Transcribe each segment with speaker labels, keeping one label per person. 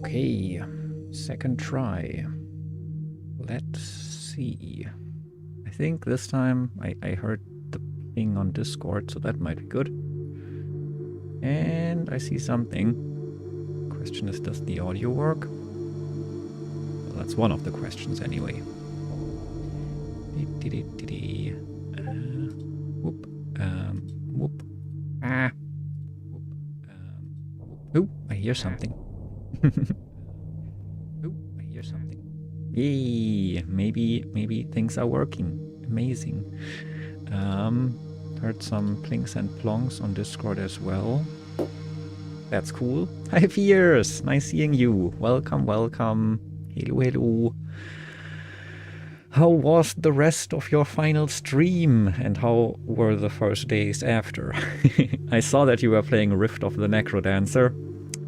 Speaker 1: Okay, second try. Let's see. I think this time I heard the ping on Discord, so that might be good. And I see something. Question is, does the audio work? Well, that's one of the questions anyway. Whoop. Whoop. Ah. Whoop. Oh, I hear something. Oh, I hear something. Yay! Maybe things are working. Amazing. Heard some plings and plongs on Discord as well. That's cool. Hi, Fierce! Nice seeing you. Welcome, welcome. Hello, hello. How was the rest of your final stream? And how were the first days after? I saw that you were playing Rift of the Necrodancer.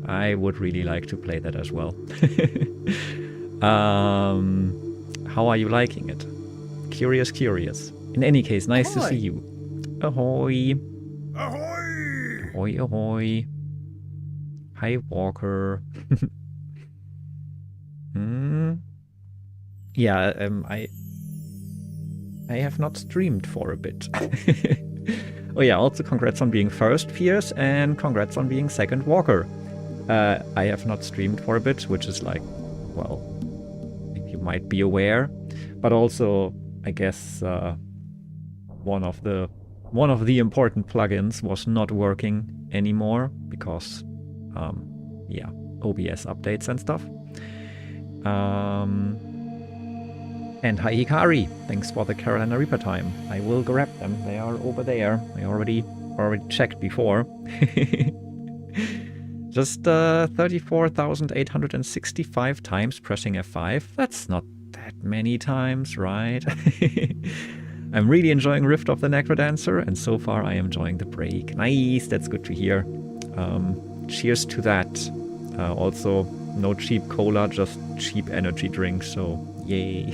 Speaker 1: I would really like to play that as well. How are you liking it? Curious. In any case, nice to see you. Ahoy!
Speaker 2: Ahoy!
Speaker 1: Ahoy, ahoy. Hi, Walker. Yeah, I have not streamed for a bit. Oh yeah, also congrats on being first, Fierce, and congrats on being second, Walker. I have not streamed for a bit, which is like, well, you might be aware, but also, I guess, one of the important plugins was not working anymore because, yeah, OBS updates and stuff. And hi Hikari, thanks for the Carolina Reaper time. I will grab them. They are over there. I already checked before. Just 34,865 times pressing F5. That's not that many times, right? I'm really enjoying Rift of the Necrodancer, and so far I am enjoying the break. Nice, that's good to hear. Cheers to that. Also, no cheap cola, just cheap energy drinks, so yay.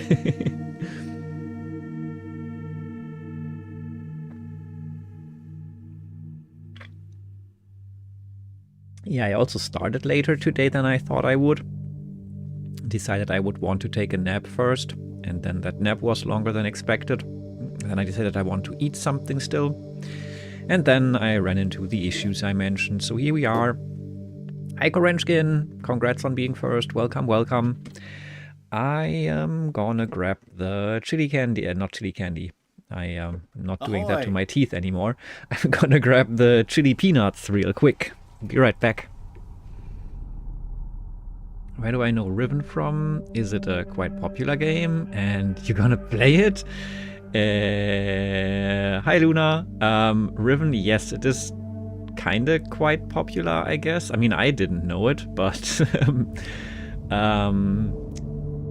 Speaker 1: Yeah, I also started later today than I thought I would. Decided I would want to take a nap first, and then that nap was longer than expected. Then I decided I want to eat something still. And then I ran into the issues I mentioned, so here we are. Hi Korenskin, congrats on being first, welcome, welcome. I am gonna grab the chili candy, not chili candy. I am not doing that to my teeth anymore. I'm gonna grab the chili peanuts real quick. Be right back. Where do I know Riven from? Is it a quite popular game and you're gonna play it? Hi Luna. Riven, yes, it is kinda quite popular, I guess. I mean, I didn't know it, but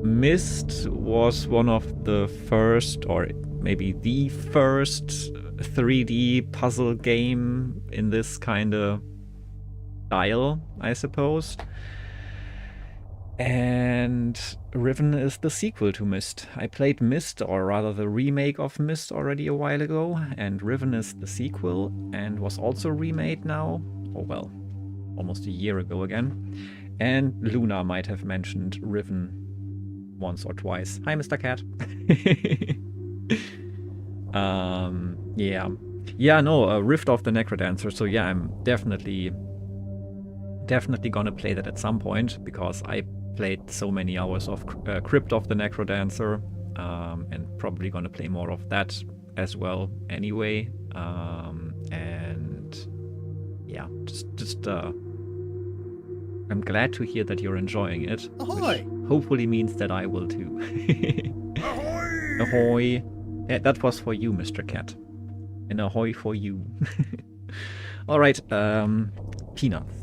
Speaker 1: Myst was one of the first, or maybe the first 3D puzzle game in this kind of style, I suppose. And Riven is the sequel to Myst. I played Myst, or rather the remake of Myst, already a while ago, and Riven is the sequel and was also remade now. Oh well, almost a year ago again. And Luna might have mentioned Riven once or twice. Hi, Mr. Cat. Yeah, no, Rift of the Necrodancer. So yeah, I'm definitely gonna play that at some point, because I played so many hours of Crypt of the Necrodancer, and probably gonna play more of that as well anyway. And yeah, just I'm glad to hear that you're enjoying it.
Speaker 2: Ahoy!
Speaker 1: Which hopefully means that I will too.
Speaker 2: Ahoy!
Speaker 1: Ahoy! Yeah, that was for you, Mr. Cat. And ahoy for you. Alright, peanuts.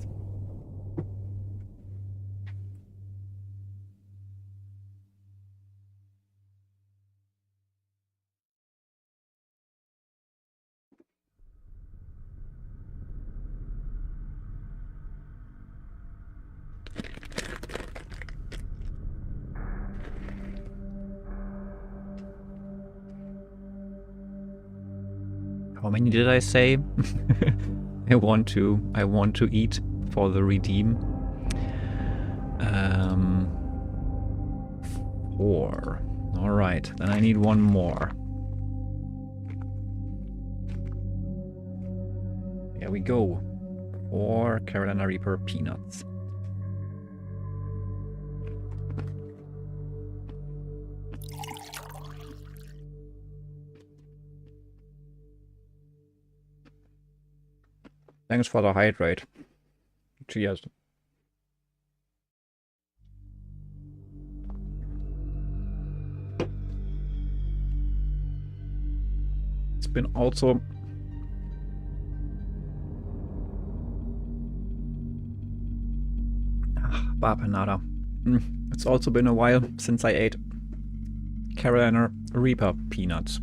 Speaker 1: How many did I say? I want to eat for the redeem. 4. Alright, then I need one more. Here we go. 4 Carolina Reaper peanuts. Thanks for the hydrate. Cheers. It's been also Bapanada. It's also been a while since I ate Carolina Reaper peanuts.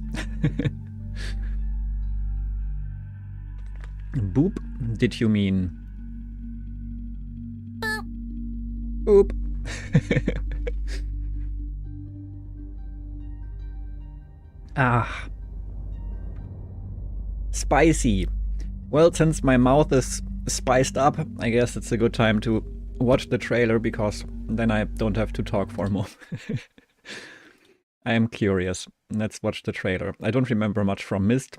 Speaker 1: Boop? Did you mean? Boop. Ah. Spicy. Well, since my mouth is spiced up, I guess it's a good time to watch the trailer, because then I don't have to talk for more. I am curious. Let's watch the trailer. I don't remember much from Myst,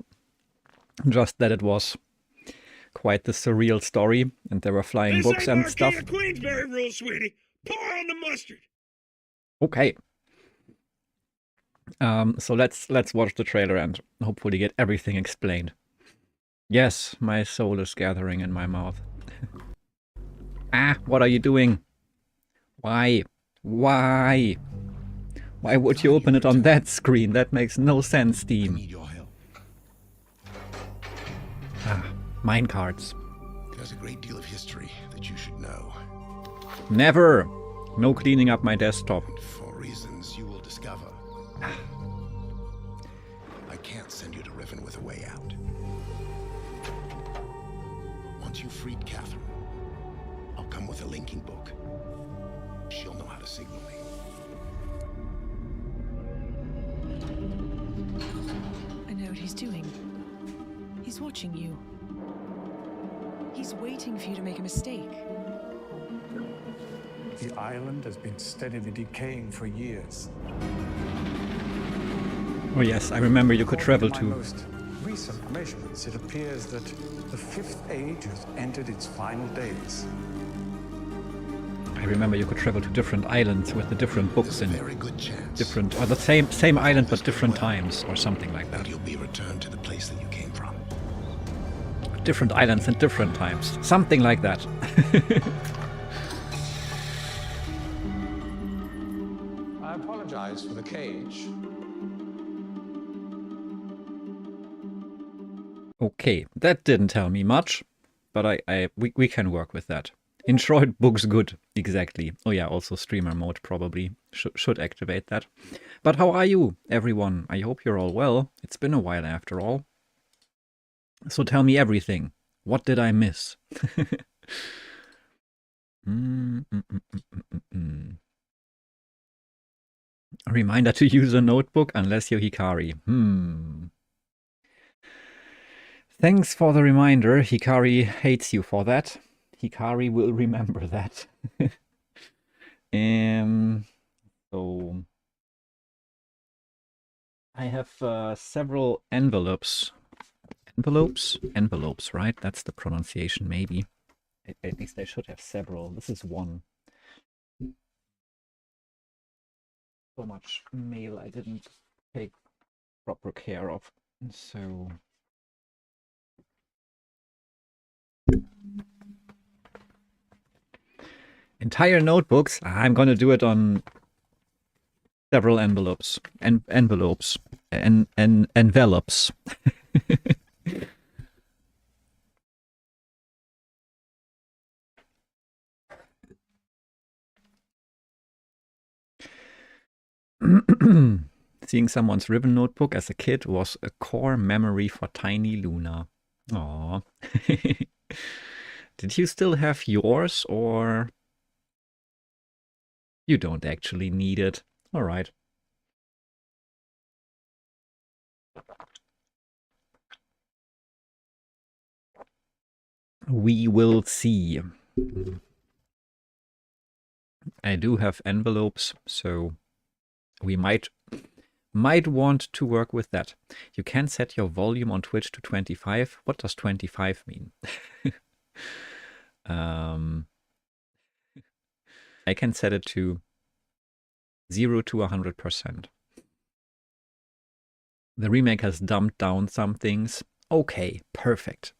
Speaker 1: just that it was quite the surreal story, and there were flying books and stuff.
Speaker 2: Queensberry rule, sweetie. Pour on the mustard.
Speaker 1: Okay. So let's watch the trailer and hopefully get everything explained. Yes, my soul is gathering in my mouth. Ah, what are you doing? Why? Why? Why would you open it on that screen? That makes no sense, Steam. Ah, minecarts.
Speaker 3: There's a great deal of history that you should know.
Speaker 1: Never! No cleaning up my desktop.
Speaker 3: And for reasons you will discover. I can't send you to Riven with a way out. Once you've freed Catherine, I'll come with a linking book. She'll know how to signal me.
Speaker 4: I know what he's doing. He's watching you. He's waiting for you to make a mistake.
Speaker 5: The island has been steadily decaying for years.
Speaker 1: Oh yes, I remember you could travel
Speaker 5: According
Speaker 1: to...
Speaker 5: my most recent measurements, it appears that the Fifth Age has entered its final days.
Speaker 1: I remember you could travel to different islands with the different books
Speaker 3: There's a
Speaker 1: in
Speaker 3: very good chance
Speaker 1: different... or the same island but different times, or something like that.
Speaker 3: that you'll be returned to the place that you came from.
Speaker 1: Different islands and different times. Something like that.
Speaker 5: I apologize for the cage.
Speaker 1: Okay, that didn't tell me much, but we can work with that. Enshroud books good, exactly. Oh yeah, also streamer mode probably should activate that. But how are you, everyone? I hope you're all well. It's been a while after all. So tell me everything. What did I miss? A reminder to use a notebook unless you're Hikari. Thanks for the reminder. Hikari hates you for that. Hikari will remember that. So I have several envelopes. Envelopes, right? That's the pronunciation, maybe. At least I should have several. This is one. So much mail I didn't take proper care of. So entire notebooks. I'm gonna do it on several envelopes. Envelopes. Seeing someone's Riven notebook as a kid was a core memory for tiny Luna. Aww. Did you still have yours, or you don't actually need it? Alright. We will see. I do have envelopes, so we might want to work with that. You can set your volume on Twitch to 25. What does 25 mean? I can set it to 0 to 100%. The remake has dumbed down some things. Okay, perfect.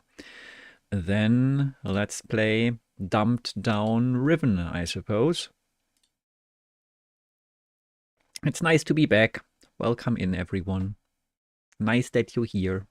Speaker 1: Then let's play dumbed down Riven, I suppose. It's nice to be back. Welcome in, everyone. Nice that you're here.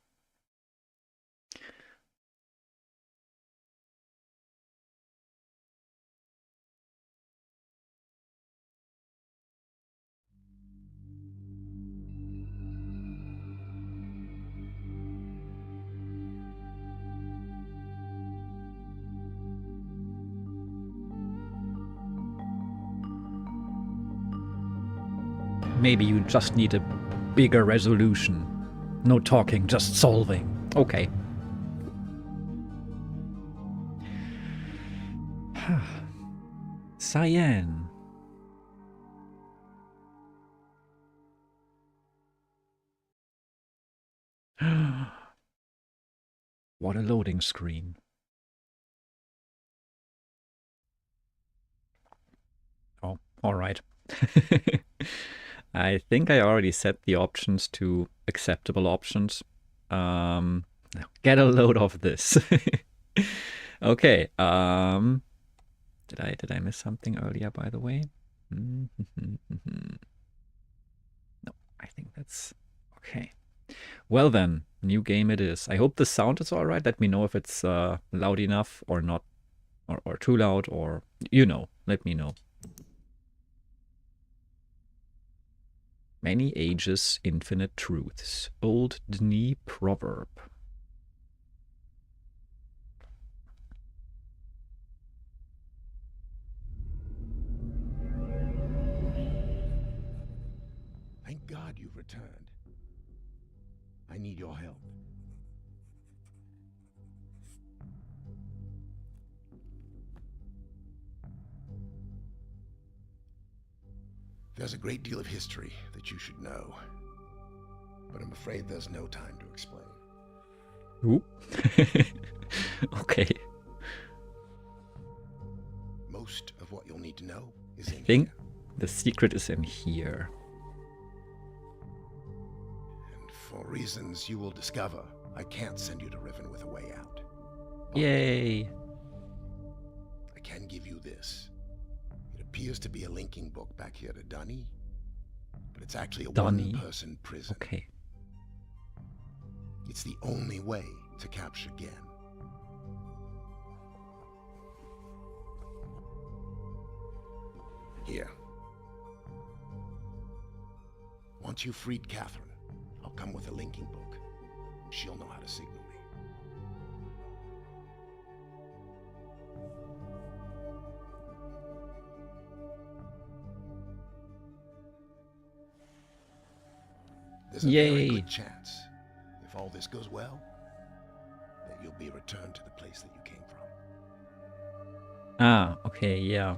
Speaker 1: Maybe you just need a bigger resolution. No talking, just solving. Okay. Cyan. What a loading screen. Oh, all right. I think I already set the options to acceptable options. Get a load of this. Okay. Did I miss something earlier, by the way? No, I think that's okay. Well then, new game it is. I hope the sound is all right. Let me know if it's loud enough or not, or too loud, or let me know. Many ages, infinite truths. Old Dni proverb.
Speaker 3: Thank God you've returned. I need your help. There's a great deal of history that you should know, but I'm afraid there's no time to explain.
Speaker 1: Ooh. Okay.
Speaker 3: Most of what you'll need to know is in
Speaker 1: I think
Speaker 3: here.
Speaker 1: the secret is in here.
Speaker 3: And for reasons you will discover, I can't send you to Riven with a way out. But
Speaker 1: Yay.
Speaker 3: I can give you this. It appears to be a linking book back here to Dunny, but it's actually a
Speaker 1: Dunny.
Speaker 3: one-person prison.
Speaker 1: Okay.
Speaker 3: It's the only way to capture Gen. Here. Once you've freed Catherine, I'll come with a linking book. She'll know how to signal me. There's a very
Speaker 1: Yay.
Speaker 3: good chance, if all this goes well, that you'll be returned to the place that you came from.
Speaker 1: Ah, okay, yeah.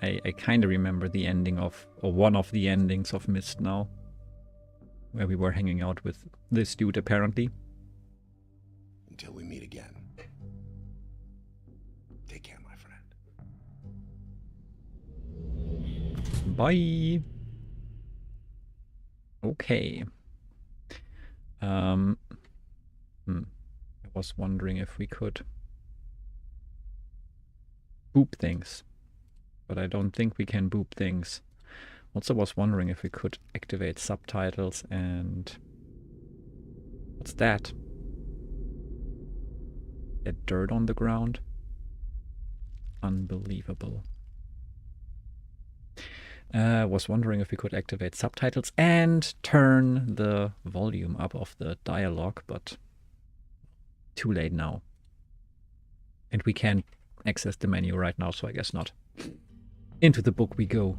Speaker 1: I kind of remember the ending of, or one of the endings of Myst now. Where we were hanging out with this dude, apparently.
Speaker 3: Until we meet again. Take care, my friend.
Speaker 1: Bye. Okay. I was wondering if we could boop things, but I don't think we can boop things. Also was wondering if we could activate subtitles and... What's that? That dirt on the ground? Unbelievable. Was wondering if we could activate subtitles and turn the volume up of the dialogue, but too late now. And we can't access the menu right now, so I guess not. Into the book we go.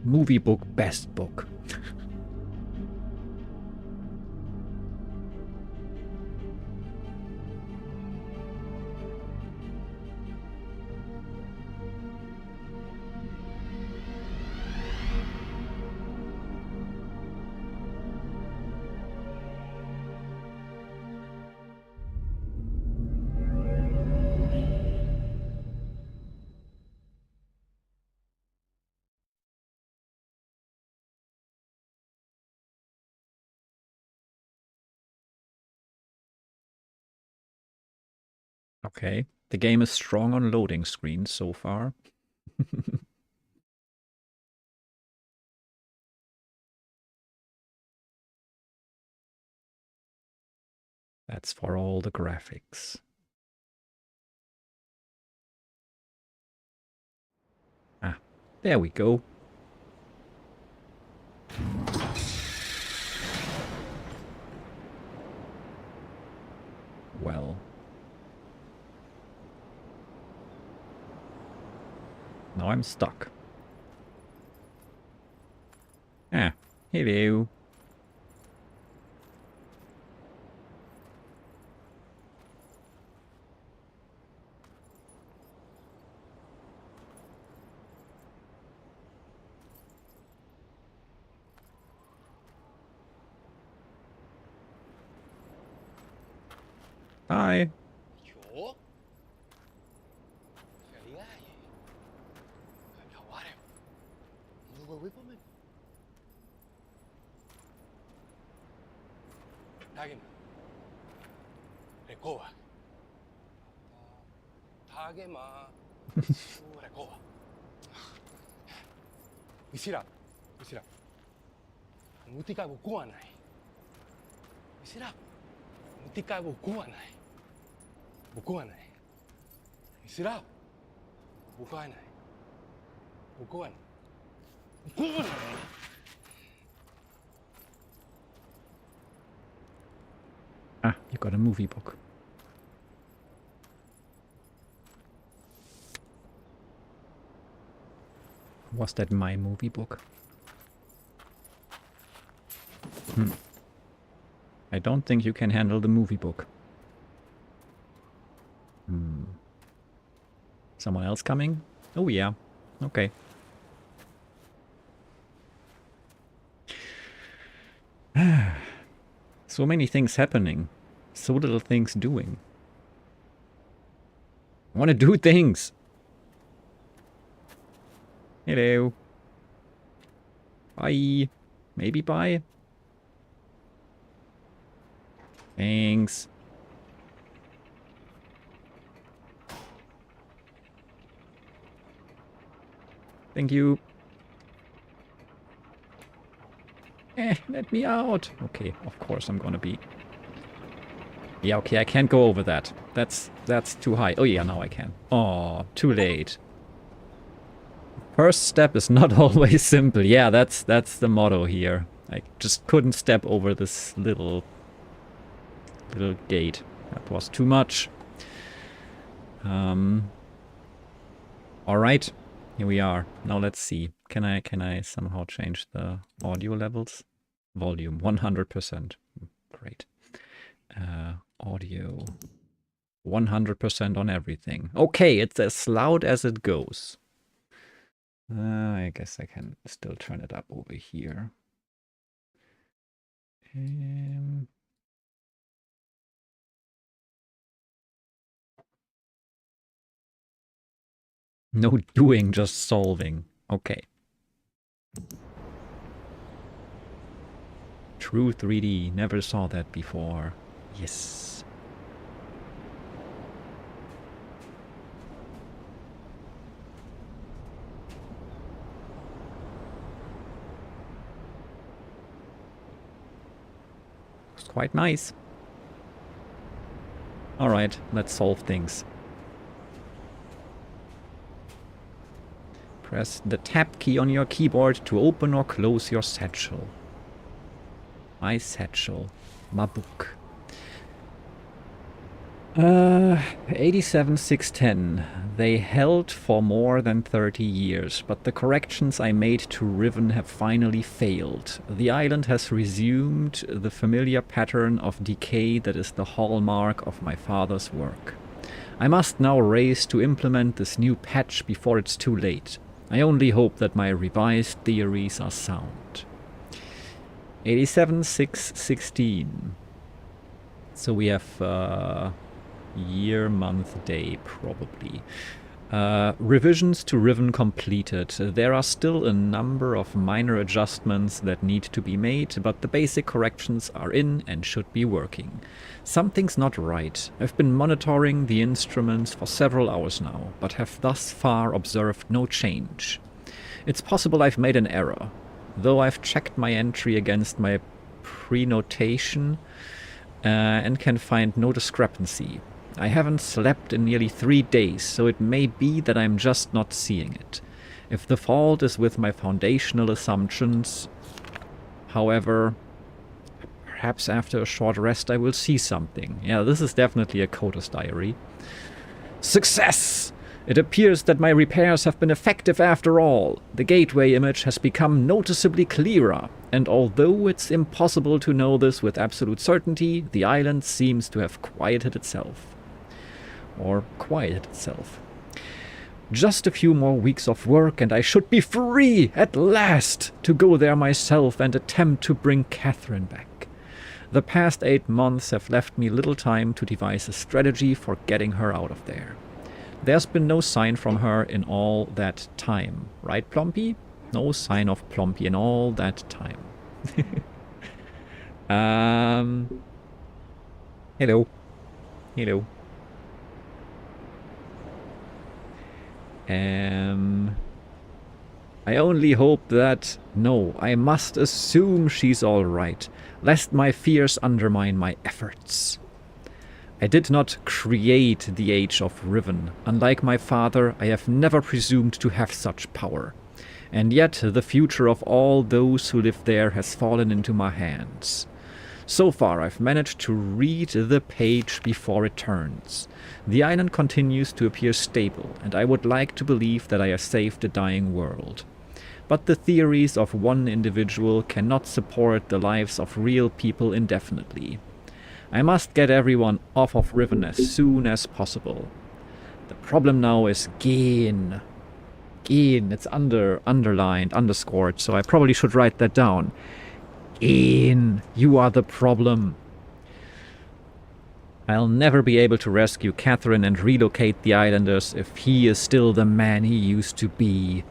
Speaker 1: Movie book, best book. Okay. The game is strong on loading screens so far. That's for all the graphics. Ah, there we go. Well. Now I'm stuck. Ah, hello. Hi.
Speaker 6: Yo? Felicidades. Acabarem. Não vou ver para mim. Tagem. Recoa. Tagema. Recoa. Isira. Isira. Mutika buku wa nai. Isira. Mutika buku wa nai. Buku wa nai. Isira. Buku wa nai. Buku wa nai. Buku wa nai.
Speaker 1: Ah, you got a movie book. Was that my movie book? I don't think you can handle the movie book. Someone else coming? Oh yeah. Okay. So many things happening. So little things doing. I want to do things. Hello. Bye. Maybe bye. Thanks. Thank you. Let me out. Okay, of course I'm gonna be... Yeah, okay, I can't go over that. That's too high. Oh yeah, now I can. Oh, too late. First step is not always simple. Yeah, that's the motto here. I just couldn't step over this little gate. That was too much. Alright, here we are. Now let's see. Can I somehow change the audio levels? Volume 100%. Great. Audio 100% on everything. Okay, it's as loud as it goes. I guess I can still turn it up over here. No doing, just solving. Okay. True 3D. Never saw that before. Yes. It's quite nice. Alright, let's solve things. Press the tab key on your keyboard to open or close your satchel. My satchel. My book. 87610. They held for more than 30 years, but the corrections I made to Riven have finally failed. The island has resumed the familiar pattern of decay that is the hallmark of my father's work. I must now race to implement this new patch before it's too late. I only hope that my revised theories are sound. 87616. So we have year, month, day, probably. Revisions to Riven completed. There are still a number of minor adjustments that need to be made, but the basic corrections are in and should be working. Something's not right. I've been monitoring the instruments for several hours now, but have thus far observed no change. It's possible I've made an error, though I've checked my entry against my prenotation and can find no discrepancy. I haven't slept in nearly 3 days, so it may be that I'm just not seeing it. If the fault is with my foundational assumptions, however, perhaps after a short rest I will see something. Yeah, this is definitely a coder's diary. Success! It appears that my repairs have been effective after all. The gateway image has become noticeably clearer, and although it's impossible to know this with absolute certainty, the island seems to have quieted itself. Or quieted itself. Just a few more weeks of work and I should be free, at last, to go there myself and attempt to bring Catherine back. The past 8 months have left me little time to devise a strategy for getting her out of there. There's been no sign from her in all that time. Right, Plompy? No sign of Plompy in all that time. Hello. Hello. I only hope that... No, I must assume she's alright, lest my fears undermine my efforts. I did not create the Age of Riven. Unlike my father, I have never presumed to have such power. And yet the future of all those who live there has fallen into my hands. So far I've managed to read the page before it turns. The island continues to appear stable, and I would like to believe that I have saved a dying world. But the theories of one individual cannot support the lives of real people indefinitely. I must get everyone off of Riven as soon as possible. The problem now is gain. Gain, it's underlined, underscored, so I probably should write that down. Gain, you are the problem. I'll never be able to rescue Catherine and relocate the islanders if he is still the man he used to be.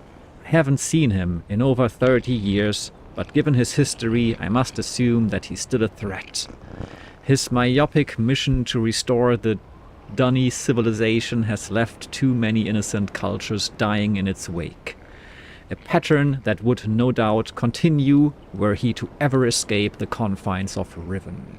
Speaker 1: I haven't seen him in over 30 years, but given his history, I must assume that he's still a threat. His myopic mission to restore the Dunny civilization has left too many innocent cultures dying in its wake. A pattern that would no doubt continue were he to ever escape the confines of Riven.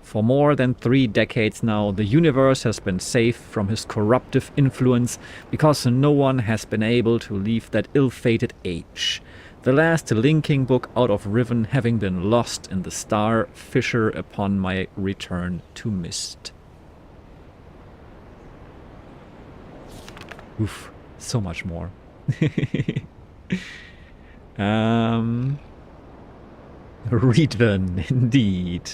Speaker 1: For more than 3 decades now, the universe has been safe from his corruptive influence because no one has been able to leave that ill-fated age. The last linking book out of Riven having been lost in the star fissure upon my return to Mist. Oof, so much more. Riven, indeed.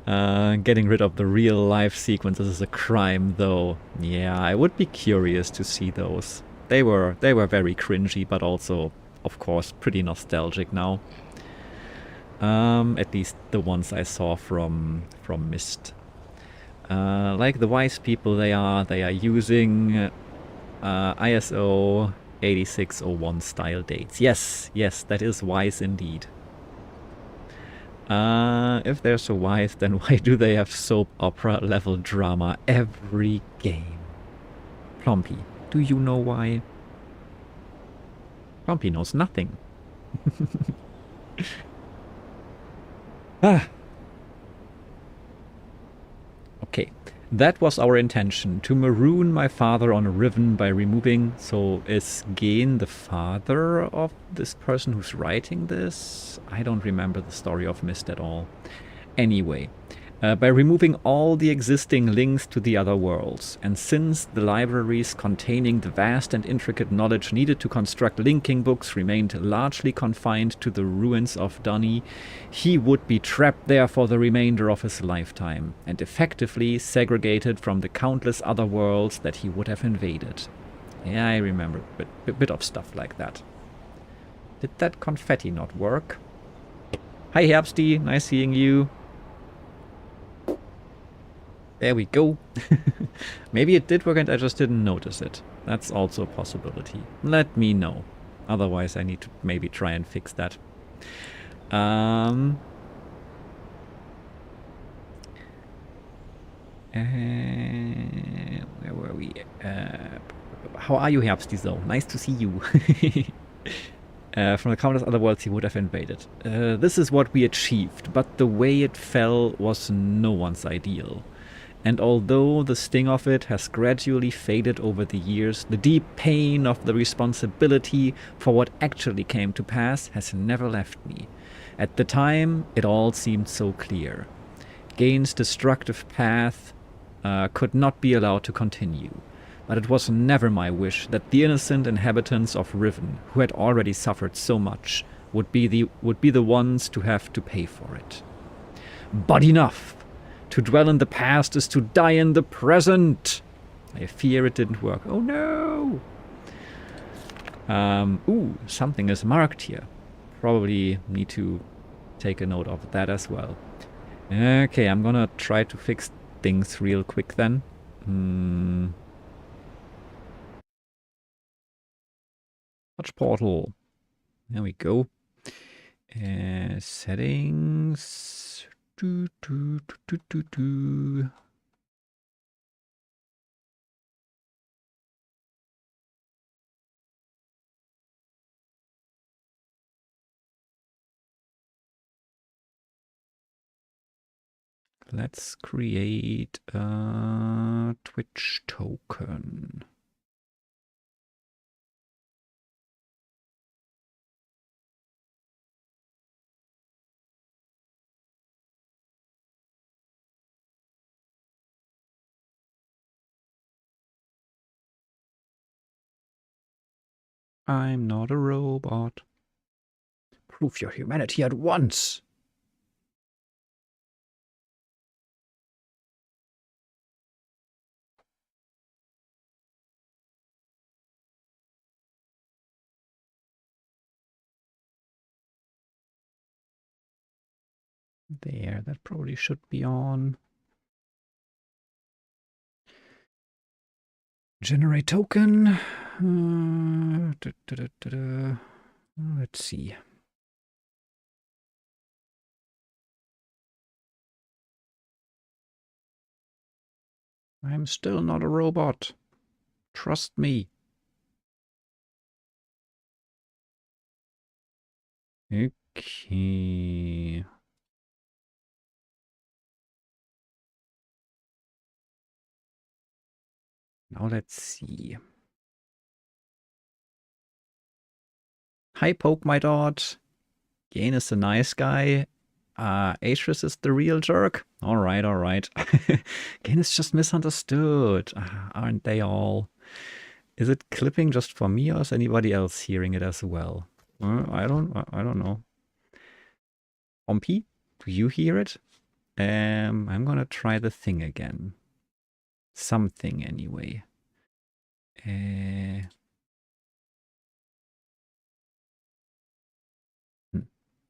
Speaker 1: Getting rid of the real life sequences is a crime, though. Yeah, I would be curious to see those. They were very cringy, but also, of course, pretty nostalgic now. At least the ones I saw from Mist. Like the wise people they are if ISO 8601 style dates. Yes, that is wise indeed. If they're so wise, then why do they have soap opera level drama every game? Plompy, do you know why? Plompy knows nothing. Okay, that was our intention, to maroon my father on Riven by removing... So is Gain the father of this person who's writing this? I don't remember the story of Mist at all. Anyway, by removing all the existing links to the other worlds, and since the libraries containing the vast and intricate knowledge needed to construct linking books remained largely confined to the ruins of Dunny, he would be trapped there for the remainder of his lifetime, and effectively segregated from the countless other worlds that he would have invaded. Yeah, I remember a bit of stuff like that. Did that confetti not work? Hi Herbsty, nice seeing you. There we go. Maybe it did work and I just didn't notice it. That's also a possibility. Let me know. Otherwise I need to maybe try and fix that. Where were we? How are you, Herbsty, though? Nice to see you. From the countless other worlds he would have invaded. This is what we achieved, but the way it fell was no one's ideal. And although the sting of it has gradually faded over the years, the deep pain of the responsibility for what actually came to pass has never left me. At the time, it all seemed so clear. Gain's destructive path could not be allowed to continue. But it was never my wish that the innocent inhabitants of Riven, who had already suffered so much, would be the ones to have to pay for it. But enough! To dwell in the past is to die in the present! I fear it didn't work. Oh no! Ooh, something is marked here. Probably need to take a note of that as well. Okay, I'm gonna try to fix things real quick then. Touch portal. There we go. Settings. Let's create a Twitch token. I'm not a robot. Prove your humanity at once. There, that probably should be on. Generate token. Let's see. I'm still not a robot. Trust me. Okay. Now let's see. Hi, Poke My Dot. Gain is the nice guy. Atris is the real jerk. Alright, alright. Gain is just misunderstood. Aren't they all? Is it clipping just for me or is anybody else hearing it as well? I don't know. Pompey, do you hear it? I'm gonna try the thing again. Something anyway.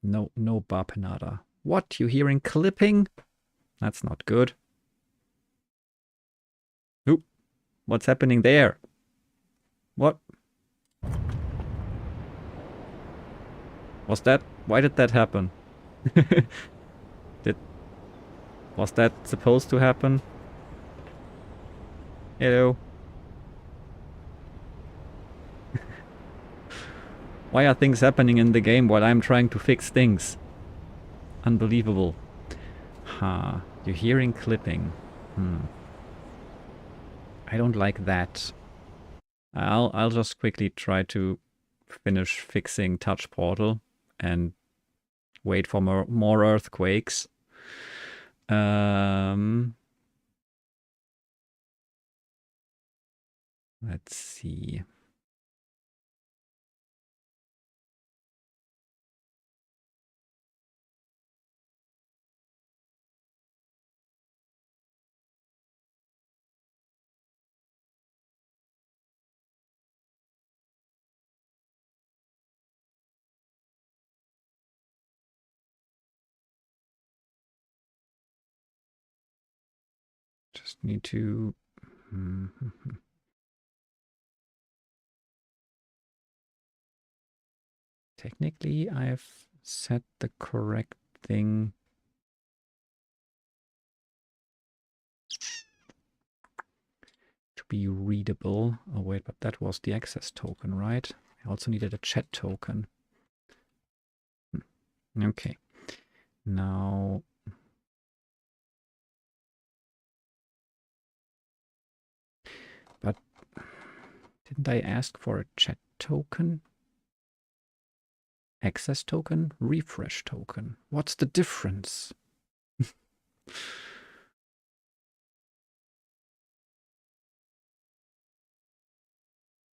Speaker 1: No Bapanada. What? You hearing clipping? That's not good. Oop. What's happening there? What? Was that? Why did that happen? Was that supposed to happen? Hello. Why are things happening in the game while I'm trying to fix things? Unbelievable. Ha, you're hearing clipping. I don't like that. I'll just quickly try to finish fixing Touch Portal and wait for more earthquakes. Let's see. Just need to... Technically, I've set the correct thing. To be readable. Oh wait, but that was the access token, right? I also needed a chat token. Okay. Now... But didn't I ask for a chat token? Access token? Refresh token. What's the difference?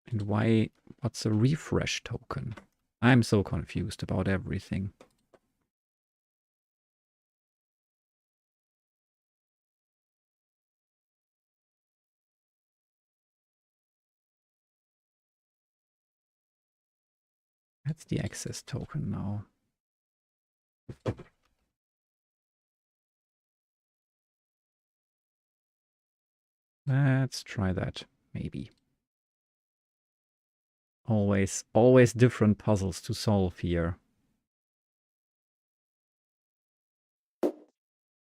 Speaker 1: And why, what's a refresh token? I'm so confused about everything. That's the access token now. Let's try that, maybe. Always different puzzles to solve here.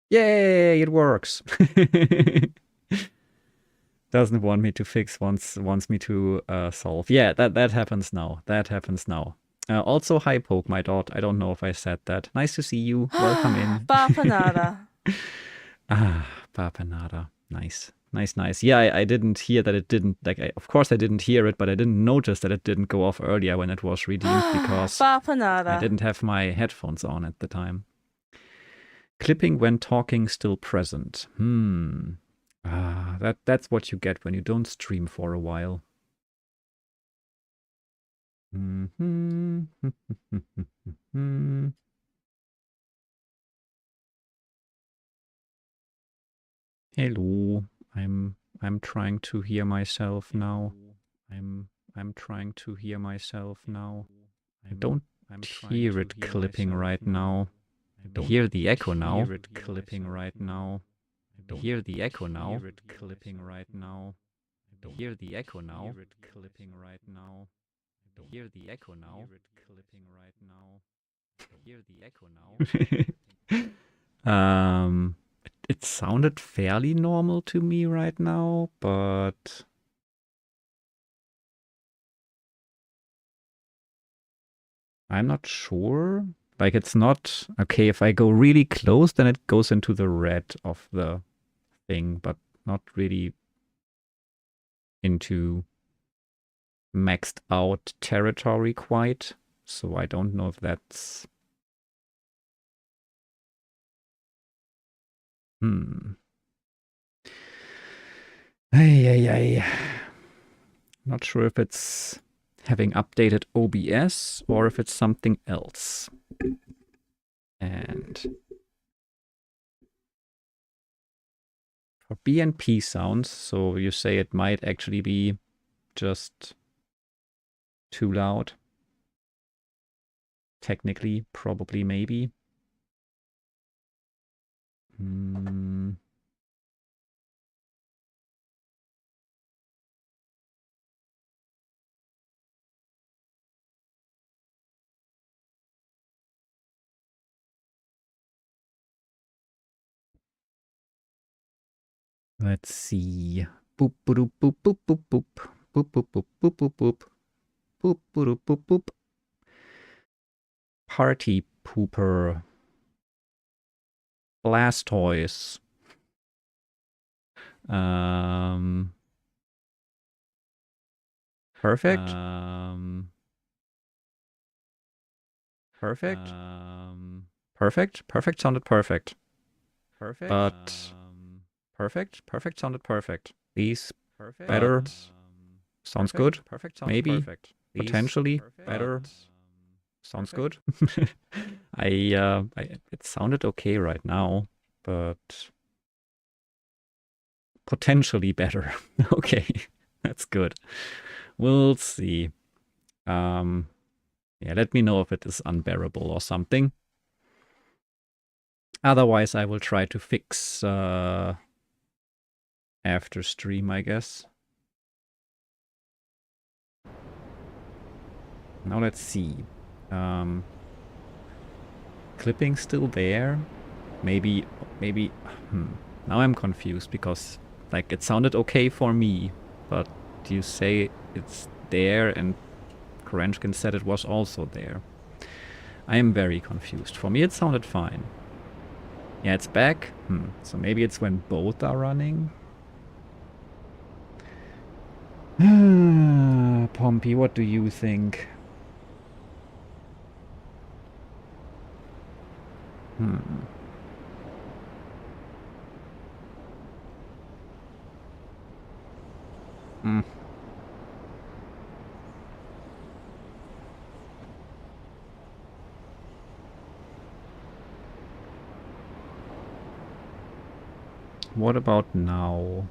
Speaker 1: Yay, it works. Doesn't want me to fix, wants me to solve. Yeah, that happens now. That happens now. Also, hi Poke, my dot. I don't know if I said that. Nice to see you. Welcome in.
Speaker 7: Bapanada.
Speaker 1: Bapanada. Nice. Nice. Yeah, I didn't hear that it didn't, like, of course I didn't hear it, but I didn't notice that it didn't go off earlier when it was redeemed because
Speaker 7: Bapanada.
Speaker 1: I didn't have my headphones on at the time. Clipping when talking still present. That's what you get when you don't stream for a while. Hello. I'm trying to hear myself now. I'm trying to hear myself now. I don't hear it clipping right now. I hear the echo now. Hear it clipping right now. I hear the echo now. Hear it clipping right now. I hear the echo now. Hear it clipping right now. I hear the echo now. Hear it clipping right now. I hear the echo now. It sounded fairly normal to me right now, but I'm not sure. Like, it's not... Okay, if I go really close, then it goes into the red of the thing, but not really into maxed out territory quite. So I don't know if that's... Ay. Not sure if it's having updated OBS or if it's something else. And for BNP sounds, so you say it might actually be just too loud. Technically, probably, maybe. Let's see. Boop boop boop boop boop boop boop boop boop boop boop boop boop boop boop boop. Party pooper. Blastoise. Perfect. Perfect. Perfect sounded perfect. Perfect. But perfect sounded perfect. These better. Sounds good. Perfect. Maybe. Perfect. Potentially better. Sounds good. It sounded okay right now, but potentially better. Okay, that's good. We'll see. Yeah, let me know if it is unbearable or something. Otherwise, I will try to fix after stream, I guess. Now let's see. Clipping still there? Maybe. Now I'm confused because, like, it sounded okay for me, but you say it's there and Korenchkin said it was also there. I am very confused. For me, it sounded fine. Yeah, it's back. So maybe it's when both are running. Pompey, what do you think? What about now?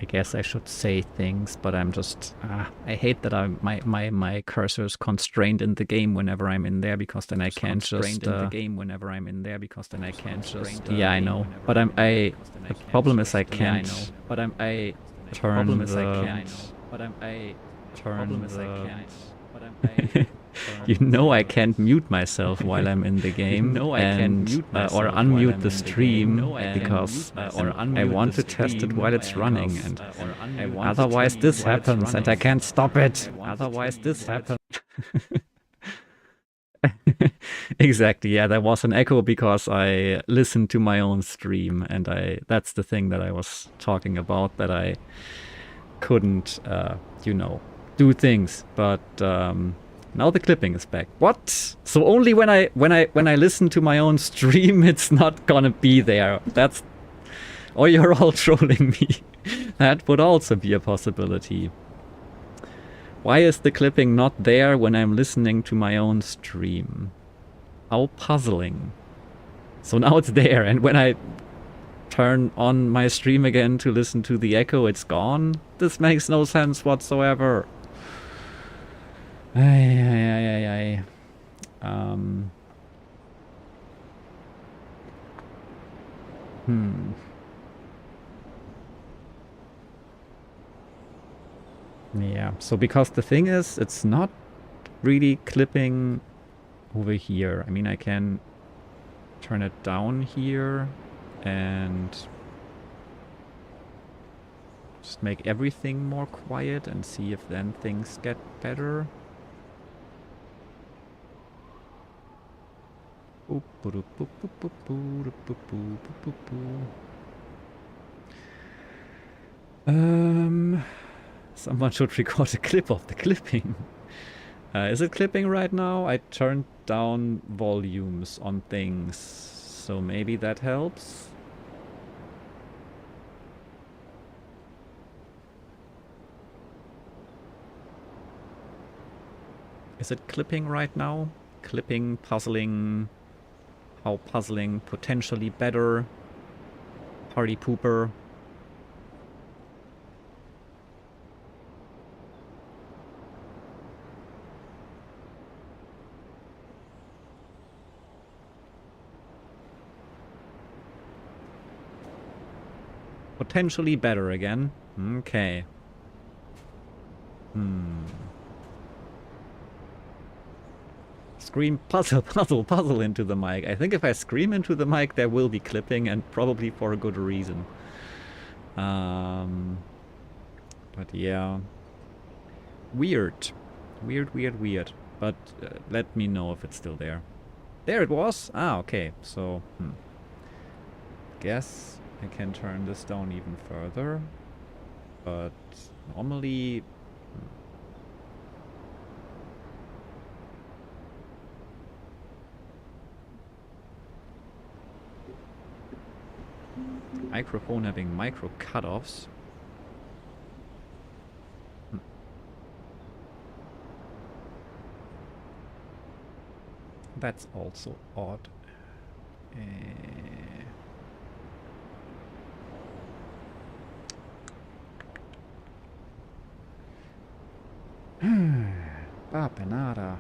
Speaker 1: I guess I should say things, but I'm just I hate that my cursor is constrained in the game whenever I'm in there, because then I can't just yeah, I know, but the problem is I can't turn the you know I can't mute myself while I'm in the game, or unmute the stream, because I want to test it while it's running, and otherwise this happens and I can't stop it. Otherwise this happens. Exactly, yeah, there was an echo because I listened to my own stream, and that's the thing that I was talking about, that I couldn't, do things, but now the clipping is back. What? So only when I listen to my own stream, it's not gonna be there. Or you're all trolling me. That would also be a possibility. Why is the clipping not there when I'm listening to my own stream? How puzzling. So now it's there, and when I turn on my stream again to listen to the echo, it's gone? This makes no sense whatsoever. Yeah, so because the thing is, it's not really clipping over here. I mean, I can turn it down here and just make everything more quiet and see if then things get better. Someone should record a clip of the clipping. Is it clipping right now? I turned down volumes on things, so maybe that helps. Is it clipping right now? Clipping, puzzling, how puzzling, potentially better, party pooper. Potentially better again. Okay. Scream puzzle into the mic. I think if I scream into the mic, there will be clipping, and probably for a good reason. But yeah. Weird. Weird. But let me know if it's still there. There it was! Ah, okay. So, guess I can turn this down even further. But normally... Microphone having micro cutoffs. That's also odd. Papenada.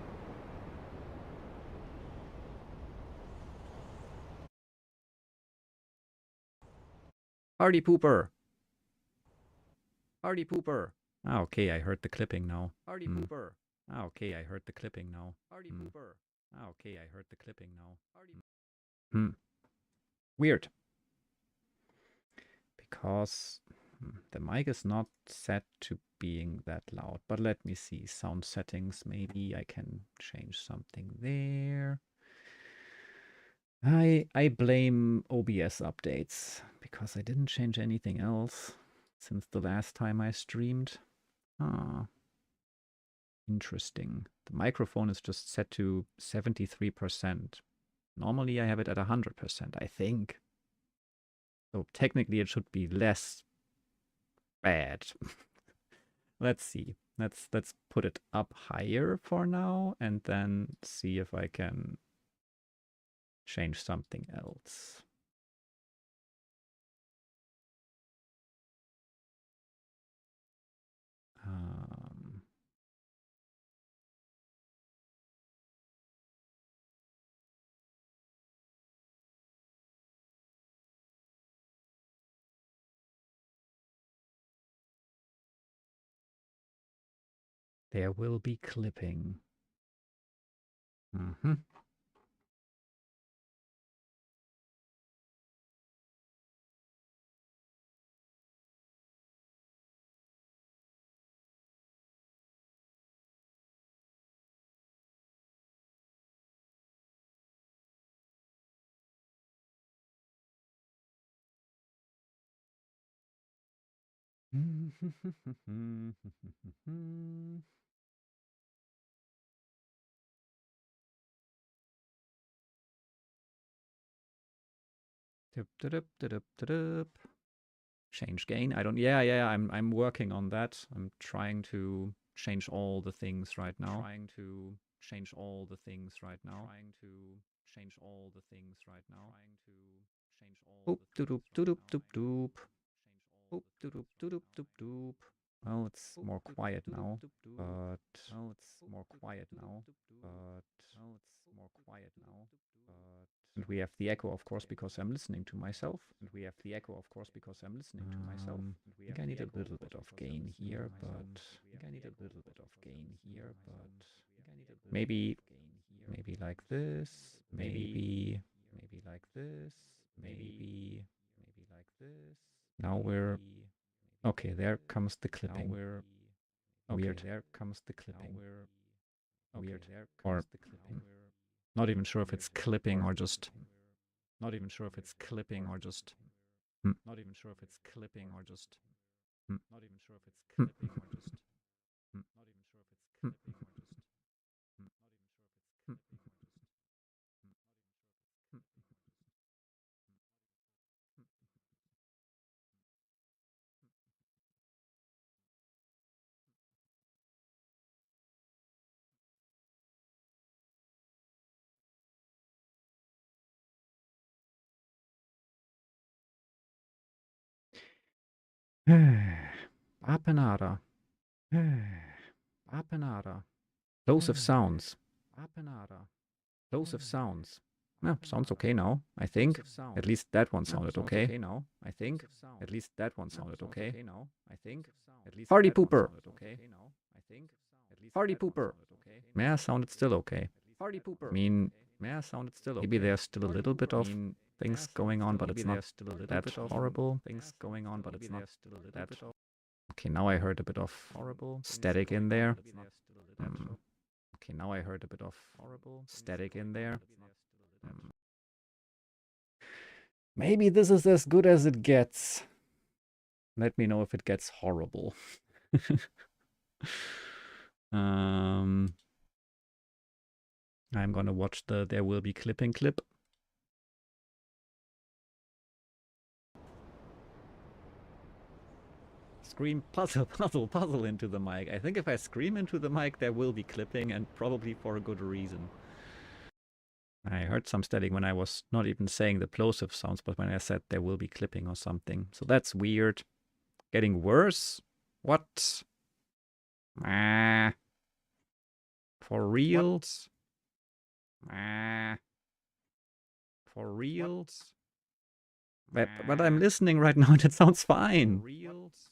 Speaker 1: Party pooper. Party pooper. Ah, okay, I heard the clipping now. Party pooper. Ah, okay, I heard the clipping now. Party pooper. Ah, okay, I heard the clipping now. Weird. Because the mic is not set to being that loud. But let me see. Sound settings. Maybe I can change something there. I blame OBS updates because I didn't change anything else since the last time I streamed. Ah, interesting. The microphone is just set to 73%. Normally I have it at 100%, I think. So technically it should be less bad. Let's see. Let's put it up higher for now and then see if I can change something else. There will be clipping. Change gain. I don't. Yeah. I'm working on that. I'm trying to change all the things right now. Trying to change all the things right now. Trying to change all the things right now. Trying to change all. Oop doop doop doop doop. Oop doop doop doop doop. Well, it's more quiet now. But well, it's more quiet now. But well, it's more quiet now. But and we have the echo, of course, because I'm listening to myself. And we have the echo, of course, because I'm listening to myself. I think I need a little bit of gain here, but maybe like this. Maybe like this. Maybe like this. Now we're okay. There comes the clipping. Weird. There comes the clipping. Weird. Or not even sure if it's clipping or just. Not even sure if it's clipping or just. Not even sure if it's clipping or just. Not even sure if it's clipping or just. Not even sure if it's clipping or just. Apenada. Apenada. Plosive sounds. Apenada. Plosive sounds. Yeah, sounds okay now, I think. At least that one sounded okay. Now, I think. At least that one sounded okay. Now, I think. Party pooper. Party pooper. Yeah, sounded still okay. Party pooper. I mean, yeah, sounded still okay. Maybe there's still a little bit of things going on, but it's not that horrible. Things going on, but it's not that. Okay, now I heard a bit of horrible static in there. Okay, now I heard a bit of horrible static in there. Maybe this is as good as it gets. Let me know if it gets horrible. I'm gonna watch the There Will Be Clipping clip. Scream puzzle into the mic. I think if I scream into the mic, there will be clipping, and probably for a good reason. I heard some static when I was not even saying the plosive sounds, but when I said there will be clipping or something. So that's weird. Getting worse? What? For reals? For reals? But I'm listening right now and it sounds fine. For reals?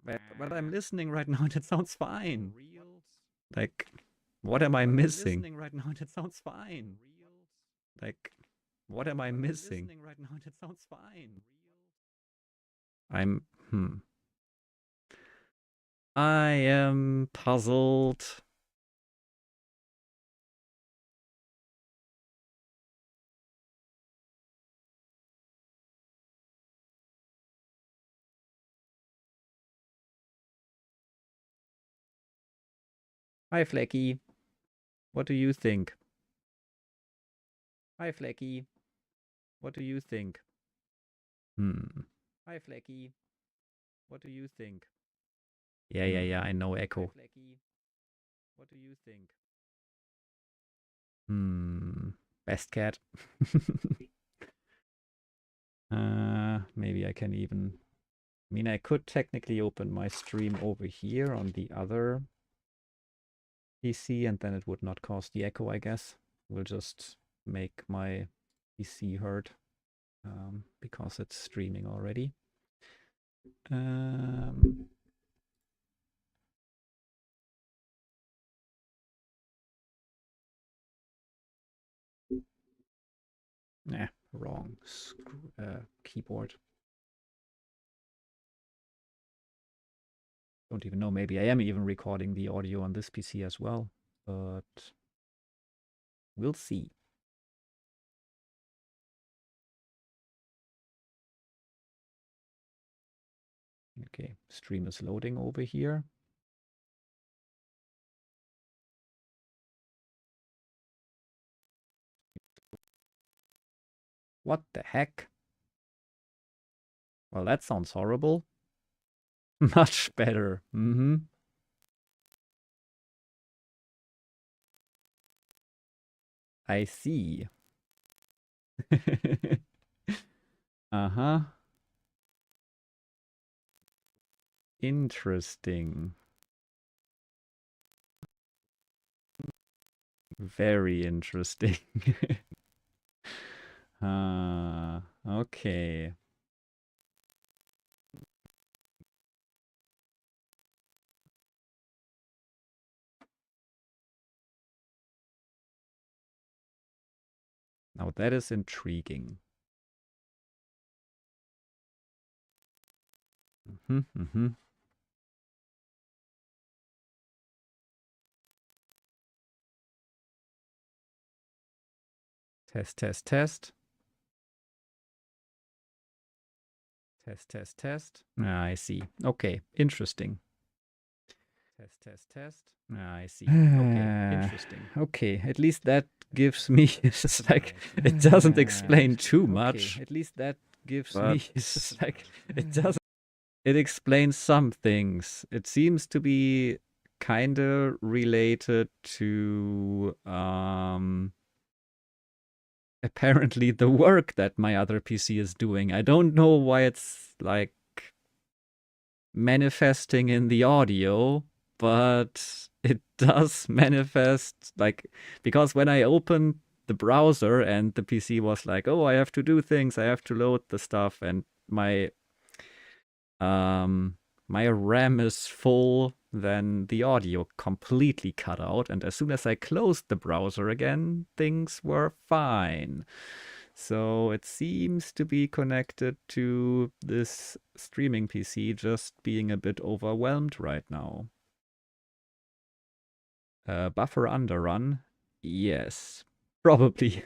Speaker 1: But I'm listening right now and it sounds fine. Like, what am I missing? Listening right now and it sounds fine. Like, what am I missing? Listening right now and it sounds fine. I am puzzled. Hi, Flecky. What do you think? Hi, Flecky. What do you think? Hi, Flecky. What do you think? Yeah, I know Echo. Hi, Flecky. What do you think? Best cat. Maybe I can even... I mean, I could technically open my stream over here on the other PC, and then it would not cause the echo, I guess. We'll just make my PC heard because it's streaming already. Wrong keyboard. Don't even know, maybe I am even recording the audio on this PC as well, but we'll see. Okay, stream is loading over here. What the heck? Well, that sounds horrible. Much better. I see. Interesting. Very interesting. Okay. Now that is intriguing. Test, test, test. Test, test, test. I see. Okay, interesting. Test, test, test. I see. Okay, interesting. Okay, at least that gives me, it's like, it doesn't explain too much. At least that gives me, it's like, it doesn't, it explains some things. It seems to be kind of related to, apparently the work that my other PC is doing. I don't know why it's like manifesting in the audio, but it does manifest, like, because when I opened the browser and the PC was like, oh, I have to do things, I have to load the stuff, and my RAM is full, then the audio completely cut out, and as soon as I closed the browser again, things were fine. So it seems to be connected to this streaming PC just being a bit overwhelmed right now. Buffer underrun? Yes, probably.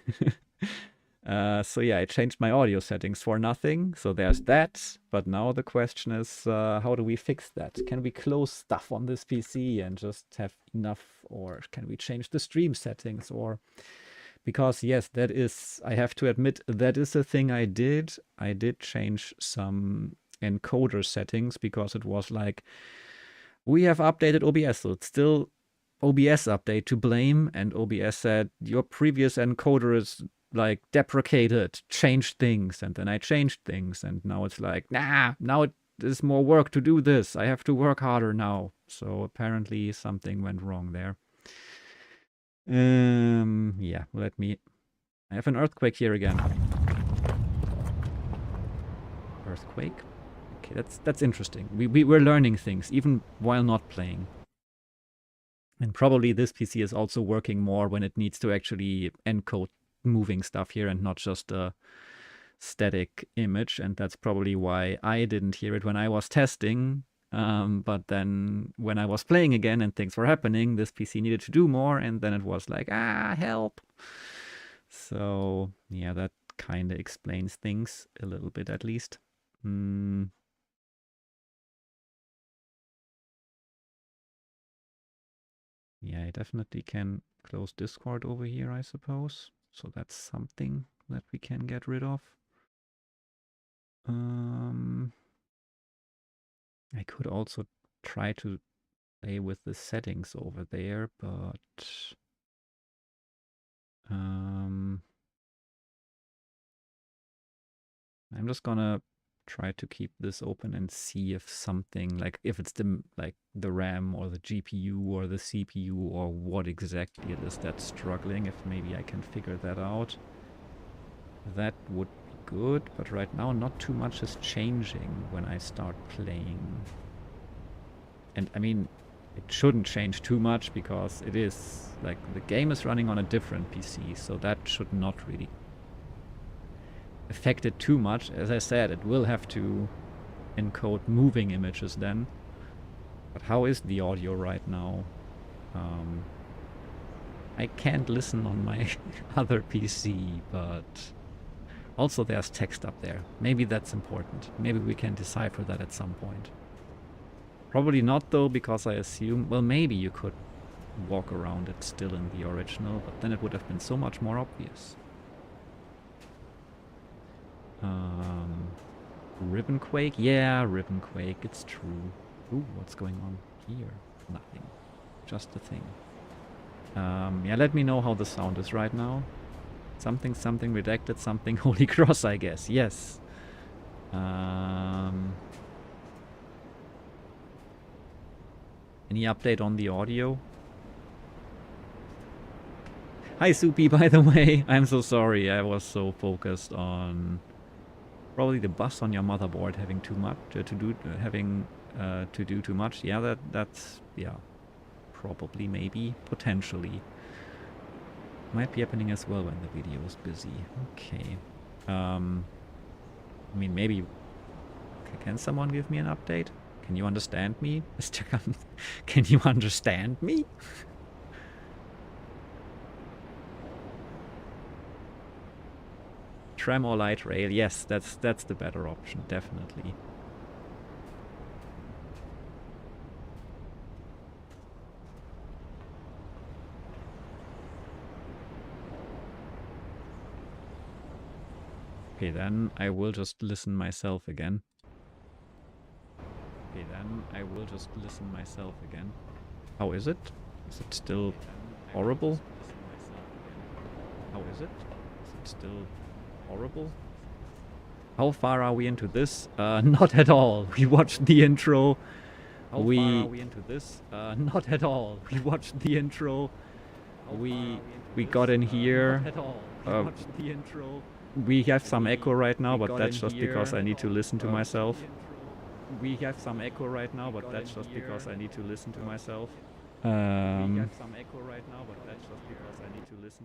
Speaker 1: So yeah, I changed my audio settings for nothing, so there's that. But now the question is, how do we fix that? Can we close stuff on this PC and just have enough, or can we change the stream settings? Or because yes, that is, I have to admit, that is a thing I did. I did change some encoder settings because it was like, we have updated OBS, so it's still OBS update to blame, and OBS said your previous encoder is like deprecated, change things, and then I changed things, and now it's like, nah, now it is more work to do this. I have to work harder now. So apparently something went wrong there. Yeah, let me... I have an earthquake here again. Earthquake? Okay, that's interesting. We're learning things, even while not playing. And probably this PC is also working more when it needs to actually encode moving stuff here and not just a static image. And that's probably why I didn't hear it when I was testing. But then when I was playing again and things were happening, this PC needed to do more. And then it was like, help. So yeah, that kind of explains things a little bit at least. Yeah, I definitely can close Discord over here, I suppose. So that's something that we can get rid of. I could also try to play with the settings over there, but I'm just gonna try to keep this open and see if something, like if it's the RAM or the GPU or the CPU or what exactly it is that's struggling, if maybe I can figure that out. That would be good, but right now not too much is changing when I start playing. And I mean, it shouldn't change too much because it is, like, the game is running on a different PC, so that should not really affect it too much. As I said, it will have to encode moving images then. But how is the audio right now? I can't listen on my other PC, but also there's text up there. Maybe that's important. Maybe we can decipher that at some point. Probably not though, because I assume, well, maybe you could walk around it still in the original, but then it would have been so much more obvious. Riven Quake? Yeah, Riven Quake, it's true. Ooh, what's going on here? Nothing. Just a thing. Yeah, let me know how the sound is right now. Something redacted, something Holy Cross, I guess. Yes. Any update on the audio? Hi, Soupy, by the way. I'm so sorry. I was so focused on probably the bus on your motherboard having too much to do too much. Yeah, that's yeah, probably, maybe, potentially. Might be happening as well when the video is busy. Okay. I mean, maybe... Can someone give me an update? Can you understand me, Mr. Gunn? Can you understand me? Tram or light rail? Yes, that's the better option, definitely. Okay, then I will just listen myself again. Okay, then I will just listen myself again. How is it? Is it still horrible? How is it? Is it still horrible? How far are we into this? Not at all. We watched the intro. How far are we into this? Not at all. We watched the intro. We got in here. Not at all. We watched the intro. We have some echo right now, but that's just because I need to listen to myself. We have some echo right now, but that's just because I need to listen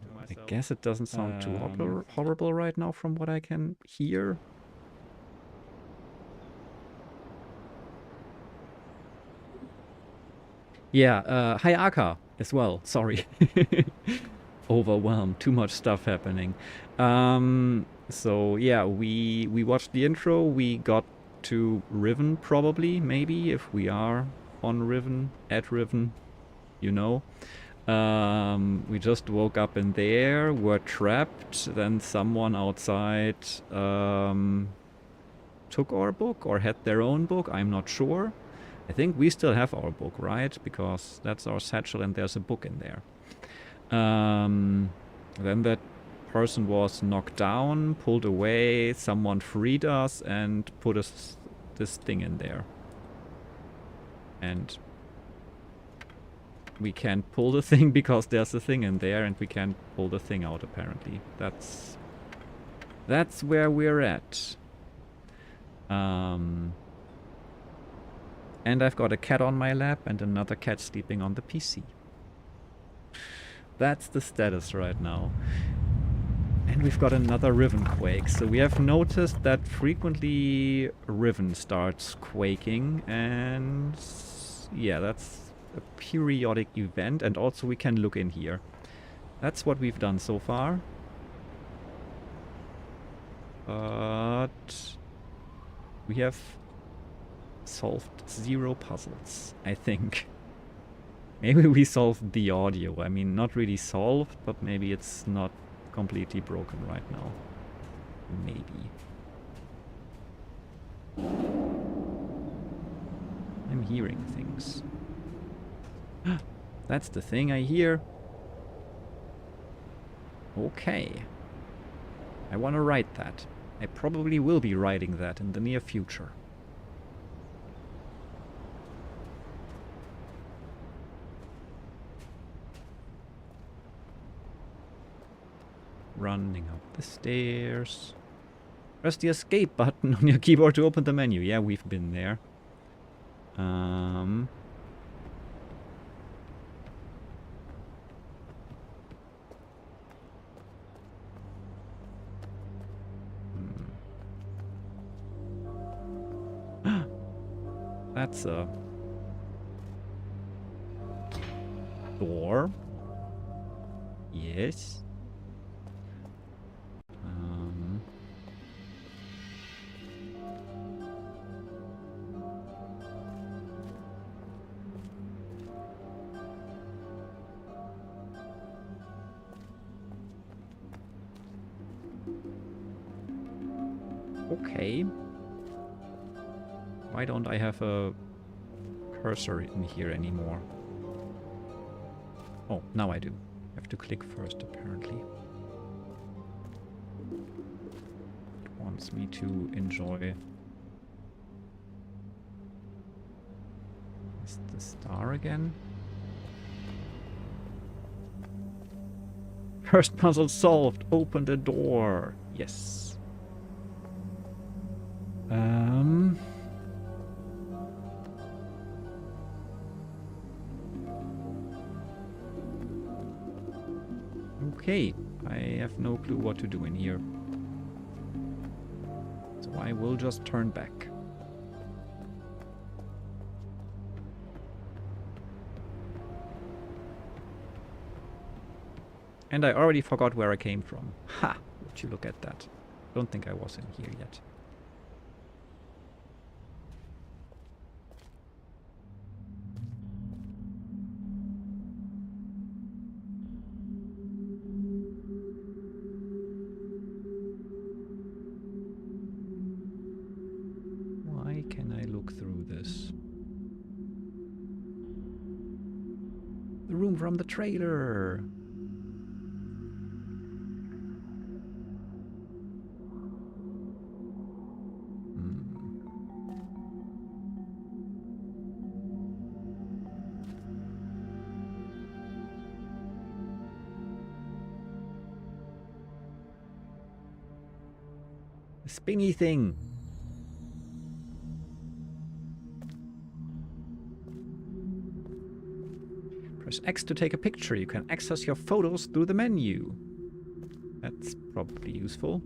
Speaker 1: to myself. I guess it doesn't sound too horrible right now from what I can hear. Yeah, hi Aka as well, sorry. Overwhelmed, too much stuff happening. So yeah, we watched the intro, we got to Riven probably, maybe, if we are on Riven, at Riven, you know. We just woke up in there, were trapped, then someone outside took our book or had their own book, I'm not sure. I think we still have our book, right? Because that's our satchel and there's a book in there. Then that person was knocked down, pulled away, someone freed us and put us this thing in there. And we can't pull the thing because there's a thing in there, and we can't pull the thing out apparently. That's where we're at. And I've got a cat on my lap and another cat sleeping on the PC. That's the status right now. And we've got another Riven quake. So we have noticed that frequently Riven starts quaking, and yeah, that's a periodic event. And also we can look in here. That's what we've done so far. But we have solved 0 puzzles, I think. Maybe we solved the audio. I mean, not really solved, but maybe it's not completely broken right now. Maybe. I'm hearing things. That's the thing I hear. Okay. I want to write that. I probably will be writing that in the near future. Running up the stairs. Press the escape button on your keyboard to open the menu. Yeah, we've been there. That's a door. Yes. Okay. Why don't I have a cursor in here anymore? Oh, now I do. I have to click first, apparently. It wants me to enjoy. Is the star again? First puzzle solved. Open the door. Yes. Okay, I have no clue what to do in here. So I will just turn back. And I already forgot where I came from. Ha! Would you look at that. Don't think I was in here yet. Why can I look through this? The room from the trailer! Spinny thing. Press X to take a picture. You can access your photos through the menu. That's probably useful.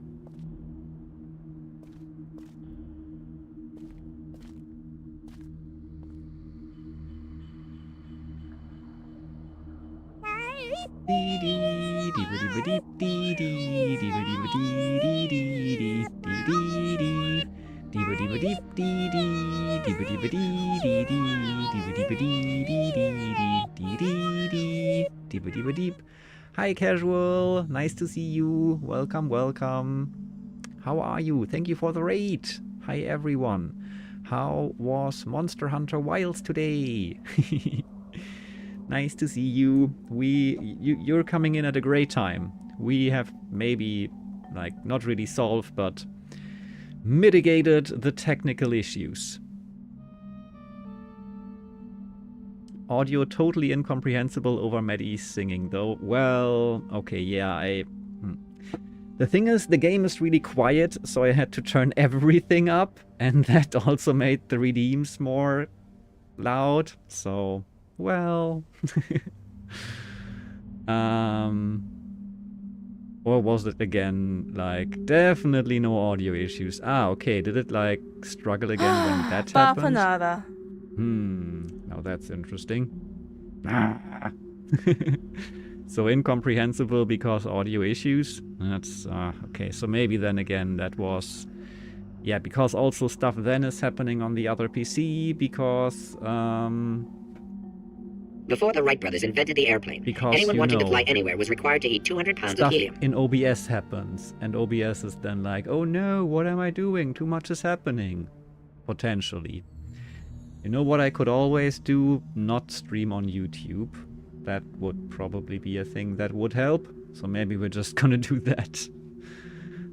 Speaker 1: Hi Casual, nice to see you. Welcome, welcome. How are you? Thank you for the raid. Hi everyone. How was Monster Hunter Wilds today? Nice to see you. You're coming in at a great time. We have maybe, like, not really solved, but mitigated the technical issues. Audio totally incomprehensible over Maddie's singing, though. Well, okay, yeah, The thing is, the game is really quiet, so I had to turn everything up, and that also made the redeems more loud, so, well... Or was it again, like, definitely no audio issues? Ah, okay, did it, like, struggle again when that happened?
Speaker 7: Bapanada.
Speaker 1: Now that's interesting. So incomprehensible because audio issues? That's, okay, so maybe then again that was... Yeah, because also stuff then is happening on the other PC, because,
Speaker 8: Before the Wright brothers invented the airplane,
Speaker 1: because,
Speaker 8: anyone
Speaker 1: you
Speaker 8: wanting to
Speaker 1: know,
Speaker 8: fly anywhere was required to eat 200 pounds of
Speaker 1: stuff
Speaker 8: helium.
Speaker 1: in OBS happens, and OBS is then like, oh no, what am I doing? Too much is happening. Potentially. You know what I could always do? Not stream on YouTube. That would probably be a thing that would help. So maybe we're just gonna do that.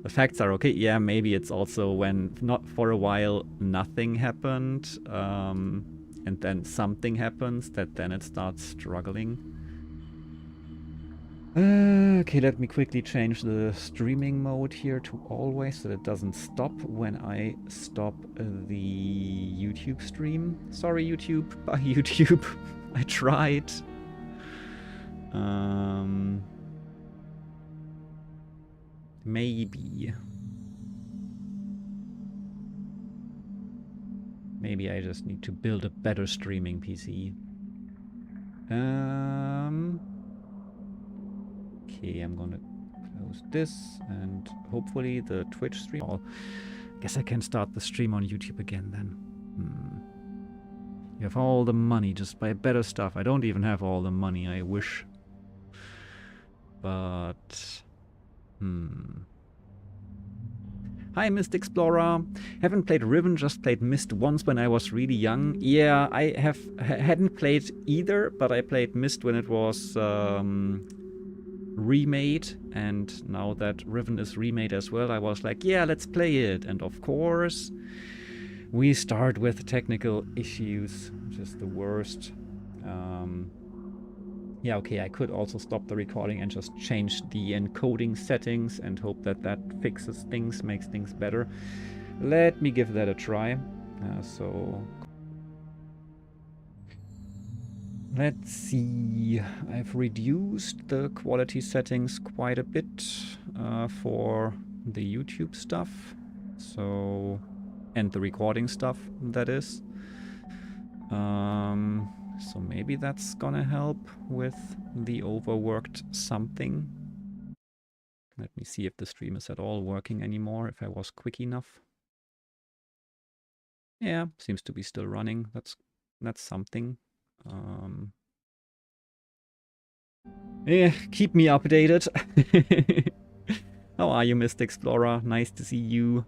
Speaker 1: The facts are okay. Yeah, maybe it's also when, not for a while, nothing happened. And then something happens that then it starts struggling. Okay, let me quickly change the streaming mode here to always so that it doesn't stop when I stop the YouTube stream. Sorry, YouTube. Bye, YouTube. I tried. Maybe. Maybe I just need to build a better streaming PC. Okay, I'm gonna close this and hopefully the Twitch stream. I guess I can start the stream on YouTube again then. You have all the money, just buy better stuff. I don't even have all the money, I wish. But... Hi, Mist Explorer. Haven't played Riven, just played Mist once when I was really young. Yeah, I hadn't played either, but I played Mist when it was remade, and now that Riven is remade as well, I was like, yeah, let's play it. And of course, we start with technical issues, which is the worst. Yeah, okay, I could also stop the recording and just change the encoding settings and hope that that fixes things, makes things better. Let me give that a try. So... Let's see. I've reduced the quality settings quite a bit for the YouTube stuff. So... and the recording stuff, that is. So maybe that's gonna help with the overworked something. Let me see if the stream is at all working anymore, if I was quick enough. Yeah, seems to be still running. That's something. Yeah, keep me updated. How are you, Mist Explorer? Nice to see you.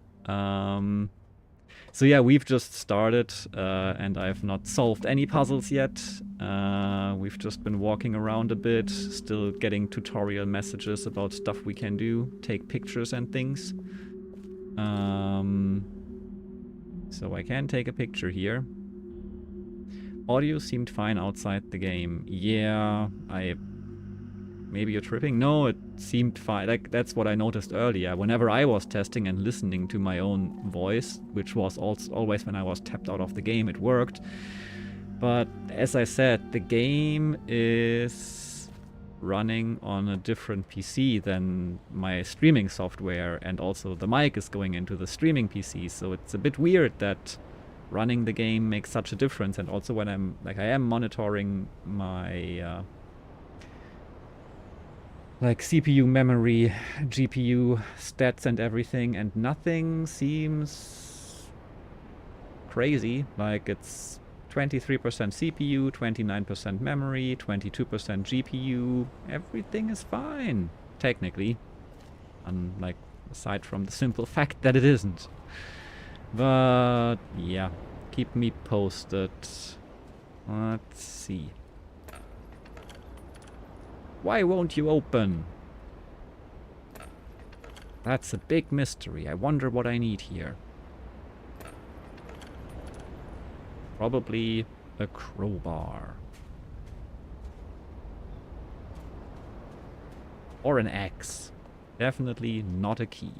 Speaker 1: So yeah, we've just started, and I've not solved any puzzles yet. We've just been walking around a bit, still getting tutorial messages about stuff we can do, take pictures and things. So I can take a picture here. Audio seemed fine outside the game. Yeah, maybe you're tripping? No, it seemed fine. Like, that's what I noticed earlier. Whenever I was testing and listening to my own voice, which was always when I was tapped out of the game, it worked. But as I said, the game is running on a different PC than my streaming software, and also the mic is going into the streaming PC, so it's a bit weird that running the game makes such a difference. And also when I am monitoring my like CPU, memory, GPU, stats and everything, and nothing seems crazy. Like, it's 23% CPU, 29% memory, 22% GPU. Everything is fine, technically. Like, aside from the simple fact that it isn't. But yeah, keep me posted. Let's see. Why won't you open? That's a big mystery. I wonder what I need here. Probably a crowbar. Or an X. Definitely not a key.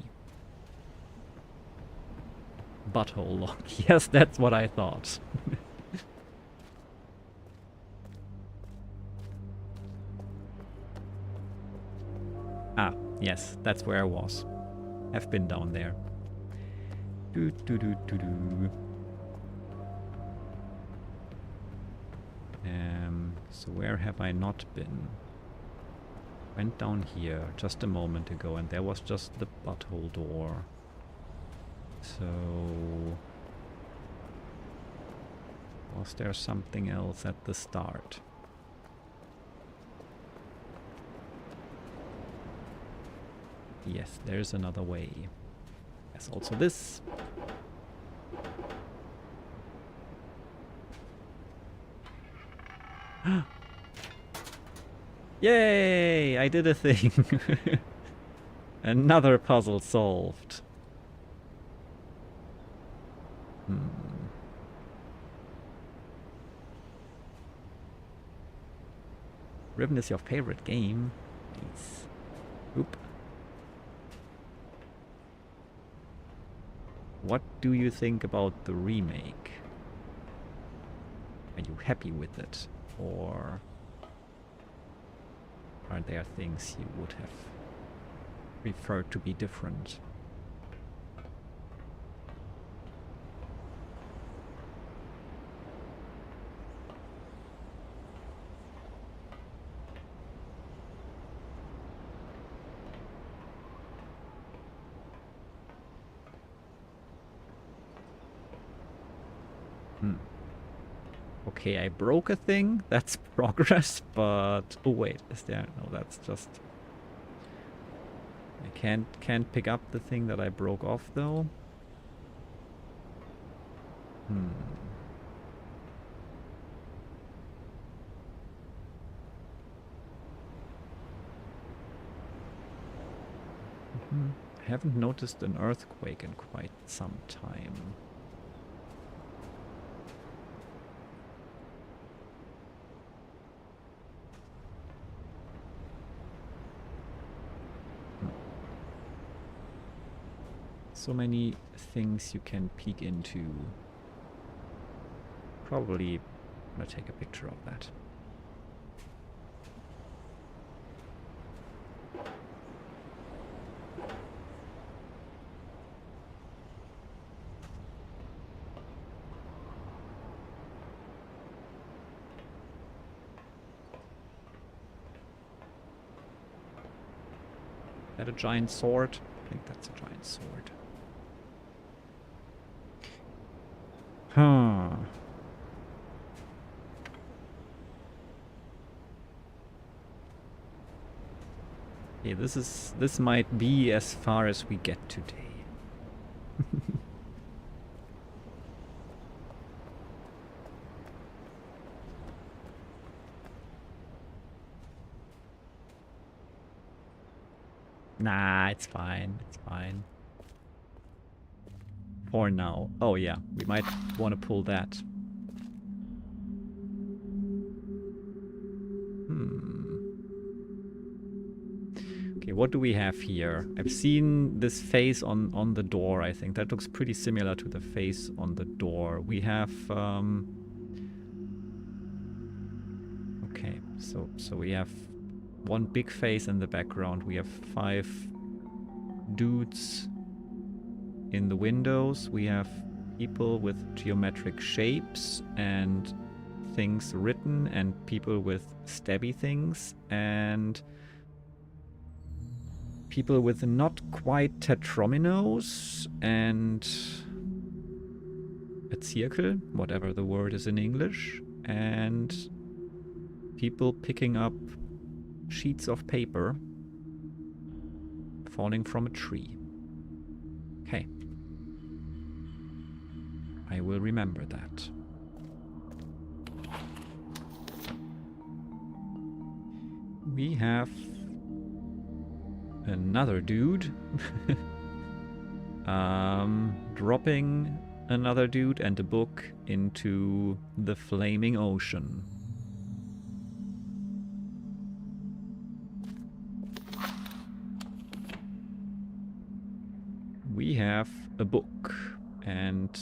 Speaker 1: Butthole lock. Yes, that's what I thought. Ah, yes, that's where I was. Have been down there. Do do do do do. So where have I not been? Went down here just a moment ago, and there was just the butthole door. So was there something else at the start? Yes, there's another way. There's also this. Yay! I did a thing. Another puzzle solved. Riven is your favorite game? Please. Oop. What do you think about the remake? Are you happy with it? Or are there things you would have preferred to be different? Okay, I broke a thing. That's progress, but oh wait, is there? No, that's just. I can't pick up the thing that I broke off though. I haven't noticed an earthquake in quite some time. So many things you can peek into. Probably I'm gonna take a picture of that. Is that a giant sword? I think that's a giant sword. Huh. Okay, this might be as far as we get today. Nah, it's fine. It's fine. For now. Oh yeah, we might want to pull that. Okay, what do we have here? I've seen this face on the door, I think. That looks pretty similar to the face on the door. We have... Okay, so we have one big face in the background. We have 5 dudes in the windows. We have people with geometric shapes and things written, and people with stabby things, and people with not quite tetrominos, and a circle, whatever the word is in English, and people picking up sheets of paper falling from a tree. Okay. I will remember that. We have another dude dropping another dude and a book into the flaming ocean. we have a book and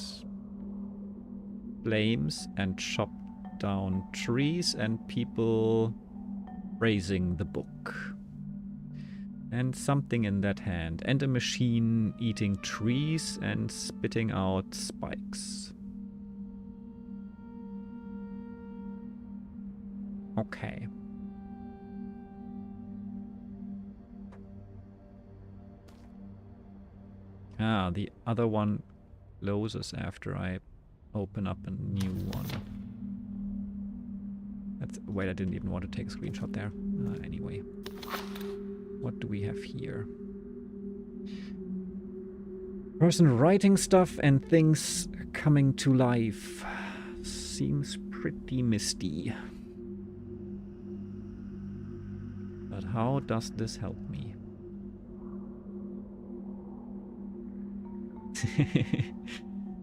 Speaker 1: flames and chopped down trees and people raising the book. And something in that hand. And a machine eating trees and spitting out spikes. Okay. Ah, the other one closes after I open up a new one. That's... Wait, I didn't even want to take a screenshot there. Anyway. What do we have here? Person writing stuff and things coming to life. Seems pretty misty. But how does this help me?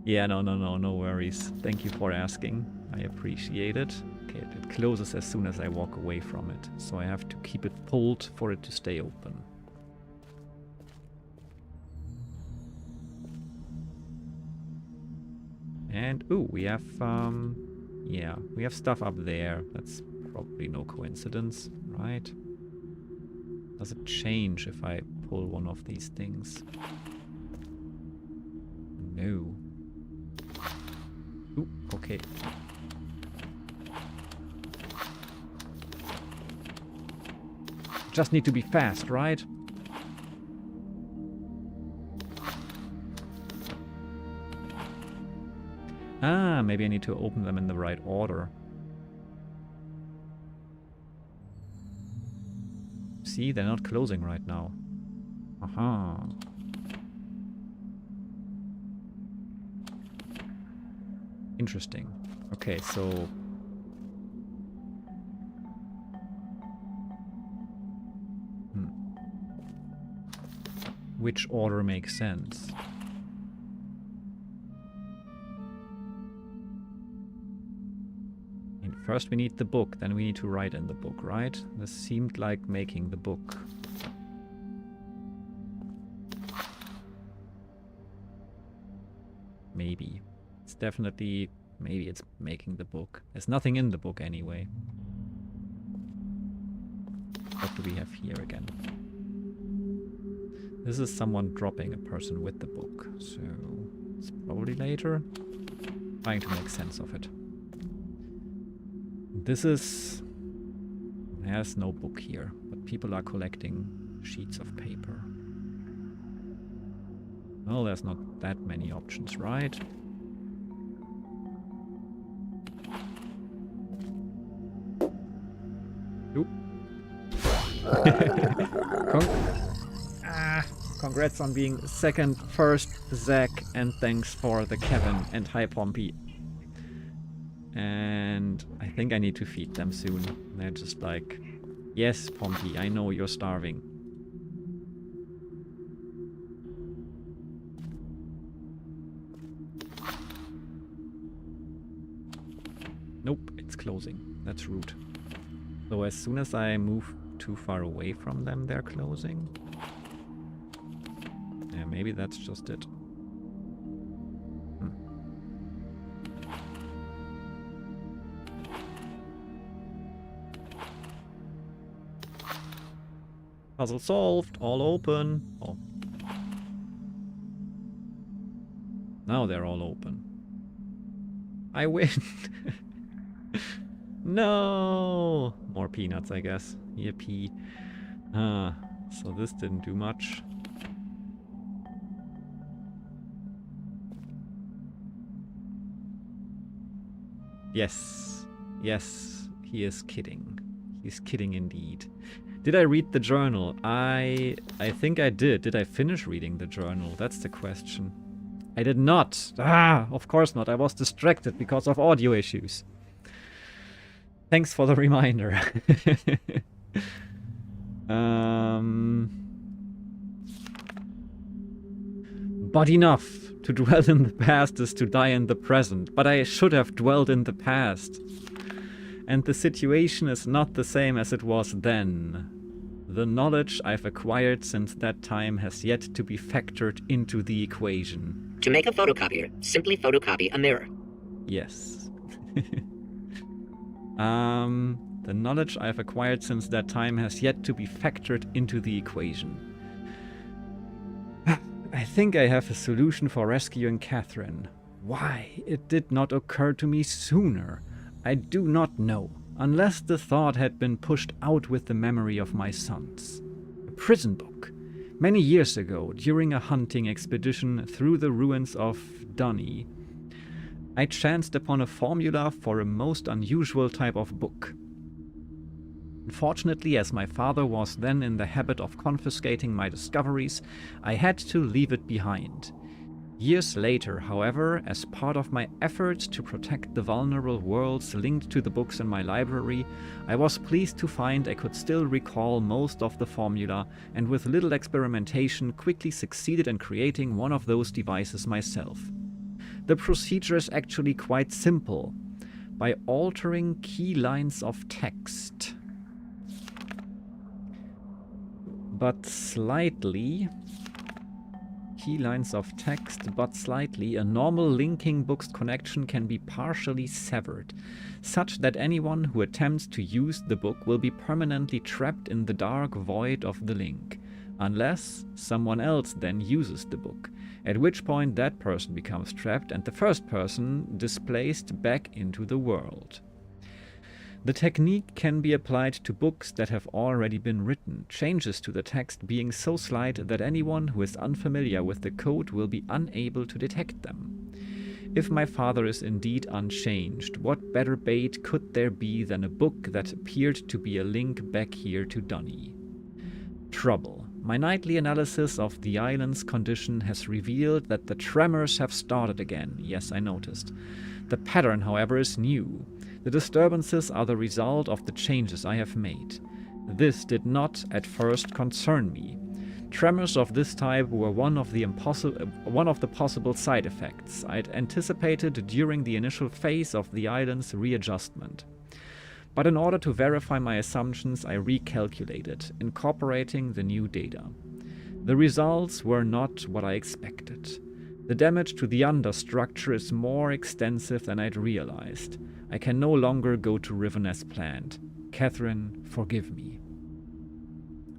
Speaker 1: Yeah, no worries. Thank you for asking. I appreciate it. Okay, it closes as soon as I walk away from it. So I have to keep it pulled for it to stay open. And, ooh, we have, yeah, we have stuff up there. That's probably no coincidence, right? Does it change if I pull one of these things? No. Ooh, okay. Just need to be fast, right? Ah, maybe I need to open them in the right order. See, they're not closing right now. Aha. Interesting. Okay, so... Which order makes sense? And first we need the book, then we need to write in the book, right? This seemed like making the book. Maybe. It's definitely... Maybe it's making the book. There's nothing in the book anyway. What do we have here again? This is someone dropping a person with the book, so it's probably later. Trying to make sense of it. This is... There's no book here, but people are collecting sheets of paper. Well, there's not that many options, right? Oop. Congrats on being second, first, Zach, and thanks for the Kevin, and hi Pompey. And I think I need to feed them soon. They're just like, yes, Pompey, I know you're starving. Nope, it's closing. That's rude. So as soon as I move too far away from them, they're closing. Yeah, maybe that's just it. Puzzle solved. All open. Oh. Now they're all open. I win. No! More peanuts, I guess. Yippee. So this didn't do much. Yes. Yes, he is kidding. He's kidding indeed. Did I read the journal? I think I did. Did I finish reading the journal? That's the question. I did not. Of course not. I was distracted because of audio issues. Thanks for the reminder. But enough. To dwell in the past is to die in the present. But I should have dwelled in the past. And the situation is not the same as it was then. The knowledge I've acquired since that time has yet to be factored into the equation.
Speaker 8: To make a photocopier, simply photocopy a mirror.
Speaker 1: Yes. The knowledge I've acquired since that time has yet to be factored into the equation. I think I have a solution for rescuing Catherine. Why it did not occur to me sooner, I do not know, unless the thought had been pushed out with the memory of my sons. A prison book. Many years ago, during a hunting expedition through the ruins of Dunny, I chanced upon a formula for a most unusual type of book. Unfortunately, as my father was then in the habit of confiscating my discoveries, I had to leave it behind. Years later, however, as part of my efforts to protect the vulnerable worlds linked to the books in my library, I was pleased to find I could still recall most of the formula, and with little experimentation quickly succeeded in creating one of those devices myself. The procedure is actually quite simple. By altering key lines of text, but slightly, a normal linking book's connection can be partially severed, such that anyone who attempts to use the book will be permanently trapped in the dark void of the link, unless someone else then uses the book, at which point that person becomes trapped and the first person displaced back into the world. The technique can be applied to books that have already been written, changes to the text being so slight that anyone who is unfamiliar with the code will be unable to detect them. If my father is indeed unchanged, what better bait could there be than a book that appeared to be a link back here to Dunny? Trouble. My nightly analysis of the island's condition has revealed that the tremors have started again. Yes, I noticed. The pattern, however, is new. The disturbances are the result of the changes I have made. This did not at first concern me. Tremors of this type were one of the possible side effects I'd anticipated during the initial phase of the island's readjustment. But in order to verify my assumptions, I recalculated, incorporating the new data. The results were not what I expected. The damage to the understructure is more extensive than I'd realized. I can no longer go to Riven as planned. Catherine, forgive me.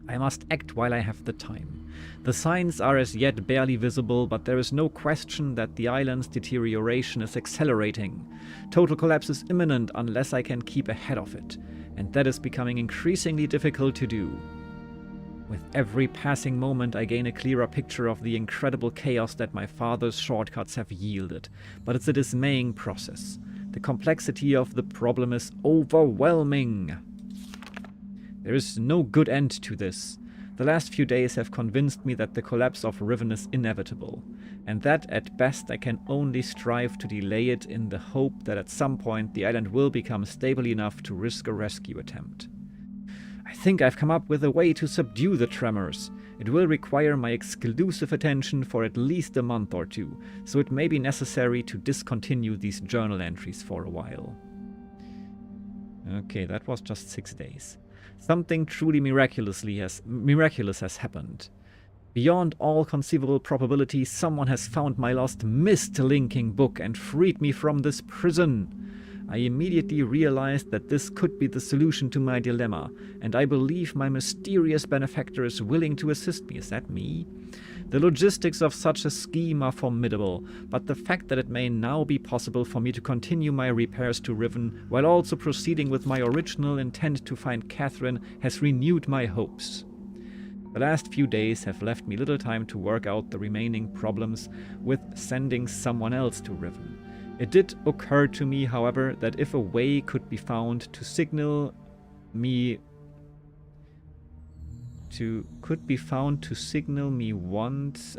Speaker 1: I must act while I have the time. The signs are as yet barely visible, but there is no question that the island's deterioration is accelerating. Total collapse is imminent unless I can keep ahead of it, and that is becoming increasingly difficult to do. With every passing moment, I gain a clearer picture of the incredible chaos that my father's shortcuts have yielded, but it's a dismaying process. The complexity of the problem is overwhelming. There is no good end to this. The last few days have convinced me that the collapse of Riven is inevitable, and that at best I can only strive to delay it in the hope that at some point the island will become stable enough to risk a rescue attempt. I think I've come up with a way to subdue the tremors. It will require my exclusive attention for at least a month or two, so it may be necessary to discontinue these journal entries for a while. Okay, that was just 6 days. Something truly miraculous has happened. Beyond all conceivable probability, someone has found my lost missed linking book and freed me from this prison. I immediately realized that this could be the solution to my dilemma, and I believe my mysterious benefactor is willing to assist me. Is that me? The logistics of such a scheme are formidable, but the fact that it may now be possible for me to continue my repairs to Riven while also proceeding with my original intent to find Catherine has renewed my hopes. The last few days have left me little time to work out the remaining problems with sending someone else to Riven. It did occur to me, however, that if a way could be found to signal me once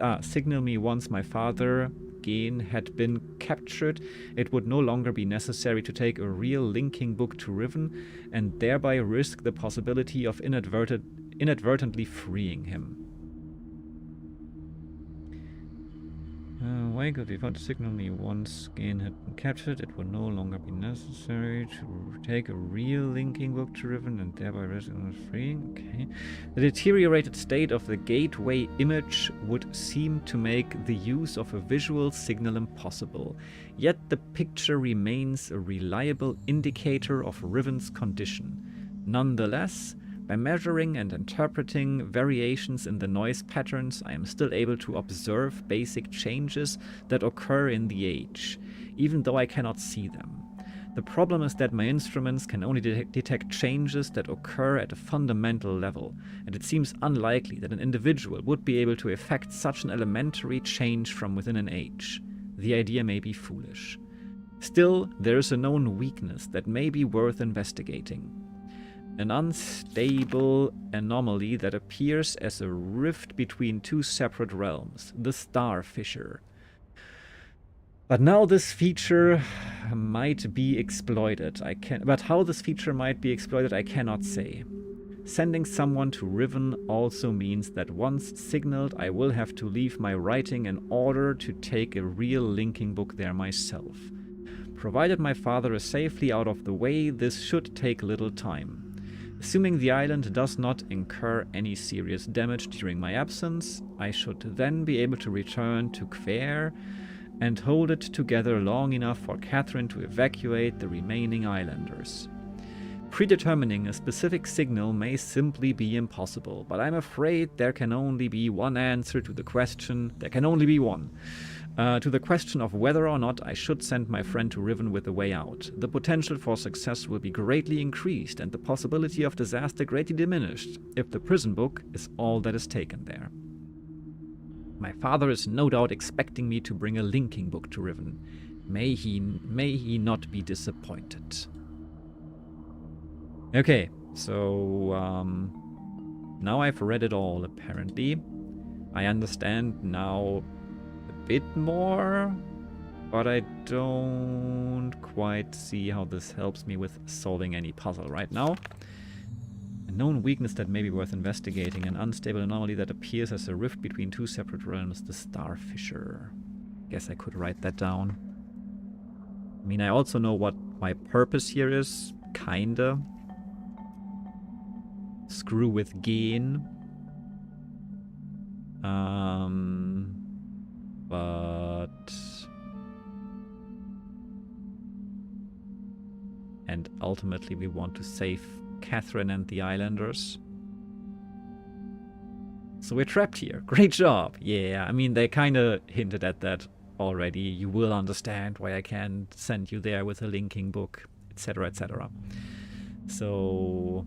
Speaker 1: my father Gain had been captured, it would no longer be necessary to take a real linking book to Riven and thereby risk the possibility of inadvertently freeing him. Wake up before the signal only one skin had been captured. It would no longer be necessary to take a real linking book to Riven and thereby rest on freeing. Okay. The deteriorated state of the gateway image would seem to make the use of a visual signal impossible. Yet the picture remains a reliable indicator of Riven's condition. Nonetheless, by measuring and interpreting variations in the noise patterns, I am still able to observe basic changes that occur in the age, even though I cannot see them. The problem is that my instruments can only detect changes that occur at a fundamental level, and it seems unlikely that an individual would be able to effect such an elementary change from within an age. The idea may be foolish. Still, there is a known weakness that may be worth investigating. An unstable anomaly that appears as a rift between two separate realms, the Star Fissure. But now this feature might be exploited. But how this feature might be exploited, I cannot say. Sending someone to Riven also means that once signaled, I will have to leave my writing in order to take a real linking book there myself. Provided my father is safely out of the way, this should take little time. Assuming the island does not incur any serious damage during my absence, I should then be able to return to Kver and hold it together long enough for Catherine to evacuate the remaining islanders. Predetermining a specific signal may simply be impossible, but I'm afraid there can only be one answer to the question. There can only be one. To the question of whether or not I should send my friend to Riven with a way out. The potential for success will be greatly increased and the possibility of disaster greatly diminished if the prison book is all that is taken there. My father is no doubt expecting me to bring a linking book to Riven. May he not be disappointed. Okay, so now I've read it all apparently. I understand now bit more, but I don't quite see how this helps me with solving any puzzle right now. A known weakness that may be worth investigating, an unstable anomaly that appears as a rift between two separate realms, the Star Fissure. Guess I could write that down. I mean, I also know what my purpose here is, kinda. Screw with gain. But... And ultimately we want to save Catherine and the islanders. So we're trapped here. Great job! Yeah, I mean, they kind of hinted at that already. You will understand why I can't send you there with a linking book, etc., etc. So...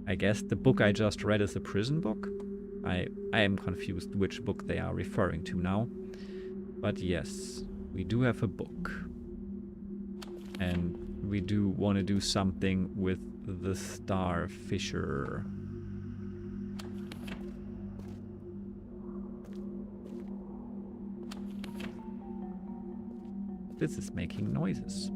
Speaker 1: I guess the book I just read is a prison book. I am confused which book they are referring to now. But yes, we do have a book. And we do want to do something with the Star Fissure. This is making noises.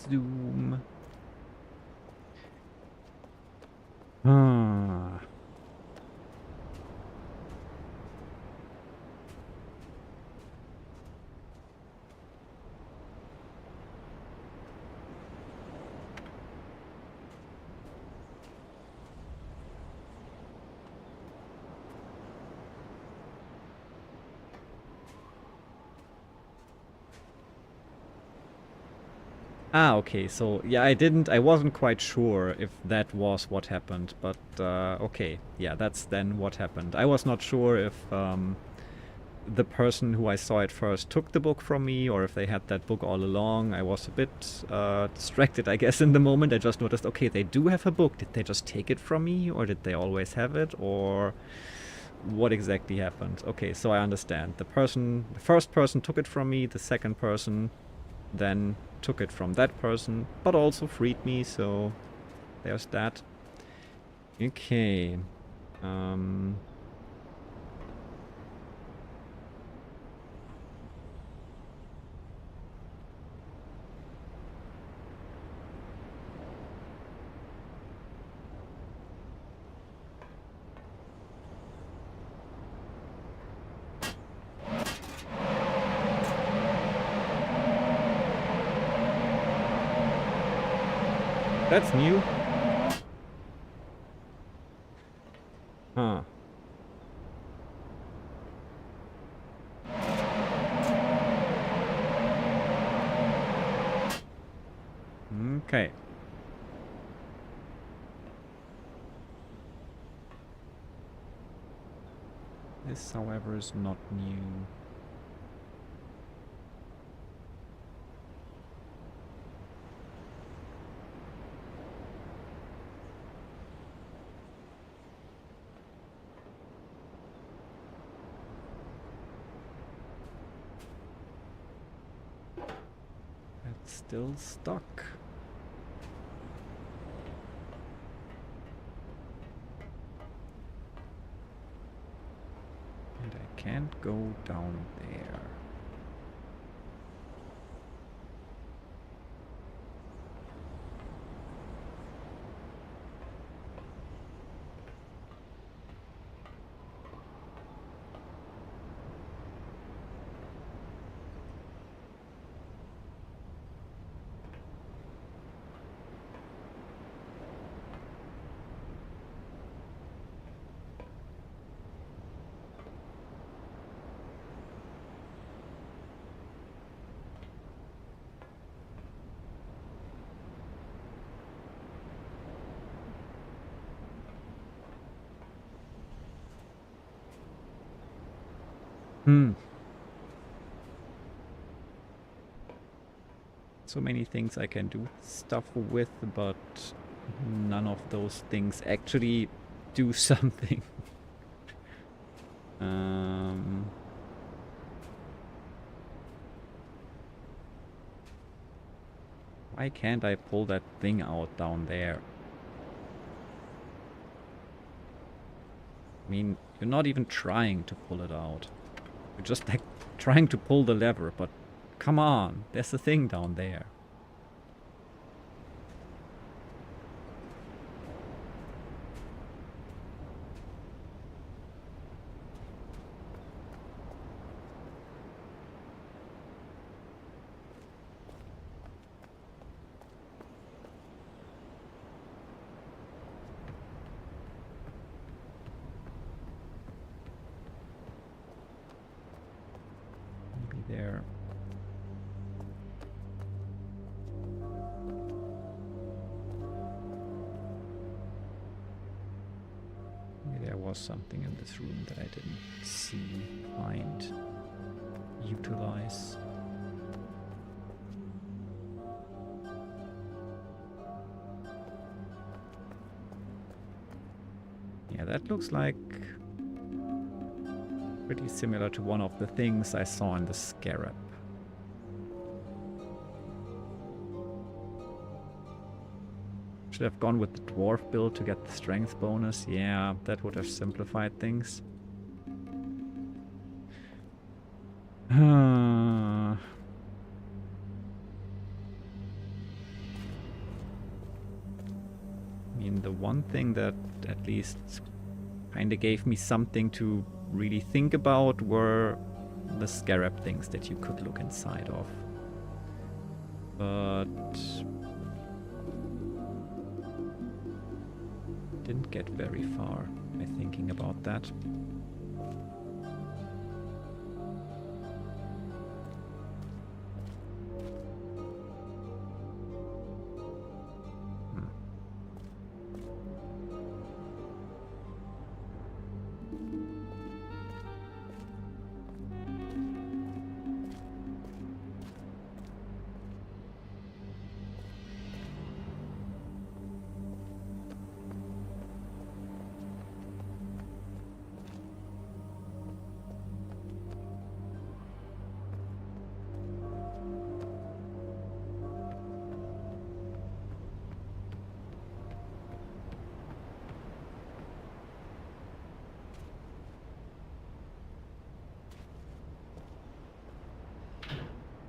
Speaker 1: Zoom. Ah, okay, so yeah, I wasn't quite sure if that was what happened, but okay, yeah, that's then what happened. I was not sure if the person who I saw at first took the book from me, or if they had that book all along. I was a bit distracted, I guess, in the moment. I just noticed, okay, they do have a book. Did they just take it from me, or did they always have it, or what exactly happened. Okay, so I understand. The first person took it from me, the second person then took it from that person, but also freed me, so there's that. Okay. That's new. Huh. Okay. This, however, is not new. It's still stuck. And I can't go down there. So many things I can do stuff with, but none of those things actually do something. Why can't I pull that thing out down there? I mean, you're not even trying to pull it out. You're just like trying to pull the lever, but come on, there's a thing down there. Maybe there. Maybe there was something in this room that I didn't see, find, utilize. Yeah, that looks like pretty similar to one of the things I saw in the scarab. Should have gone with the dwarf build to get the strength bonus. Yeah, that would have simplified things. I mean, the one thing that at least kind of gave me something to really think about were the scarab things that you could look inside of. But didn't get very far by thinking about that.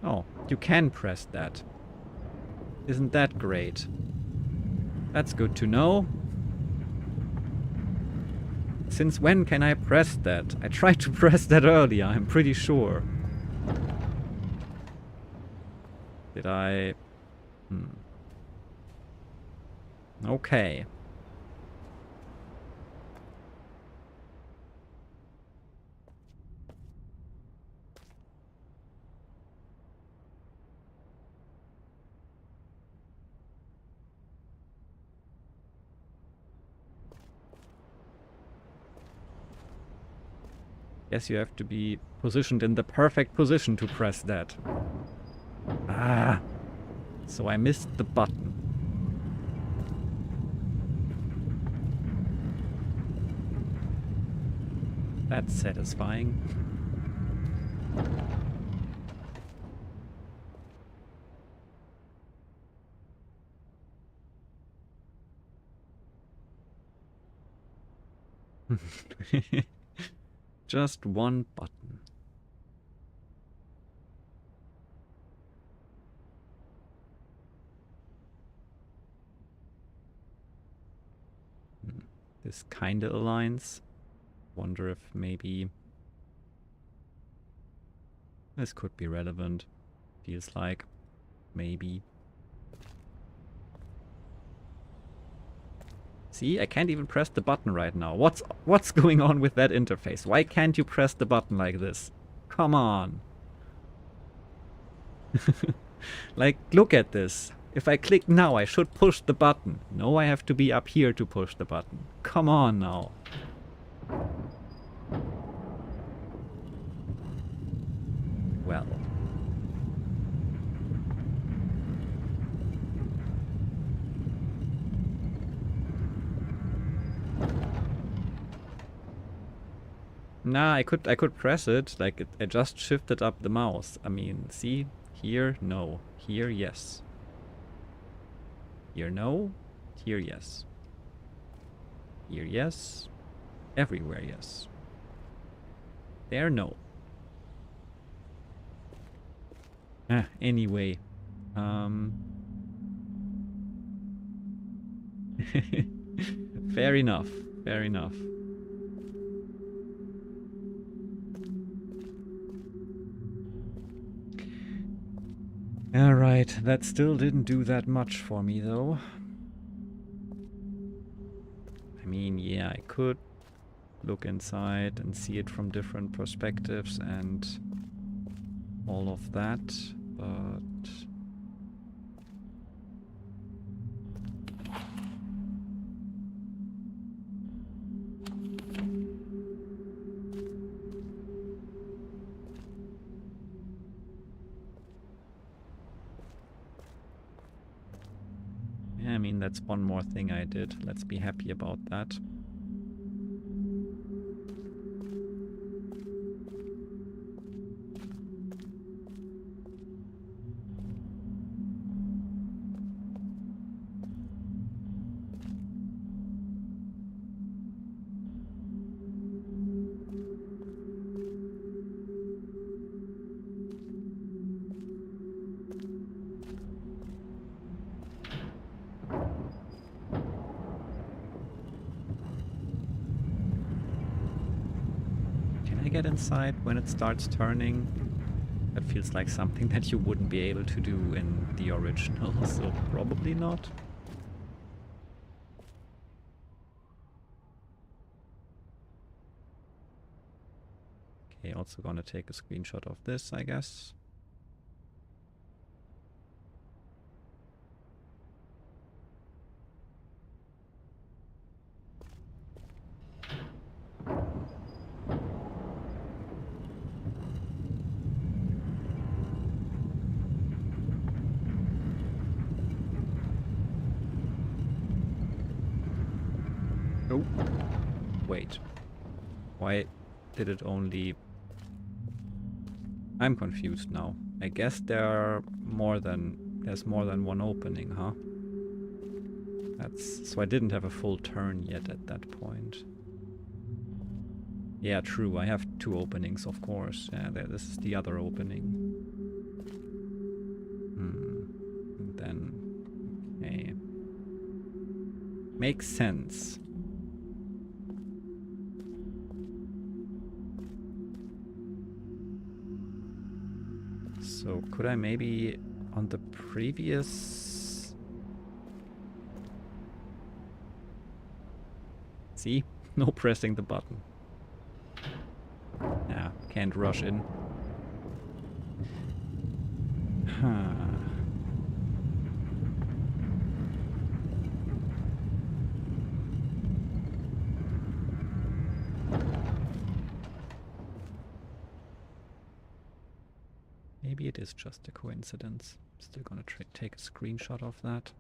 Speaker 1: Oh, you can press that. Isn't that great? That's good to know. Since when can I press that? I tried to press that earlier, I'm pretty sure. Did I... Okay. Guess you have to be positioned in the perfect position to press that. Ah! So I missed the button. That's satisfying. Just one button. This kinda aligns. Wonder if maybe this could be relevant. Feels like maybe. See, I can't even press the button right now. What's going on with that interface? Why can't you press the button like this? Come on. Like, look at this. If I click now, I should push the button. No, I have to be up here to push the button. Come on now. Well. Nah, I could press it, like I just shifted up the mouse. I mean, see? Here, no. Here, yes. Here, no. Here, yes. Here, yes. Everywhere, yes. There, no. Anyway. Fair enough. Fair enough. Alright, that still didn't do that much for me, though. I mean, yeah, I could look inside and see it from different perspectives and all of that, but... I mean, that's one more thing I did. Let's be happy about that. Get inside when it starts turning. That feels like something that you wouldn't be able to do in the original, so probably not. Okay, also gonna take a screenshot of this, I guess. Oh, wait. Why did it only... I'm confused now. I guess there's more than one opening, huh? So I didn't have a full turn yet at that point. Yeah, true, I have two openings, of course. Yeah, this is the other opening. Makes sense. So could I maybe on the previous... See? No pressing the button. Yeah, can't rush in. Huh. Maybe it is just a coincidence. Still gonna take a screenshot of that.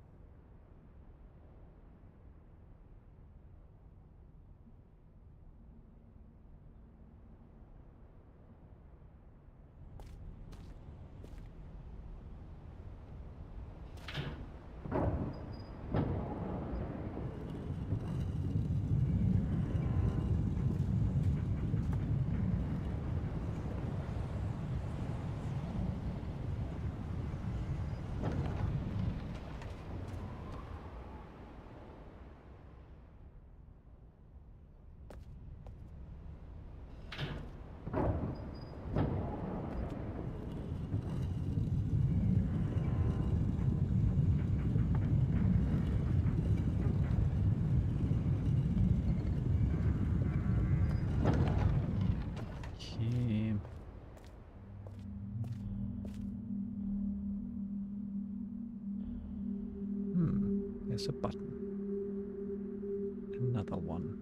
Speaker 1: Okay. There's a button. Another one.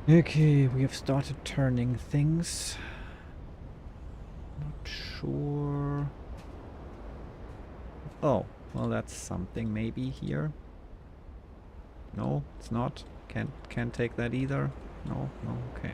Speaker 1: Okay, we have started turning things. Not sure. Oh, well that's something maybe here. No, it's not. Can't take that either. No, okay.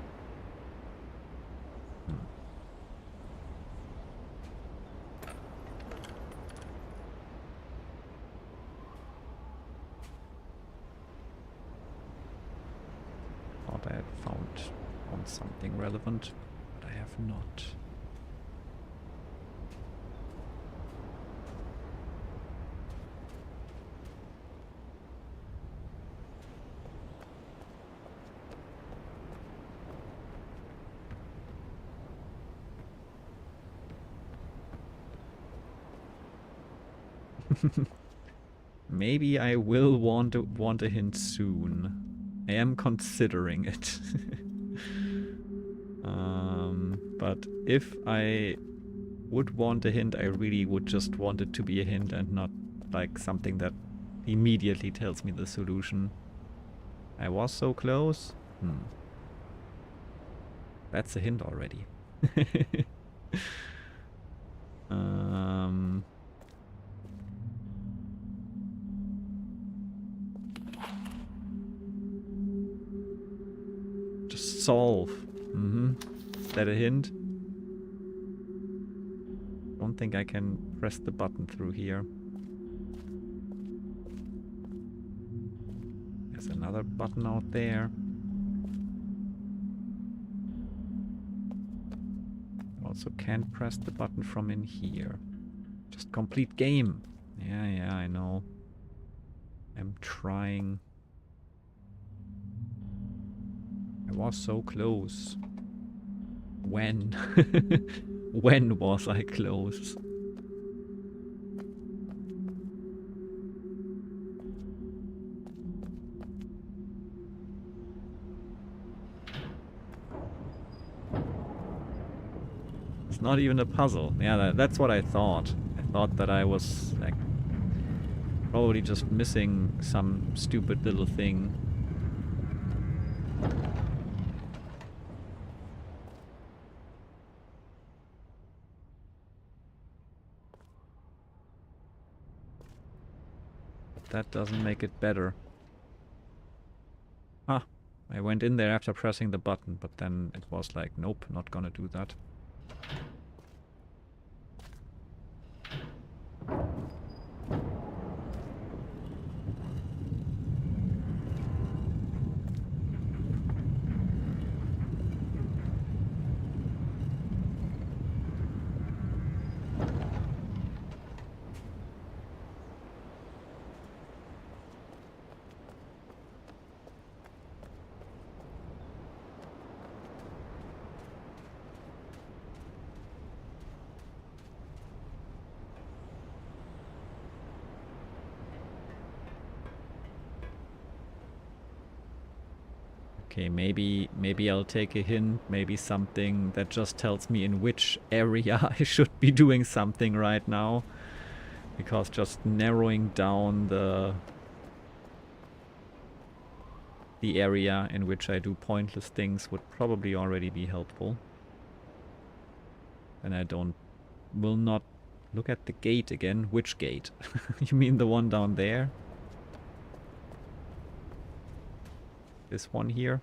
Speaker 1: Thought I had found something relevant, but I have not. Maybe I will want a hint soon. I am considering it. But if I would want a hint, I really would just want it to be a hint and not like something that immediately tells me the solution. I was so close. That's a hint already. Just solve. Is that a hint? Don't think I can press the button through here. There's another button out there. Also can't press the button from in here. Just complete game. Yeah, I know. I'm trying. was so close. When? When was I close? It's not even a puzzle. Yeah, that's what I thought. I thought that I was like probably just missing some stupid little thing. That doesn't make it better. Ah, I went in there after pressing the button, but then it was like, nope, not gonna do that. Okay, maybe I'll take a hint, maybe something that just tells me in which area I should be doing something right now. Because just narrowing down the area in which I do pointless things would probably already be helpful. And I will not look at the gate again. Which gate? You mean the one down there? This one here?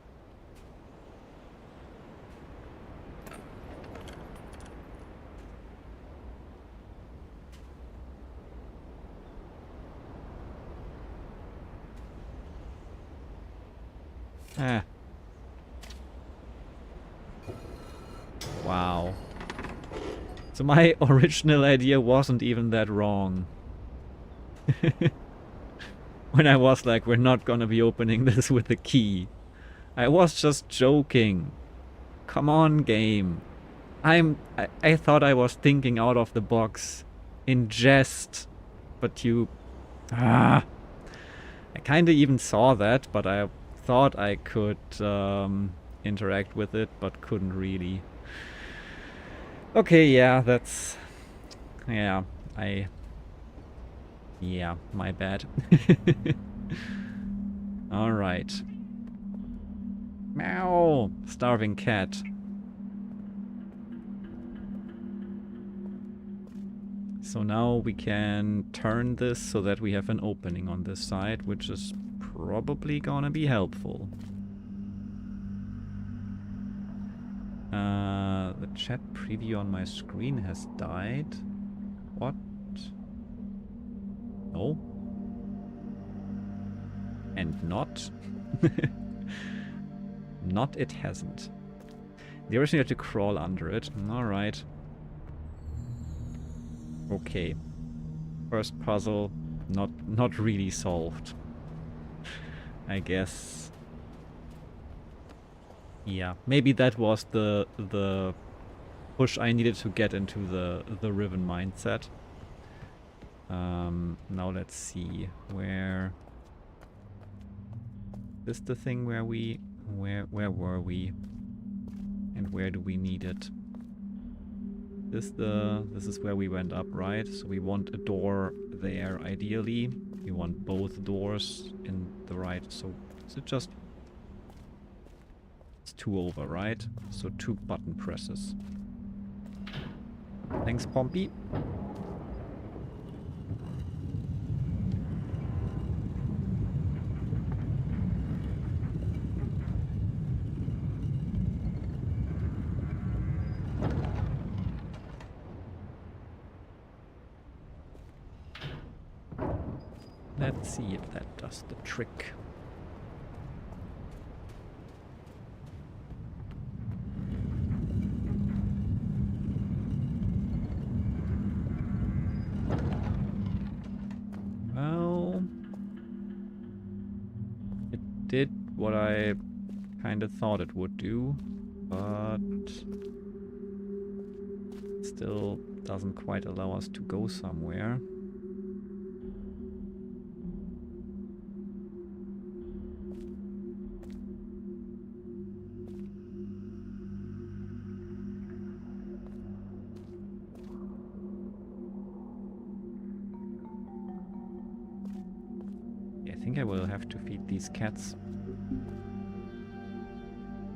Speaker 1: Ah. Wow. So my original idea wasn't even that wrong. When I was like, we're not gonna be opening this with a key. I was just joking. Come on, game. I thought I was thinking out of the box. In jest. But you... I kinda even saw that, but I thought I could interact with it, but couldn't really. Okay, yeah, that's... Yeah, yeah, my bad. Alright. Meow! Starving cat. So now we can turn this so that we have an opening on this side, which is probably gonna be helpful. The chat preview on my screen has died. What? No. And not. Not it hasn't. The original had to crawl under it. Alright. Okay. First puzzle not really solved. I guess. Yeah. Maybe that was the push I needed to get into the Riven mindset. Now let's see where is the thing where were we and where do we need it? This is where we went up, right? So we want a door there ideally. We want both doors in the right. So is it just it's 2 over, right? So 2 button presses. Thanks, Pompey. Let's see if that does the trick. Well, it did what I kinda thought it would do, but still doesn't quite allow us to go somewhere. I think I will have to feed these cats.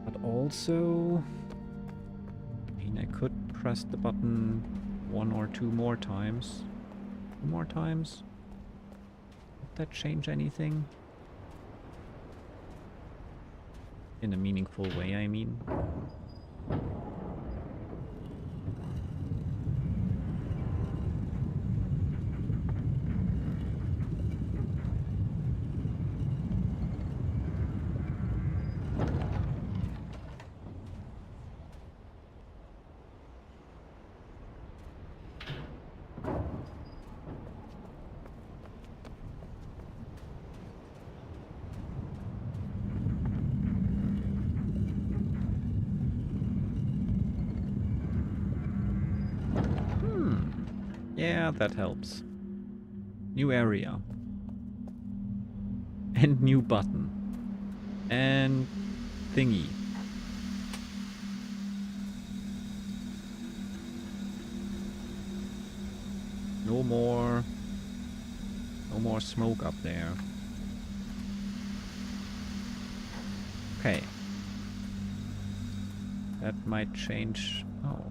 Speaker 1: But also, I mean, I could press the button 1 or 2 more times. 2 more times? Would that change anything? In a meaningful way, I mean. Yeah, that helps. New area. And new button. And thingy. No more smoke up there. Okay. That might change. Oh.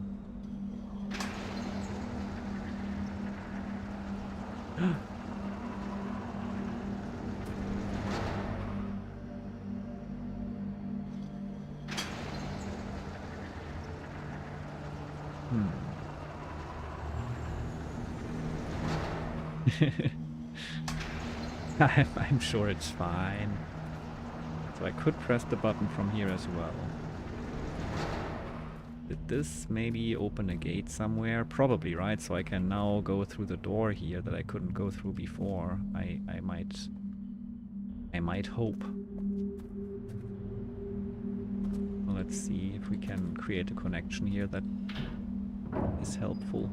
Speaker 1: I'm sure it's fine. So I could press the button from here as well. Did this maybe open a gate somewhere? Probably, right? So I can now go through the door here that I couldn't go through before. I might hope. Well, let's see if we can create a connection here that is helpful.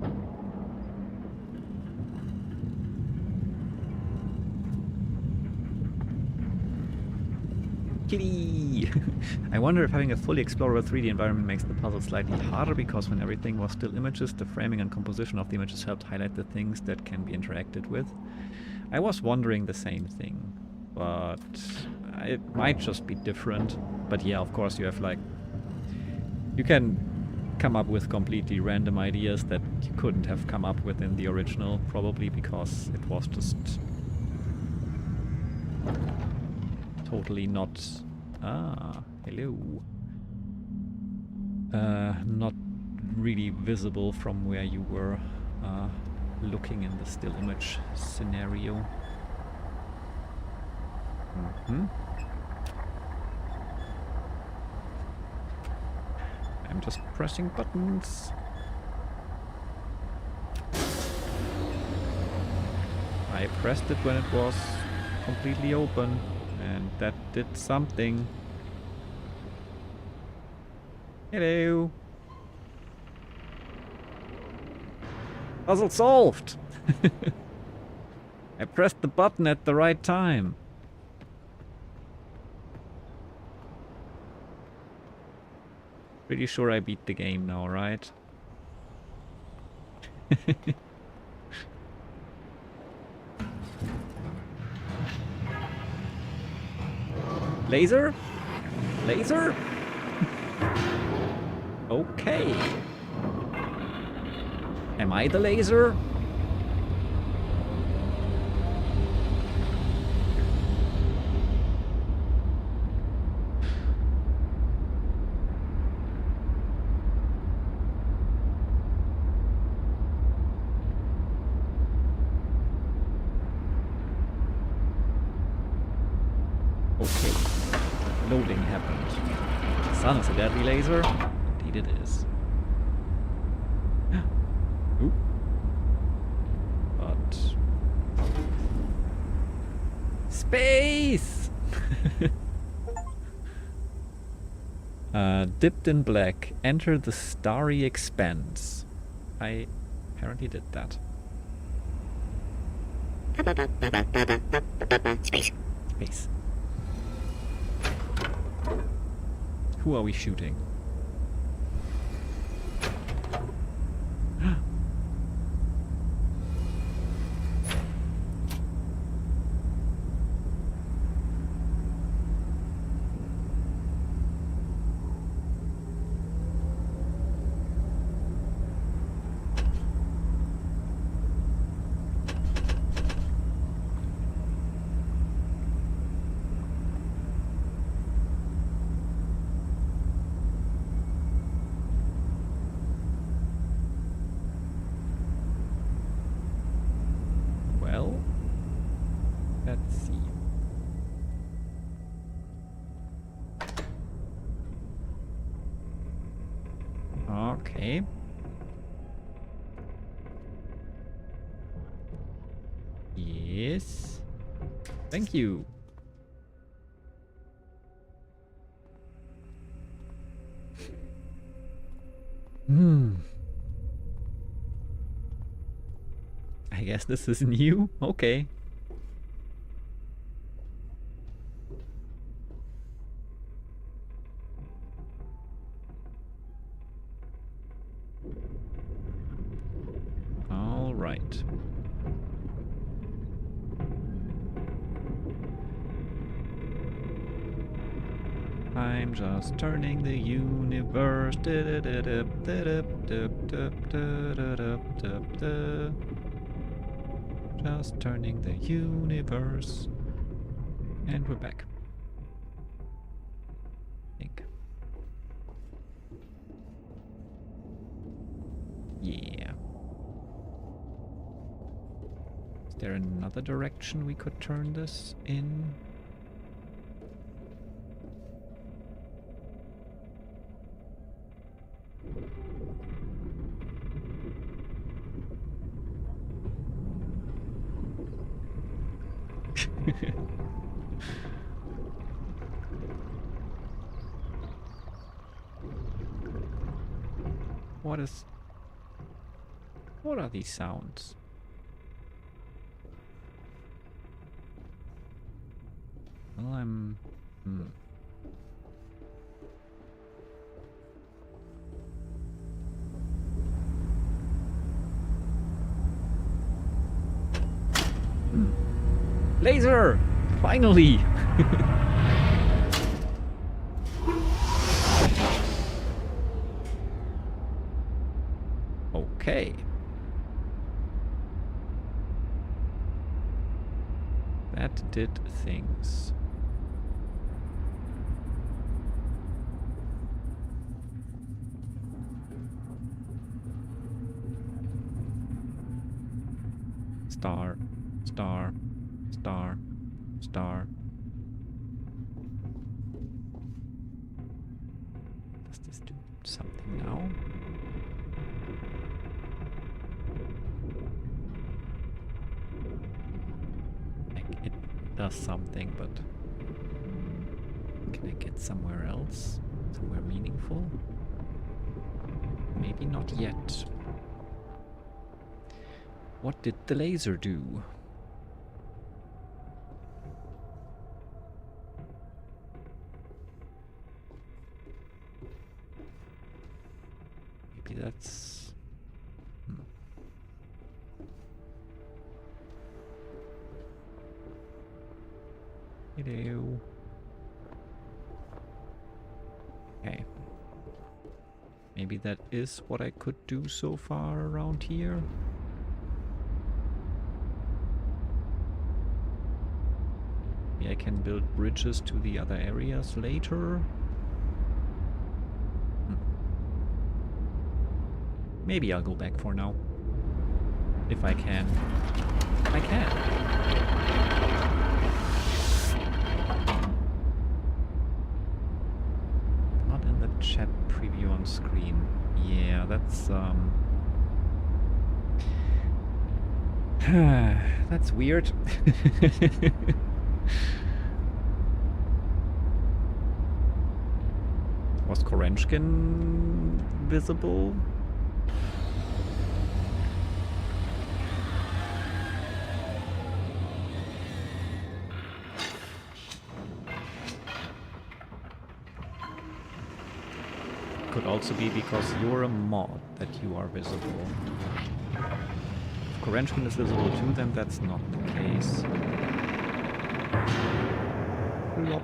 Speaker 1: Kitty! I wonder if having a fully explorable 3D environment makes the puzzle slightly harder, because when everything was still images, the framing and composition of the images helped highlight the things that can be interacted with. I was wondering the same thing, but it might just be different. But yeah, of course you have like... You can come up with completely random ideas that you couldn't have come up with in the original, probably because it was just... totally not... Ah, hello. Not really visible from where you were looking in the still image scenario. I'm just pressing buttons. I pressed it when it was completely open. And that did something. Hello. Puzzle solved. I pressed the button at the right time. Pretty sure I beat the game now, right? Laser? Laser? Okay. Am I the laser? Okay. Loading happened. The sun is a deadly laser? Indeed it is. Ooh. But... Space! Dipped in black. Enter the starry expanse. I apparently did that.
Speaker 8: Space.
Speaker 1: Space. Who are we shooting? Well, let's see. Okay. Yes. Thank you. I guess this is new. Okay. All right. I'm just turning the universe. Just turning the universe. And we're back. I think. Yeah. Is there another direction we could turn this in? What are these sounds? Well, I'm... Laser! Finally! Okay. That did things. Star, star, star, star. Does this do something now? Like it does something, but can I get somewhere else? Somewhere meaningful? Maybe not yet. What did the laser do? Maybe that's... Hello. Okay. Maybe that is what I could do so far around here. Maybe I can build bridges to the other areas later. Maybe I'll go back for now. If I can. I can. Not in the chat preview on screen. Yeah, that's that's weird. Was Korenchkin visible? Could also be because you're a mod that you are visible. If Korenchkin is visible too, then that's not the case. Plop.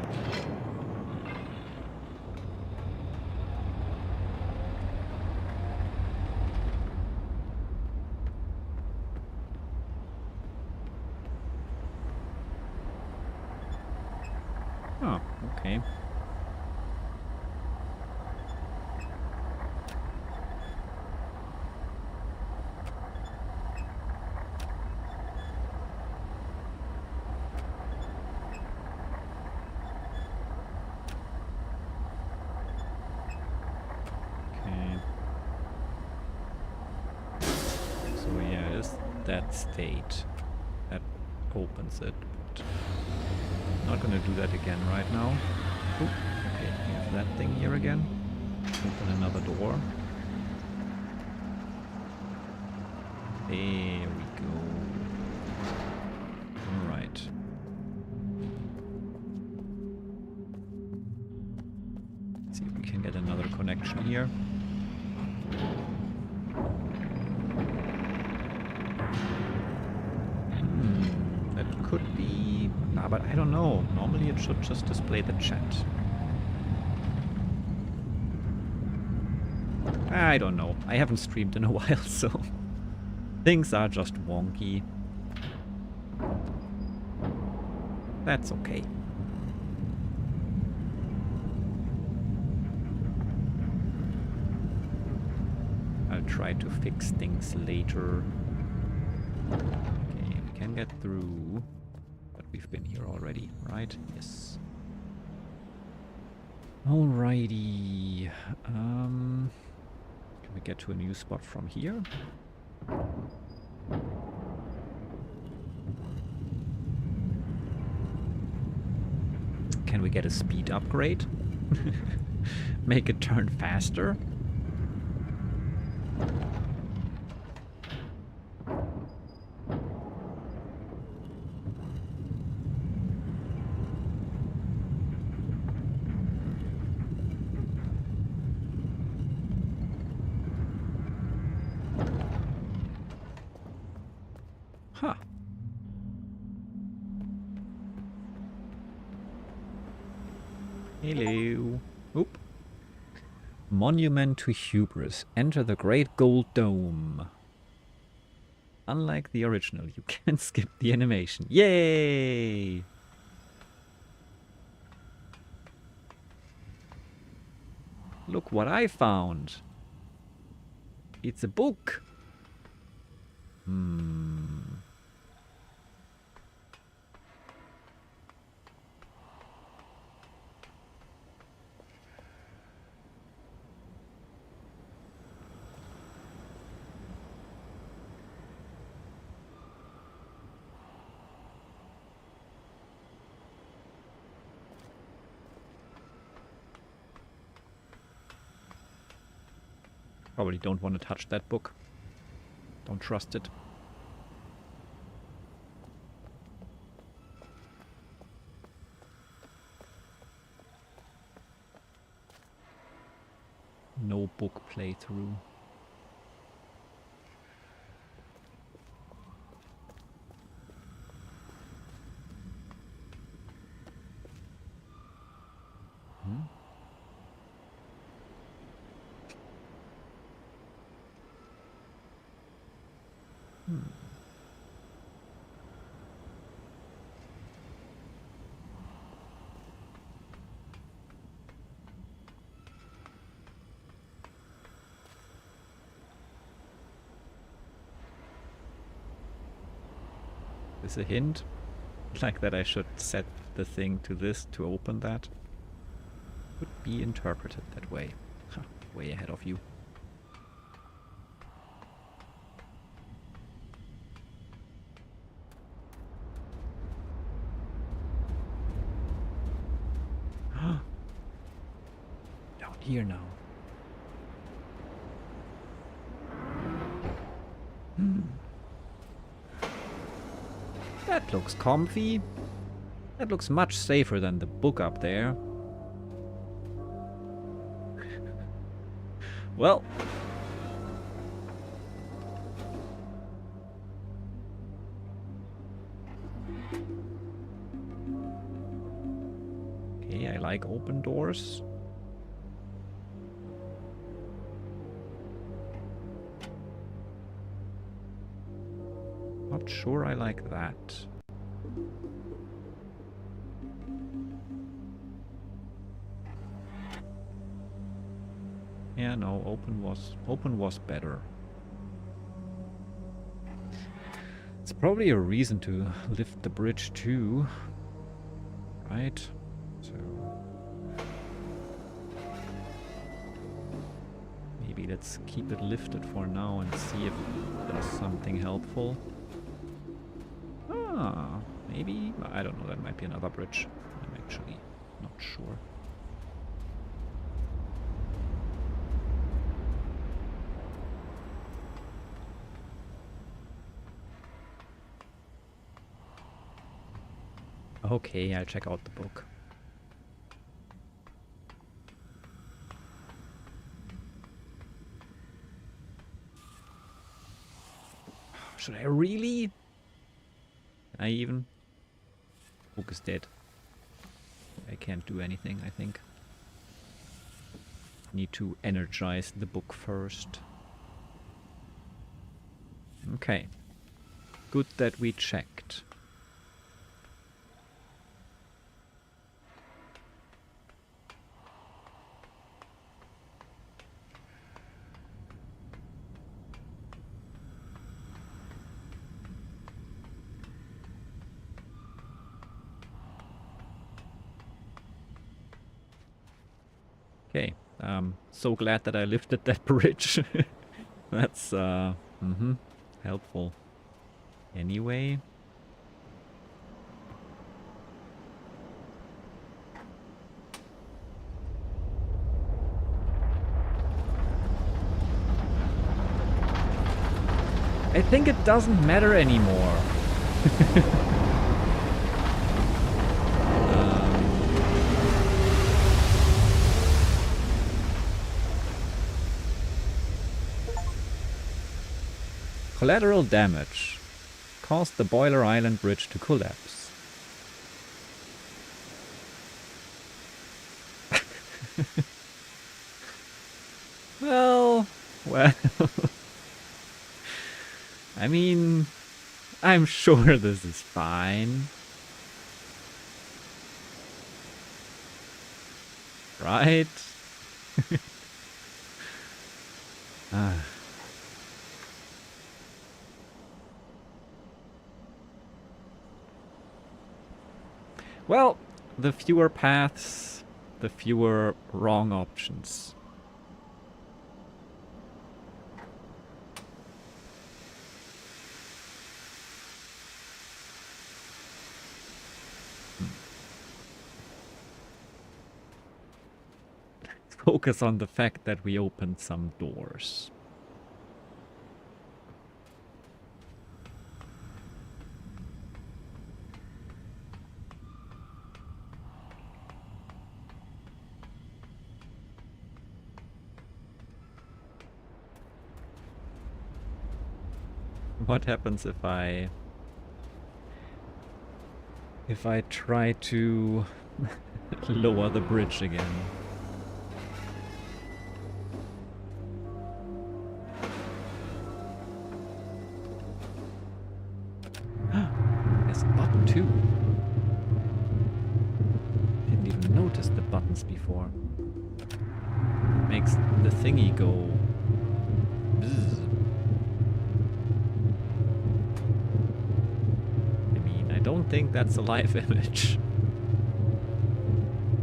Speaker 1: Oh, okay. That state that opens it, but I'm not gonna do that again right now. Ooh, okay, we have that thing here again. Open another door. There we go. Alright. See if we can get another connection here. Could be, but I don't know. Normally it should just display the chat. I don't know. I haven't streamed in a while, so things are just wonky. That's okay. I'll try to fix things later. Okay, we can get through. We've been here already, right? Yes. Alrighty. Can we get to a new spot from here? Can we get a speed upgrade? Make it turn faster? Huh. Hello. Oop. Monument to Hubris. Enter the Great Gold Dome. Unlike the original, you can skip the animation. Yay! Look what I found. It's a book. Probably don't want to touch that book. Don't trust it. No book playthrough. Is a hint? Like that I should set the thing to this to open that? Could be interpreted that way. Huh, way ahead of you. Don't here now? That looks comfy. That looks much safer than the book up there. Well. Okay, I like open doors. Not sure I like that. Yeah, no, open was better. It's probably a reason to lift the bridge too, right? So maybe let's keep it lifted for now and see if it does something helpful. Ah, maybe, I don't know, that might be another bridge. I'm actually not sure. Okay, I'll check out the book. Should I really? Can I even? Book is dead. I can't do anything, I think. Need to energize the book first. Okay. Good that we checked. Okay, so glad that I lifted that bridge. That's, helpful. Anyway. I think it doesn't matter anymore. Collateral damage caused the Boiler Island bridge to collapse. Well. I mean, I'm sure this is fine. Right? Well, the fewer paths, the fewer wrong options. Let's focus on the fact that we opened some doors. What happens if I try to lower the bridge again? There's a button too. Didn't even notice the buttons before. Makes the thingy go bzzz. I don't think that's a live image.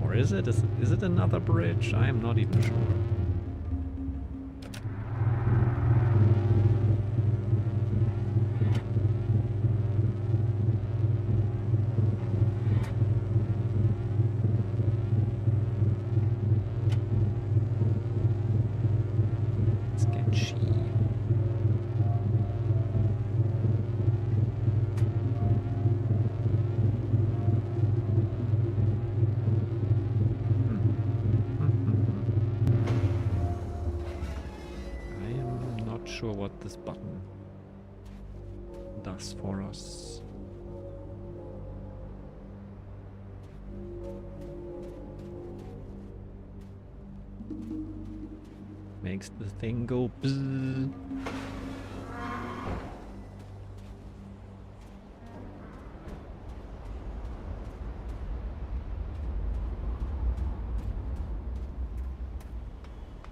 Speaker 1: Or is it? Is it another bridge? I am not even sure. sure what this button does for us. Makes the thing go bzzz.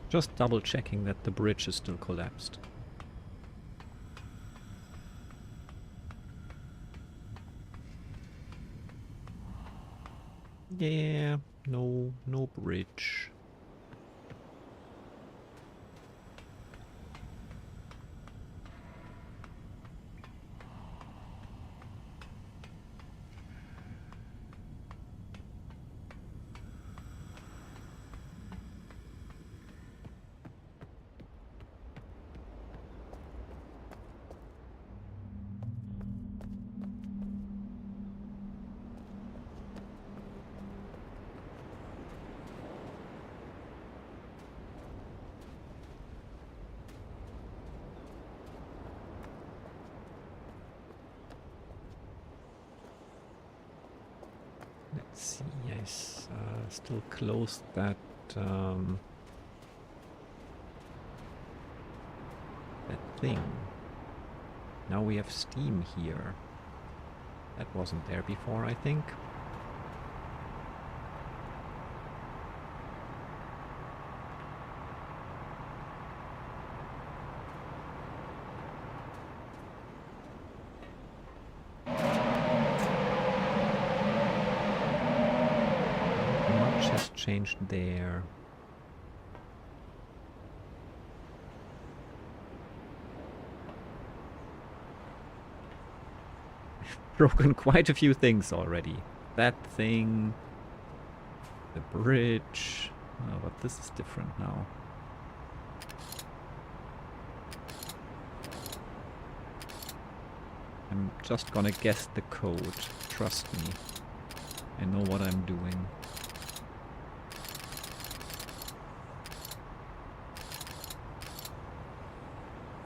Speaker 1: Just double checking that the bridge is still collapsed. Yeah, no bridge. Let's see, yes, still closed that that thing. Now we have steam here. That wasn't there before, I think. Much has changed there. Broken quite a few things already. That thing, the bridge. Oh, but this is different now. I'm just gonna guess the code. Trust me. I know what I'm doing.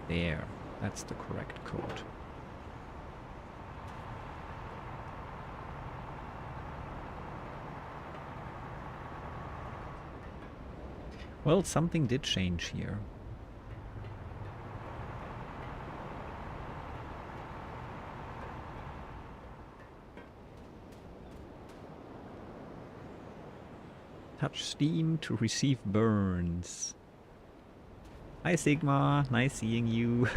Speaker 1: There. That's the correct code. Well, something did change here. Touch steam to receive burns. Hi Sigma, nice seeing you.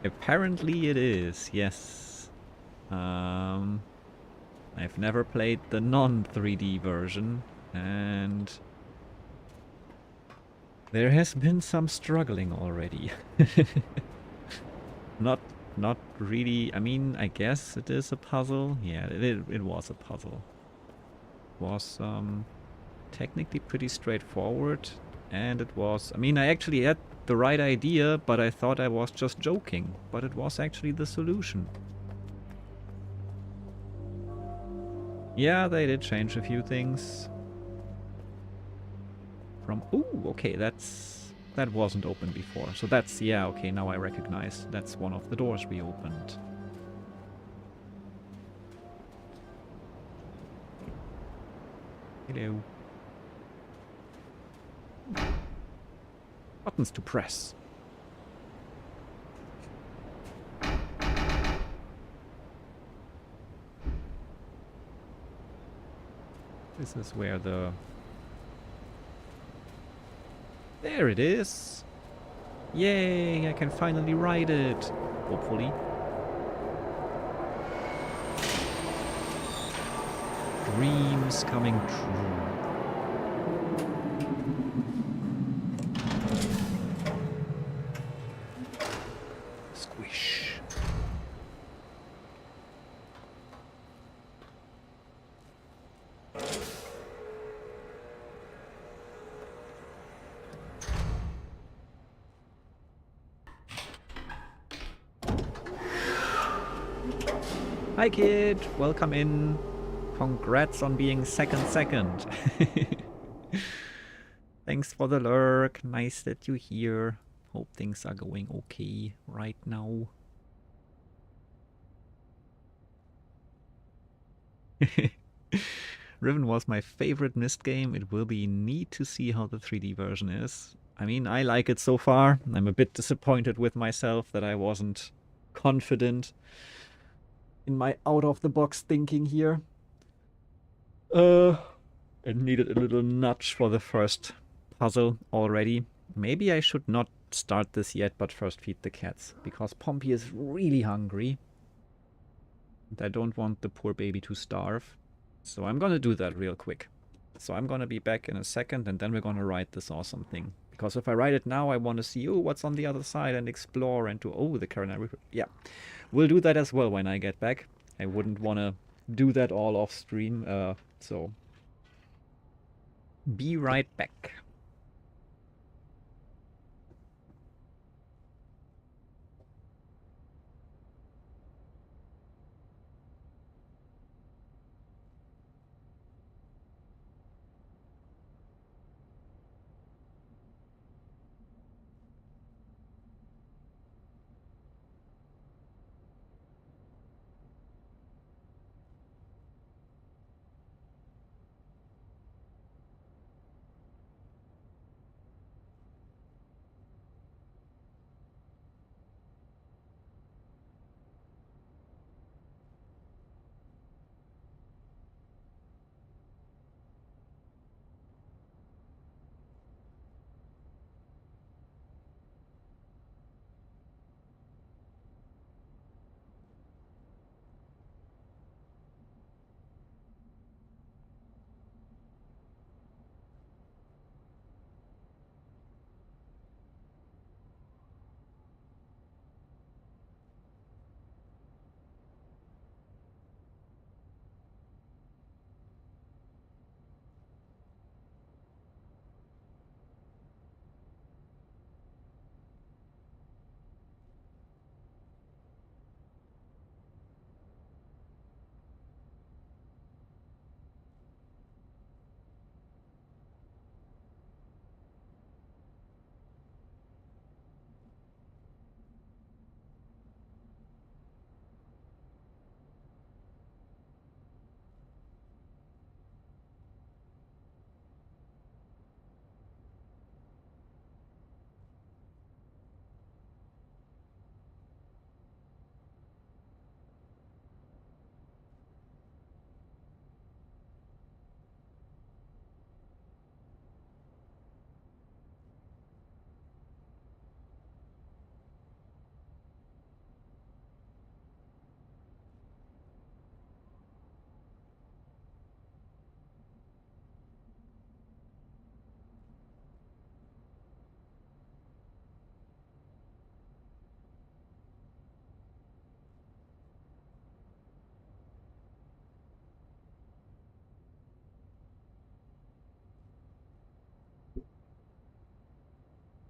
Speaker 1: Apparently it is, yes. I've never played the non-3D version, and there has been some struggling already. Not really. I mean, I guess it is a puzzle. Yeah, it was a puzzle. It was technically pretty straightforward, and it was. I mean, I actually had the right idea, but I thought I was just joking. But it was actually the solution. Yeah, they did change a few things. From okay, that wasn't open before. So that's, yeah, okay, now I recognize that's one of the doors we opened. Hello. Buttons to press. This is where the... There it is! Yay, I can finally ride it! Hopefully. Dreams coming true. Squish. Hi kid, welcome in. Congrats on being second. Thanks for the lurk, nice that you're here. Hope things are going okay right now. Riven was my favorite Myst game. It will be neat to see how the 3D version is. I mean, I like it so far. I'm a bit disappointed with myself that I wasn't confident in my out-of-the-box thinking here. It needed a little nudge for the first puzzle already. Maybe I should not start this yet, but first feed the cats, because Pompey is really hungry. And I don't want the poor baby to starve. So I'm gonna do that real quick. So I'm gonna be back in a second, and then we're gonna write this awesome thing. Because if I write it now, I want to see, oh, what's on the other side, and explore, and to, oh, the coronary. Yeah, we'll do that as well when I get back. I wouldn't want to do that all off stream, so be right back.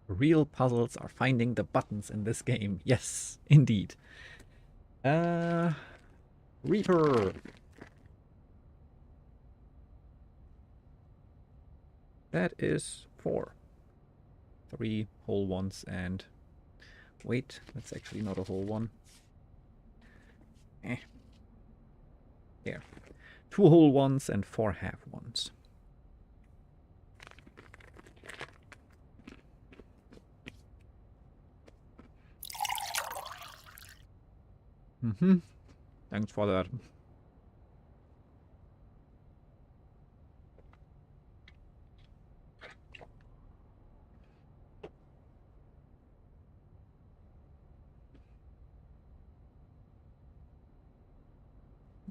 Speaker 1: Real puzzles are finding the buttons in this game. Yes, indeed. Reaper. That is 4. 3 whole ones and... Wait, that's actually not a whole one. There. 2 whole ones and 4 half ones. Thanks for that.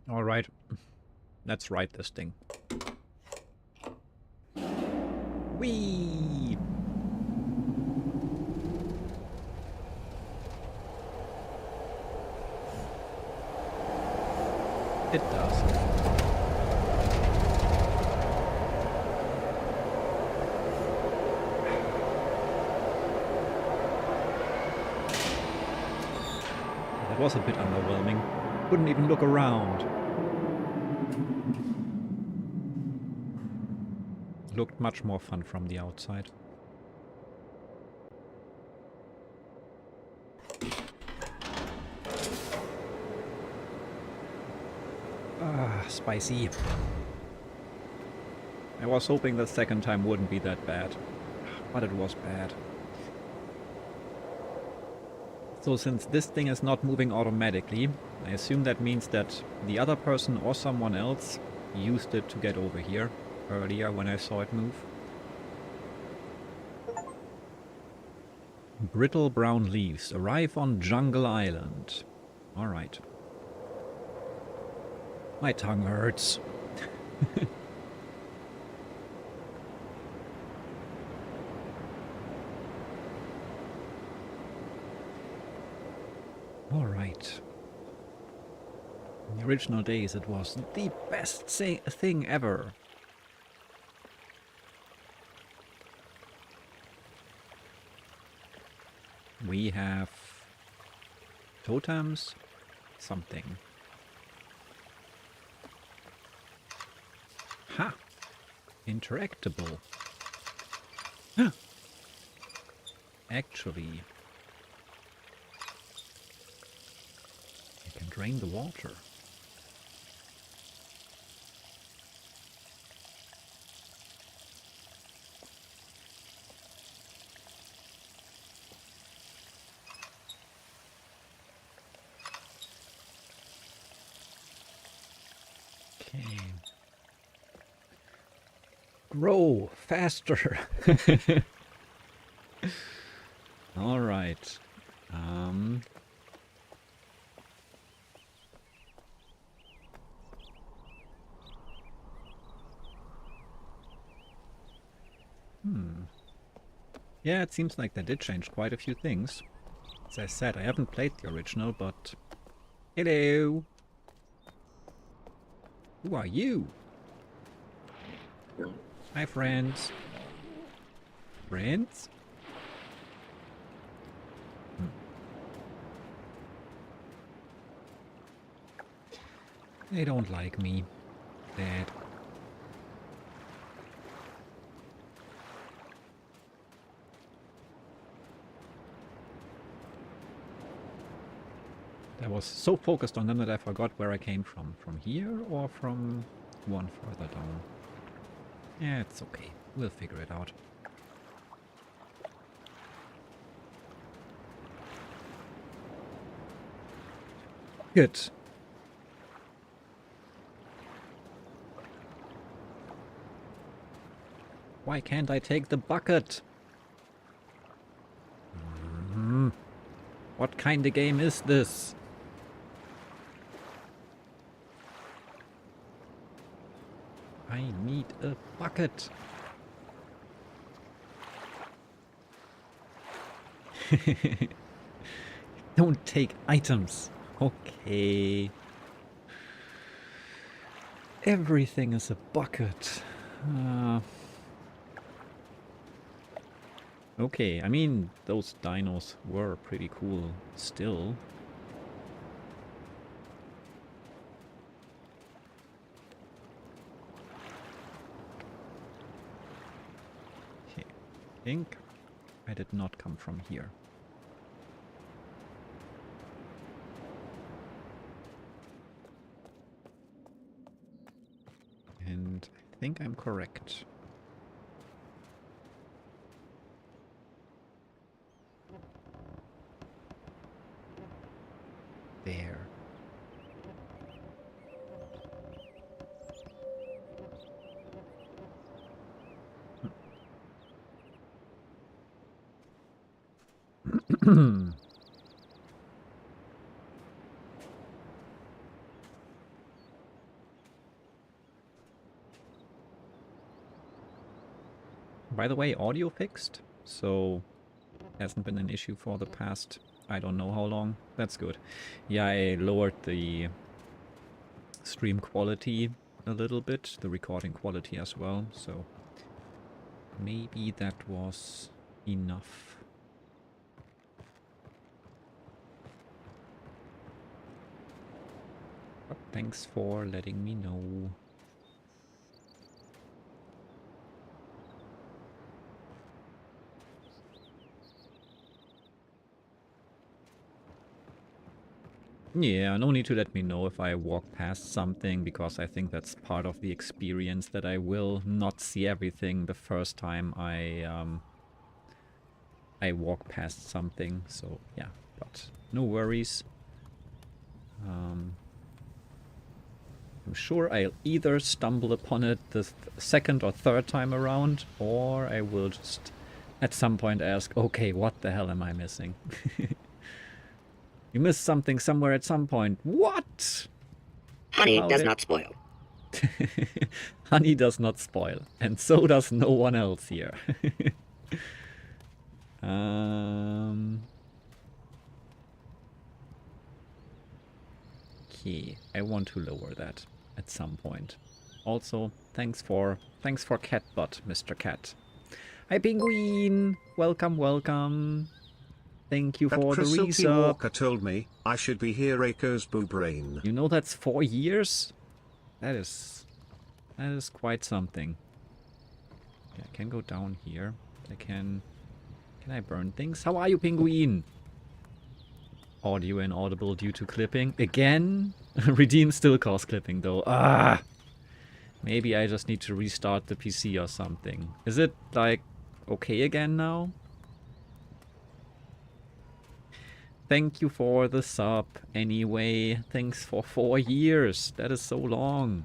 Speaker 1: All right, let's write this thing. Whee! It does. That was a bit underwhelming. Couldn't even look around. Looked much more fun from the outside. spicy. I was hoping the second time wouldn't be that bad, but it was bad. So since this thing is not moving automatically, I assume that means that the other person or someone else used it to get over here earlier when I saw it move. Brittle brown leaves arrive on Jungle Island. Alright. My tongue hurts. Alright. In the original days it was the best thing ever. We have totems, something. Ha! Interactable. Huh. Actually, you can drain the water. Okay. Grow faster. All right. Yeah, it seems like they did change quite a few things. As I said, I haven't played the original, but... Hello! Who are you? Hi, friends. Friends? They don't like me. Dad. I was so focused on them that I forgot where I came from. From here or from one further down? Yeah, it's okay. We'll figure it out. Good. Why can't I take the bucket? What kind of game is this? I need a bucket. Don't take items. Okay. Everything is a bucket. Okay, I mean, those dinos were pretty cool still. Okay, I think I did not come from here. And I think I'm correct. There. By the way, audio fixed, so hasn't been an issue for the past I don't know how long. That's good. Yeah, I lowered the stream quality a little bit, the recording quality as well, so maybe that was enough. But thanks for letting me know. Yeah, no need to let me know if I walk past something, because I think that's part of the experience, that I will not see everything the first time I walk past something. So yeah, but no worries. I'm sure I'll either stumble upon it the second or third time around, or I will just at some point ask, okay, what the hell am I missing? You missed something somewhere at some point. What?
Speaker 8: Honey
Speaker 1: How
Speaker 8: does
Speaker 1: did-
Speaker 8: not spoil.
Speaker 1: Honey does not spoil, and so does no one else here. Okay, I want to lower that at some point. Also, thanks for Catbot, Mr. Cat. Hi, Penguin! Welcome, welcome. Thank you for the
Speaker 7: Chrissy
Speaker 1: resub.
Speaker 7: Walker told me I should be here. Echo's boo brain.
Speaker 1: You know that's 4 years? That is quite something. Okay, I can go down here. Can I burn things? How are you, Penguin? Audio inaudible due to clipping. Again? Redeem still cause clipping though. Ah! Maybe I just need to restart the PC or something. Is it like okay again now? Thank you for the sub anyway. Thanks for 4 years. That is so long.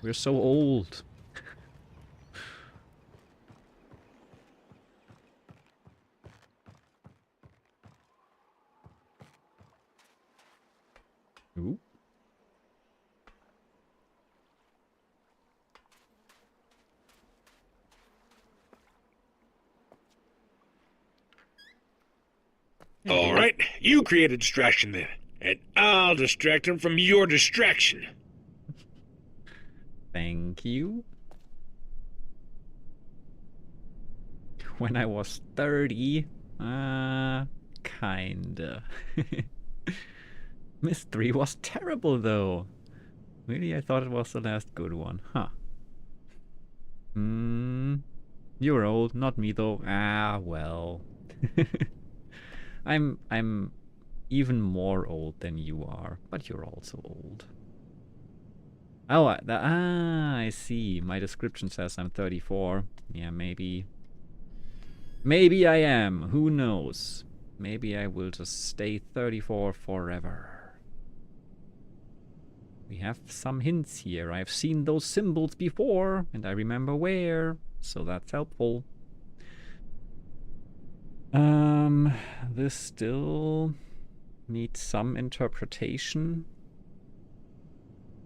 Speaker 1: We're so old. Ooh.
Speaker 2: All right, you create a distraction then, and I'll distract him from your distraction.
Speaker 1: Thank you. When I was 30, kinda. Mystery was terrible though. Really, I thought it was the last good one, huh? You're old, not me though. Ah, well. I'm even more old than you are, but you're also old. Oh, I see. My description says I'm 34. Yeah, maybe I am. Who knows? Maybe I will just stay 34 forever. We have some hints here. I've seen those symbols before, and I remember where, so that's helpful. This still needs some interpretation.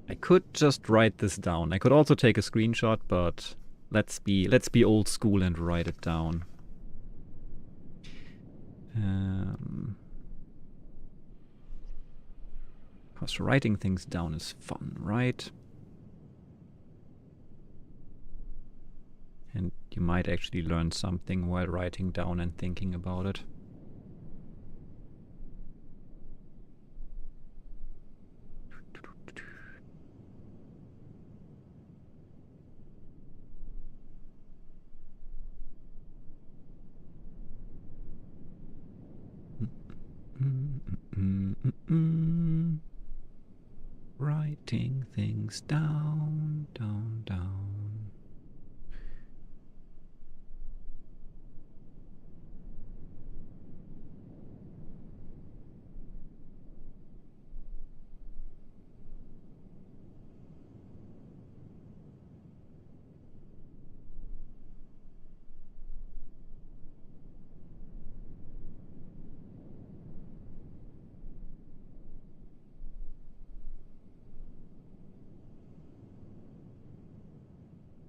Speaker 1: I could just write this down. I could also take a screenshot, but let's be old school and write it down. Because writing things down is fun, right? And you might actually learn something while writing down and thinking about it. Writing things down, down.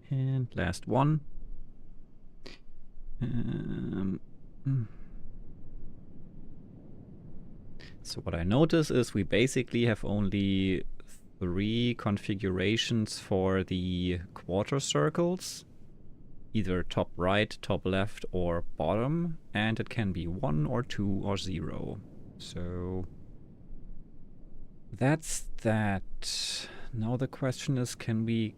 Speaker 1: And last one. So what I notice is we basically have only 3 configurations for the quarter circles. Either top right, top left, or bottom. And it can be 1 or 2 or 0. So that's that. Now the question is, can we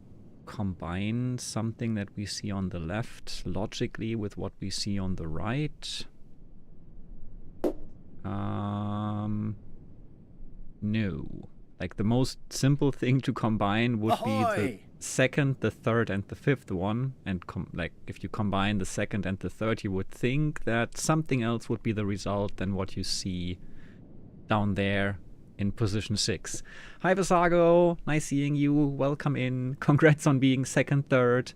Speaker 1: combine something that we see on the left logically with what we see on the right? No. Like the most simple thing to combine would be the second, the third, and the fifth one. And like if you combine the second and the third, you would think that something else would be the result than what you see down there in position 6. Hi Visago, nice seeing you. Welcome in. Congrats on being second, third.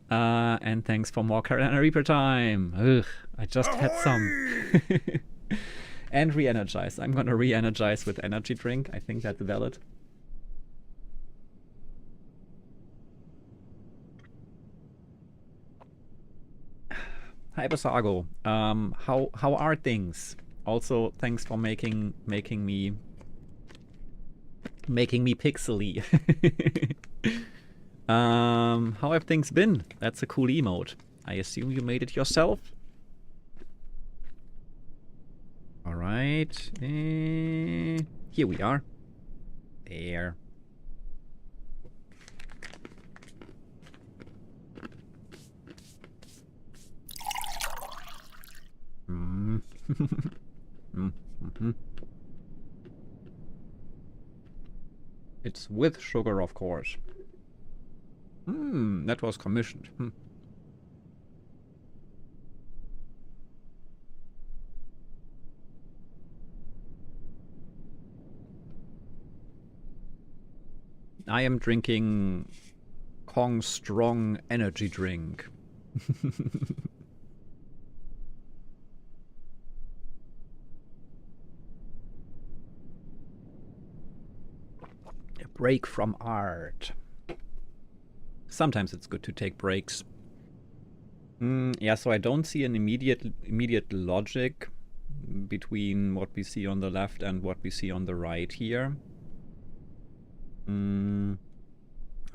Speaker 1: And thanks for more Carolina Reaper time. Ugh, I just had some. And re-energize. I'm gonna re-energize with energy drink. I think that's valid. Hi Basago. How are things? Also, thanks for making me pixely. How have things been? That's a cool emote. I assume you made it yourself. All right. Here we are. There. It's with sugar, of course. That was commissioned. I am drinking Kong Strong energy drink. A break from art. Sometimes it's good to take breaks. Yeah, so I don't see an immediate logic between what we see on the left and what we see on the right here.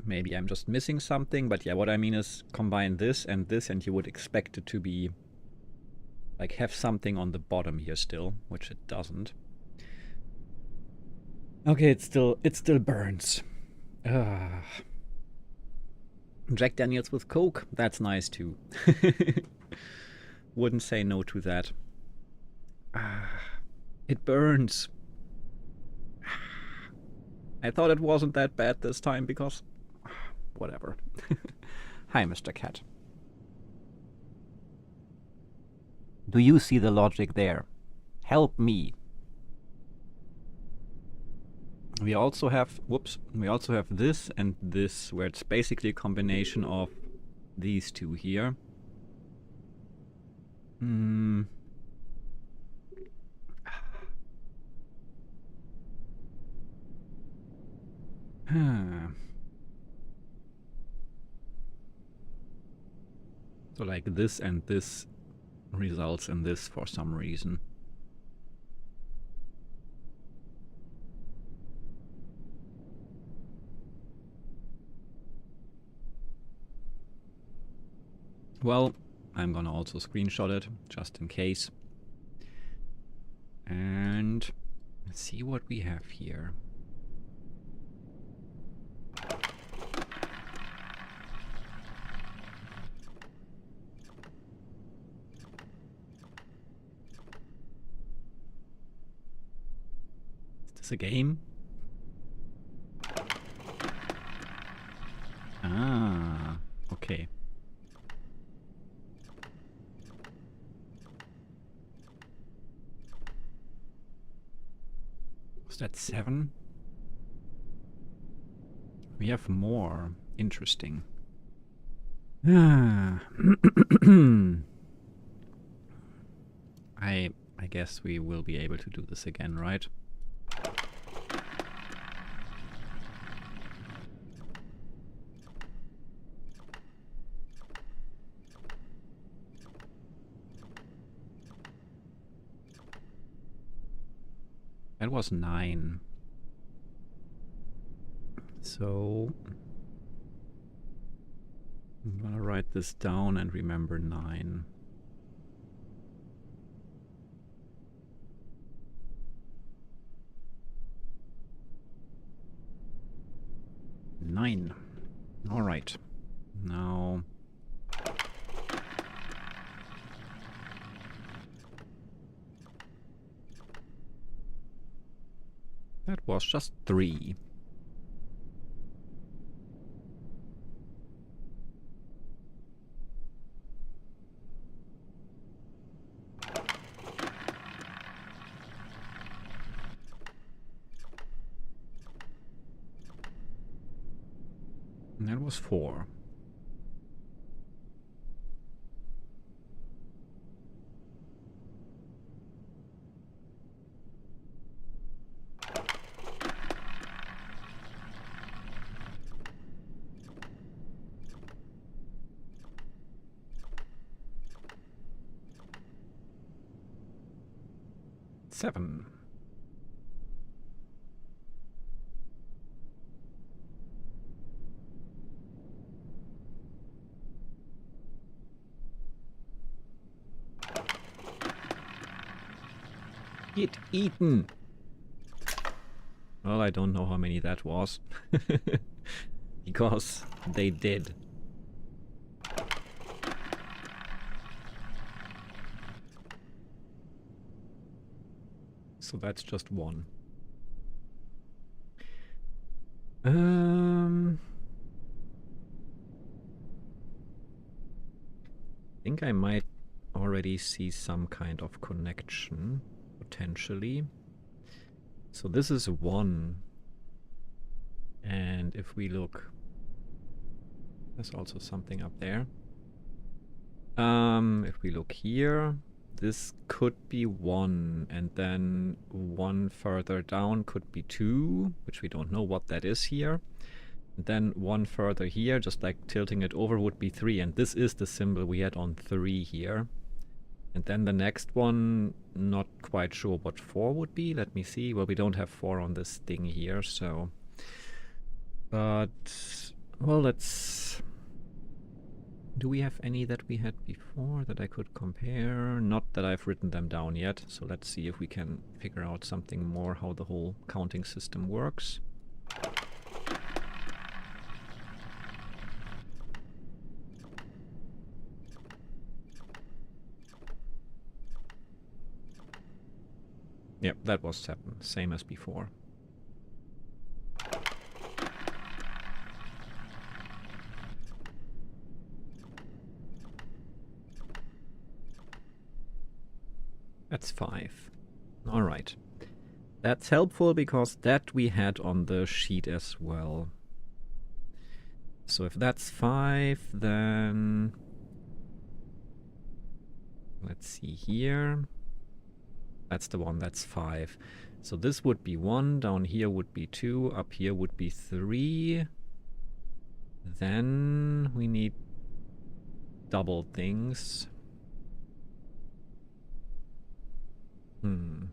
Speaker 1: Maybe I'm just missing something, but yeah, what I mean is combine this and you would expect it to be like have something on the bottom here still, which it doesn't. Okay, it still burns. Jack Daniels with Coke, that's nice too. Wouldn't say no to that. It burns. I thought it wasn't that bad this time because... whatever. Hi, Mr. Cat. Do you see the logic there? Help me. We also have... whoops. We also have this and this, where it's basically a combination of these two here. So like this and this results in this for some reason. Well, I'm gonna also screenshot it just in case. And let's see what we have here. A game? Ah, okay. Was that 7? We have more. Interesting. I guess we will be able to do this again, right? That was 9. So I'm gonna write this down and remember 9. All right. Now That was just 3. And that was 4. Seven. Get eaten. Well, I don't know how many that was. Because they did. So that's just 1. I think I might already see some kind of connection, potentially. So this is 1. And if we look, there's also something up there. If we look here, this could be 1, and then 1 further down could be 2, which we don't know what that is here. And then 1 further here, just like tilting it over, would be 3, and this is the symbol we had on 3 here. And then the next one, not quite sure what 4 would be. Let me see. Well, we don't have 4 on this thing here, so... But... well, let's... Do we have any that we had before that I could compare? Not that I've written them down yet, so let's see if we can figure out something more how the whole counting system works. Yep, that was 7, same as before. That's 5. All right. That's helpful because that we had on the sheet as well. So if that's 5, then... let's see here. That's the one, that's 5. So this would be 1, down here would be 2, up here would be 3. Then we need double things. The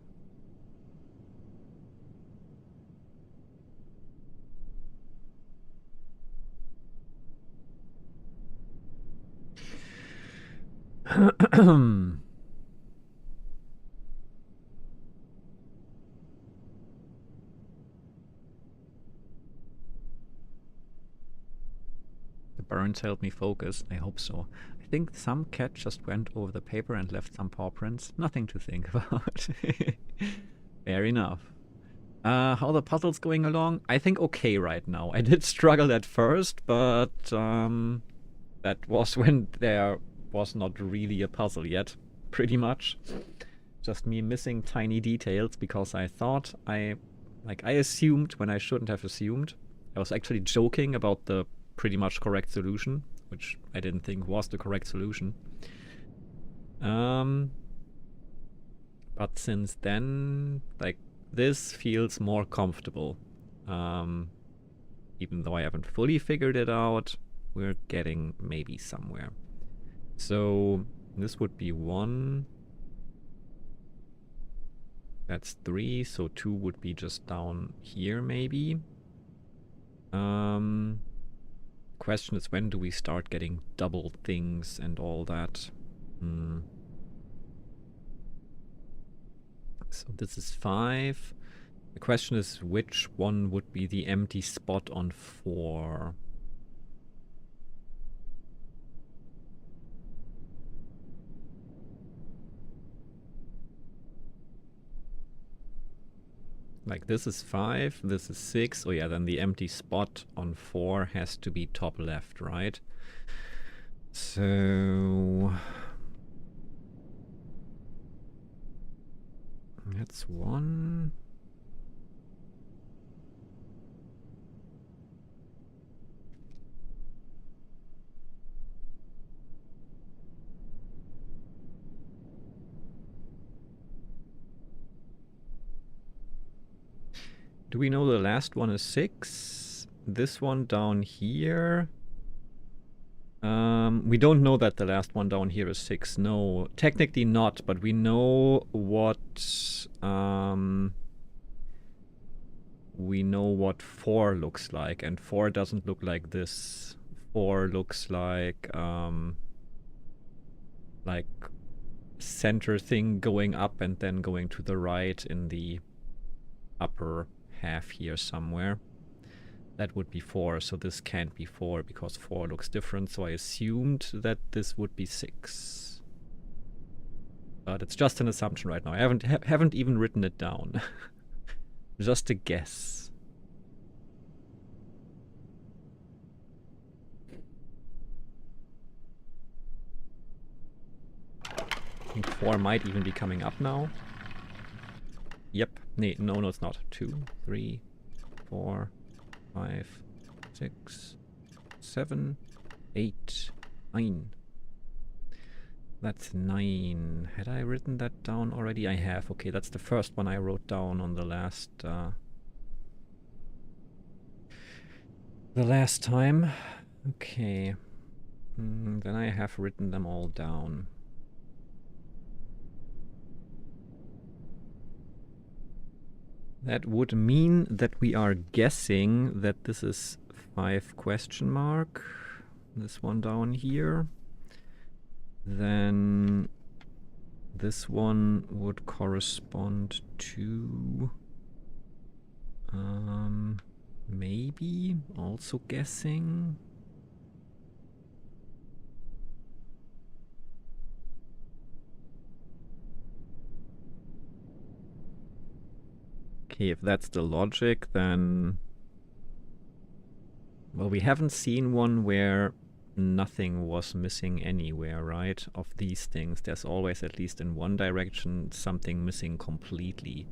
Speaker 1: burns help me focus. I hope so. I think some cat just went over the paper and left some paw prints. Nothing to think about. Fair enough. How the puzzle's going along? I think okay right now. I did struggle at first, but that was when there was not really a puzzle yet, pretty much. Just me missing tiny details because I thought I assumed when I shouldn't have assumed. I was actually joking about the pretty much correct solution, which I didn't think was the correct solution. But since then, like, this feels more comfortable. Even though I haven't fully figured it out, we're getting maybe somewhere. So this would be 1. That's 3, so 2 would be just down here maybe. Question is, when do we start getting double things and all that? So this is 5. The question is, which one would be the empty spot on 4? Like this is 5, this is 6. Oh yeah, then the empty spot on 4 has to be top left, right? So that's 1. Do we know the last one is 6? This one down here. We don't know that the last one down here is 6. No, technically not, but we know what 4 looks like, and 4 doesn't look like this. 4 looks like center thing going up and then going to the right in the upper half here somewhere. That would be 4, so this can't be 4 because 4 looks different, so I assumed that this would be 6. But it's just an assumption right now. I haven't even written it down. Just a guess. I think 4 might even be coming up now. Yep. No, it's not. 2, 3, 4, 5, 6, 7, 8, 9. That's 9. Had I written that down already? I have. Okay, that's the first one I wrote down on the last time. Okay. Then I have written them all down. That would mean that we are guessing that this is 5 question mark. This one down here. Then this one would correspond to maybe also guessing. Okay, if that's the logic, then... Well, we haven't seen one where nothing was missing anywhere, right? Of these things, there's always, at least in one direction, something missing completely.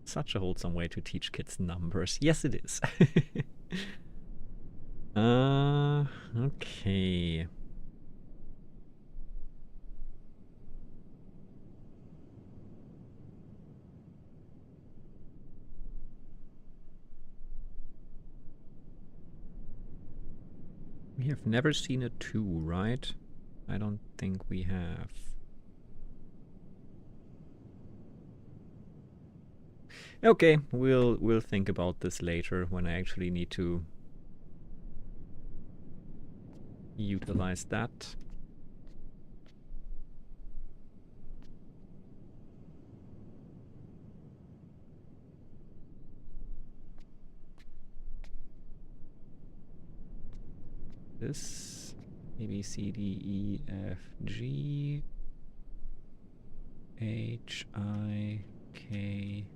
Speaker 1: Such a wholesome way to teach kids numbers. Yes, it is. Okay. We have never seen a 2, right? I don't think we have. Okay, we'll think about this later when I actually need to utilize that. This A, B, C, D, E, F, G, H, I, K,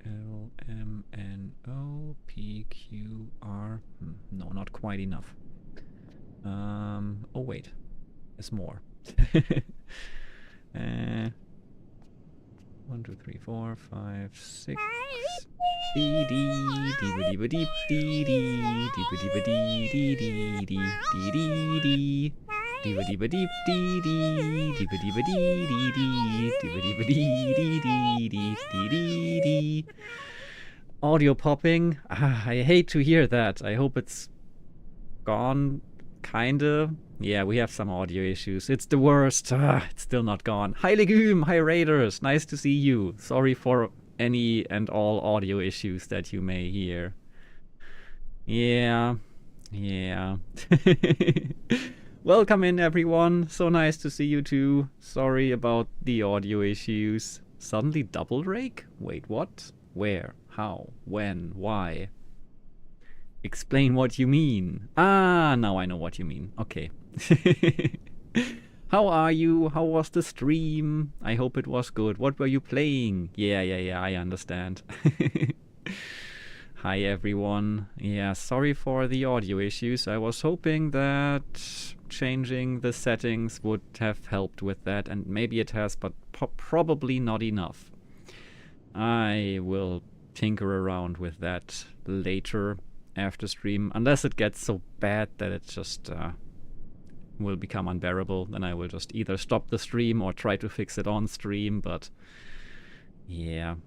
Speaker 1: L, M, N, O, P, Q, R. No, not quite enough. Oh wait, there's more. 1, 2, 3, 4, 5, 6. D D D D D D D D. Audio popping. I hate to hear that. I hope it's gone. Kinda. Yeah, we have some audio issues. It's the worst. It's still not gone. Hi Legume, hi Raiders. Nice to see you. Sorry for any and all audio issues that you may hear. Yeah. Welcome in, everyone. So nice to see you too. Sorry about the audio issues. Suddenly double rake? Wait, what? Where? How? When? Why? Explain what you mean. Ah, now I know what you mean. Okay. How are you? How was the stream? I hope it was good. What were you playing? Yeah, I understand. Hi everyone. Yeah, sorry for the audio issues. I was hoping that changing the settings would have helped with that, and maybe it has, but probably not enough. I will tinker around with that later after stream, unless it gets so bad that it just will become unbearable. Then I will just either stop the stream or try to fix it on stream, but yeah.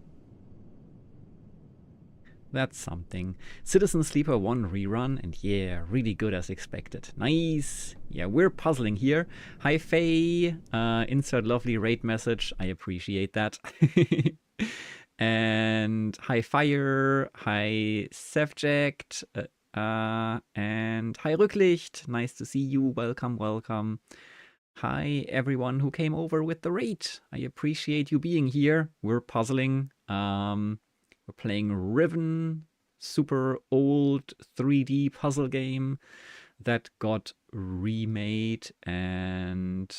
Speaker 1: That's something. Citizen Sleeper 1 rerun, and yeah, really good as expected. Nice! Yeah, we're puzzling here. Hi Faye! Insert lovely raid message. I appreciate that. And hi Fire! Hi Sevject! And hi Rücklicht! Nice to see you. Welcome, welcome. Hi everyone who came over with the raid. I appreciate you being here. We're puzzling. We're playing Riven, super old 3D puzzle game that got remade, and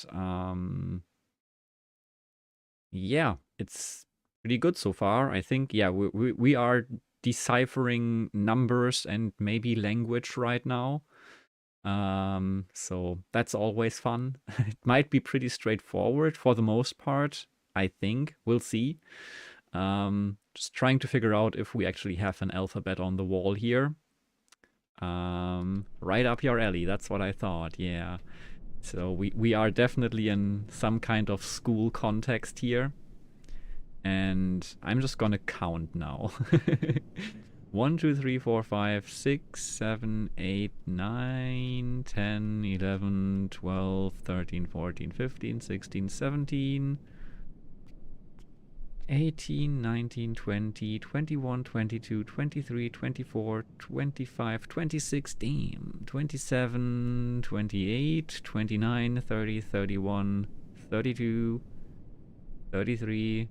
Speaker 1: yeah, it's pretty good so far. I think, yeah, we are deciphering numbers and maybe language right now. So that's always fun. It might be pretty straightforward for the most part, I think. We'll see. Just trying to figure out if we actually have an alphabet on the wall here. Right up your alley, that's what I thought, yeah. So we are definitely in some kind of school context here. And I'm just gonna count now. 1, 2, 3, 4, 5, 6, 7, 8, 9, 10, 11, 12, 13, 14, 15, 16, 17... 18, 19, 20, 21, 22, 23, 24, 25, 26, damn, 27, 28, 29, 30, 31, 32, 33,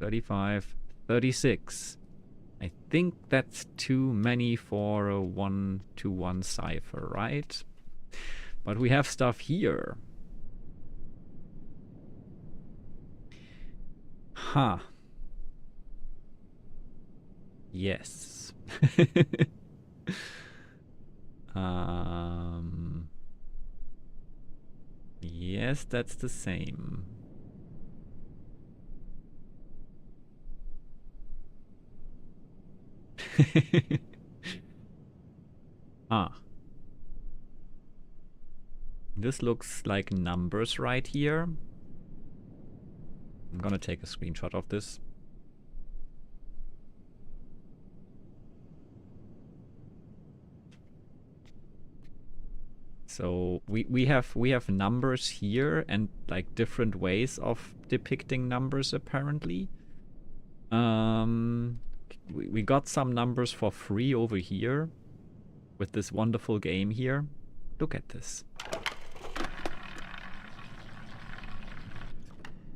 Speaker 1: 35, 36. I think that's too many for a 1-to-1 cipher, right? But we have stuff here. Huh. Yes. Yes, that's the same. Ah. This looks like numbers right here. I'm gonna take a screenshot of this. So we have numbers here and like different ways of depicting numbers apparently. We got some numbers for free over here with this wonderful game here. Look at this.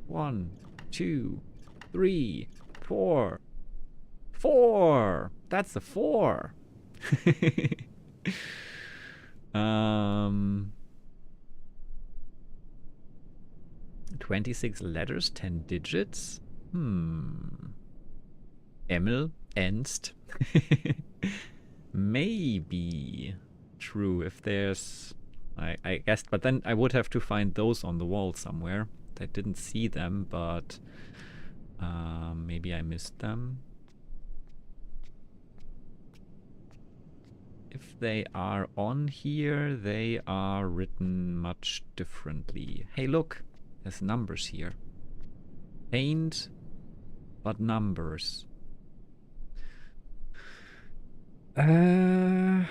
Speaker 1: 1, 2, 3, 4. 4! That's a 4! 26 letters, 10 digits. Emil, Ernst. Maybe true if there's... I guess, but then I would have to find those on the wall somewhere. I didn't see them, but maybe I missed them. If they are on here, they are written much differently. Hey, look, there's numbers here. Paint, but numbers. The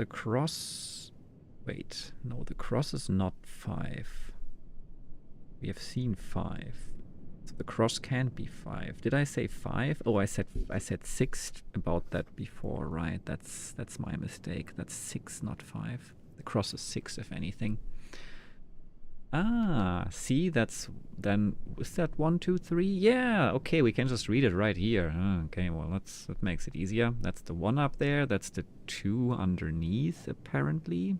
Speaker 1: cross... Wait, no, the cross is not 5. We have seen 5. So the cross can't be 5. Did I say 5? Oh, I said 6 about that before, right? That's my mistake. That's 6, not 5. The cross is 6, if anything. Ah, see, that's then, is that 1, 2, 3? Yeah, okay, we can just read it right here. Okay, well, that makes it easier. That's the 1 up there, that's the 2 underneath, apparently.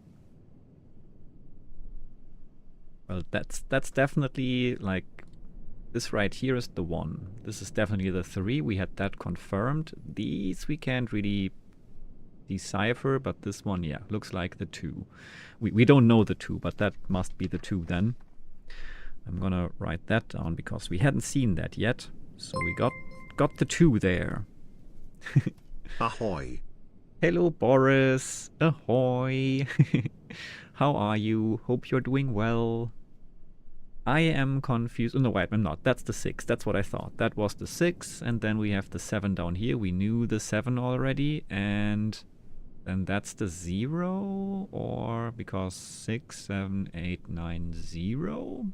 Speaker 1: Well, that's definitely, like, this right here is the 1. This is definitely the 3, we had that confirmed. These we can't really decipher, but this one, yeah, looks like the 2. We don't know the 2, but that must be the 2 then. I'm gonna write that down because we hadn't seen that yet. So we got the 2 there.
Speaker 7: Ahoy.
Speaker 1: Hello, Boris. Ahoy. How are you? Hope you're doing well. I am confused. Oh, no, wait, I'm not. That's the 6. That's what I thought. That was the 6, and then we have the 7 down here. We knew the 7 already, and then that's the 0, or because 6, 7, 8, 9, 0?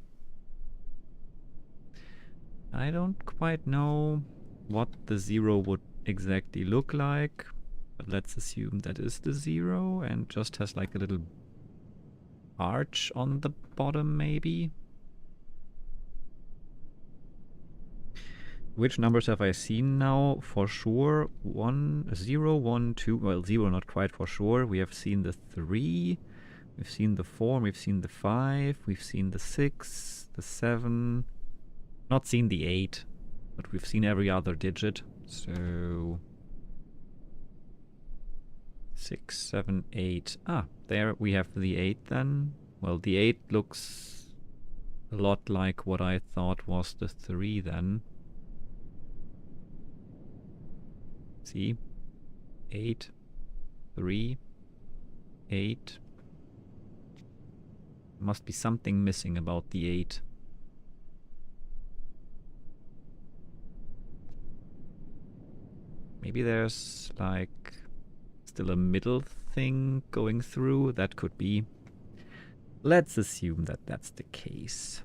Speaker 1: I don't quite know what the 0 would exactly look like, but let's assume that is the 0 and just has like a little arch on the bottom, maybe. Which numbers have I seen now? For sure, 1, 0, 1, 2. Well, 0 not quite for sure. We have seen the 3. We've seen the 4. We've seen the 5. We've seen the 6. The 7. Not seen the 8. But we've seen every other digit. So 6, 7, 8. Ah, there we have the 8 then. Well, the 8 looks a lot like what I thought was the 3 then. See? 8, 3, 8. Must be something missing about the 8. Maybe there's like still a middle thing going through. That could be. Let's assume that that's the case.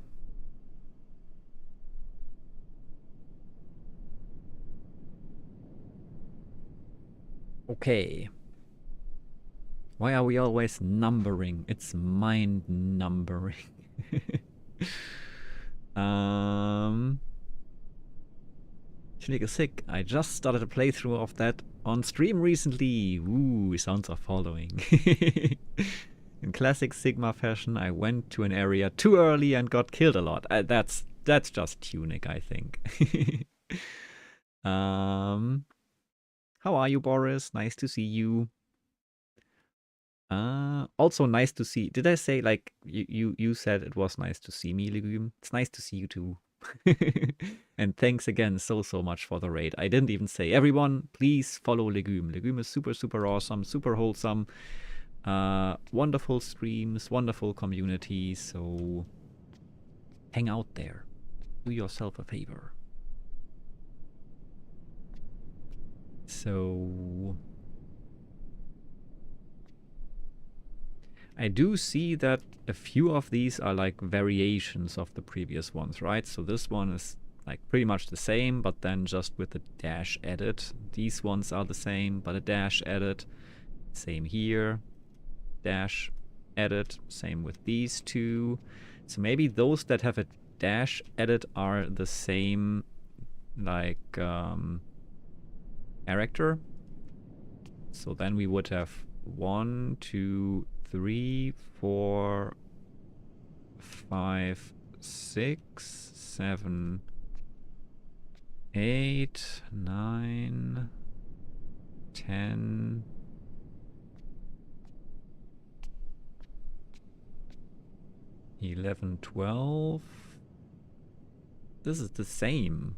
Speaker 1: Okay. Why are we always numbering? It's mind numbering. Shinigami is sick. I just started a playthrough of that on stream recently. Ooh, sounds are following. In classic Sigma fashion, I went to an area too early and got killed a lot. That's just Tunic, I think. How are you, Boris? Nice to see you. Also nice to see. Did I say like you said it was nice to see me, Legume? It's nice to see you too. And thanks again so much for the raid. I didn't even say everyone, please follow Legume. Legume is super awesome, super wholesome. Wonderful streams, wonderful community, so hang out there. Do yourself a favor. So I do see that a few of these are like variations of the previous ones, right? So this one is like pretty much the same, but then just with a dash added. These ones are the same, but a dash added. Same here. Dash added. Same with these two. So maybe those that have a dash added are the same like character. So then we would have 1, 2, 3, 4, 5, 6, 7, 8, 9, 10, 11, 12. This is the same.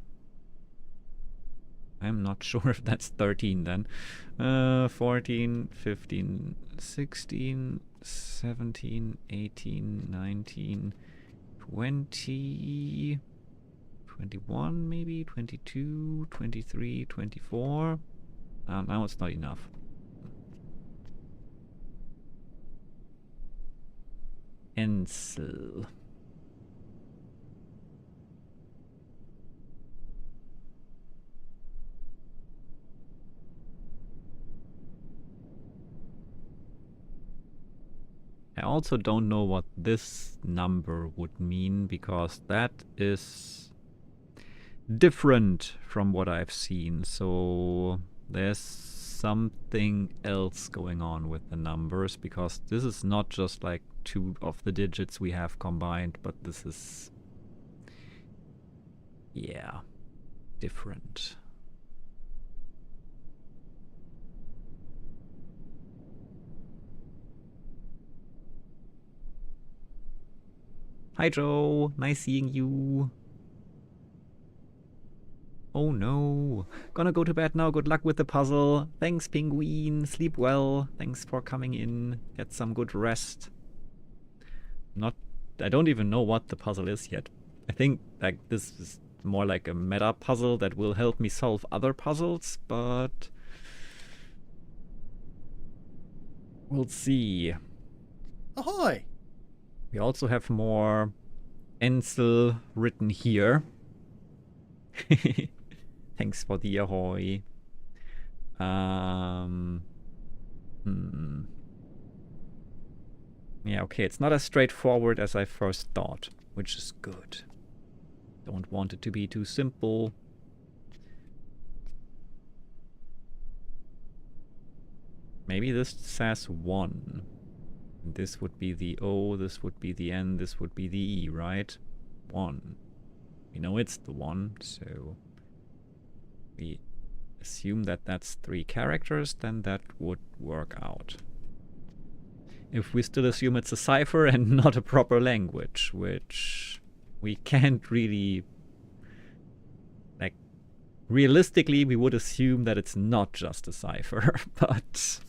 Speaker 1: I'm not sure if that's 13 then. 14, 15, 16, 17, 18, 19, 20, 21 maybe, 22, 23, 24. Now it's not enough. Ensel. I also don't know what this number would mean, because that is different from what I've seen. So there's something else going on with the numbers, because this is not just like 2 of the digits we have combined, but this is, yeah, different. Hi Joe, nice seeing you. Oh no, gonna go to bed now. Good luck with the puzzle. Thanks, Penguin. Sleep well. Thanks for coming in. Get some good rest. I don't even know what the puzzle is yet. I think like this is more like a meta puzzle that will help me solve other puzzles, but we'll see.
Speaker 9: Ahoy!
Speaker 1: We also have more Ensel written here. Thanks for the ahoy. Yeah, okay, it's not as straightforward as I first thought, which is good. Don't want it to be too simple. Maybe this says 1. This would be the O, this would be the N, this would be the E, right? 1. We know it's the 1, so we assume that that's 3 characters, then that would work out. If we still assume it's a cipher and not a proper language, which we can't really... Like, realistically, we would assume that it's not just a cipher, but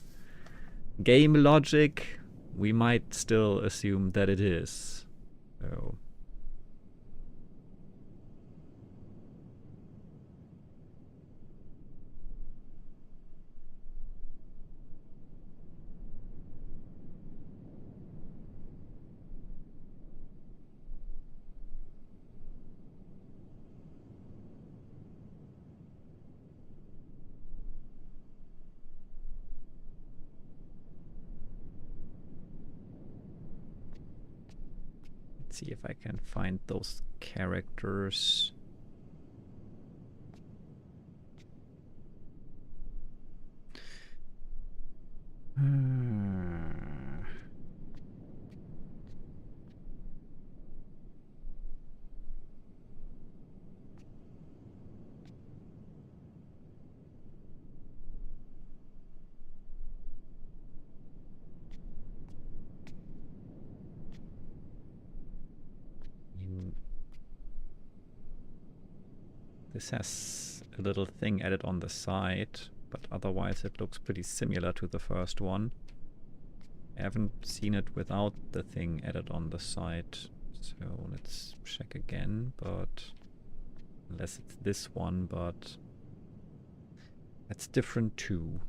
Speaker 1: game logic, we might still assume that it is. So... see if I can find those characters. This has a little thing added on the side, but otherwise it looks pretty similar to the first one. I haven't seen it without the thing added on the side, so let's check again, but unless it's this one, but that's different too.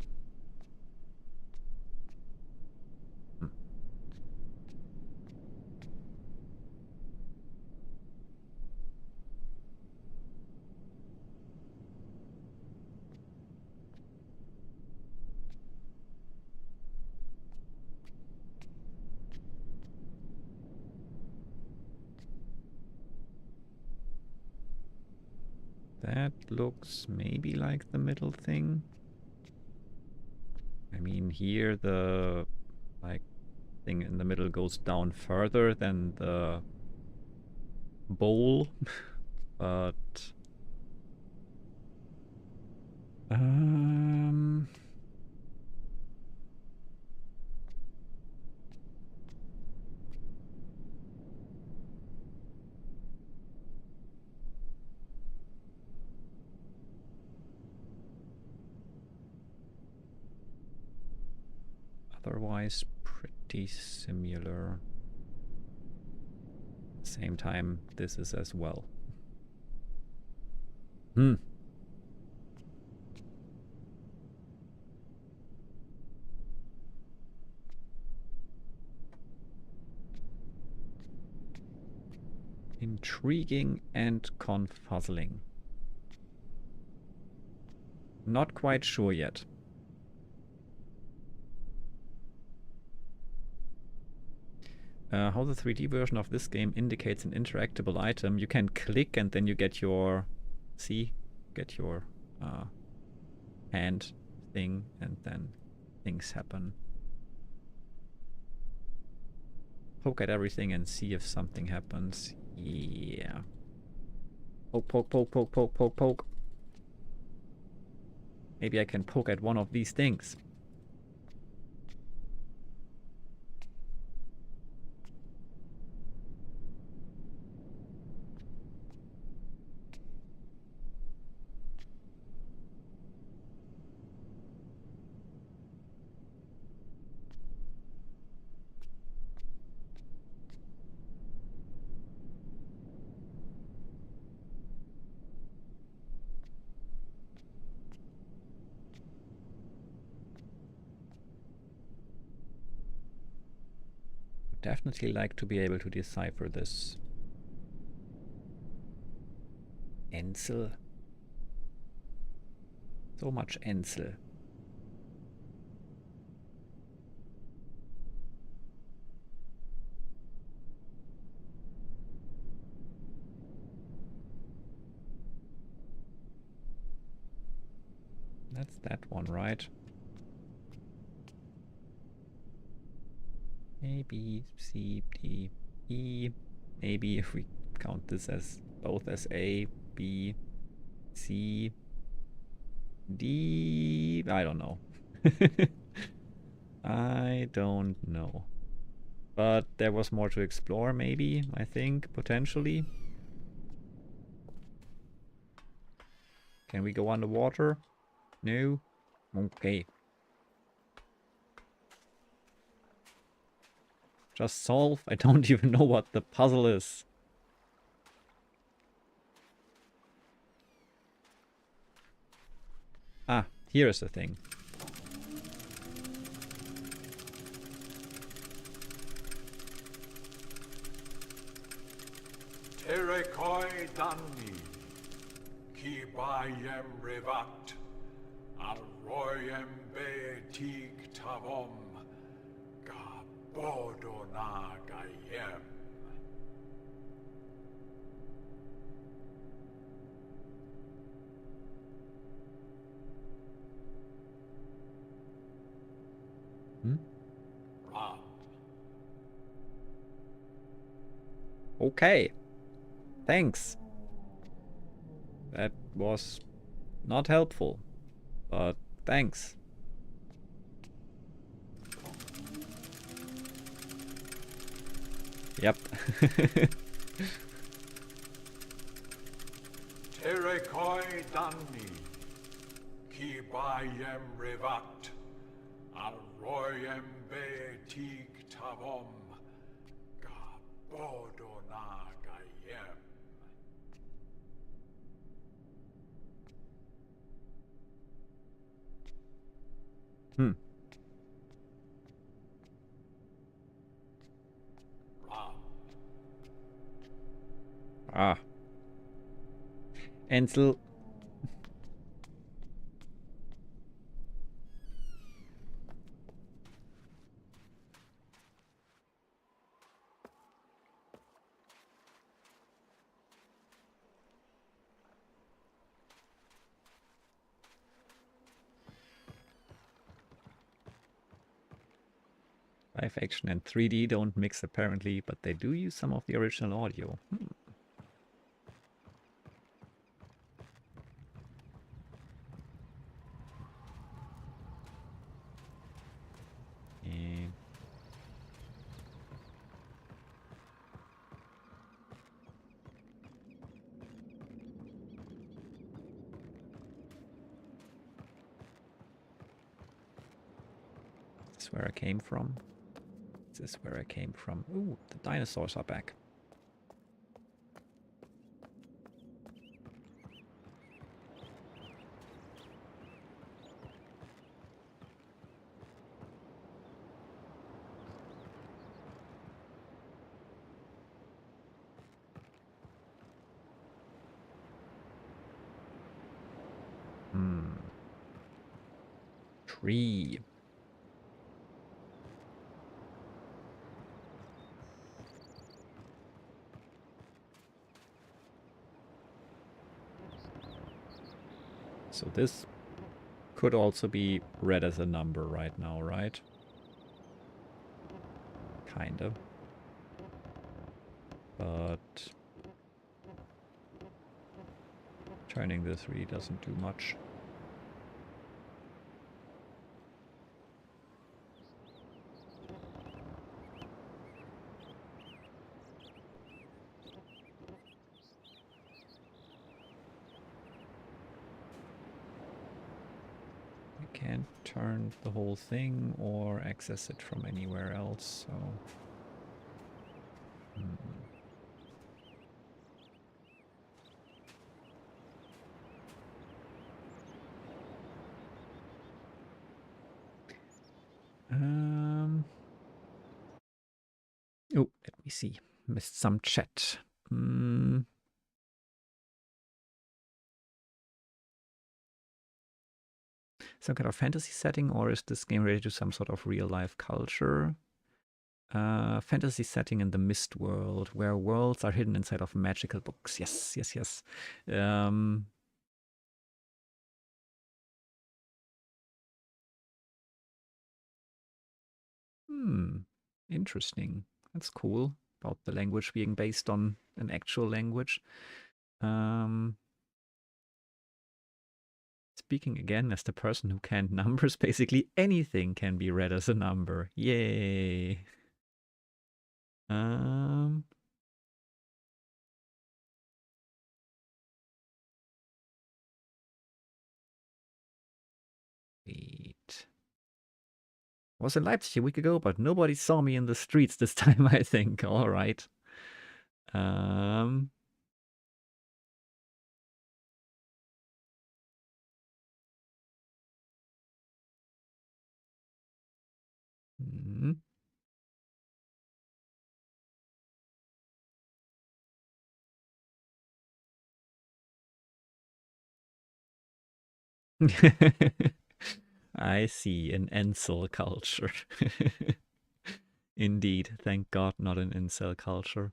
Speaker 1: That looks maybe like the middle thing. I mean, here the like thing in the middle goes down further than the bowl, but otherwise pretty similar. Same time, this is as well. Intriguing and confuzzling. Not quite sure yet. how the 3D version of this game indicates an interactable item. You can click and then you get your, get your hand thing, and then things happen. Poke at everything and see if something happens. Yeah. Poke, poke, poke, poke, poke, poke, poke. Maybe I can poke at one of these things. Definitely like to be able to decipher this. Ensel. So much Ensel. That's that one, right? A, B, C, D, E. Maybe if we count this as both as A, B, C, D. I don't know. I don't know. But there was more to explore, maybe, I think, potentially. Can we go underwater? No? Okay. Just solve? I don't even know what the puzzle is. Ah, here is the thing.
Speaker 5: Terekoi Danni, Kibayem Revat, Alroyem Betik Tavom, Gabodona Gayem. Ram.
Speaker 1: Okay. Thanks. That was not helpful, but thanks. Yep.
Speaker 5: Terekoi Danni, Kibayem Revat, Alroyem Betik Tavom, Gabodona Gayem.
Speaker 1: Hmm.
Speaker 5: Ram.
Speaker 1: Ah. Ansel. Live action and 3D don't mix apparently, but they do use some of the original audio. And this is where I came from. This is where I came from. Ooh, the dinosaurs are back. Tree. So this could also be read as a number right now, right? Kind of. But turning this really doesn't do much. Can't turn the whole thing or access it from anywhere else, so... Oh, let me see. Missed some chat. Some kind of fantasy setting, or is this game related to some sort of real-life culture? Fantasy setting in the Mist world, where worlds are hidden inside of magical books. Yes, yes, yes. Interesting. That's cool. About the language being based on an actual language. Speaking again as the person who can't numbers, basically anything can be read as a number. Yay. Wait. I was in Leipzig a week ago, but nobody saw me in the streets this time, I think. All right. I see, an incel culture. Indeed, thank God, not an incel culture.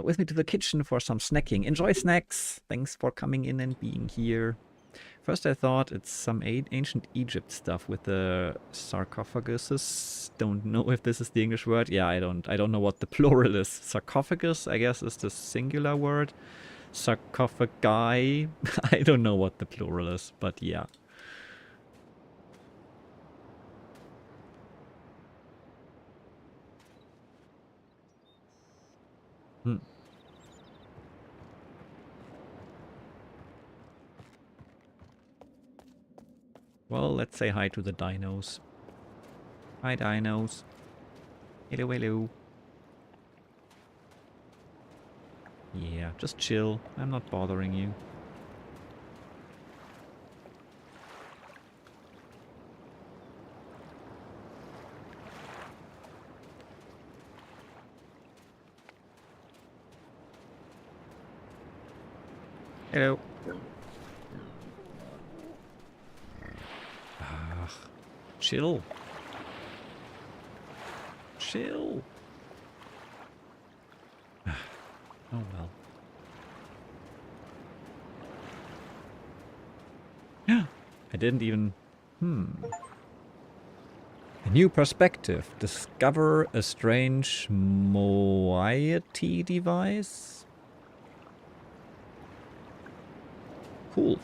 Speaker 1: With me to the kitchen for some snacking. Enjoy snacks! Thanks for coming in and being here. First I thought it's some ancient Egypt stuff with the sarcophaguses. Don't know if this is the English word. Yeah, I don't know what the plural is. Sarcophagus, I guess, is the singular word. Sarcophagi. I don't know what the plural is, but yeah. Well, let's say hi to the dinos. Hi, dinos. Hello, hello. Yeah, just chill. I'm not bothering you. Hello. Chill. Chill. Oh well. Yeah. I didn't even... A new perspective. Discover a strange moiety device. Cool.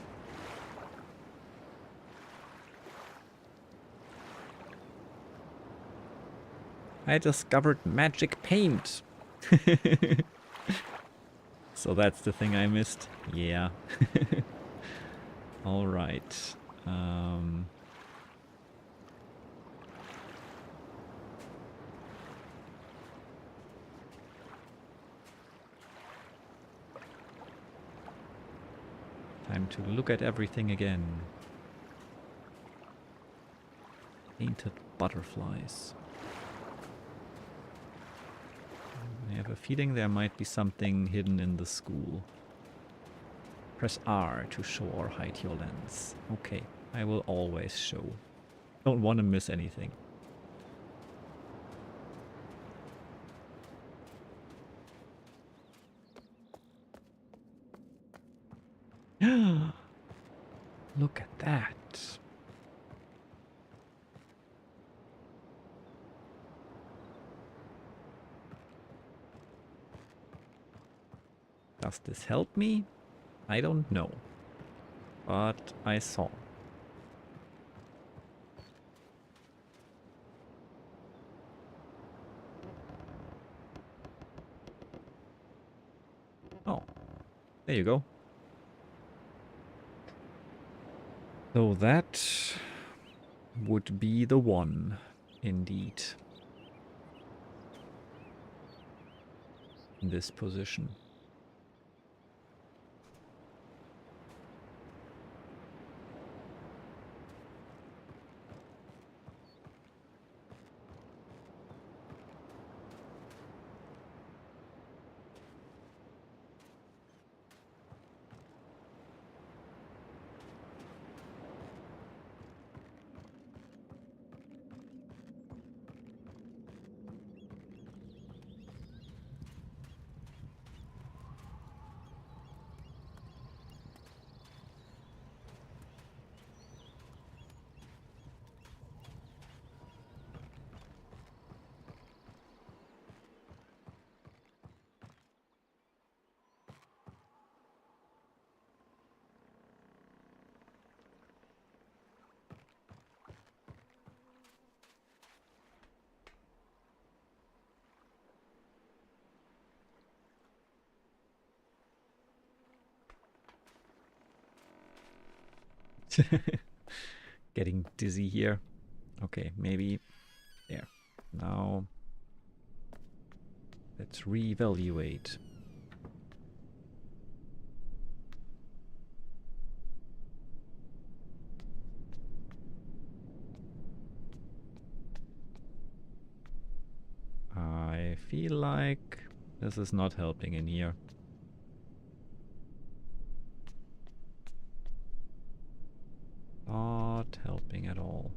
Speaker 1: I discovered magic paint. So that's the thing I missed. Yeah. All right. Time to look at everything again. Painted butterflies. I have a feeling there might be something hidden in the school. Press R to show or hide your lens. Okay, I will always show. Don't want to miss anything. Look at that. Does this help me? I don't know. But I saw. Oh, there you go. So that would be the one, indeed. In this position. Getting dizzy here. Okay, maybe there. Now let's reevaluate. I feel like this is not helping in here. Not helping at all.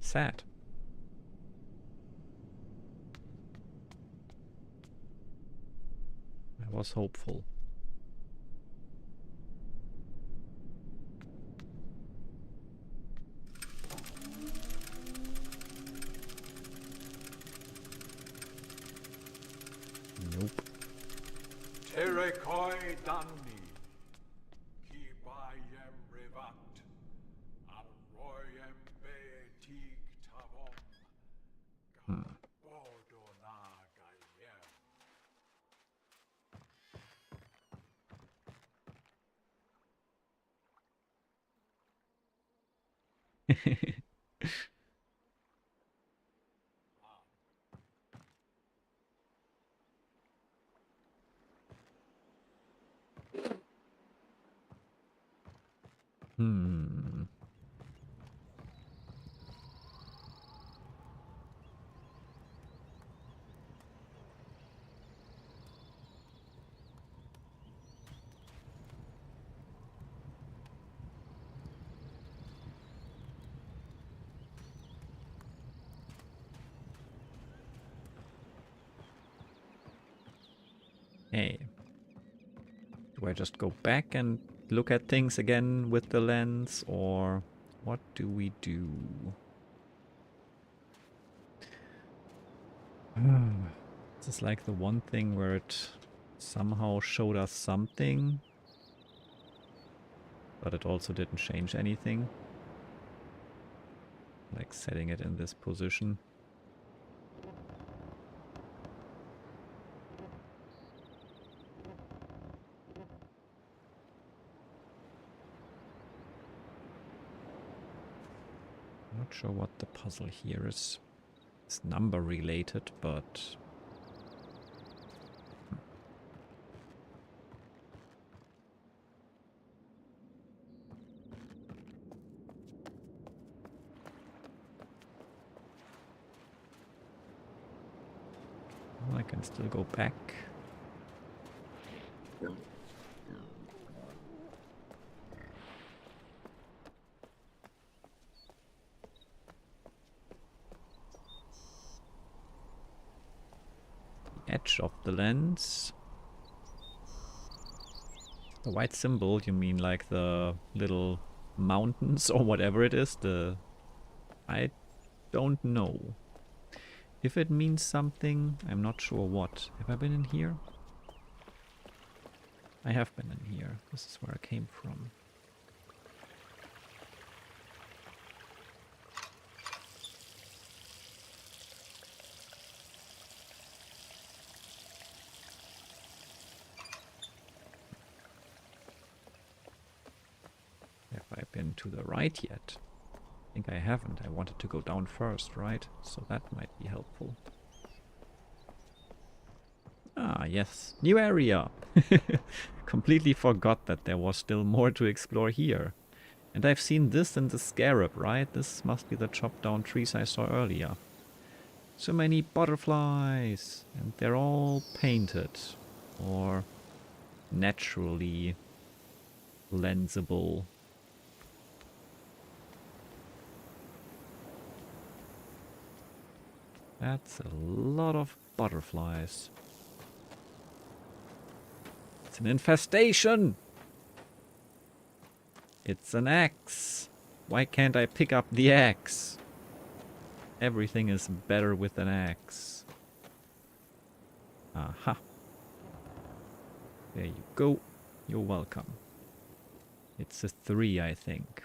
Speaker 1: Sad. I was hopeful. Nope.
Speaker 5: Terekoi Danni, Kibayem Revat, Arroyem Beetig Tavom, Bodona Gayem.
Speaker 1: Hmm. Hey. Do I just go back and look at things again with the lens, or what do we do? This is like the one thing where it somehow showed us something, but it also didn't change anything. Like setting it in this position. Not sure what the puzzle here is. It's number related, but I can still go back. Edge of the lens. The white symbol, you mean like the little mountains or whatever it is? I don't know. If it means something, I'm not sure what. Have I been in here? I have been in here. This is where I came from. Have I been to the right yet? I think I haven't. I wanted to go down first, right? So that might be helpful. Ah, yes. New area! Completely forgot that there was still more to explore here. And I've seen this in the scarab, right? This must be the chopped down trees I saw earlier. So many butterflies! And they're all painted. Or naturally lensable. That's a lot of butterflies. It's an infestation! It's an axe. Why can't I pick up the axe? Everything is better with an axe. Aha. There you go. You're welcome. It's a 3, I think.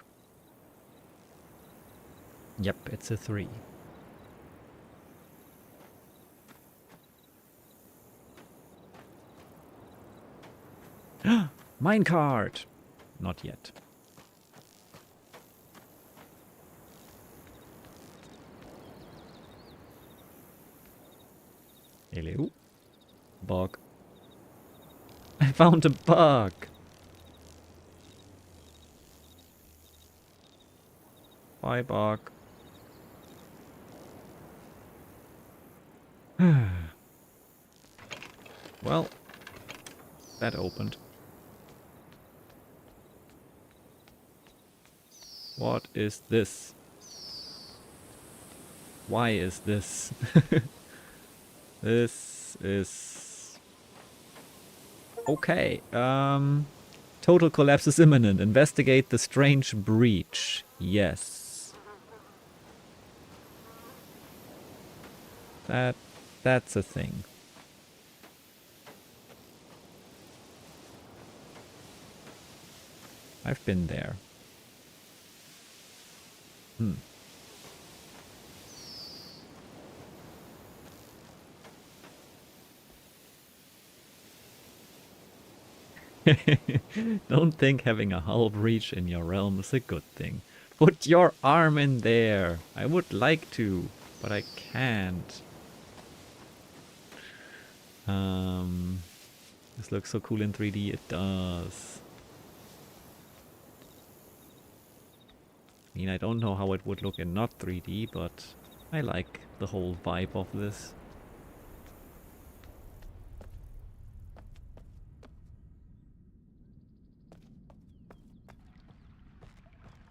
Speaker 1: Yep, it's a 3. Minecart! Not yet. Hello? Bug. I found a bug! Bye, bug. Well, that opened. What is this? Why is this? This is... Okay. Total collapse is imminent. Investigate the strange breach. Yes. That's a thing. I've been there. Don't think having a hull breach in your realm is a good thing. Put your arm in there. I would like to, but I can't. This looks so cool in 3D. It does. I mean, I don't know how it would look in not 3D, but I like the whole vibe of this.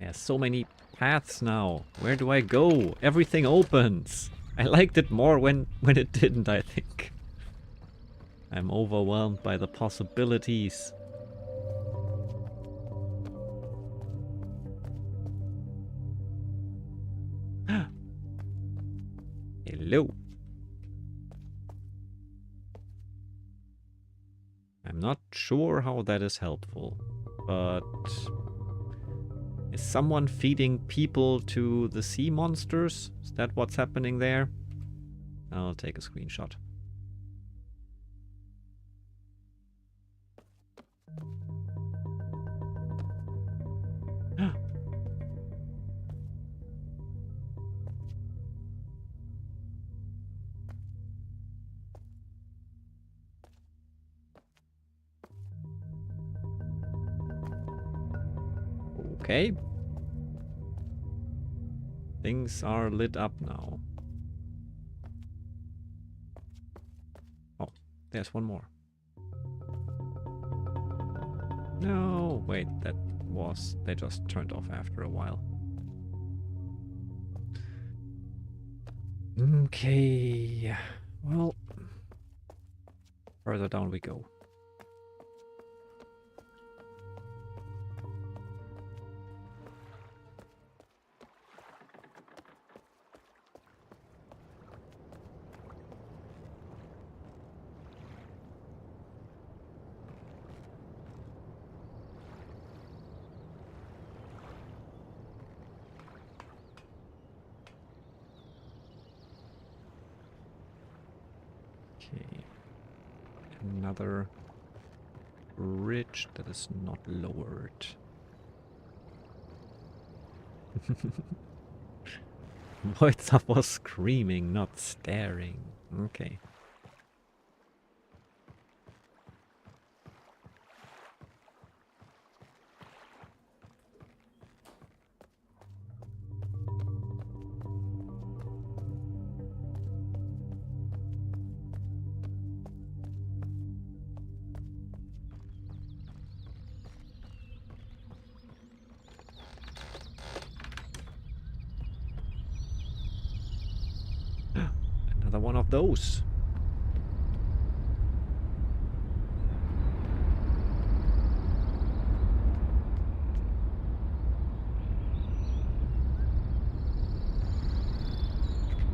Speaker 1: There's so many paths now. Where do I go? Everything opens. I liked it more when it didn't, I think. I'm overwhelmed by the possibilities. Hello. I'm not sure how that is helpful, but is someone feeding people to the sea monsters? Is that what's happening there? I'll take a screenshot. Okay. Things are lit up now. Oh, there's one more. No, wait, they just turned off after a while. Okay, well, further down we go. Okay. Another bridge that is not lowered. Voids was screaming, not staring. Okay. Another one of those.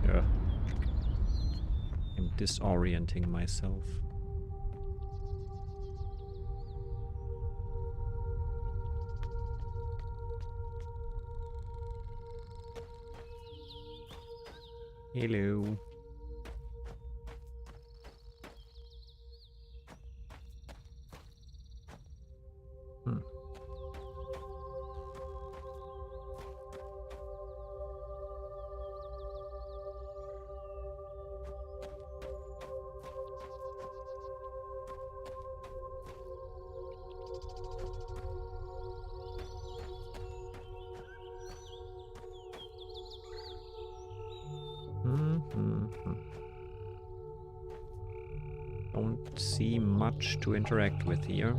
Speaker 1: Yeah. I'm disorienting myself. Hello. Don't see much to interact with here.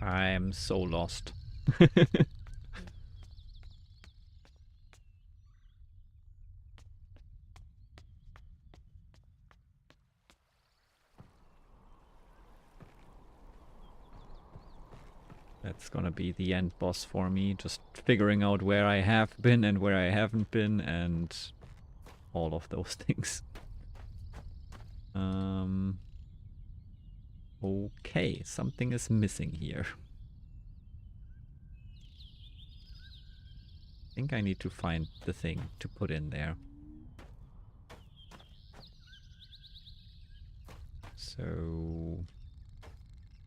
Speaker 1: I am so lost. That's gonna be the end boss for me, just figuring out where I have been and where I haven't been and all of those things. Okay, something is missing here. I think I need to find the thing to put in there. So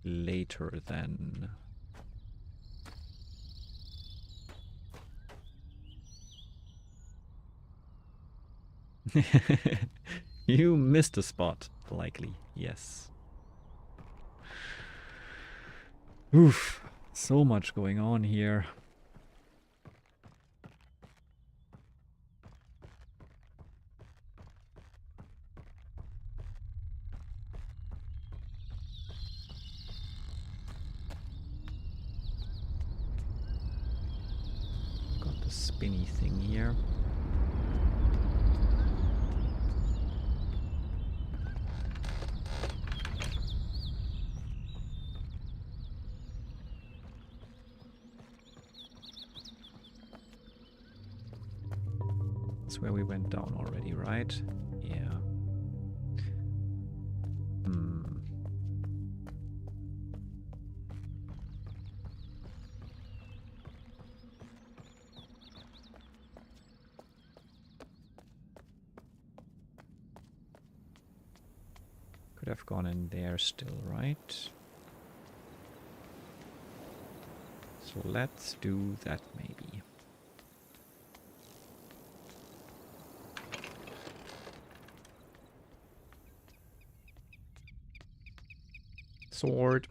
Speaker 1: later then. You missed a spot, likely, yes. Oof, so much going on here. Got the spinny thing here. That's where we went down already, right? Yeah. Could have gone in there still, right? So let's do that maybe. Sword.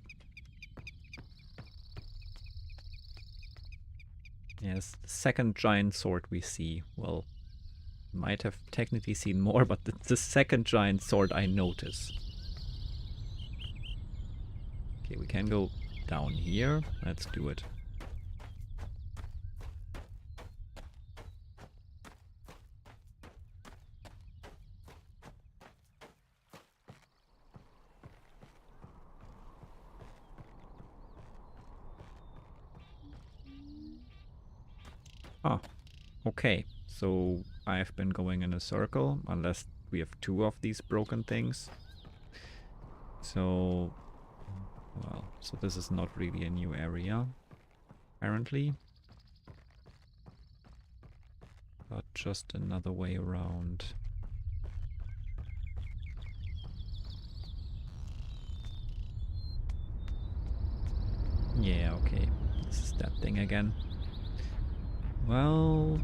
Speaker 1: Yes, the second giant sword we see. Well, might have technically seen more, but the second giant sword I notice. Okay, we can go down here. Let's do it. Ah, okay. So I've been going in a circle, unless we have 2 of these broken things. So, well, so this is not really a new area, apparently. But just another way around. Yeah, okay. This is that thing again. Well...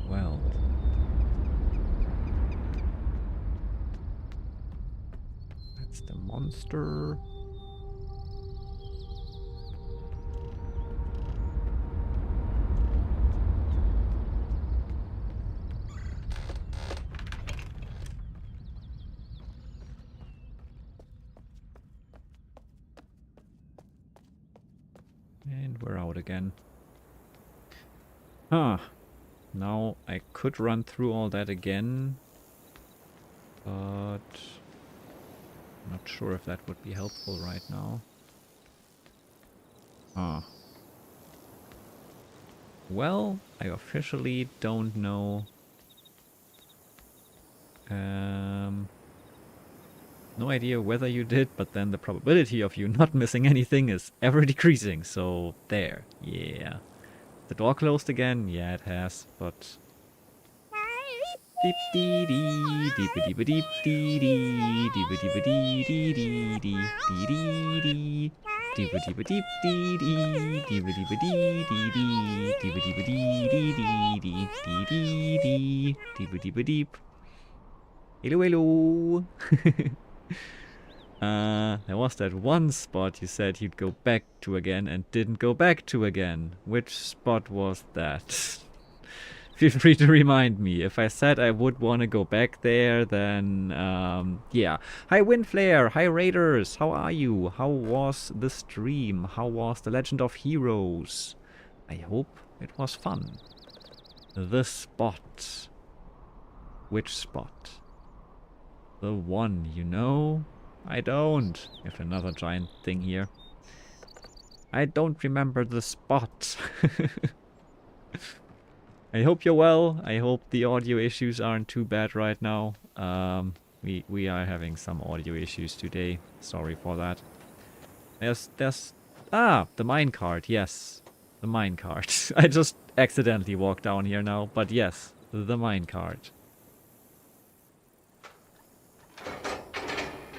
Speaker 1: Well... That's the monster. And we're out again. Huh. Now I could run through all that again, but I'm not sure if that would be helpful right now. Huh. Well, I officially don't know. No idea whether you did, but then the probability of you not missing anything is ever decreasing, so there. Yeah. The door closed again? Yeah, it has, but... Deep dee dee, deep a deep a deep dee dee, deep a deep a dee dee dee dee dee dee, deep a deep a deep dee dee, deep a deep a dee dee dee, deep a deep a dee dee dee dee dee dee, deep a deep a deep. Hello, hello. There was that one spot you said you'd go back to again and didn't go back to again. Which spot was that? Feel free to remind me. If I said I would want to go back there, then, yeah. Hi Windflare, hi Raiders, how are you? How was the stream? How was the Legend of Heroes? I hope it was fun. The spot. Which spot? The one, you know? I don't. We have another giant thing here. I don't remember the spot. I hope you're well. I hope the audio issues aren't too bad right now. We are having some audio issues today. Sorry for that. There's the minecart. Yes, the minecart. I just accidentally walked down here now, but yes, the minecart.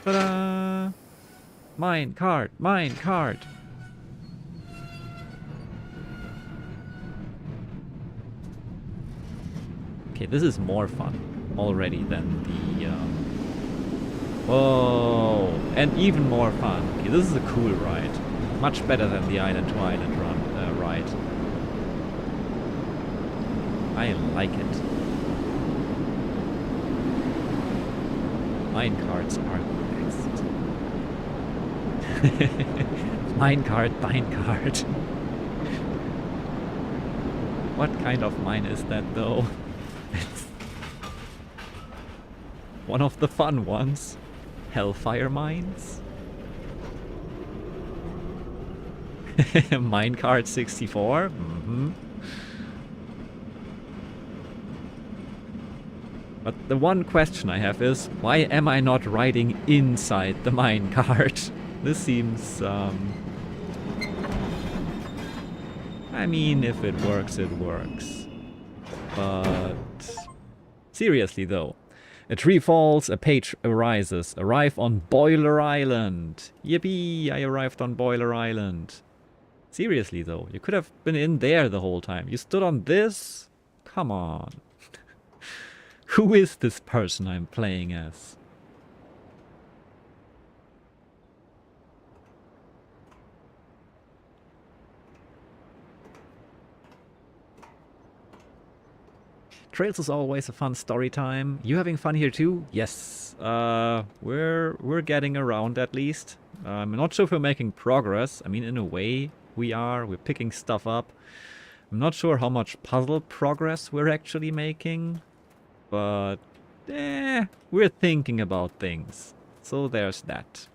Speaker 1: Ta-da! Minecart, minecart. Okay, this is more fun already than the... Whoa! And even more fun. Okay, this is a cool ride. Much better than the island to island ride. I like it. Minecarts are the best. Minecart, minecart. What kind of mine is that though? It's one of the fun ones. Hellfire mines? Minecart 64? Mm-hmm. But the one question I have is, why am I not riding inside the minecart? This seems, I mean, if it works, it works. But... seriously though. A tree falls, a page arises. Arrive on Boiler Island. Yippee, I arrived on Boiler Island. Seriously though, you could have been in there the whole time. You stood on this? Come on. Who is this person I'm playing as? Trails is always a fun story time. You having fun here too? Yes. We're getting around at least. I'm not sure if we're making progress. I mean, in a way, we are. We're picking stuff up. I'm not sure how much puzzle progress we're actually making. But, we're thinking about things. So there's that.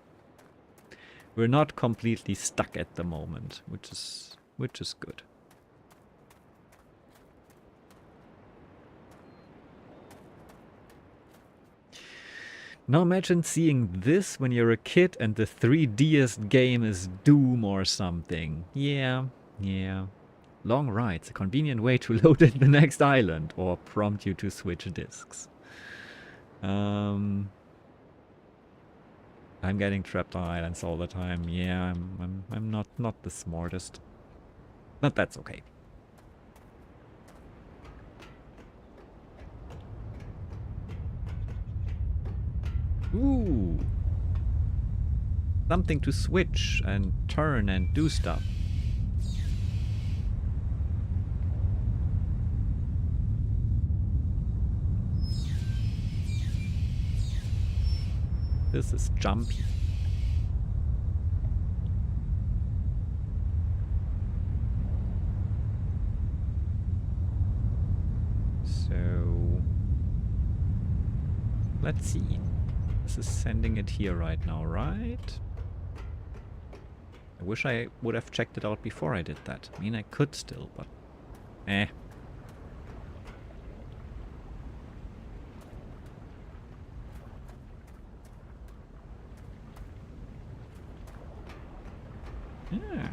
Speaker 1: We're not completely stuck at the moment, which is good. Now imagine seeing this when you're a kid and the 3Dest game is Doom or something. Yeah. Long rides, a convenient way to load in the next island or prompt you to switch discs. I'm getting trapped on islands all the time. Yeah, I'm not the smartest. But that's okay. Ooh. Something to switch and turn and do stuff. This is jumpy. So let's see. This is sending it here right now, right? I wish I would have checked it out before I did that. I mean, I could still, but eh. Yeah.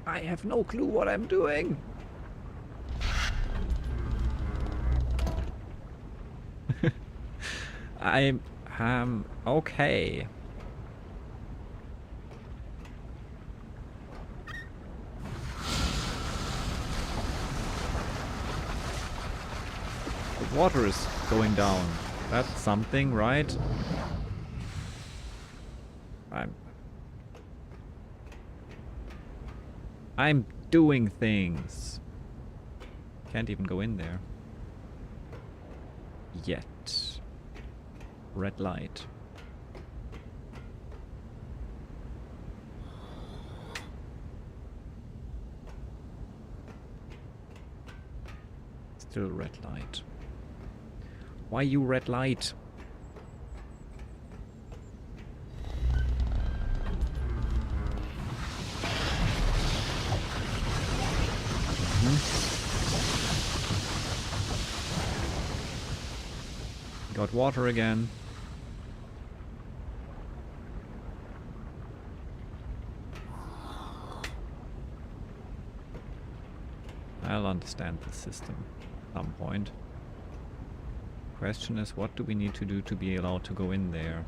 Speaker 1: I have no clue what I'm doing. I'm okay. The water is going down. That's something, right? I'm doing things. Can't even go in there. Yet. Red light. Still red light. Why you red light? Got water again. I'll understand the system at some point. Question is, what do we need to do to be allowed to go in there?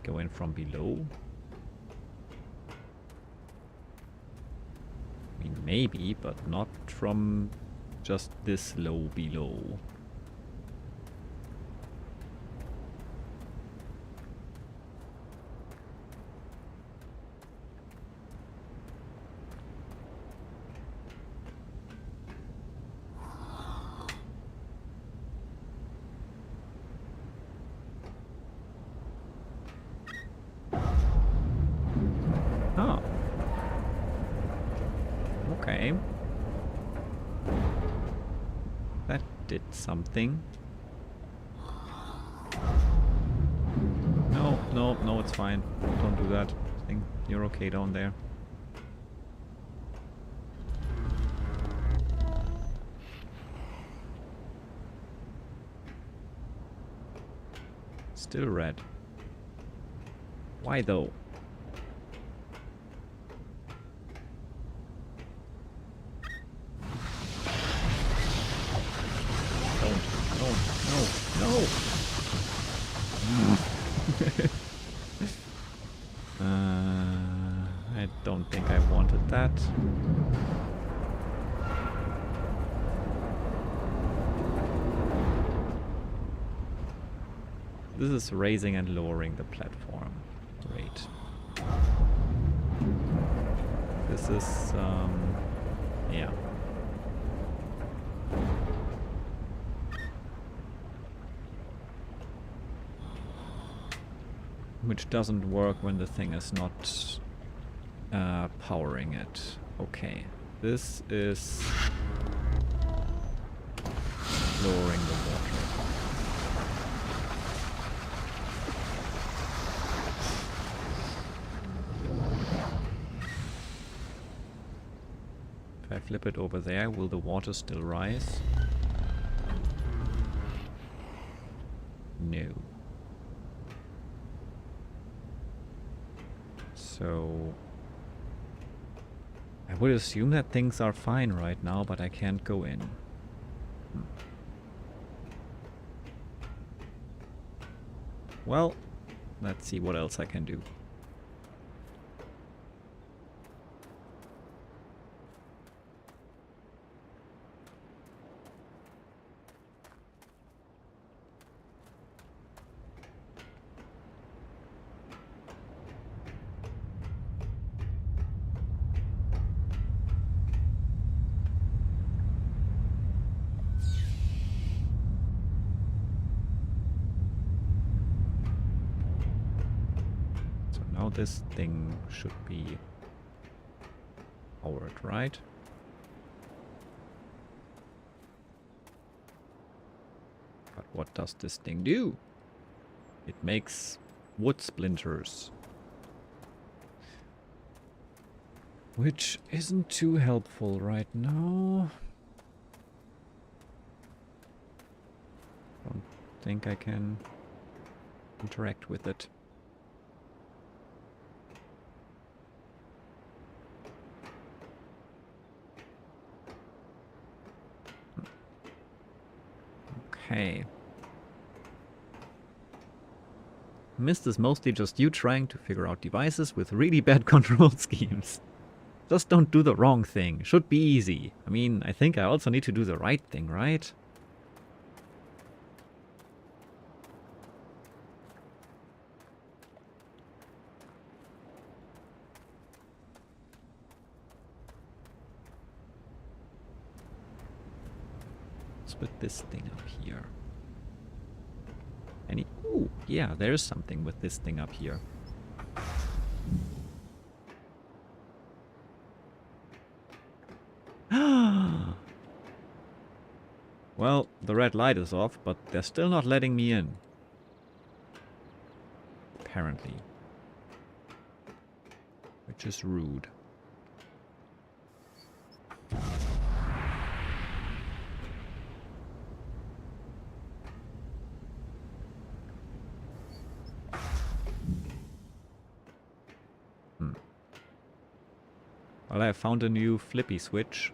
Speaker 1: Go in from below? I mean, maybe, but not from just this low below. Okay. That did something. No, it's fine. Don't do that. I think you're okay down there. Still red. Why though? No. I don't think I wanted that. This is raising and lowering the platform. Great. this is, yeah. Which doesn't work when the thing is not powering it. Okay, this is lowering the water. If I flip it over there, will the water still rise? No. So I would assume that things are fine right now, but I can't go in. Well, let's see what else I can do. This thing should be powered, right? But what does this thing do? It makes wood splinters. Which isn't too helpful right now. Don't think I can interact with it. Okay. Mist is mostly just you trying to figure out devices with really bad control schemes. Just don't do the wrong thing. Should be easy. I mean, I think I also need to do the right thing, right? Let's put this thing up here. Ooh, yeah, there's something with this thing up here. Well, the red light is off, but they're still not letting me in. Apparently. Which is rude. Well, I found a new flippy switch,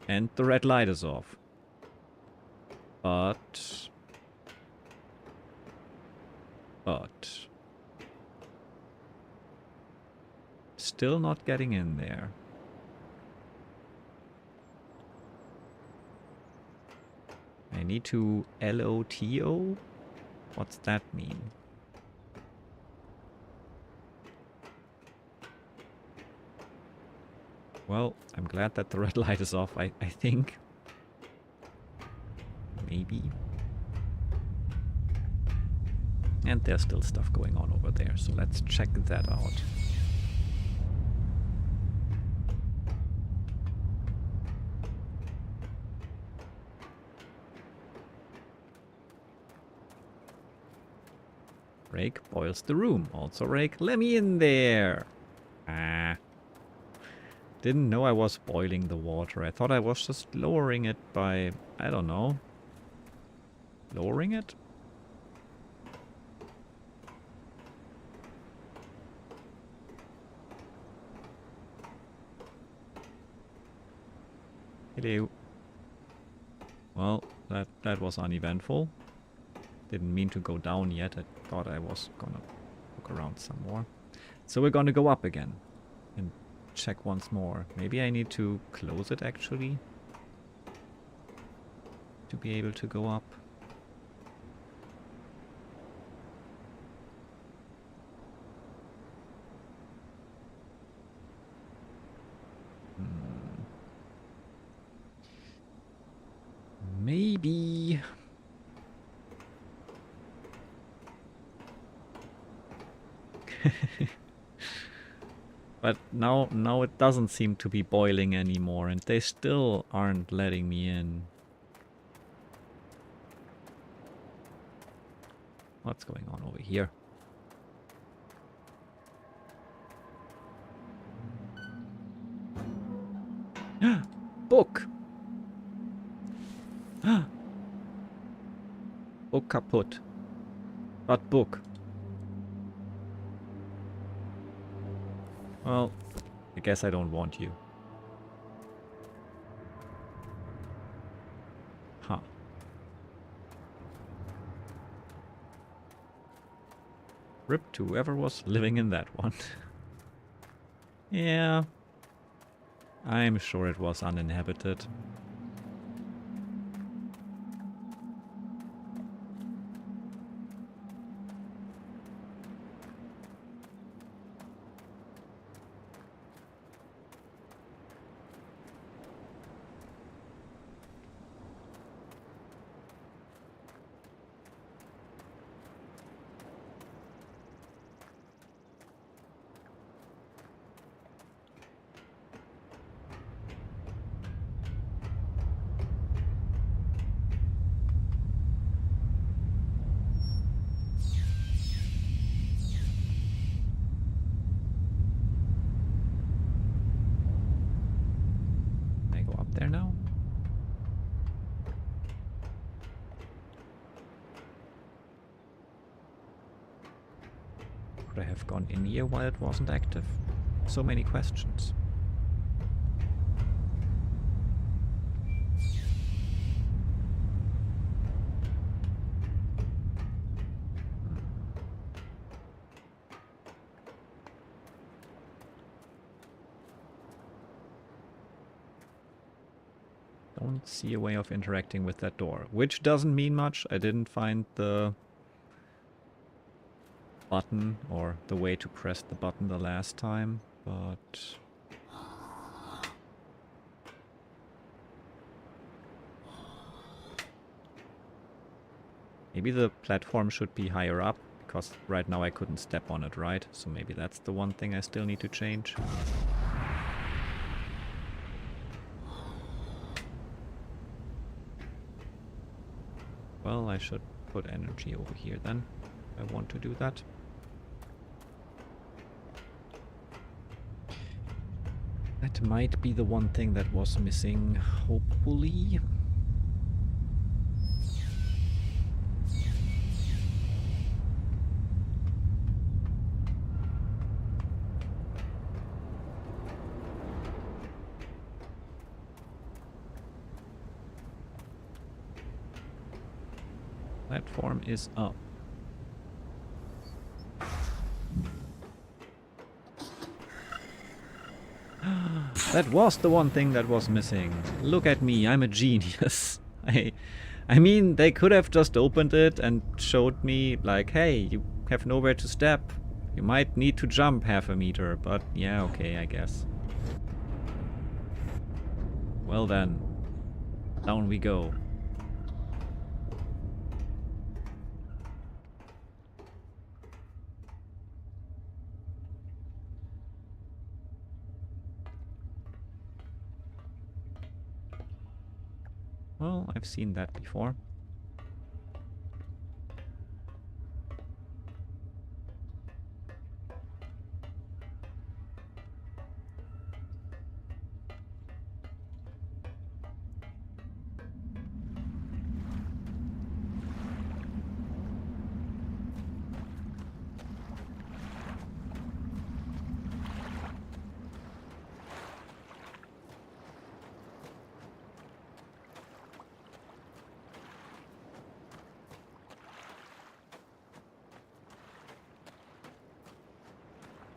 Speaker 1: and the red light is off. But... still not getting in there. I need to LOTO? What's that mean? Well, I'm glad that the red light is off, I think. Maybe. And there's still stuff going on over there, so let's check that out. Rake boils the room. Also, Rake, let me in there. Ah. Didn't know I was boiling the water. I thought I was just lowering it by, I don't know. Lowering it? Hello. Well, that was uneventful. Didn't mean to go down yet. I thought I was gonna look around some more. So we're gonna go up again and check once more. Maybe I need to close it actually to be able to go up. maybe... But now it doesn't seem to be boiling anymore, and they still aren't letting me in. What's going on over here? Book! Book kaputt. But book. Well, I guess I don't want you. Huh. Rip to whoever was living in that one. Yeah. I'm sure it was uninhabited. There now? Could I have gone in here while it wasn't active? So many questions. Don't see a way of interacting with that door, which doesn't mean much. I didn't find the button or the way to press the button the last time, but maybe the platform should be higher up, because right now I couldn't step on it, right? So maybe that's the one thing I still need to change. Well, I should put energy over here then. I want to do that. That might be the one thing that was missing, hopefully. Platform is up. That was the one thing that was missing. Look at me, I'm a genius. I mean, they could have just opened it and showed me, like, hey, you have nowhere to step. You might need to jump half a meter, but yeah, okay, I guess. Well then, down we go. Well, I've seen that before.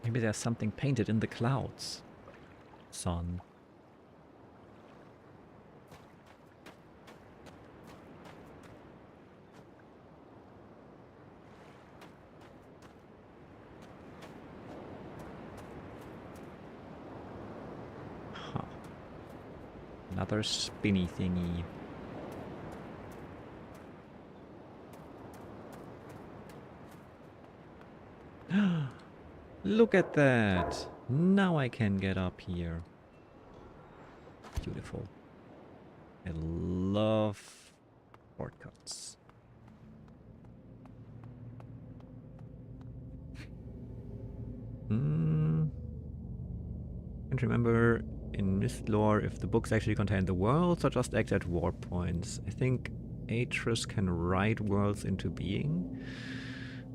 Speaker 1: Maybe there's something painted in the clouds. Sun. Huh. Another spinny thingy. Look at that! Now I can get up here. Beautiful. I love shortcuts. Can't remember in Mist lore if the books actually contain the worlds or just act at warp points. I think Atreus can write worlds into being.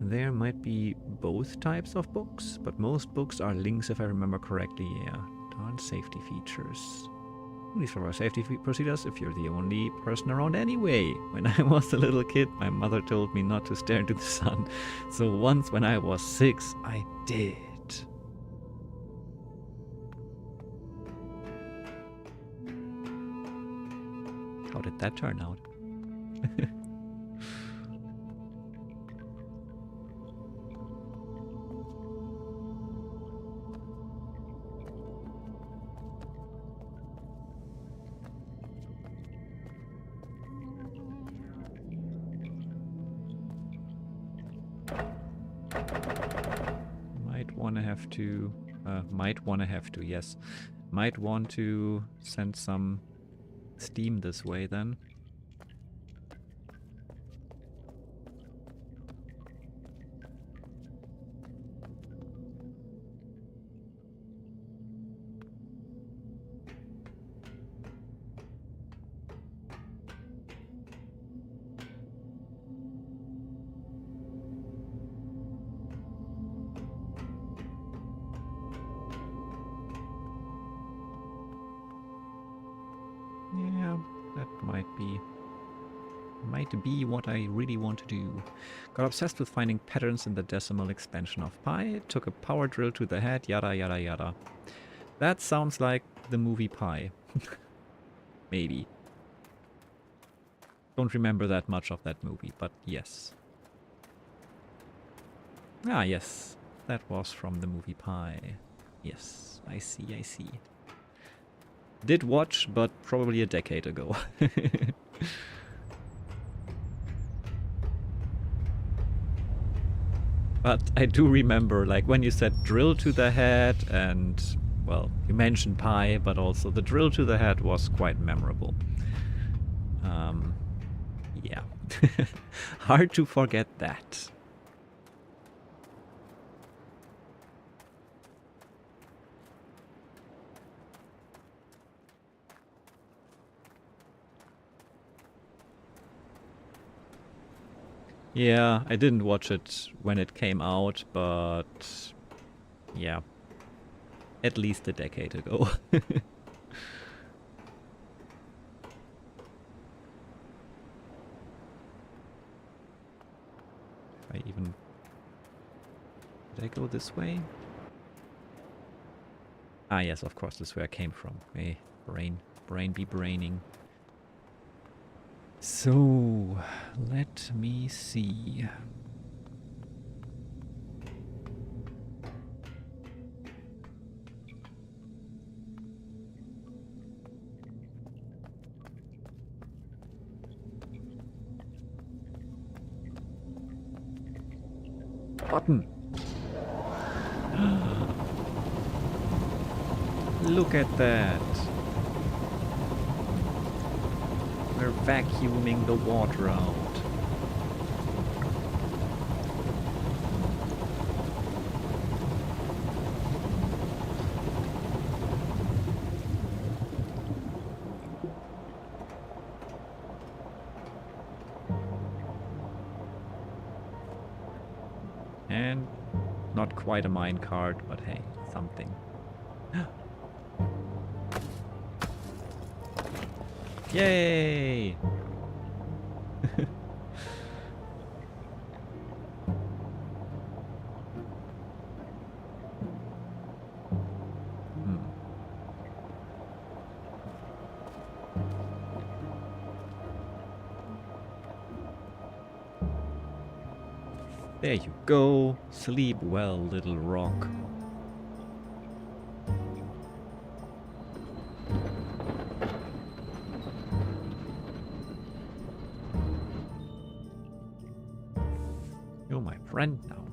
Speaker 1: There might be both types of books, but most books are links if I remember correctly, yeah. Darn safety features. These are our safety procedures if you're the only person around anyway. When I was a little kid, my mother told me not to stare into the sun. So once when I was 6, I did. How did that turn out? Might want to send some steam this way then. Yeah, that might be what I really want to do. Got obsessed with finding patterns in the decimal expansion of pi, took a power drill to the head, yada yada yada. That sounds like the movie Pi. Maybe. Don't remember that much of that movie, but yes. Ah, yes. That was from the movie Pi. Yes, I see, I see. Did watch, but probably a decade ago. But I do remember, like, when you said drill to the head and, well, you mentioned Pi, but also the drill to the head was quite memorable. Yeah. Hard to forget that. Yeah, I didn't watch it when it came out, but yeah, at least a decade ago. Did I go this way? Ah, yes, of course, this is where I came from. Hey, brain be braining. So, let me see. Button. Look at that. We're vacuuming the water out. And not quite a minecart, but hey, something. Yay! There you go. Sleep well, little rock. You're my friend now.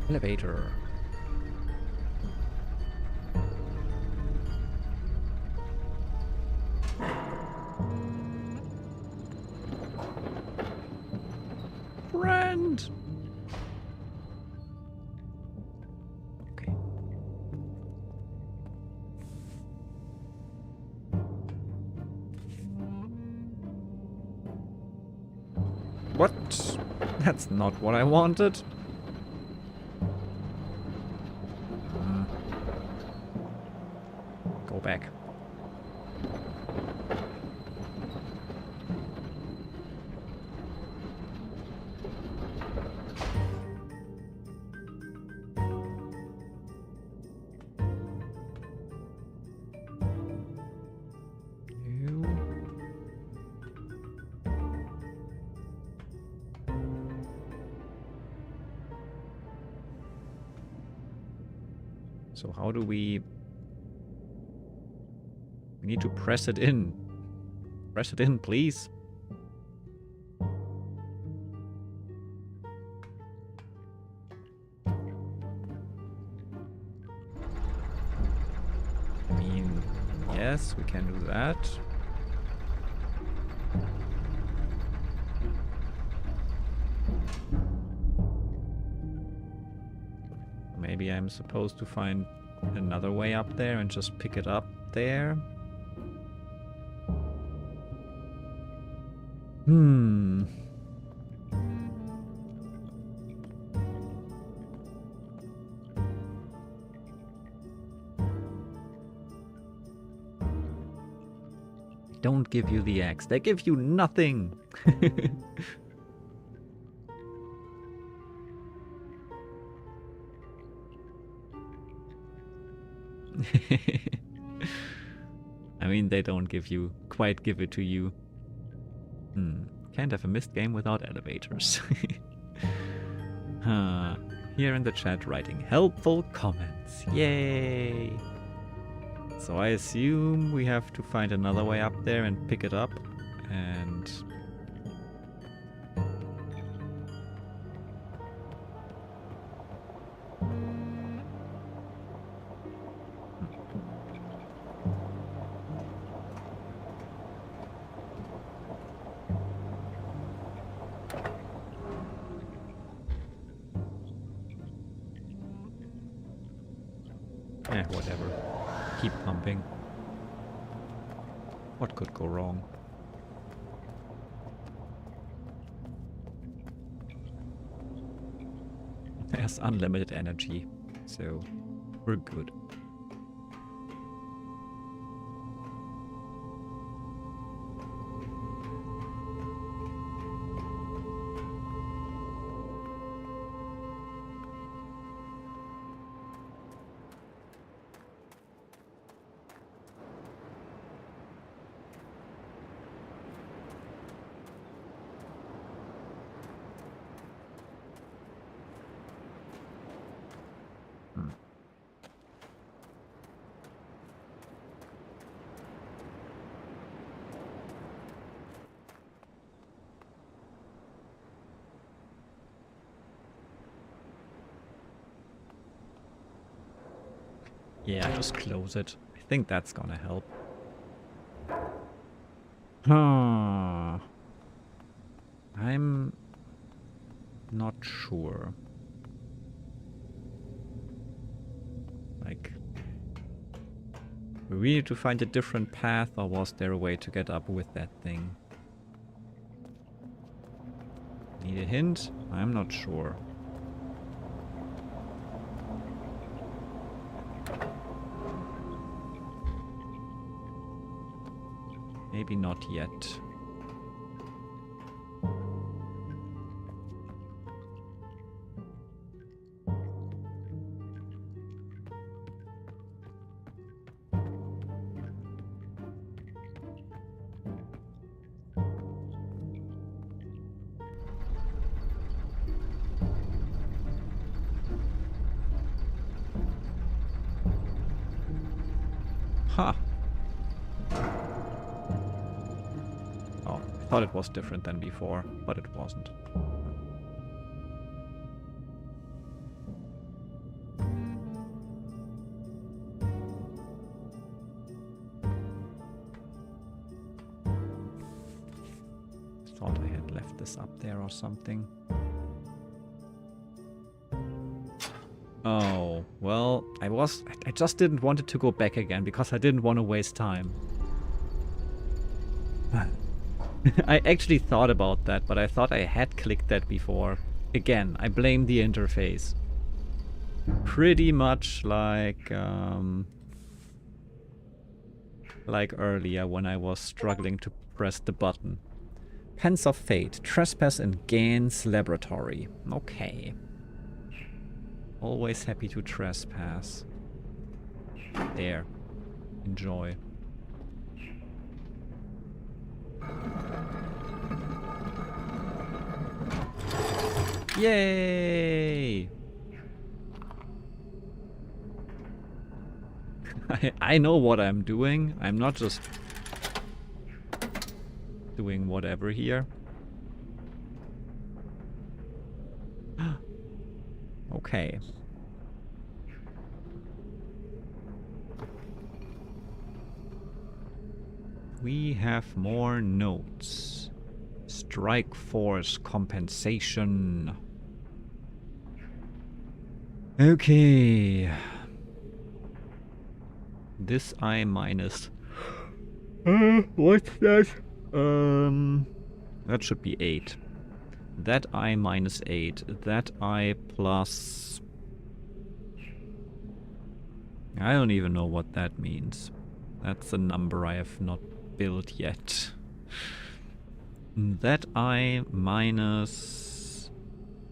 Speaker 1: Elevator. Friend. Okay. What? That's not what I wanted. Go back. So how do we... We need to press it in. Press it in, please. I mean, yes, we can do that. Maybe I'm supposed to find another way up there and just pick it up there. Don't give you the axe. They give you nothing. I mean, they don't quite give it to you. Can't have a missed game without elevators. Here in the chat writing helpful comments. Yay! So I assume we have to find another way up there and pick it up. And... whatever. Keep pumping. What could go wrong? There's unlimited energy, so we're good. Yeah, just close it. I think that's gonna help. I'm not sure. Like, we need to find a different path, or was there a way to get up with that thing? Need a hint? I'm not sure. Maybe not yet. Ha! Oh, I thought it was different than before, but it wasn't. left this up there or something. Oh, well, I just didn't want it to go back again because I didn't want to waste time. I actually thought about that, but I thought I had clicked that before. Again, I blame the interface. Pretty much like earlier when I was struggling to press the button. Pens of Fate, Trespass in Gain's Laboratory. Okay. Always happy to trespass. There. Enjoy. Yay! I know what I'm doing. I'm not just doing whatever here. Okay. We have more notes. Strike force compensation. Okay. This I minus. What's that? That should be 8. That I minus 8. That I plus... I don't even know what that means. That's a number I have not built yet. That I minus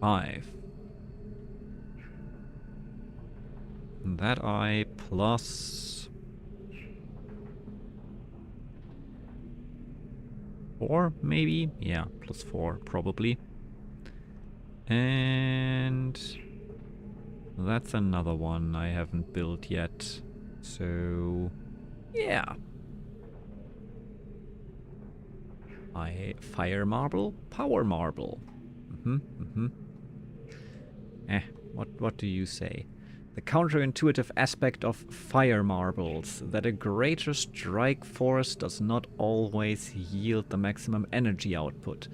Speaker 1: 5. That I plus 4, maybe? Yeah, plus 4, probably. And that's another one I haven't built yet. So, yeah. Fire marble, power marble. What do you say? The counterintuitive aspect of fire marbles, that a greater strike force does not always yield the maximum energy output,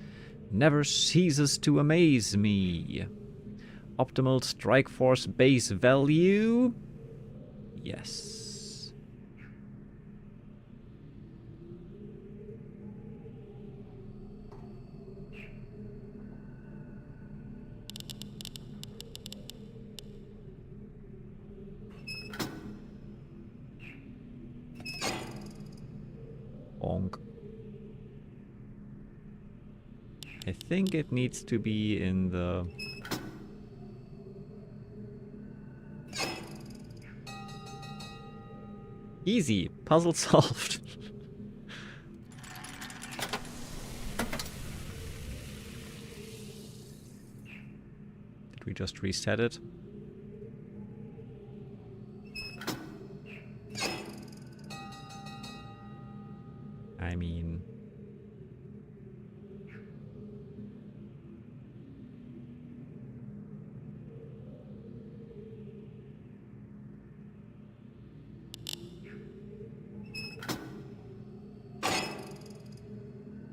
Speaker 1: never ceases to amaze me. Optimal strike force base value? Yes. Bonk. I think it needs to be in the... Easy. Puzzle solved. Did we just reset it? I mean...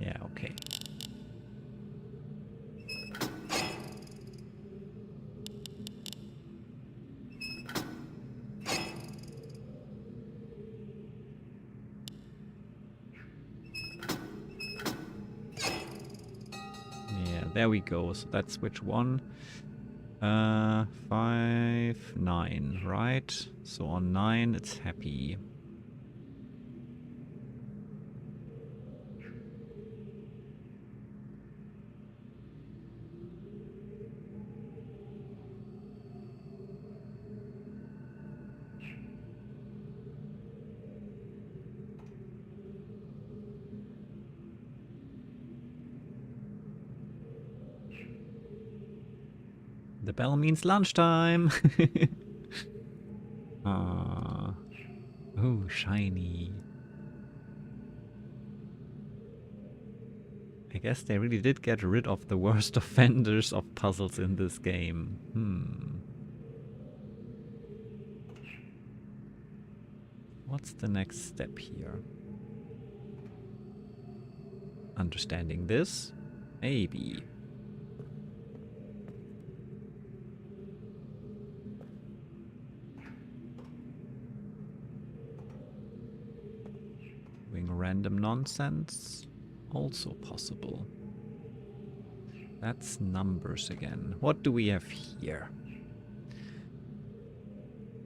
Speaker 1: Yeah, okay. Yeah, there we go. So that's which one? 5, 9, right? So on 9 it's happy. The bell means lunchtime. Oh, shiny. I guess they really did get rid of the worst offenders of puzzles in this game. What's the next step here? Understanding this. Maybe. Doing random nonsense. Also possible. That's numbers again. What do we have here?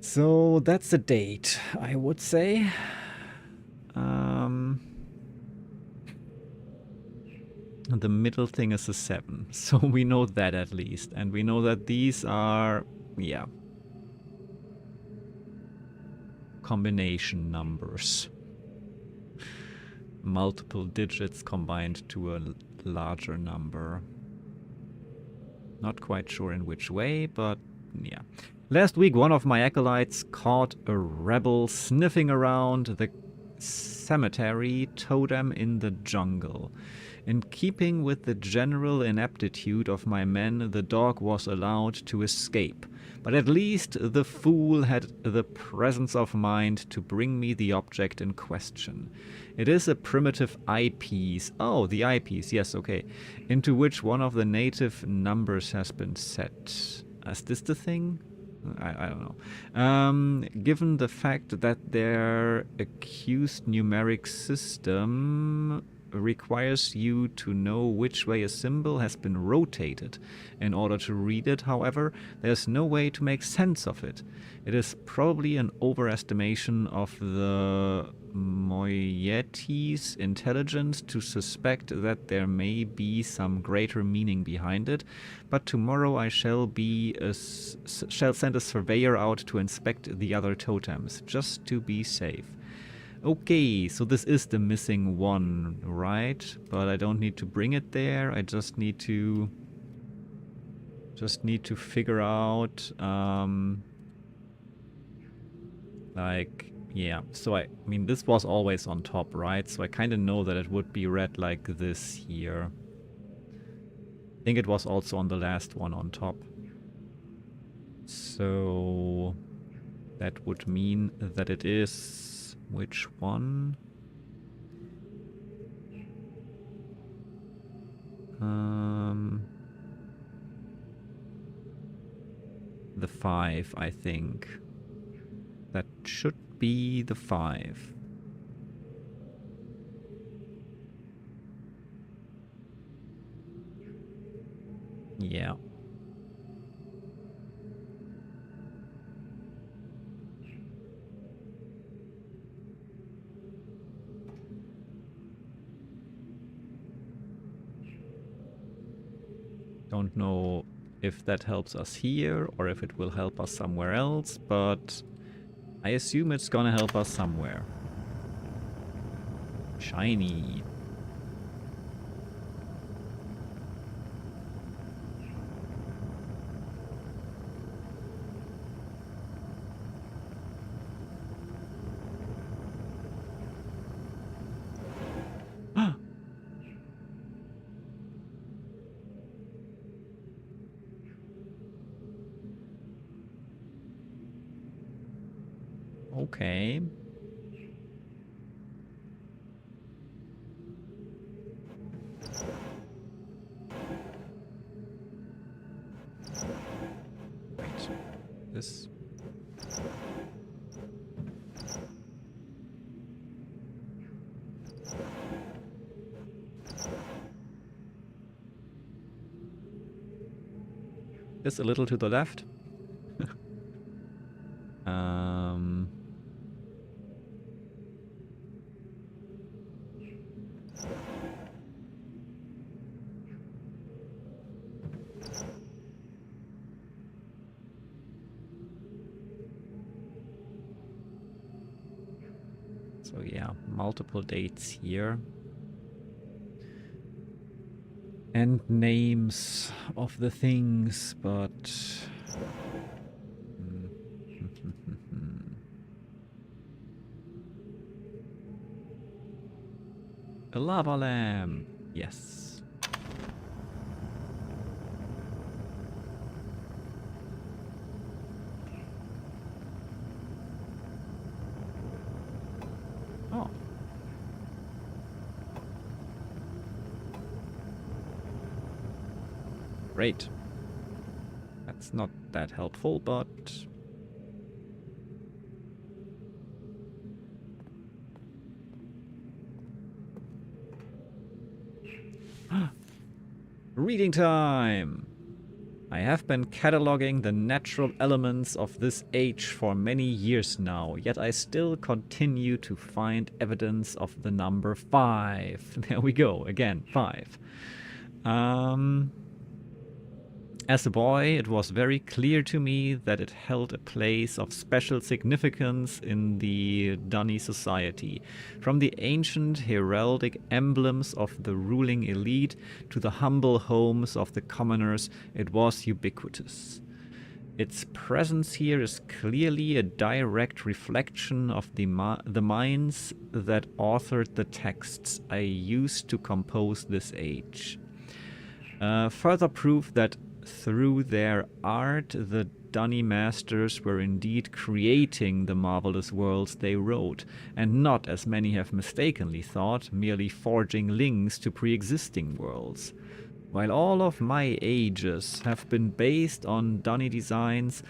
Speaker 1: So that's the date, I would say. The middle thing is a 7, so we know that at least. And we know that these are, yeah, combination numbers. Multiple digits combined to a larger number. Not quite sure in which way, but yeah. Last week, one of my acolytes caught a rebel sniffing around the cemetery totem in the jungle. In keeping with the general ineptitude of my men, the dog was allowed to escape. But at least the fool had the presence of mind to bring me the object in question. It is a primitive eyepiece. Oh, the eyepiece, yes, okay. Into which one of the native numbers has been set. Is this the thing? I don't know. Given the fact that their accused numeric system requires you to know which way a symbol has been rotated. In order to read it, however, there's no way to make sense of it. It is probably an overestimation of the moiety's intelligence to suspect that there may be some greater meaning behind it, but tomorrow I shall send a surveyor out to inspect the other totems, just to be safe. Okay, so this is the missing one, right? But I don't need to bring it there. I just need to figure out like, yeah. So I mean, this was always on top, right? So I kind of know that it would be read like this here. I think it was also on the last one on top. So that would mean that it is... Which one? The 5, I think. That should be the 5. Yeah. Don't know if that helps us here or if it will help us somewhere else, but I assume it's gonna help us somewhere. Shiny. Okay. Wait. This. This a little to the left. So yeah, multiple dates here. And names of the things, but... A lava lamp! Yes. Oh. Great. That's not that helpful, but... Reading time! I have been cataloging the natural elements of this age for many years now, yet I still continue to find evidence of the number 5. There we go, again, 5. As a boy, it was very clear to me that it held a place of special significance in the Dunny society. From the ancient heraldic emblems of the ruling elite to the humble homes of the commoners, it was ubiquitous. Its presence here is clearly a direct reflection of the minds that authored the texts I used to compose this age. Further proof that through their art, the Dunny masters were indeed creating the marvelous worlds they wrote, and not, as many have mistakenly thought, merely forging links to pre-existing worlds. While all of my ages have been based on Dunny designs,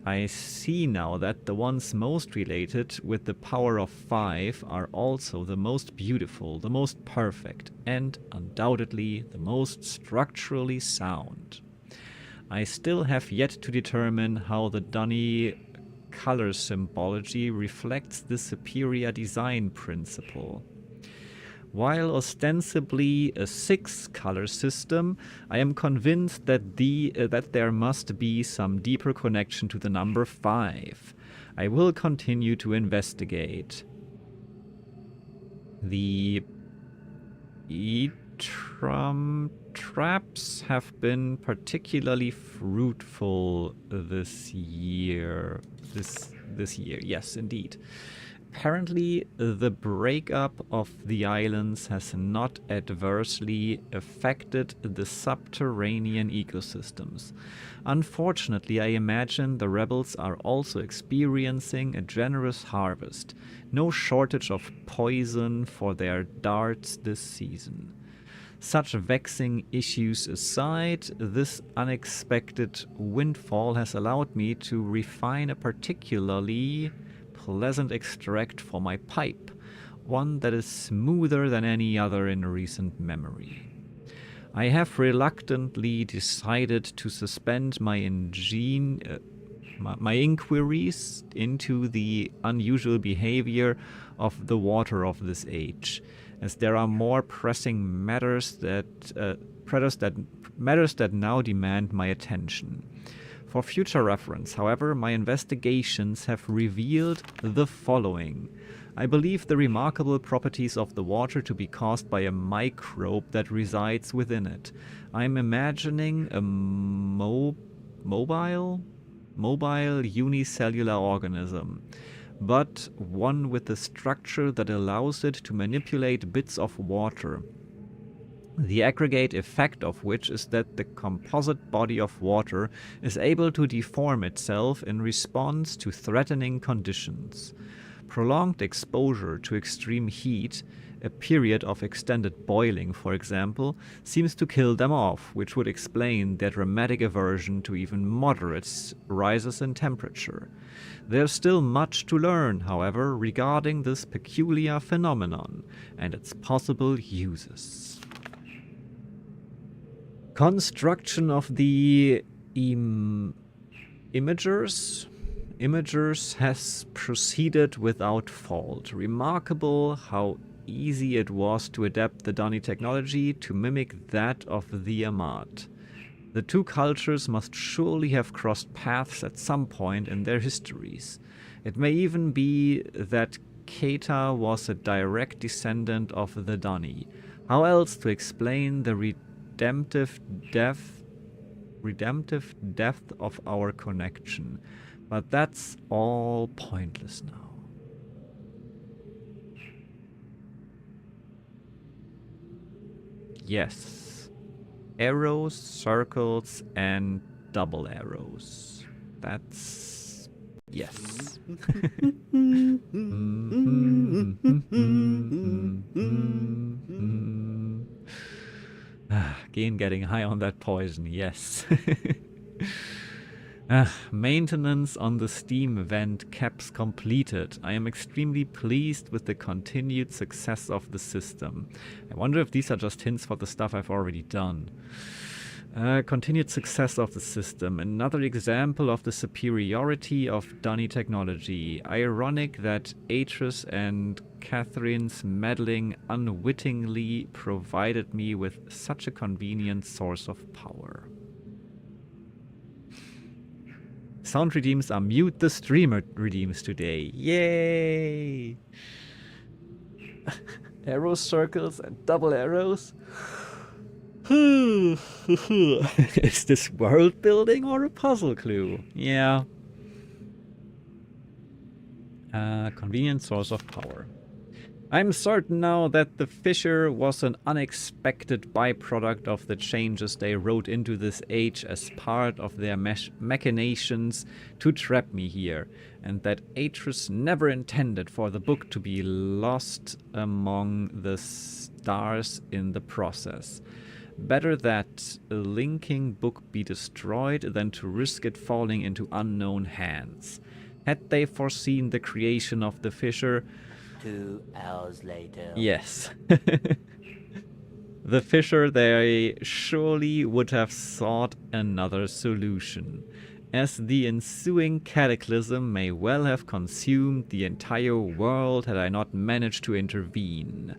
Speaker 1: I see now that the ones most related with the power of 5 are also the most beautiful, the most perfect, and undoubtedly the most structurally sound. I still have yet to determine how the Dunny color symbology reflects the superior design principle. While ostensibly a 6-color system, I am convinced that there must be some deeper connection to the number 5. I will continue to investigate. The Etrum traps have been particularly fruitful this year. This year, yes, indeed. Apparently, the breakup of the islands has not adversely affected the subterranean ecosystems. Unfortunately, I imagine the rebels are also experiencing a generous harvest. No shortage of poison for their darts this season. Such vexing issues aside, this unexpected windfall has allowed me to refine a particularly pleasant extract for my pipe, one that is smoother than any other in recent memory. I have reluctantly decided to suspend my inquiries into the unusual behavior of the water of this age, as there are more pressing matters that now demand my attention. For future reference, however, my investigations have revealed the following. I believe the remarkable properties of the water to be caused by a microbe that resides within it. I am imagining a mobile unicellular organism, but one with a structure that allows it to manipulate bits of water. The aggregate effect of which is that the composite body of water is able to deform itself in response to threatening conditions. Prolonged exposure to extreme heat, a period of extended boiling, for example, seems to kill them off, which would explain their dramatic aversion to even moderate rises in temperature. There's still much to learn, however, regarding this peculiar phenomenon and its possible uses. Construction of the imagers has proceeded without fault. Remarkable how easy it was to adapt the Dunny technology to mimic that of the Amat. The two cultures must surely have crossed paths at some point in their histories. It may even be that Keita was a direct descendant of the Dunny. How else to explain the redemptive depth of our connection? But that's all pointless now. Yes. Arrows, circles, and double arrows. That's... yes. Again, getting high on that poison, yes. Maintenance on the Steam vent caps completed. I am extremely pleased with the continued success of the system. I wonder if these are just hints for the stuff I've already done. Continued success of the system. Another example of the superiority of Dunny technology. Ironic that Atris and Catherine's meddling unwittingly provided me with such a convenient source of power. Sound redeems are mute the streamer redeems today. Yay! Arrow circles and double arrows. Is this world building or a puzzle clue? Yeah. Convenient source of power. I'm certain now that the fissure was an unexpected byproduct of the changes they wrote into this age as part of their machinations to trap me here, and that Atris never intended for the book to be lost among the stars in the process. Better that a linking book be destroyed than to risk it falling into unknown hands. Had they foreseen the creation of the fissure?
Speaker 10: 2 hours later.
Speaker 1: Yes. The fissure, they surely would have sought another solution, as the ensuing cataclysm may well have consumed the entire world had I not managed to intervene.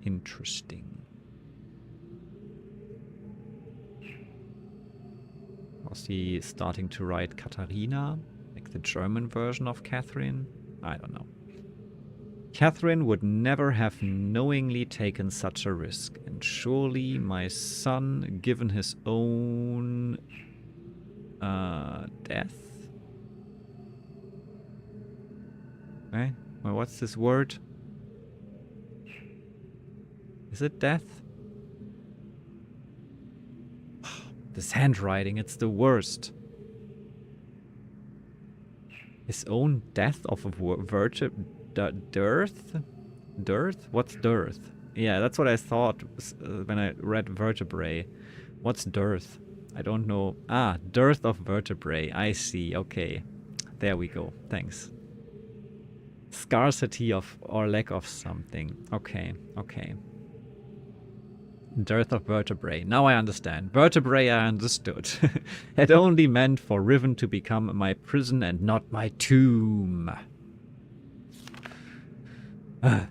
Speaker 1: Interesting. Was he starting to write Katharina, like the German version of Catherine? I don't know. Catherine would never have knowingly taken such a risk, and surely my son, given his own death? Okay, well, what's this word? Is it death? This handwriting, it's the worst. His own death of a dearth? Dearth? What's dearth? Yeah, that's what I thought when I read vertebrae. What's dearth? I don't know. Ah, dearth of vertebrae. I see. Okay. There we go. Thanks. Scarcity of or lack of something. Okay. Okay. Dearth of vertebrae. Now I understand. Vertebrae I understood. Had only meant for Riven to become my prison and not my tomb. I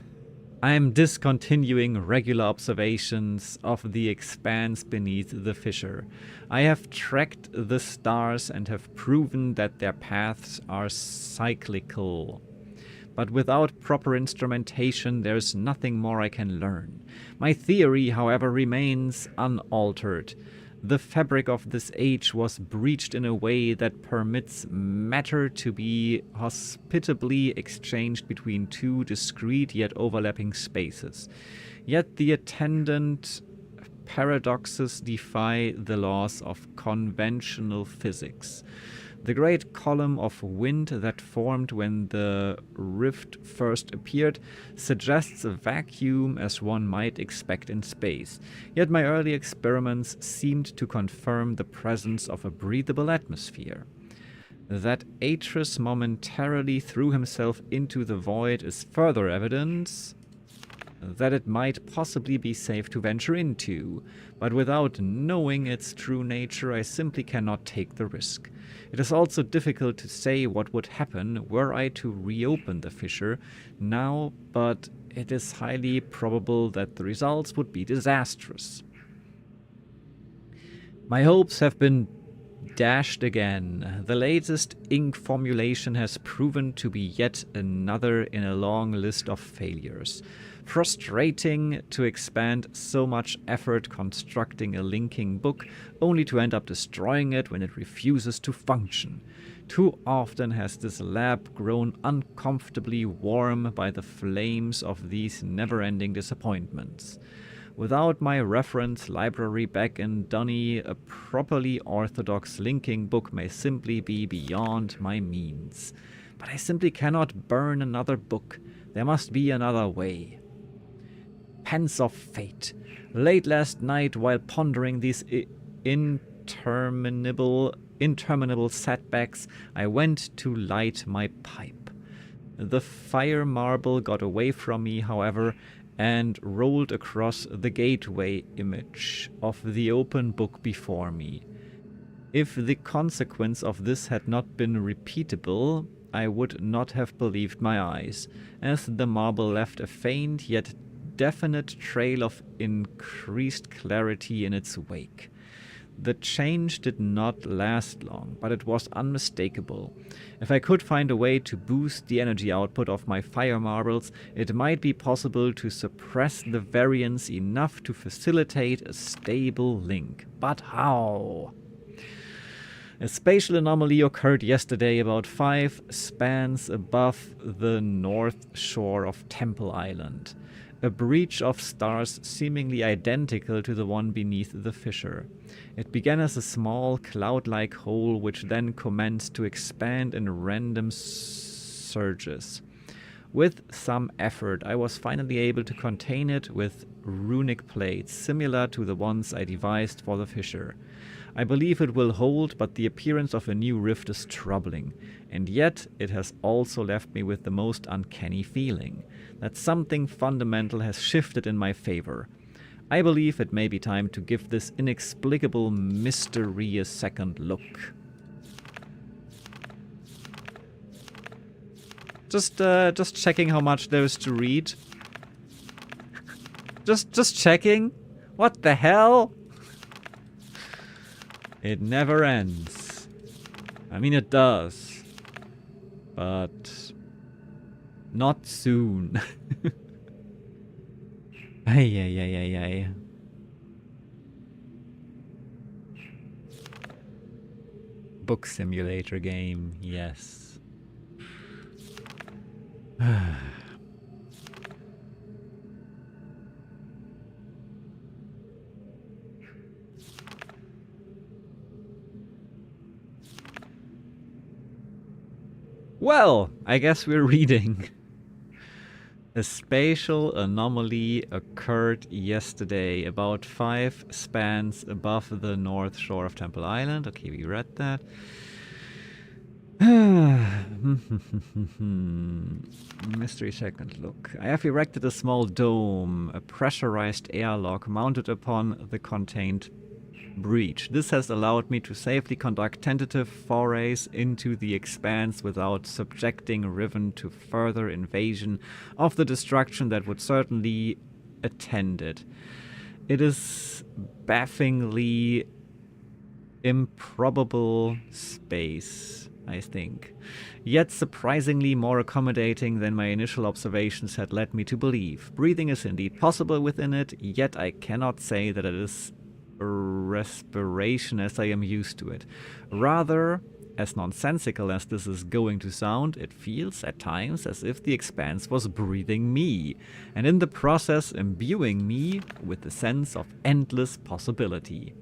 Speaker 1: am discontinuing regular observations of the expanse beneath the fissure. I have tracked the stars and have proven that their paths are cyclical. But without proper instrumentation, there is nothing more I can learn. My theory, however, remains unaltered. The fabric of this age was breached in a way that permits matter to be hospitably exchanged between two discrete yet overlapping spaces. Yet the attendant paradoxes defy the laws of conventional physics. The great column of wind that formed when the rift first appeared suggests a vacuum as one might expect in space, yet my early experiments seemed to confirm the presence of a breathable atmosphere. That Atris momentarily threw himself into the void is further evidence that it might possibly be safe to venture into, but without knowing its true nature, I simply cannot take the risk. It is also difficult to say what would happen were I to reopen the fissure now, but it is highly probable that the results would be disastrous. My hopes have been dashed again. The latest ink formulation has proven to be yet another in a long list of failures. Frustrating to expend so much effort constructing a linking book only to end up destroying it when it refuses to function. Too often has this lab grown uncomfortably warm by the flames of these never-ending disappointments. Without my reference library back in Dunny, a properly orthodox linking book may simply be beyond my means. But I simply cannot burn another book. There must be another way. Pens of Fate. Late last night, while pondering these interminable setbacks, I went to light my pipe. The fire marble got away from me, however, and rolled across the gateway image of the open book before me. If the consequence of this had not been repeatable, I would not have believed my eyes, as the marble left a faint yet definite trail of increased clarity in its wake. The change did not last long, but it was unmistakable. If I could find a way to boost the energy output of my fire marbles, it might be possible to suppress the variance enough to facilitate a stable link. But how? A spatial anomaly occurred yesterday about 5 spans above the north shore of Temple Island. A breach of stars seemingly identical to the one beneath the fissure. It began as a small, cloud-like hole which then commenced to expand in random surges. With some effort, I was finally able to contain it with runic plates, similar to the ones I devised for the fissure. I believe it will hold, but the appearance of a new rift is troubling. And yet, it has also left me with the most uncanny feeling that something fundamental has shifted in my favor. I believe it may be time to give this inexplicable mystery a second look. Just checking how much there is to read. Just checking. What the hell? It never ends. I mean, it does. But not soon. Ay. Book simulator game, yes. Well, I guess we're reading. A spatial anomaly occurred yesterday, about 5 spans above the north shore of Temple Island. Okay, we read that. Mystery second look. I have erected a small dome, a pressurized airlock mounted upon the contained breach. This has allowed me to safely conduct tentative forays into the expanse without subjecting Riven to further invasion of the destruction that would certainly attend it. It is bafflingly improbable space, I think, yet surprisingly more accommodating than my initial observations had led me to believe. Breathing is indeed possible within it, yet I cannot say that it is respiration as I am used to it. Rather, as nonsensical as this is going to sound, it feels at times as if the expanse was breathing me, and in the process imbuing me with the sense of endless possibility.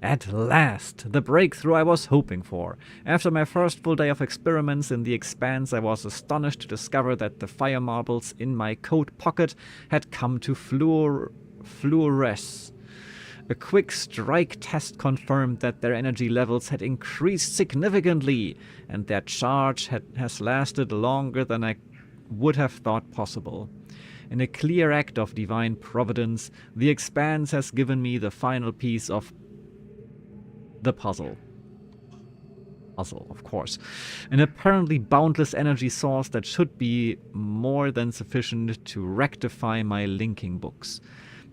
Speaker 1: At last, the breakthrough I was hoping for. After my first full day of experiments in the expanse, I was astonished to discover that the fire marbles in my coat pocket had come to fluoresce. A quick strike test confirmed that their energy levels had increased significantly, and their charge has lasted longer than I would have thought possible. In a clear act of divine providence, the expanse has given me the final piece of the puzzle. Of course. An apparently boundless energy source that should be more than sufficient to rectify my linking books.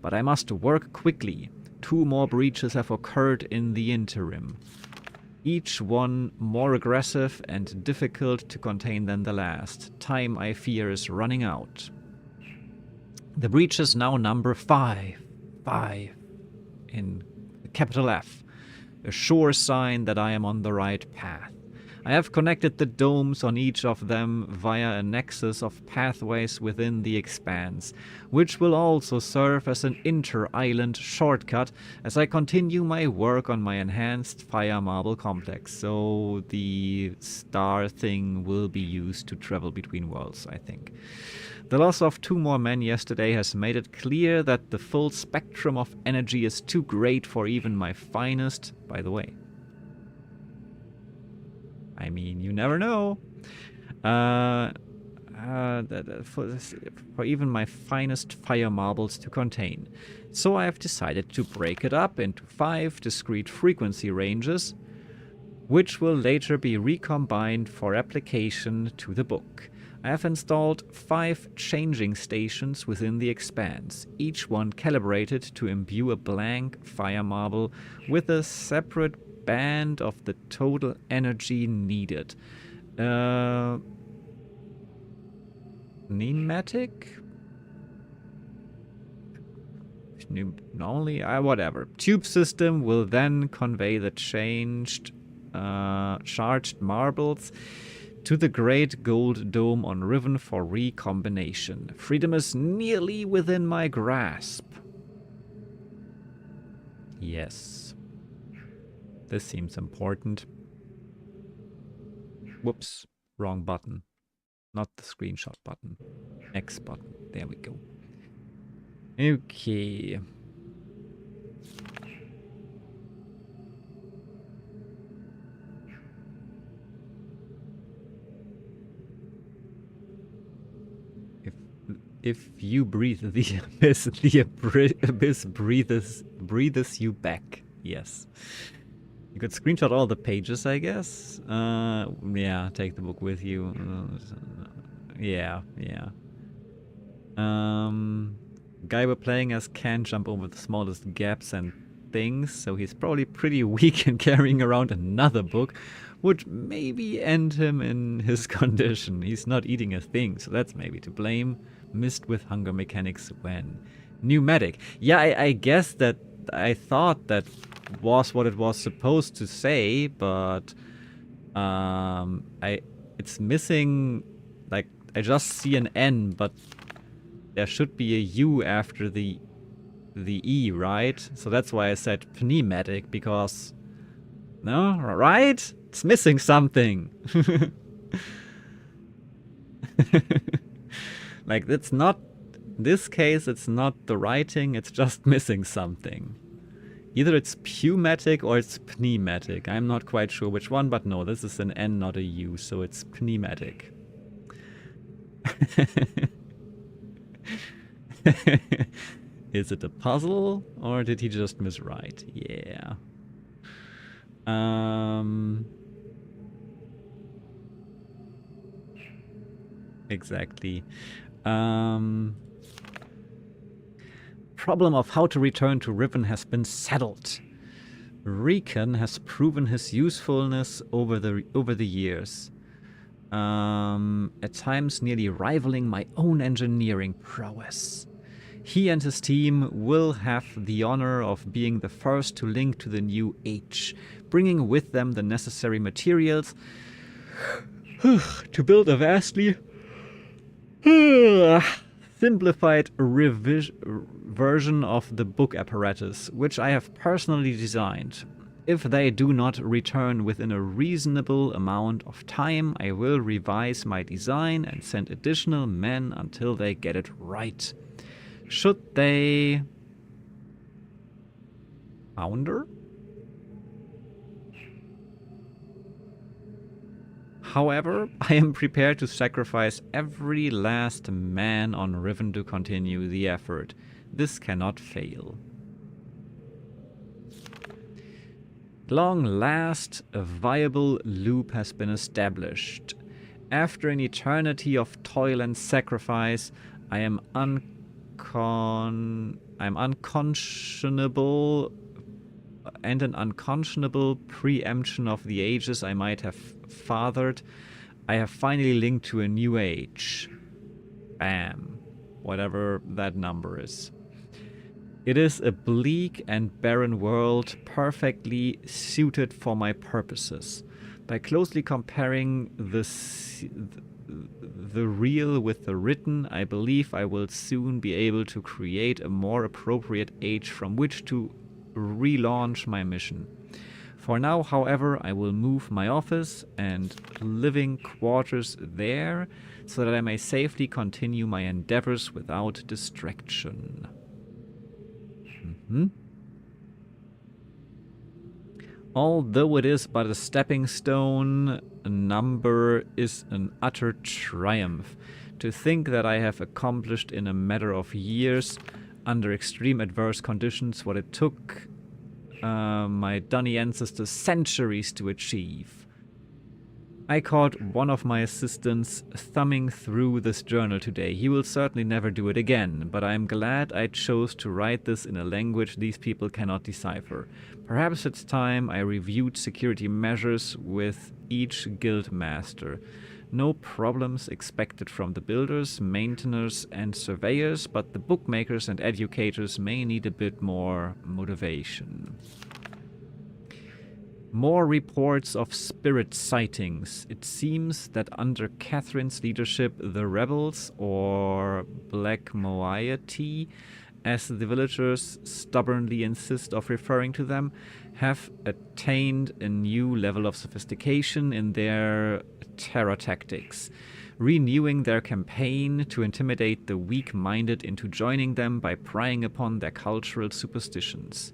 Speaker 1: But I must work quickly. 2 more breaches have occurred in the interim, each one more aggressive and difficult to contain than the last. Time, I fear, is running out. The breaches now number 5 in capital F, a sure sign that I am on the right path. I have connected the domes on each of them via a nexus of pathways within the expanse, which will also serve as an inter-island shortcut as I continue my work on my enhanced fire marble complex. So the star thing will be used to travel between worlds, I think. The loss of 2 more men yesterday has made it clear that the full spectrum of energy is too great for even my finest, by the way. I mean, you never know. For even my finest fire marbles to contain. So I have decided to break it up into 5 discrete frequency ranges, which will later be recombined for application to the book. I have installed 5 changing stations within the expanse, each one calibrated to imbue a blank fire marble with a separate band of the total energy needed. Pneumatic? Only whatever. Tube system will then convey the changed charged marbles to the great gold dome on Riven for recombination. Freedom is nearly within my grasp. Yes. This seems important. Whoops, wrong button. Not the screenshot button. X button. There we go. Okay. If you breathe the abyss, the abyss breathes you back. Yes. You could screenshot all the pages, I guess. Yeah, take the book with you. Yeah. Guy we're playing as can't jump over the smallest gaps and things, so he's probably pretty weak, and carrying around another book would maybe end him in his condition. He's not eating a thing, so that's maybe to blame. Missed with hunger mechanics when. Pneumatic. Yeah, I guess that I thought that was what it was supposed to say, but it's missing. Like, I just see an N, but there should be a U after the E, right? So that's why I said pneumatic, because no, right? It's missing something. Like, it's not, in this case, it's not the writing, it's just missing something. Either it's pneumatic or it's pneumatic. I'm not quite sure which one, but no, this is an N, not a U, so it's pneumatic. Is it a puzzle, or did he just miswrite? Yeah. Exactly. Problem of how to return to Riven has been settled. Riken has proven his usefulness over the years. At times nearly rivaling my own engineering prowess. He and his team will have the honor of being the first to link to the new age, bringing with them the necessary materials to build a vastly simplified version of the book apparatus, which I have personally designed. If they do not return within a reasonable amount of time, I will revise my design and send additional men until they get it right. Should they founder? However, I am prepared to sacrifice every last man on Riven to continue the effort. This cannot fail. At long last, a viable loop has been established. After an eternity of toil and sacrifice, I am unconscionable and an unconscionable preemption of the ages I might have fathered. I have finally linked to a new age. Bam. Whatever that number is. It is a bleak and barren world, perfectly suited for my purposes. By closely comparing the real with the written, I believe I will soon be able to create a more appropriate age from which to relaunch my mission. For now, however, I will move my office and living quarters there so that I may safely continue my endeavors without distraction. Although it is but a stepping stone, a number is an utter triumph. To think that I have accomplished in a matter of years, under extreme adverse conditions, what it took my Dunny ancestors centuries to achieve. I caught one of my assistants thumbing through this journal today. He will certainly never do it again, but I am glad I chose to write this in a language these people cannot decipher. Perhaps it's time I reviewed security measures with each guild master. No problems expected from the builders, maintainers, and surveyors, but the bookmakers and educators may need a bit more motivation. More reports of spirit sightings. It seems that under Catherine's leadership, the rebels, or Black Moiety, as the villagers stubbornly insist of referring to them, have attained a new level of sophistication in their terror tactics, renewing their campaign to intimidate the weak-minded into joining them by prying upon their cultural superstitions.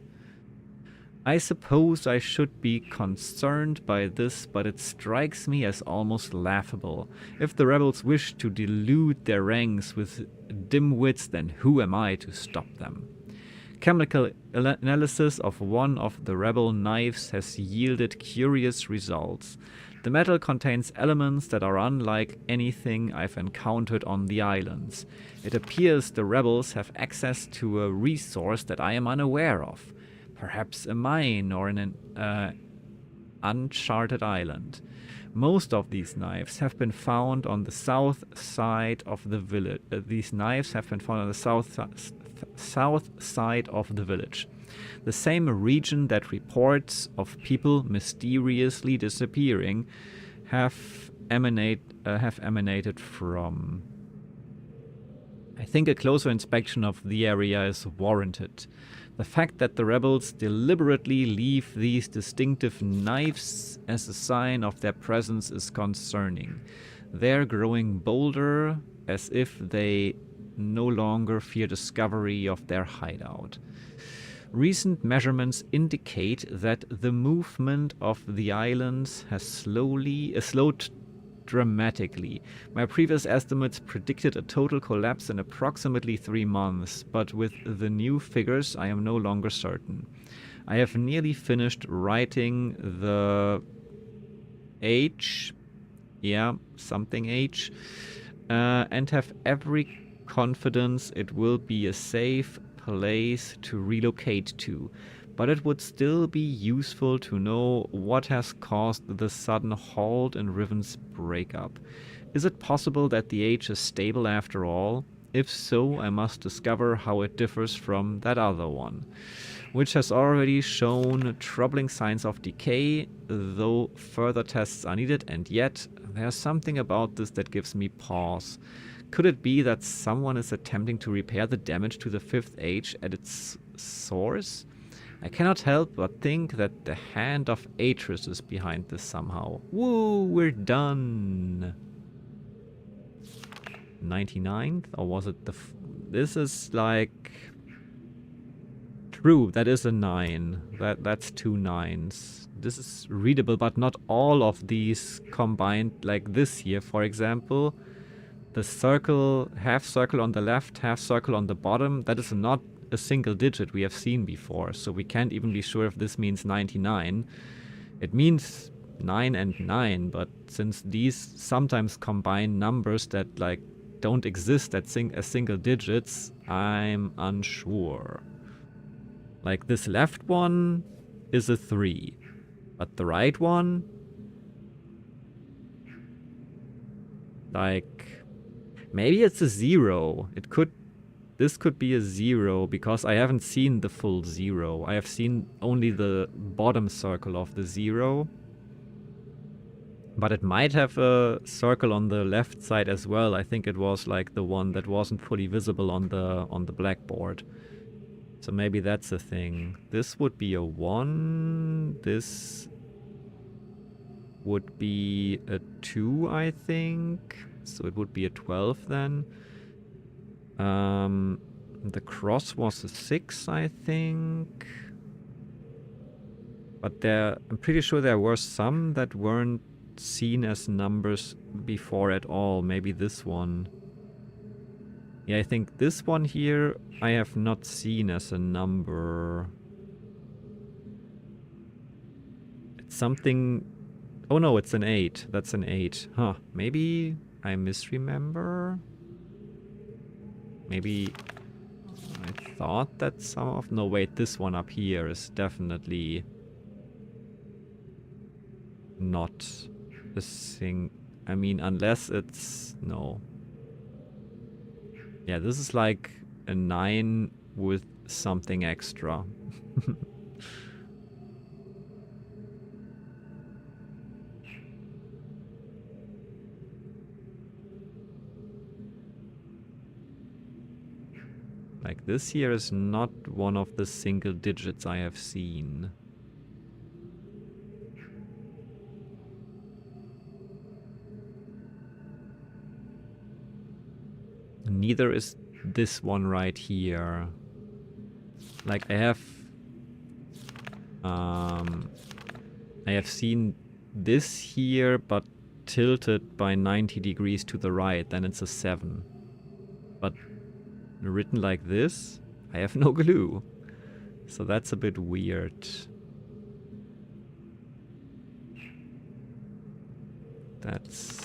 Speaker 1: I suppose I should be concerned by this, but it strikes me as almost laughable. If the rebels wish to delude their ranks with dim-wits, then who am I to stop them? Chemical analysis of one of the rebel knives has yielded curious results. The metal contains elements that are unlike anything I've encountered on the islands. It appears the rebels have access to a resource that I am unaware of. Perhaps a mine or an uncharted island. Most of these knives have been found on the south side of the village. These knives have been found on the south side of the village. The same region that reports of people mysteriously disappearing have emanated from. I think a closer inspection of the area is warranted. The fact that the rebels deliberately leave these distinctive knives as a sign of their presence is concerning. They're growing bolder, as if they no longer fear discovery of their hideout. Recent measurements indicate that the movement of the islands has slowed dramatically. My previous estimates predicted a total collapse in approximately 3 months, but with the new figures I am no longer certain. I have nearly finished writing the H, and have every confidence it will be a safe place to relocate to. But it would still be useful to know what has caused the sudden halt in Riven's breakup. Is it possible that the age is stable after all? If so, I must discover how it differs from that other one, which has already shown troubling signs of decay, though further tests are needed, and yet there's something about this that gives me pause. Could it be that someone is attempting to repair the damage to the fifth age at its source? I cannot help but think that the hand of Atris is behind this somehow. Woo, we're done. 99th? Or was it the... This is like... True, that is a 9. That's 2 9s. This is readable, but not all of these combined, like this here, for example. The circle, half circle on the left, half circle on the bottom, that is not a single digit we have seen before, so we can't even be sure if this means 99. It means 9 and 9, but since these sometimes combine numbers that like don't exist as single digits, I'm unsure. Like this left one is a 3, but the right one, like, maybe it's a 0. This could be a 0, because I haven't seen the full 0. I have seen only the bottom circle of the 0. But it might have a circle on the left side as well. I think it was like the one that wasn't fully visible on the blackboard. So maybe that's a thing. This would be a 1. This would be a 2, I think. So it would be a 12 then. The cross was a 6, I think. But I'm pretty sure there were some that weren't seen as numbers before at all. Maybe this one. Yeah, I think this one here I have not seen as a number. It's something... Oh no, it's an 8. That's an 8. Huh, maybe I misremember? Maybe I thought that some of... No, wait, this one up here is definitely not a thing. I mean, unless it's... No. Yeah, this is like a 9 with something extra. Like, this here is not one of the single digits I have seen. Neither is this one right here. Like, I have seen this here, but tilted by 90 degrees to the right, then it's a 7. But written like this, I have no clue. So that's a bit weird. That's...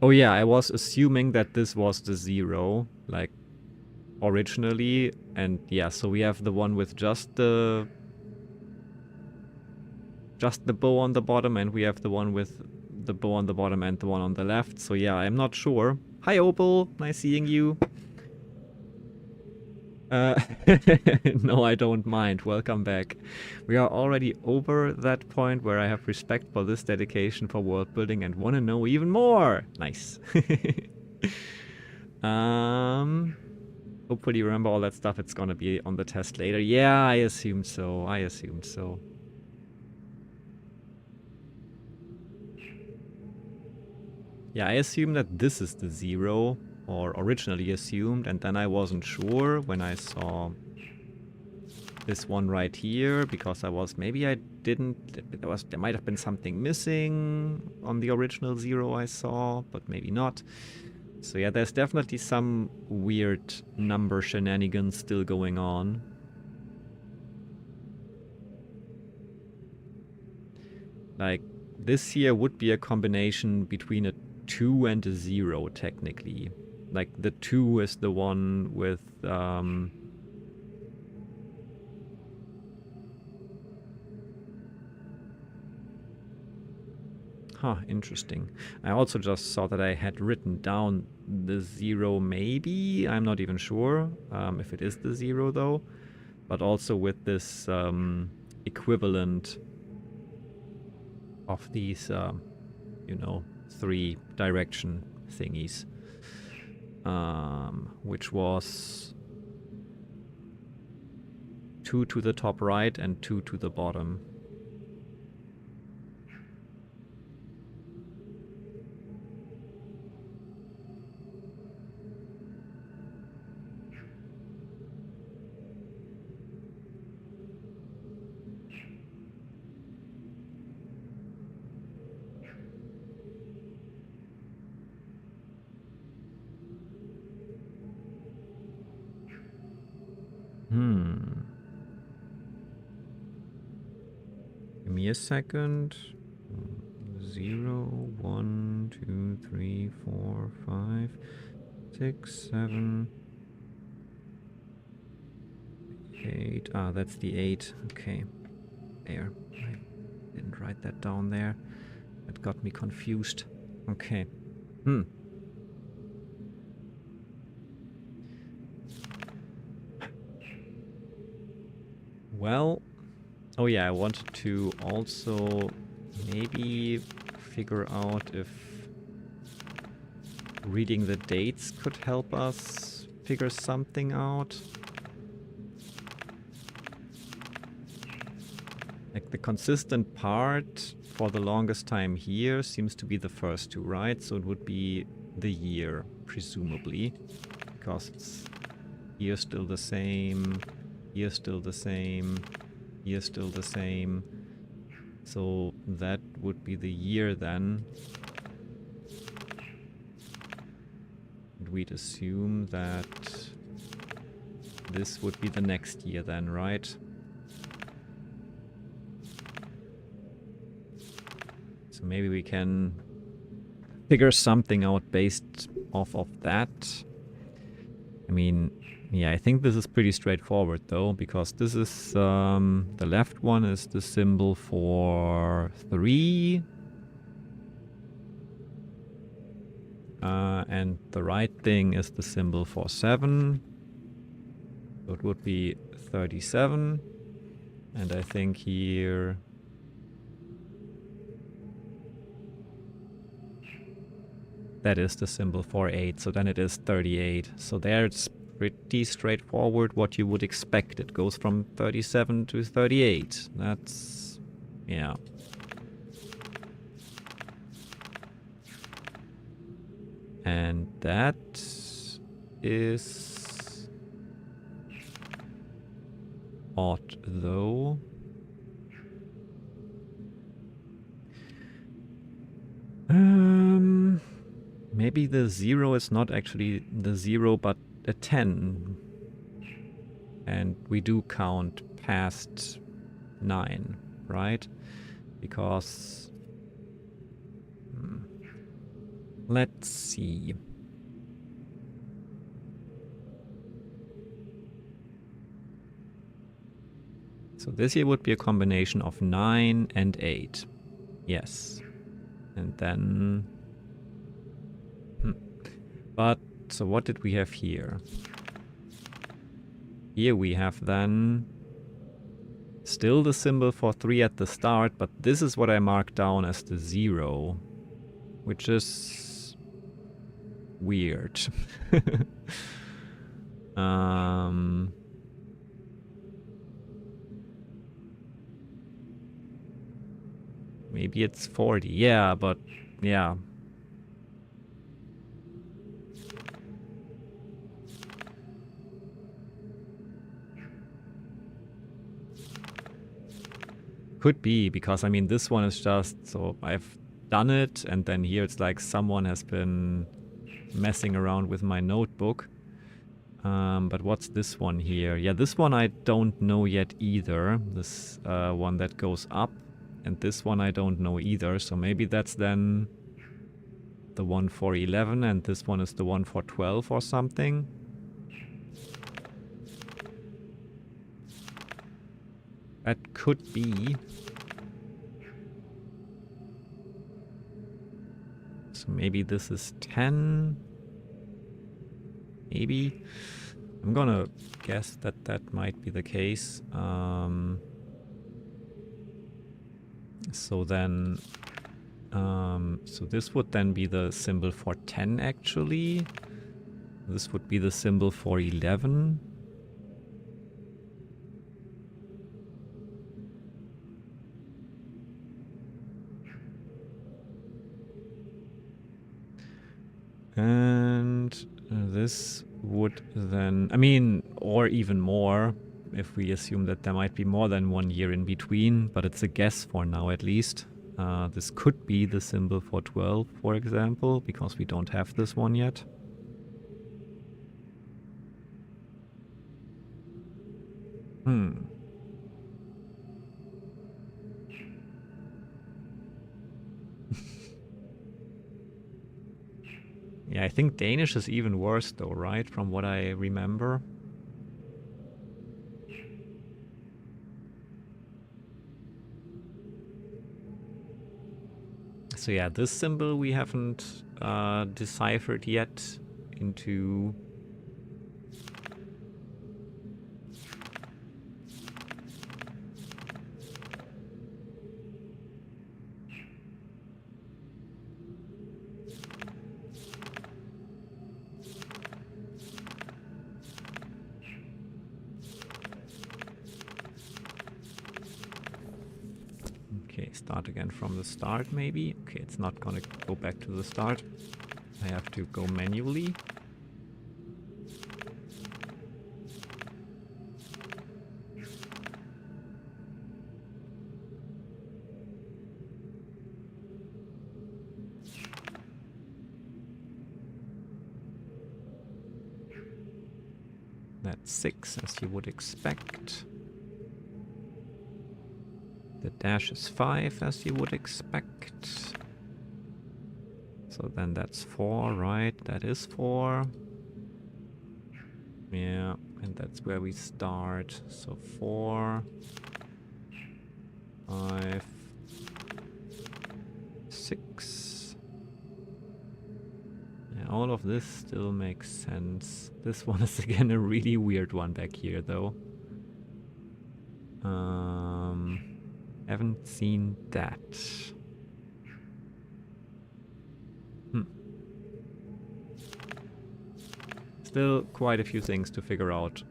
Speaker 1: Oh yeah, I was assuming that this was the 0, like, originally. And yeah, so we have the one with just the bow on the bottom, and we have the one with the bow on the bottom and the one on the left. So yeah, I'm not sure. Hi Opal, nice seeing you. No, I don't mind. Welcome back. We are already over that point where I have respect for this dedication for world building and want to know even more. Nice. Hopefully you remember all that stuff. It's gonna be on the test later. Yeah, I assumed so. I assumed so. Yeah, I assume that this is the 0. Or originally assumed, and then I wasn't sure when I saw this one right here, because I was... Maybe I didn't... There might have been something missing on the original 0 I saw, but maybe not. So yeah, there's definitely some weird number shenanigans still going on. Like, this here would be a combination between a 2 and a 0, technically. Like, the 2 is the one with, Huh, interesting. I also just saw that I had written down the 0 maybe. I'm not even sure if it is the 0 though. But also with this equivalent of these, you know, 3 direction thingies. Which was 2 to the top right and 2 to the bottom. Give me a second. 0, 1, 2, 3, 4, 5, 6, 7, 8. Ah, that's the 8. Okay. There. write that down there. That got me confused. Okay. Well, oh yeah, I wanted to also maybe figure out if reading the dates could help us figure something out. Like the consistent part for the longest time here seems to be the first two, right? So it would be the year, presumably, because it's year still the same, year still the same, year still the same. So that would be the year then. And we'd assume that this would be the next year then, right? So maybe we can figure something out based off of that. I mean, yeah, I think this is pretty straightforward though, because this is, the left one is the symbol for 3. And the right thing is the symbol for 7. So it would be 37. And I think here... that is the symbol for 8, so then it is 38. So there it's pretty straightforward what you would expect. It goes from 37 to 38. That's... yeah. And that is odd though. Maybe the 0 is not actually the 0, but a 10. And we do count past 9, right? Because... let's see. So this here would be a combination of 9 and 8. Yes. And then... But, so what did we have here? Here we have then still the symbol for 3 at the start, but this is what I marked down as the 0, which is weird. Maybe it's 40. Yeah, but yeah. Could be, because I mean this one is just, so I've done it and then here it's like someone has been messing around with my notebook. But what's this one here? Yeah, this one I don't know yet either. This one that goes up, and this one I don't know either. So maybe that's then the one for 11 and this one is the one for 12 or something. That could be. So maybe this is 10. Maybe. I'm gonna guess that that might be the case. So then... so this would then be the symbol for 10 actually. This would be the symbol for 11. And this would then, I mean, or even more, if we assume that there might be more than 1 year in between, but it's a guess for now at least. This could be the symbol for 12, for example, because we don't have this one yet. Yeah, I think Danish is even worse though, right? From what I remember. So yeah, this symbol we haven't deciphered yet into... Okay, start again from the start maybe. Okay, it's not gonna go back to the start. I have to go manually. That's 6, as you would expect. The dash is 5, as you would expect. So then that's 4, right? That is 4. Yeah, and that's where we start. So 4, 5, 6. Yeah, all of this still makes sense. This one is again a really weird one back here, though. Haven't seen that. Still quite a few things to figure out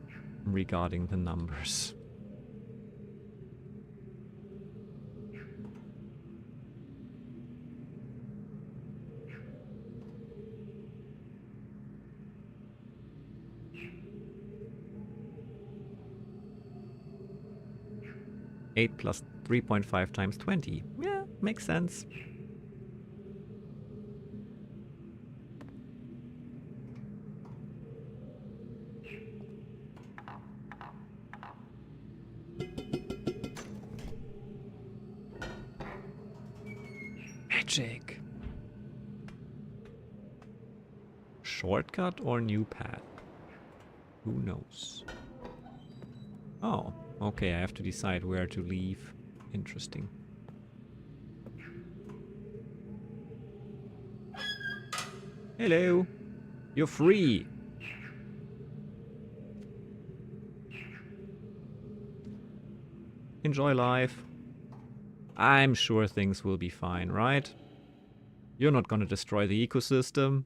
Speaker 1: regarding the numbers. Eight plus 3.5 times 20. Yeah, makes sense. Magic. Shortcut or new path? Who knows? Oh, okay, I have to decide where to leave. Interesting. Hello. You're free. Enjoy life. I'm sure things will be fine, right? You're not gonna destroy the ecosystem.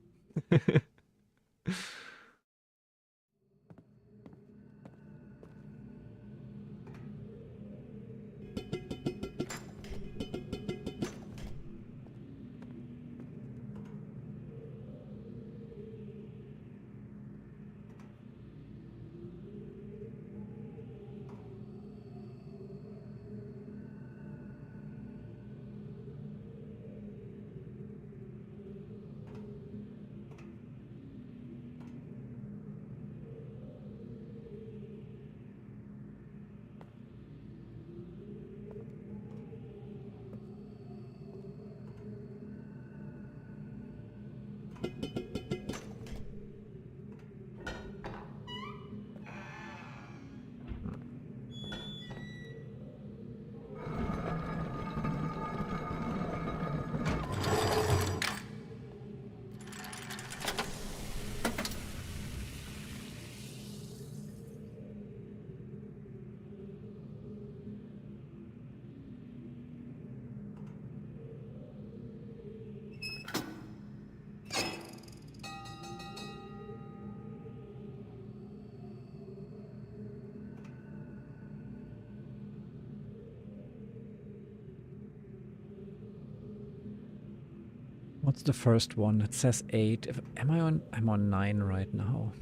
Speaker 1: What's the first one? It says 8. Am I on? I'm on 9 right now.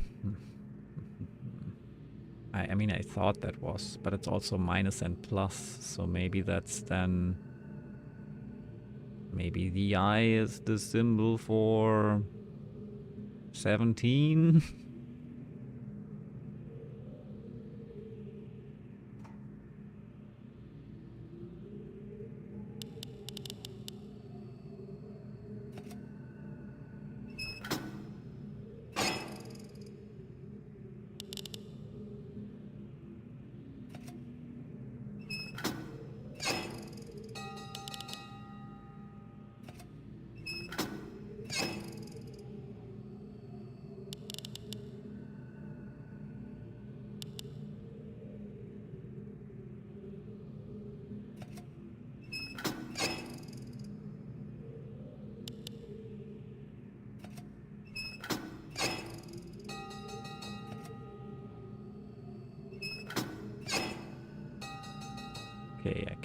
Speaker 1: I mean, I thought that was, but it's also minus and plus, so maybe that's then... Maybe the I is the symbol for 17?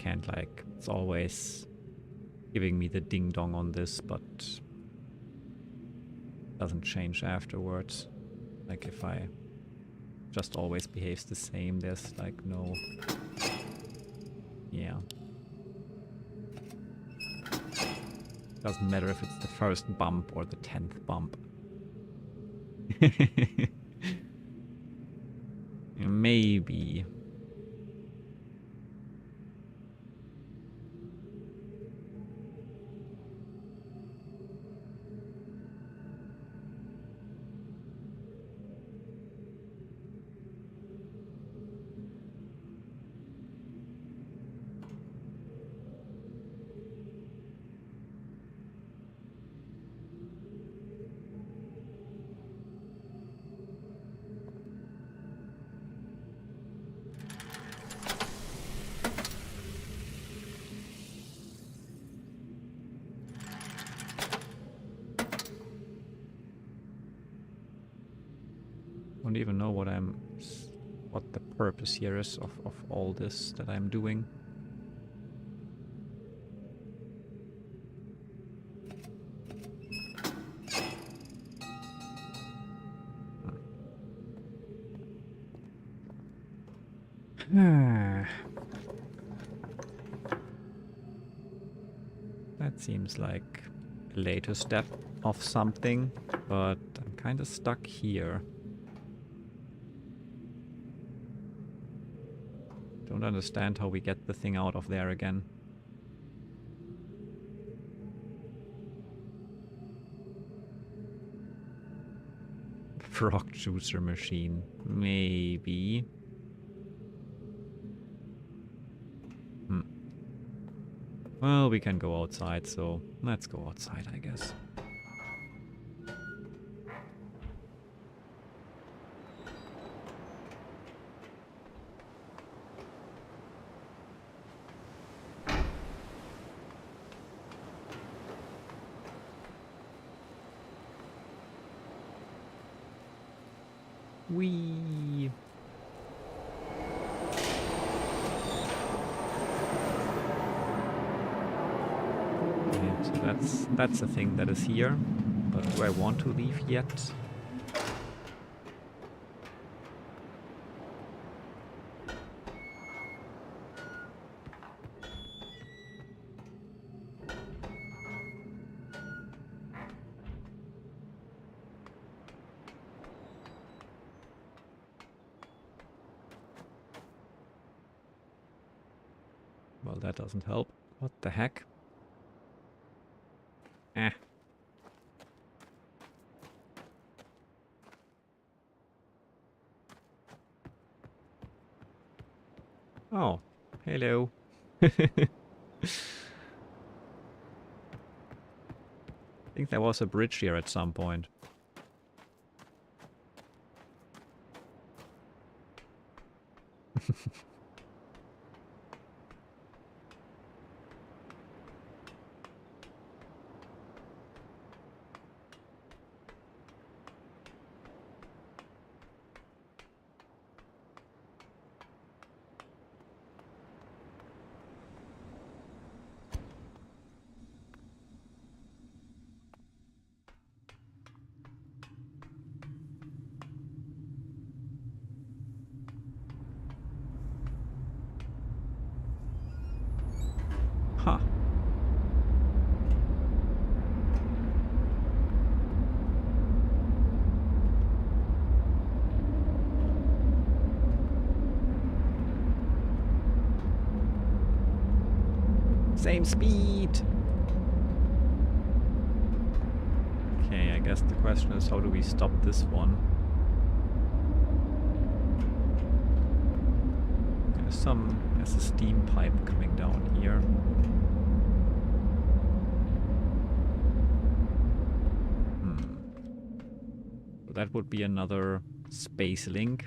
Speaker 1: can't, like, it's always giving me the ding dong on this, but doesn't change afterwards. Like, if I just always behaves the same, there's like no... Yeah. Doesn't matter if it's the first bump or the 10th bump. Maybe. Don't even know what the purpose here is of all this that I'm doing. That seems like a later step of something, but I'm kind of stuck here. Don't understand how we get the thing out of there again. Frog juicer machine. Maybe. Well, we can go outside, so let's go outside, I guess. Whee! So that's a thing that is here, but do I want to leave yet? Well, that doesn't help. What the heck? Eh. Oh, hello. I think there was a bridge here at some point. Huh. Same speed. Okay, I guess the question is, how do we stop this one? There's a steam pipe coming down here. So that would be another space link.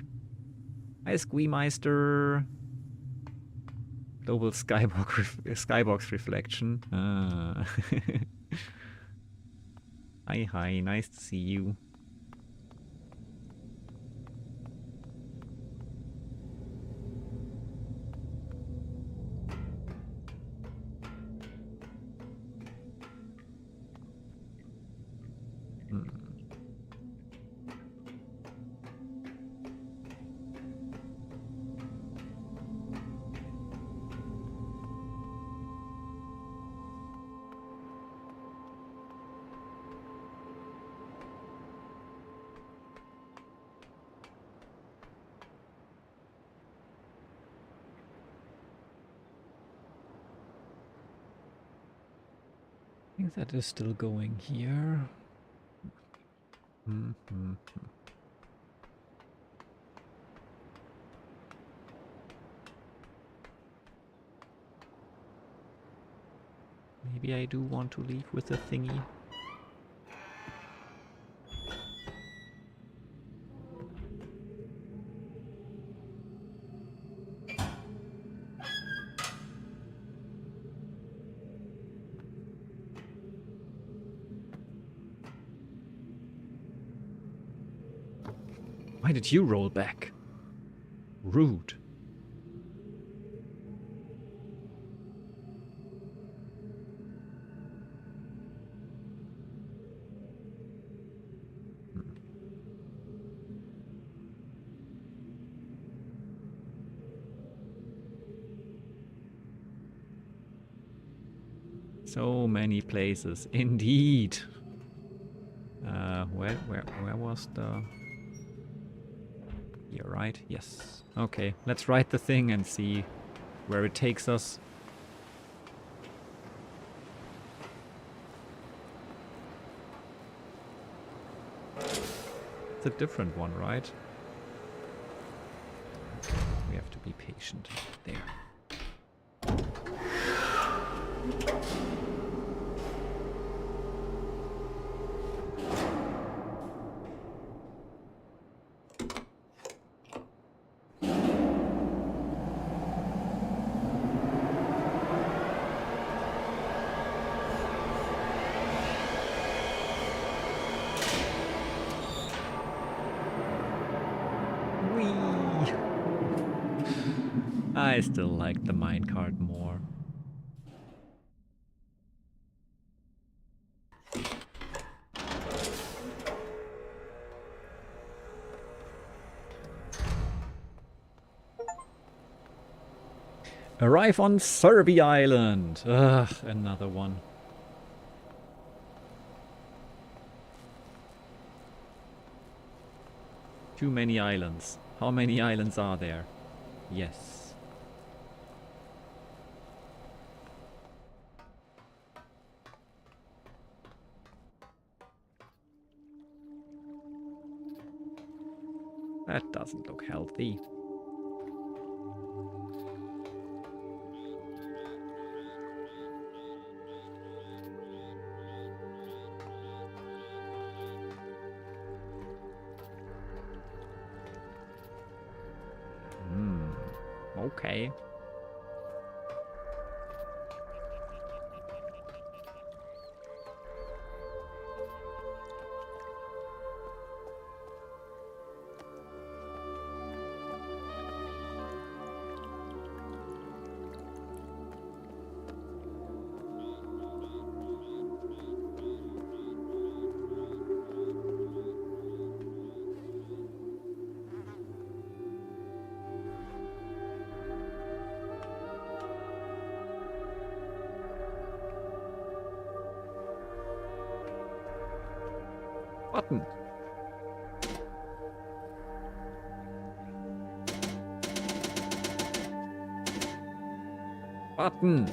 Speaker 1: Hi, Squeemeister. Global skybox reflection. Ah. Hi, nice to see you. I think that is still going here. Maybe I do want to leave with the thingy. Why did you roll back? Rude. So many places, indeed. Where was the... Here, right? Yes. Okay, let's write the thing and see where it takes us. It's a different one, right? We have to be patient. There. I still like the minecart more. Arrive on Serby Island. Ugh, another one. Too many islands. How many islands are there? Yes. That doesn't look healthy. Okay. Button. Button.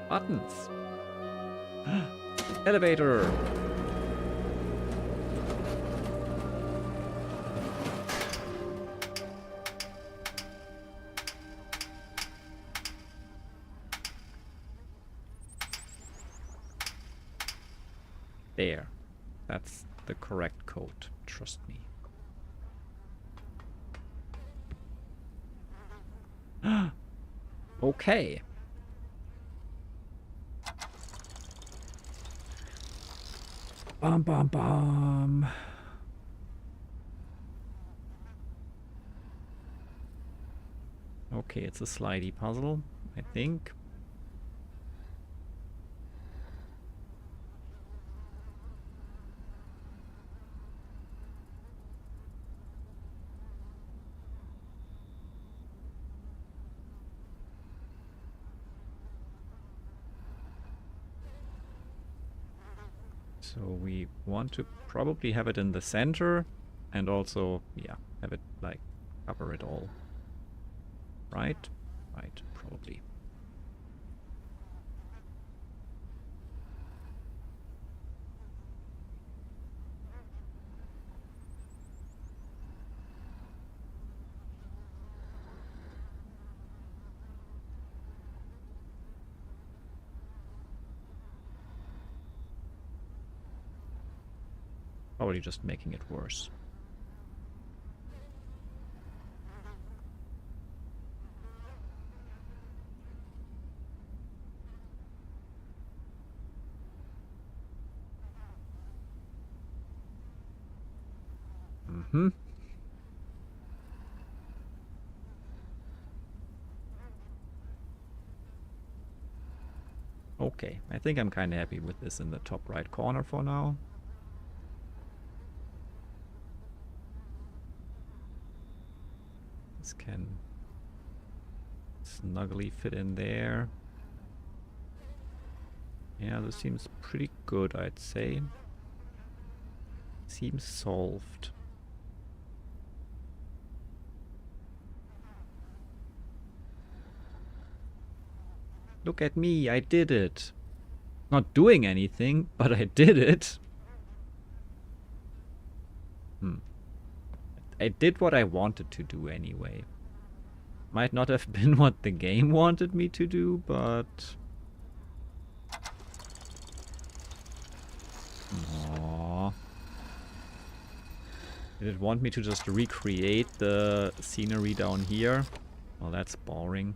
Speaker 1: Buttons. Elevator. There. That's the correct code. Trust me. Okay. Bum bum bum. Okay, it's a slidey puzzle, I think. So we want to probably have it in the center and also, yeah, have it like cover it all. Right? Right, probably. Probably just making it worse. Mm-hmm. Okay, I think I'm kind of happy with this in the top right corner for now. This can snugly fit in there. Yeah, this seems pretty good, I'd say. Seems solved. Look at me, I did it. Not doing anything, but I did it. I did what I wanted to do anyway. Might not have been what the game wanted me to do, but... Aww. Did it want me to just recreate the scenery down here? Well, that's boring.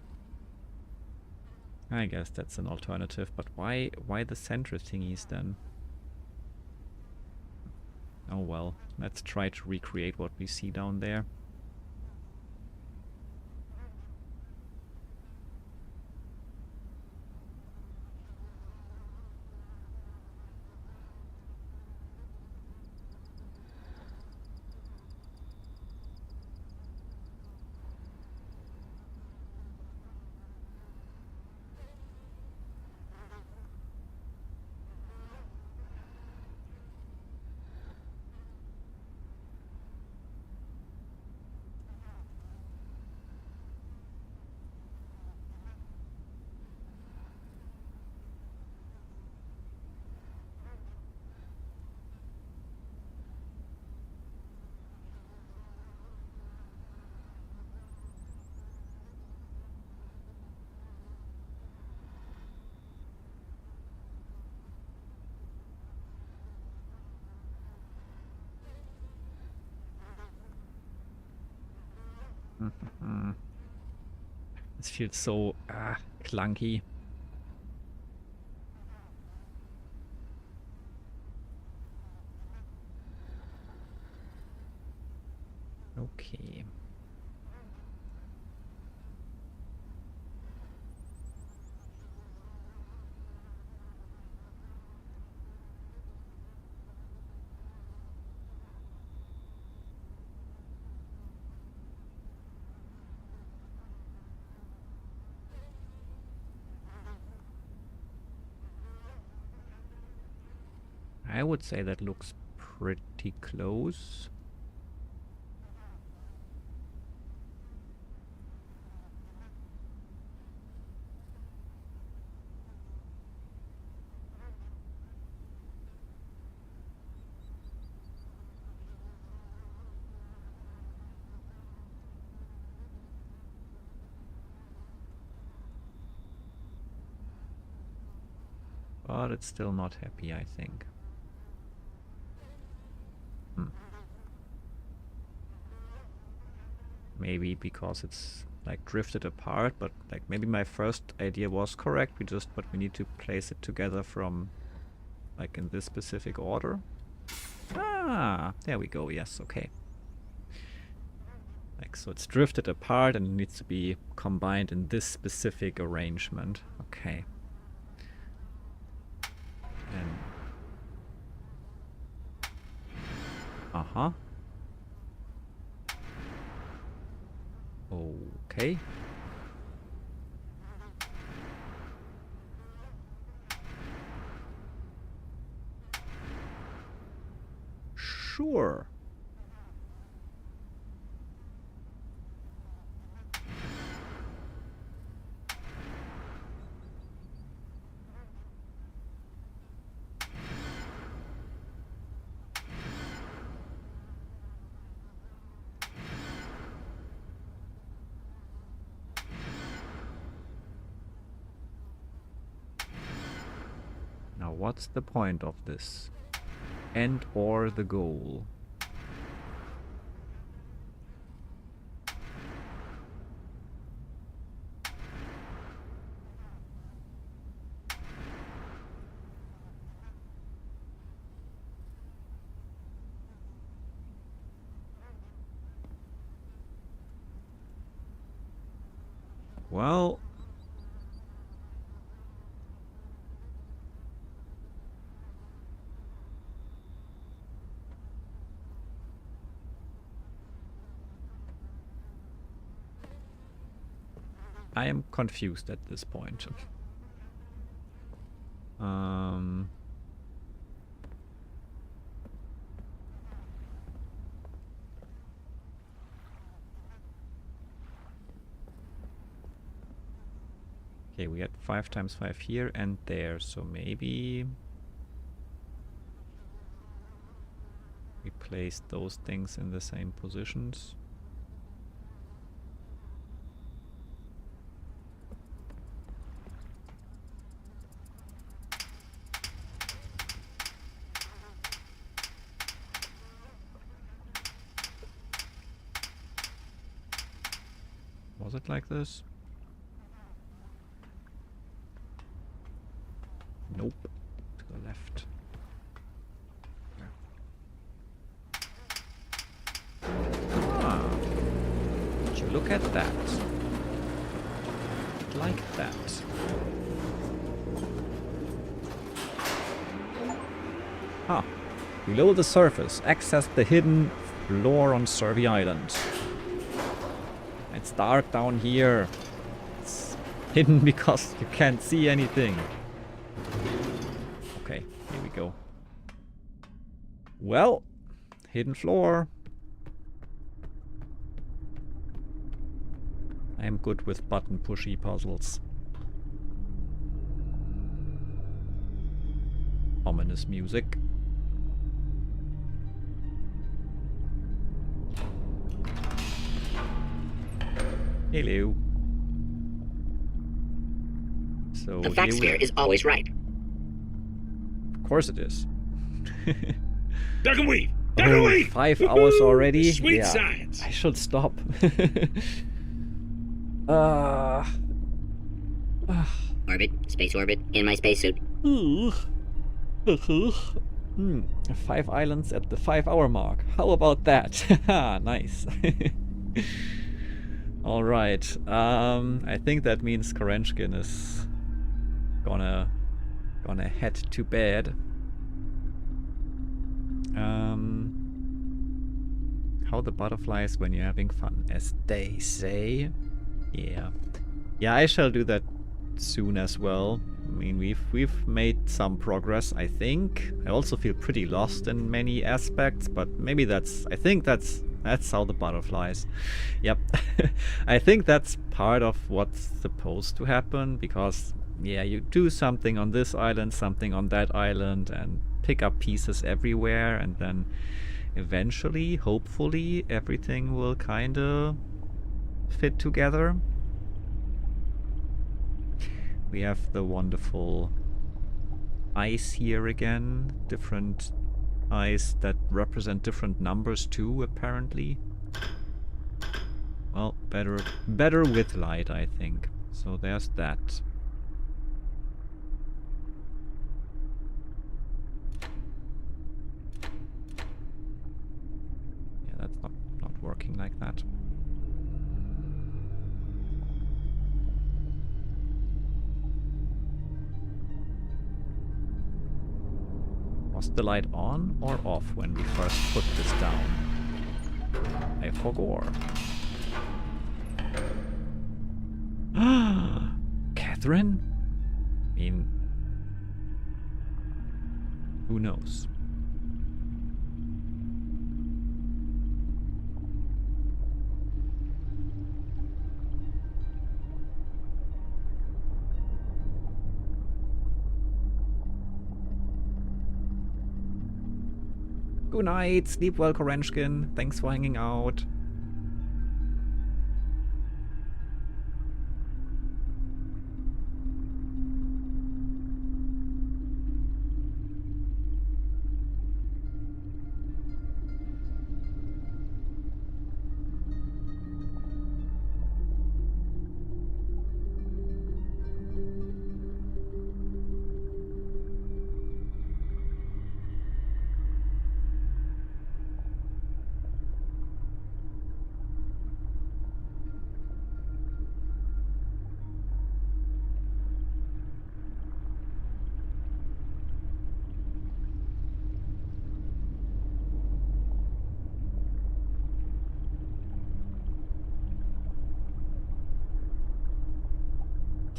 Speaker 1: I guess that's an alternative, but why the center thingies then? Oh well, let's try to recreate what we see down there. This feels so clunky. Okay. I would say that looks pretty close. But it's still not happy, I think. Maybe because it's like drifted apart, but like maybe my first idea was correct. But we need to place it together from like in this specific order. Ah, there we go. Yes, okay. Like so it's drifted apart and it needs to be combined in this specific arrangement. Okay. And okay. Sure. Now what's the point of this? End or the goal? Well, I am confused at this point. Okay, we had 5 times 5 here and there, so maybe we place those things in the same positions. Was it like this? Nope. To the left. Ah. Would you look at that? Like that. Ah. Below the surface, access the hidden floor on Survey Island. It's dark down here. It's hidden because you can't see anything. Okay, here we go. Well, hidden floor. I am good with button pushy puzzles. Ominous music. Hello. So
Speaker 8: The fact sphere is always right.
Speaker 1: Of course it is.
Speaker 2: Duck and weave! Duck and weave!
Speaker 1: 5 hours already?
Speaker 2: Sweet
Speaker 1: Yeah,
Speaker 2: science!
Speaker 1: I should stop.
Speaker 8: Orbit, space orbit, in my spacesuit.
Speaker 1: 5 islands at the 5-hour mark. How about that? Nice. Alright. I think that means Korenchkin is gonna head to bed. How the butterflies when you're having fun, as they say. Yeah. Yeah, I shall do that soon as well. I mean, we've made some progress, I think. I also feel pretty lost in many aspects, but maybe I think that's how the butterflies. Yep. I think that's part of what's supposed to happen, because yeah, you do something on this island, something on that island, and pick up pieces everywhere, and then eventually, hopefully, everything will kinda fit together. We have the wonderful ice here again, different ice that represent different numbers too, apparently. Well, better with light, I think. So there's that. Yeah, that's not working like that. Was the light on or off when we first put this down? I forgot. Catherine? I mean, who knows? Good night, sleep well, Korenchkin. Thanks for hanging out.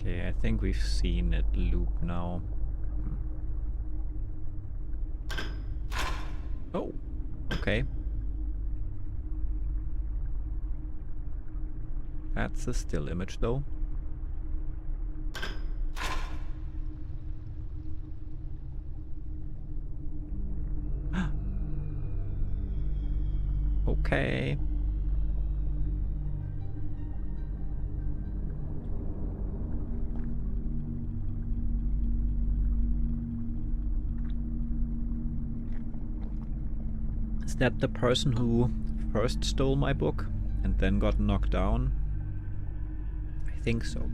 Speaker 1: Okay, I think we've seen it loop now. Oh, okay. That's a still image though. Okay. Is that the person who first stole my book and then got knocked down? I think so.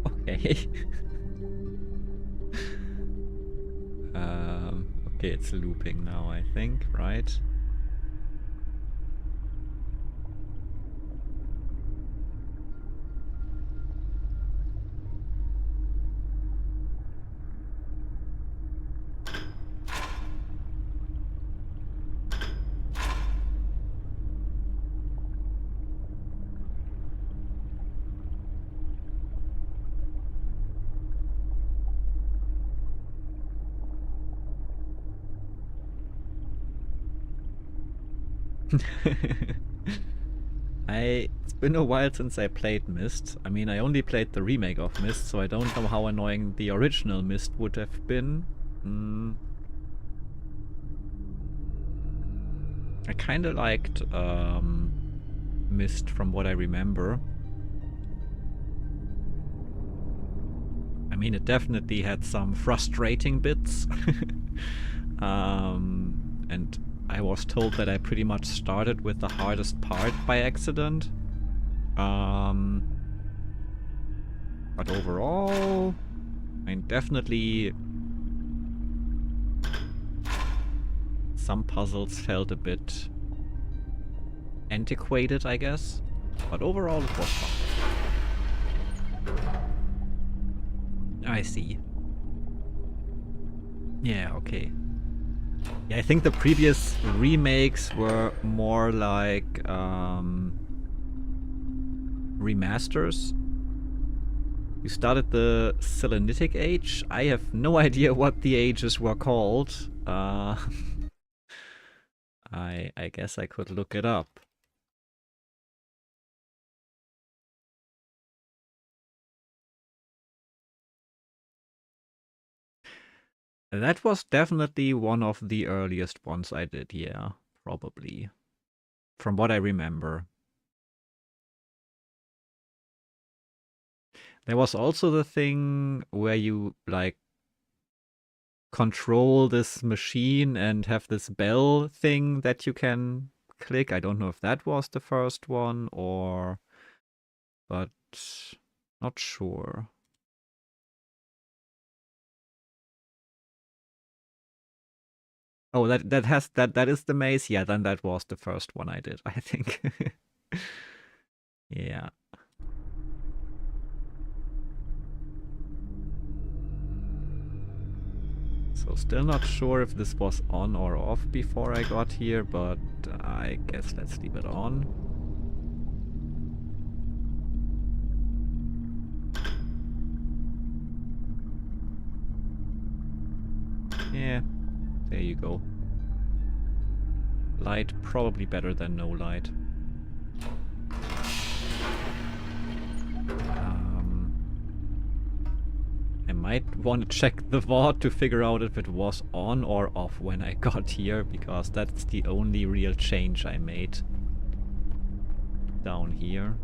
Speaker 1: Okay. Okay, it's looping now, I think, right? It's been a while since I played Myst. I mean, I only played the remake of Myst, so I don't know how annoying the original Myst would have been. I kinda liked Myst from what I remember. I mean, it definitely had some frustrating bits. And I was told that I pretty much started with the hardest part by accident. But overall, I mean, definitely some puzzles felt a bit antiquated, I guess. But overall, it was fun. I see. Yeah, okay. Yeah, I think the previous remakes were more like remasters. You started the Selenitic Age. I have no idea what the ages were called. I guess I could look it up. That was definitely one of the earliest ones I did, yeah, probably. From what I remember. There was also the thing where you, like, control this machine and have this bell thing that you can click. I don't know if that was the first one or... but not sure. Oh, that is the maze? Yeah, then that was the first one I did, I think. Yeah. So still not sure if this was on or off before I got here, but I guess let's leave it on. Yeah, there you go. Light probably better than no light. I might want to check the VOD to figure out if it was on or off when I got here, because that's the only real change I made down here.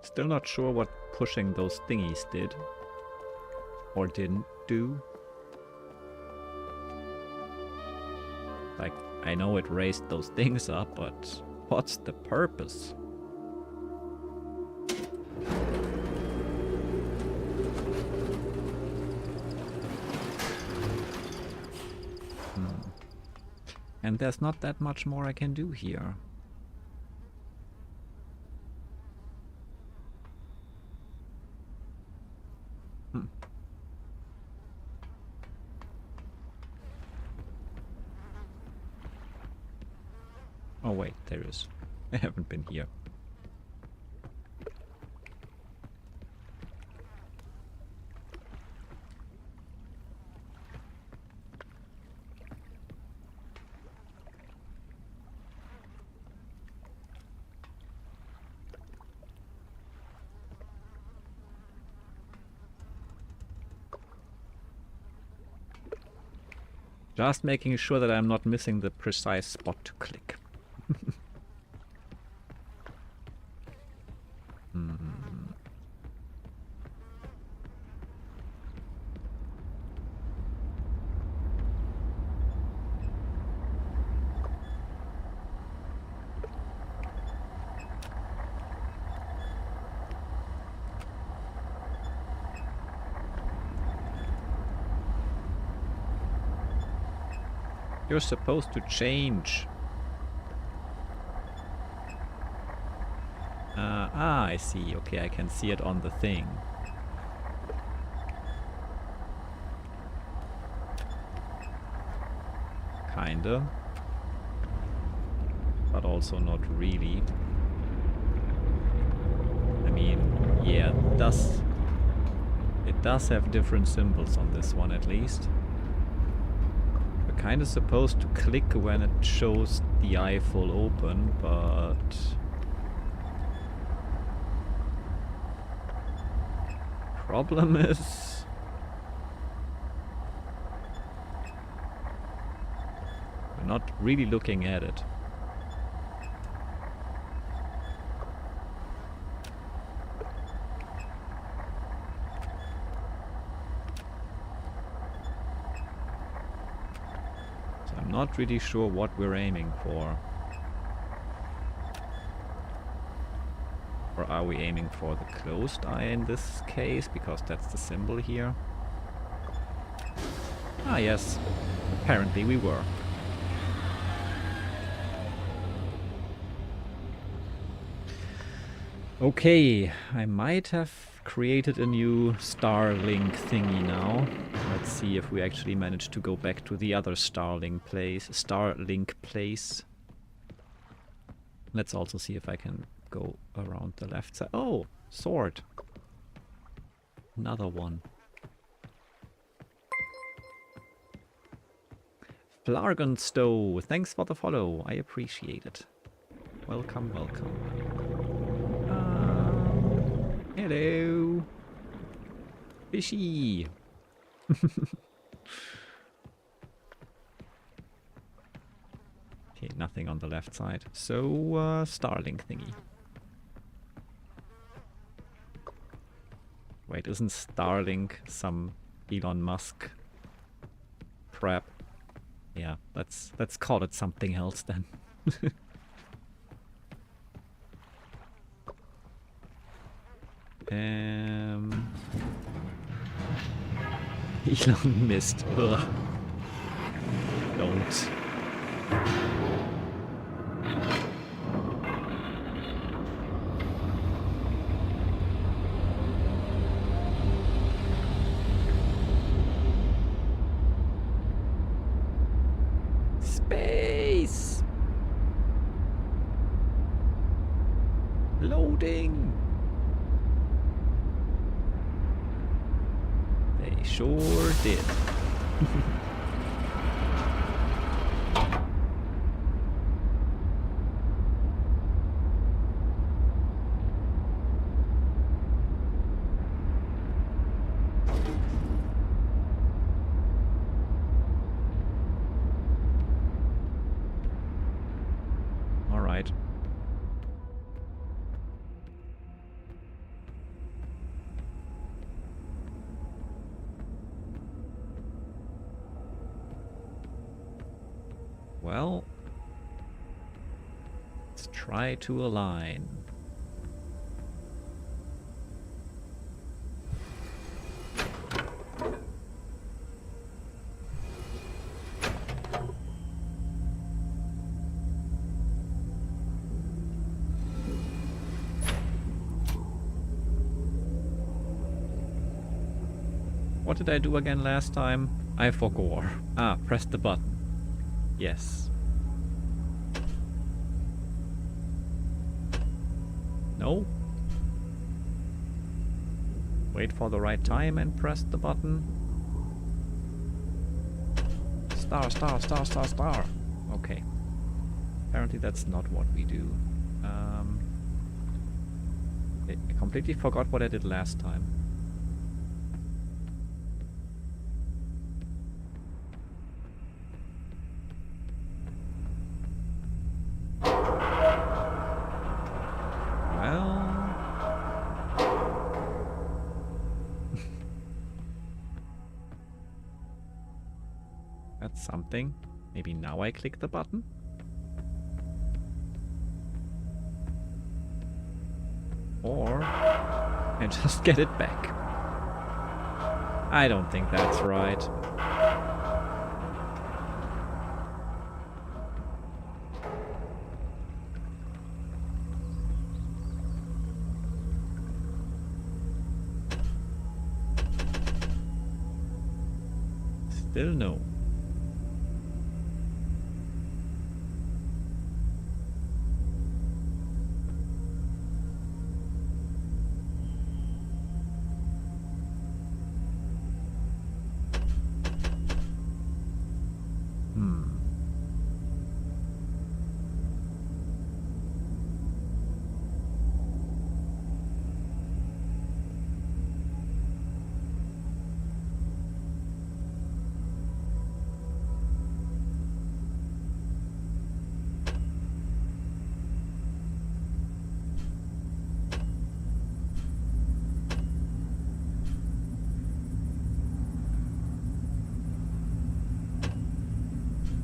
Speaker 1: Still not sure what pushing those thingies did or didn't do. Like, I know it raised those things up, but what's the purpose? And there's not that much more I can do here. Oh wait, there is. I haven't been here. Just making sure that I'm not missing the precise spot to click. You're supposed to change. I see. Okay, I can see it on the thing. Kinda. But also not really. I mean, yeah, it does have different symbols on this one at least. We're kind of supposed to click when it shows the eye full open, but problem is we're not really looking at it. Not really sure what we're aiming for. Or are we aiming for the closed eye in this case? Because that's the symbol here. Ah yes, apparently we were. Okay, I might have created a new Starlink thingy now. Let's see if we actually manage to go back to the other Starlink place. Let's also see if I can go around the left side. Oh, sword. Another one. Flargonstow, thanks for the follow. I appreciate it. Welcome, welcome. Hello. Fishy! Okay, nothing on the left side. So, Starlink thingy. Wait, isn't Starlink some Elon Musk crap? Yeah, let's call it something else then. Elon missed. Ugh. Don't. Space! Loading! They sure did. All right. Well, let's try to align. What did I do again last time? I forgot. Ah, press the button. Yes. No? Wait for the right time and press the button. Star, star, star, star, star. Okay. Apparently that's not what we do. I completely forgot what I did last time. That's something. Maybe now I click the button? Or I just get it back. I don't think that's right. Still no.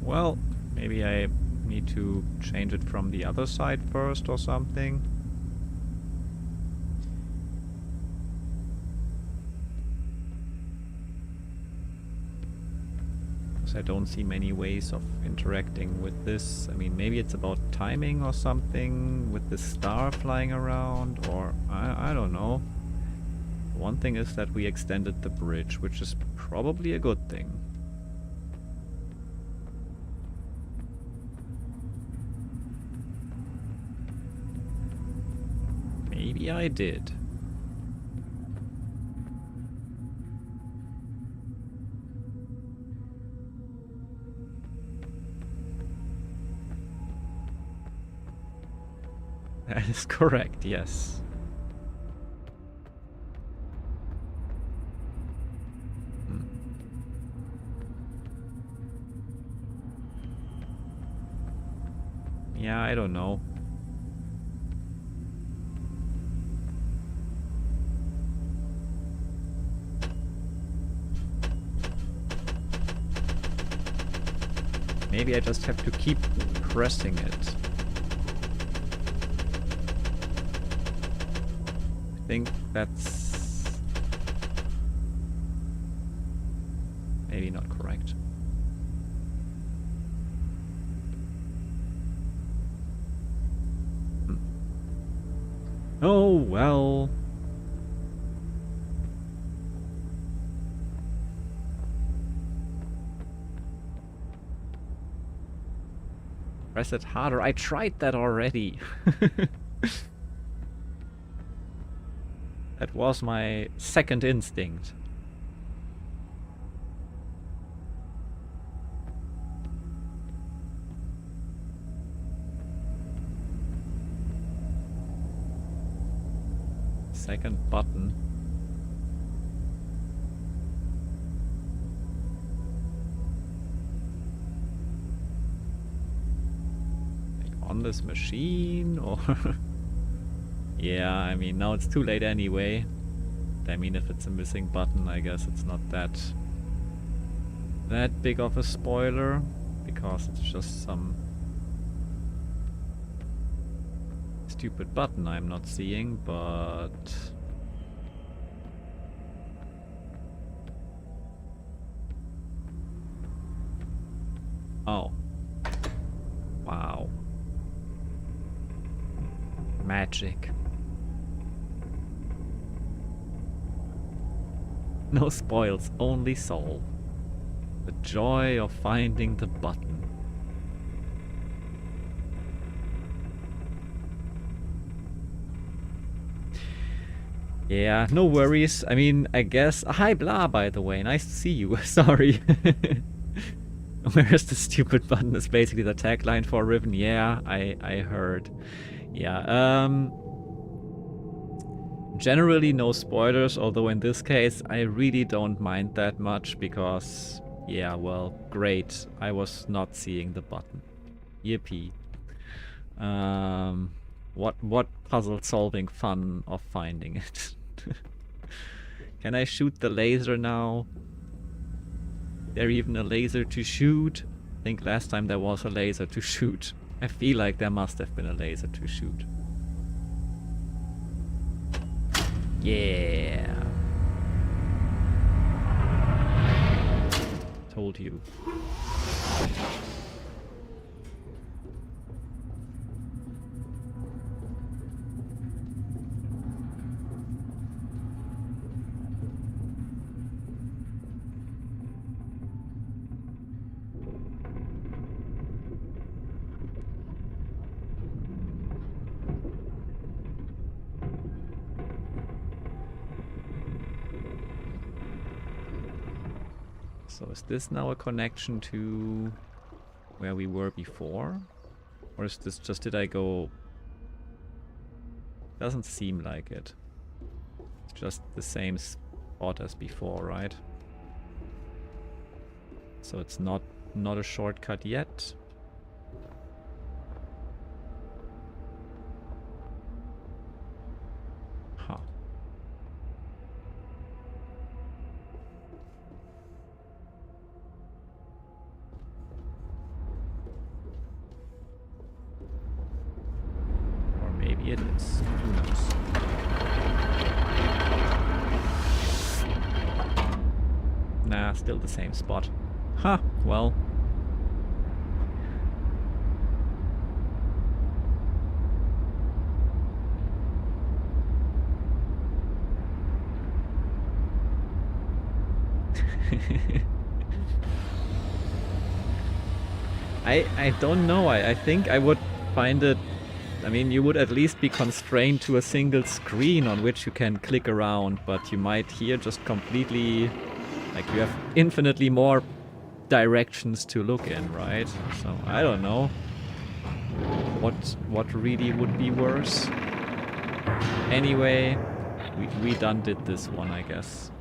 Speaker 1: Well, maybe I need to change it from the other side first or something. Because I don't see many ways of interacting with this. I mean, maybe it's about timing or something with the star flying around, or I don't know. One thing is that we extended the bridge, which is probably a good thing. Maybe I did. That is correct, yes. Yeah, I don't know. Maybe I just have to keep pressing it. I think that's maybe not correct. Oh, well. Press it harder. I tried that already. That was my second instinct. Second button. On this machine, or yeah, I mean, now it's too late anyway. I mean, if it's a missing button, I guess it's not that big of a spoiler, because it's just some stupid button I'm not seeing, but oh, wow. Magic. No spoils, only soul. The joy of finding the button. Yeah, no worries. I mean, I guess... Hi, Blah, by the way. Nice to see you. Sorry. Where's the stupid button? Is basically the tagline for Riven. Yeah, I heard. Yeah, generally no spoilers, although in this case I really don't mind that much because, yeah, well, great. I was not seeing the button. Yippee. What puzzle solving fun of finding it. Can I shoot the laser now? There even a laser to shoot? I think last time there was a laser to shoot. I feel like there must have been a laser to shoot. Yeah. Told you. So is this now a connection to where we were before? Or is this just, did I go... Doesn't seem like it. It's just the same spot as before, right? So it's not a shortcut yet. Huh. It is. Who knows? Nah, still the same spot. Huh, well. I don't know. I think I would find it... I mean, you would at least be constrained to a single screen on which you can click around, but you might here just completely... Like, you have infinitely more directions to look in, right? So, I don't know. What really would be worse? Anyway, we done did this one, I guess.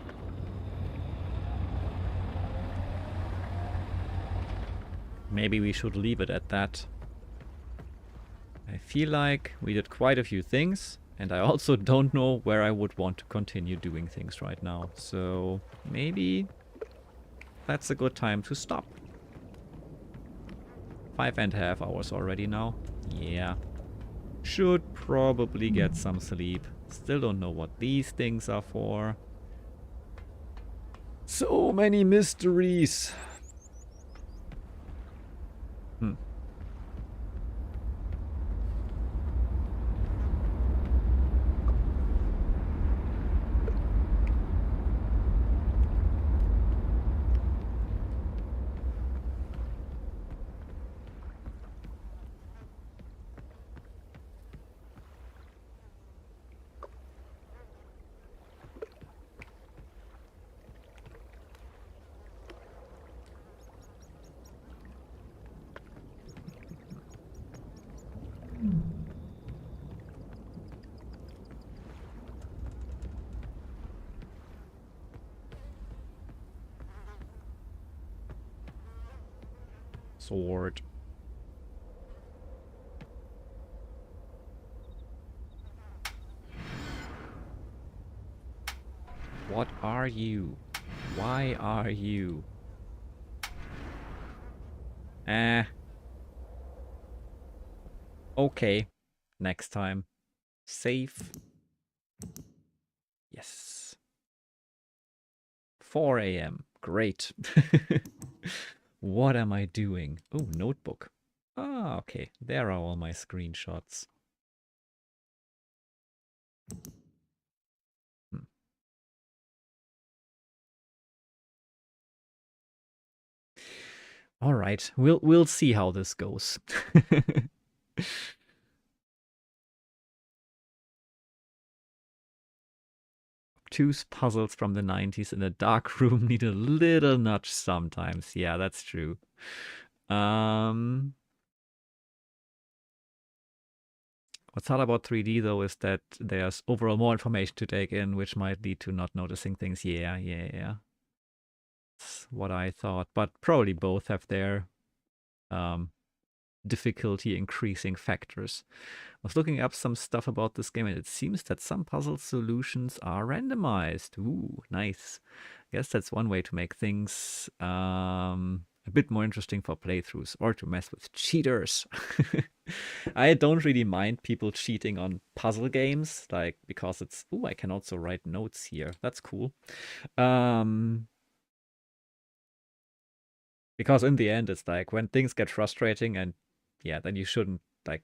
Speaker 1: Maybe we should leave it at that. I feel like we did quite a few things, and I also don't know where I would want to continue doing things right now. So maybe that's a good time to stop. 5.5 hours already now. Yeah. Should probably get some sleep. Still don't know what these things are for. So many mysteries. Sword. What are you? Why are you? Okay. Next time. Save. Yes. 4 a.m. Great. What am I doing? Oh, notebook. Ah, okay. There are all my screenshots. All right. We'll see how this goes. Choose puzzles from the 90s in a dark room need a little nudge sometimes. Yeah, that's true. What's hard about 3D though is that there's overall more information to take in, which might lead to not noticing things. Yeah. That's what I thought. But probably both have their difficulty increasing factors. I was looking up some stuff about this game and it seems that some puzzle solutions are randomized. Ooh, nice. I guess that's one way to make things a bit more interesting for playthroughs or to mess with cheaters. I don't really mind people cheating on puzzle games, like, because it's, ooh, I can also write notes here. That's cool. Because in the end, it's like when things get frustrating and yeah, then you shouldn't, like,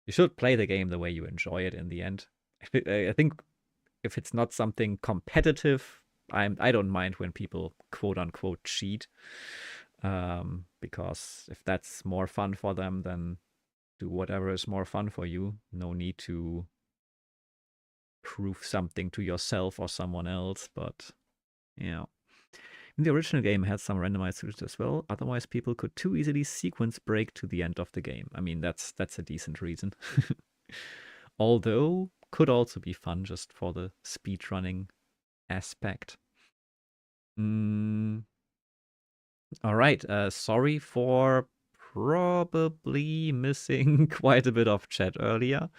Speaker 1: you should play the game the way you enjoy it in the end. I think if it's not something competitive, I don't mind when people quote unquote cheat. Because if that's more fun for them, then do whatever is more fun for you. No need to prove something to yourself or someone else, but yeah. The original game had some randomized solutions as well. Otherwise, people could too easily sequence break to the end of the game. I mean, that's a decent reason. Although, could also be fun just for the speedrunning aspect. All right. Sorry for probably missing quite a bit of chat earlier.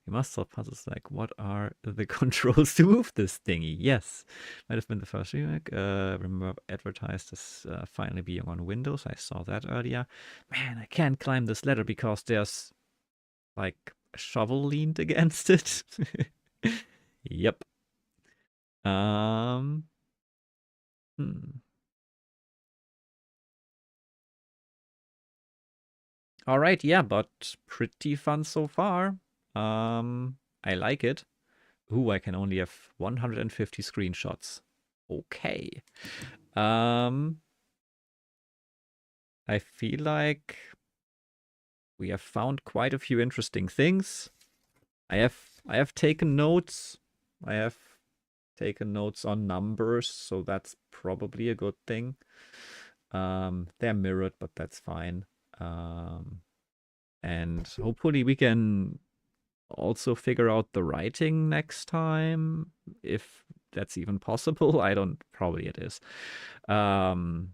Speaker 1: You must solve puzzles like, what are the controls to move this thingy? Yes, might have been the first remake. Remember advertised as finally being on Windows. I saw that earlier. Man, I can't climb this ladder because there's like a shovel leaned against it. Yep. All right, yeah, but pretty fun so far. I like it. Ooh, I can only have 150 screenshots. Okay. I feel like we have found quite a few interesting things. I have taken notes. I have taken notes on numbers, so that's probably a good thing. They're mirrored, but that's fine. And hopefully we can also figure out the writing next time, if that's even possible. Probably it is. And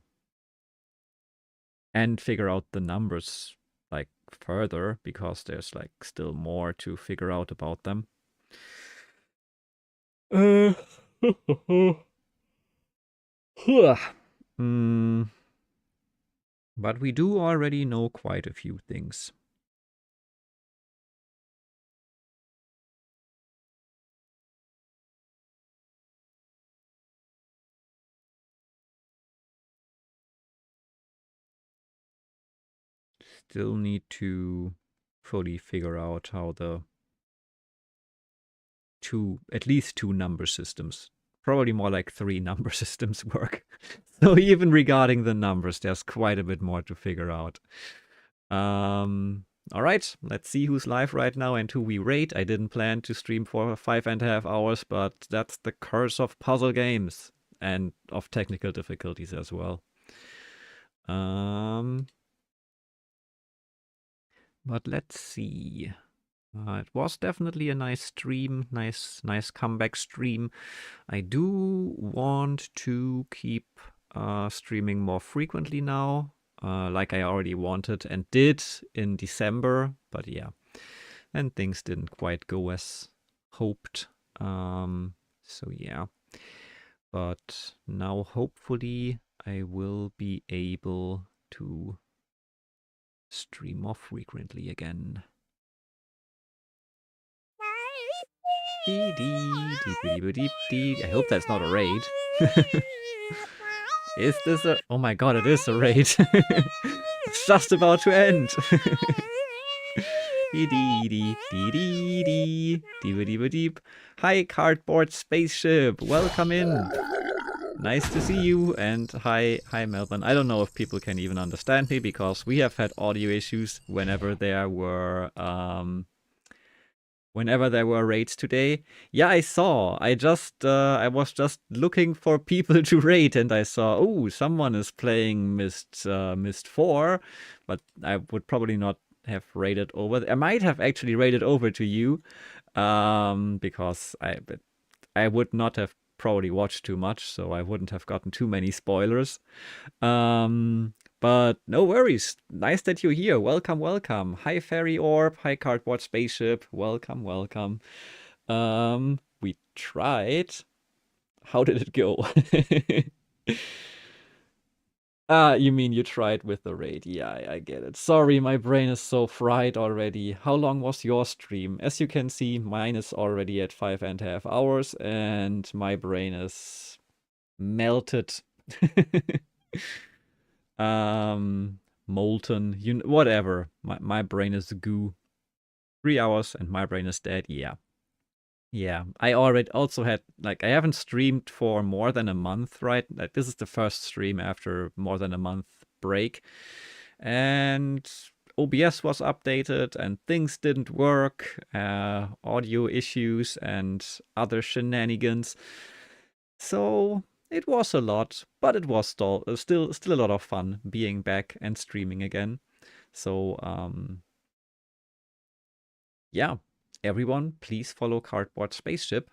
Speaker 1: figure out the numbers, like further because there's like still more to figure out about them. But we do already know quite a few things. Still need to fully figure out how the at least two number systems, probably more like 3 number systems work. So even regarding the numbers, there's quite a bit more to figure out. All right, let's see who's live right now and who we rate. I didn't plan to stream for 5.5 hours, but that's the curse of puzzle games and of technical difficulties as well. But let's see. It was definitely a nice stream, nice comeback stream. I do want to keep streaming more frequently now, like I already wanted and did in December. But yeah, and things didn't quite go as hoped. So yeah, but now hopefully I will be able to stream more frequently again. I hope that's not a raid. Is this a... Oh my god, it is a raid. It's just about to end. Hi, Cardboard Spaceship. Welcome in. Nice to see you. And hi, Melvin. I don't know if people can even understand me because we have had audio issues whenever there were raids today. Yeah, I saw. I was just looking for people to raid, and I saw, oh, someone is playing Myst 4, but I would probably not have raided over. I might have actually raided over to you, because I would not have probably watched too much, so I wouldn't have gotten too many spoilers. But no worries. Nice that you're here. Welcome, welcome. Hi, Fairy Orb. Hi, Cardboard Spaceship. Welcome, welcome. We tried. How did it go? You mean you tried with the raid? Yeah, I get it. Sorry, my brain is so fried already. How long was your stream? As you can see, mine is already at 5.5 hours, and my brain is melted. Molten, whatever. My brain is goo. 3 hours and my brain is dead. Yeah. I already also had, like, I haven't streamed for more than a month, right? Like, this is the first stream after more than a month break. And OBS was updated and things didn't work. Audio issues and other shenanigans. So it was a lot, but it was still a lot of fun being back and streaming again. So yeah, everyone, please follow Cardboard Spaceship.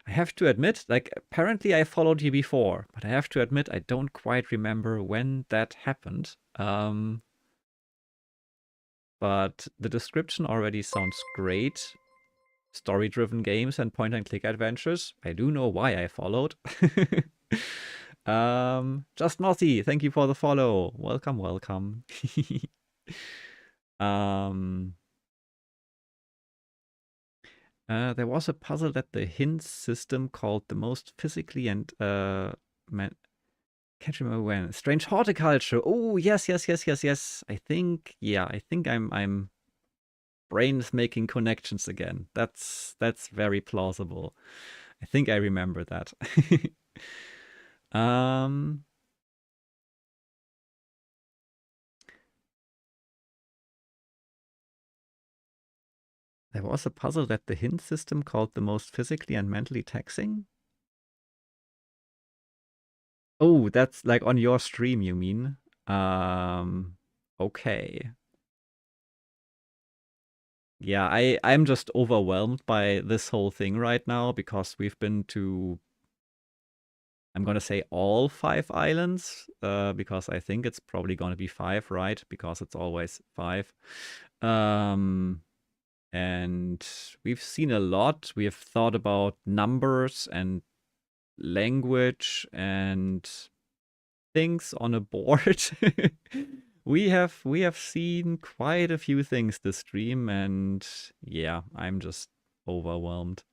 Speaker 1: I have to admit, like, apparently I followed you before, but I have to admit I don't quite remember when that happened. But the description already sounds great. Story-driven games and point-and-click adventures. I do know why I followed. Just Mossy, thank you for the follow. Welcome, welcome. There was a puzzle that the hint system called the most physically and can't remember when. Strange horticulture. Oh, yes. I think I'm brains making connections again. That's very plausible. I think I remember that. There was a puzzle that the hint system called the most physically and mentally taxing. Oh, that's like on your stream, you mean? Okay. Yeah, I'm just overwhelmed by this whole thing right now because we've been to I'm gonna say all 5 islands, because I think it's probably gonna be 5, right? Because it's always 5. And we've seen a lot. We have thought about numbers and language and things on a board. we have seen quite a few things this stream, and yeah, I'm just overwhelmed.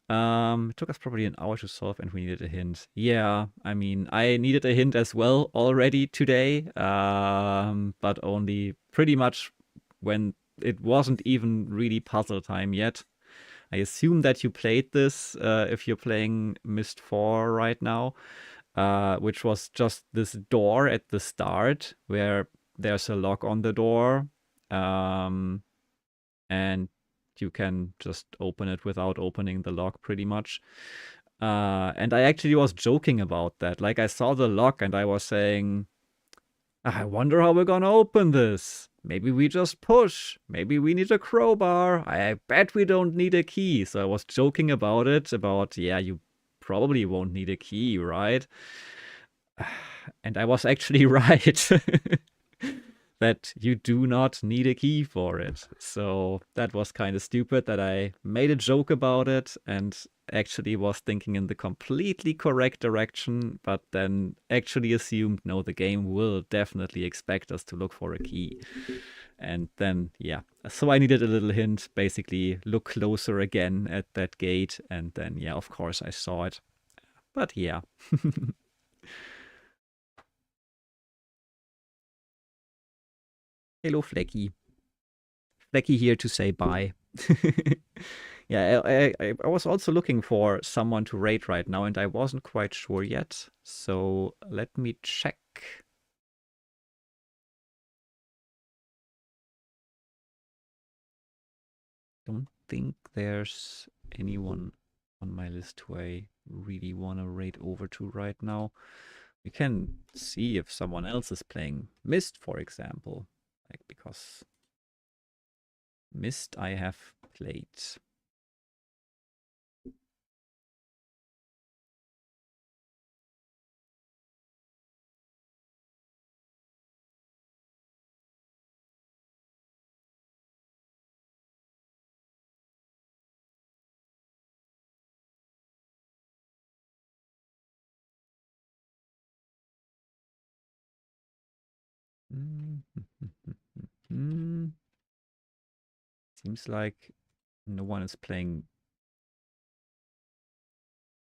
Speaker 1: It took us probably an hour to solve, and we needed a hint. Yeah, I mean, I needed a hint as well already today, but only pretty much when it wasn't even really puzzle time yet. I assume that you played this if you're playing Myst 4 right now, which was just this door at the start where there's a lock on the door, and you can just open it without opening the lock pretty much. And I actually was joking about that. Like, I saw the lock and I was saying, I wonder how we're gonna open this. Maybe we just push. Maybe we need a crowbar. I bet we don't need a key. So I was joking about it, about, yeah, you probably won't need a key, right? And I was actually right. That you do not need a key for it. So that was kind of stupid that I made a joke about it and actually was thinking in the completely correct direction, but then actually assumed, no, the game will definitely expect us to look for a key. And then, yeah, so I needed a little hint, basically look closer again at that gate. And then, yeah, of course I saw it. But yeah. Hello, Flecky. Flecky here to say bye. Yeah, I was also looking for someone to raid right now, and I wasn't quite sure yet. So let me check. Don't think there's anyone on my list who I really want to raid over to right now. We can see if someone else is playing Myst, for example. Like, because Myst I have played. Seems like no one is playing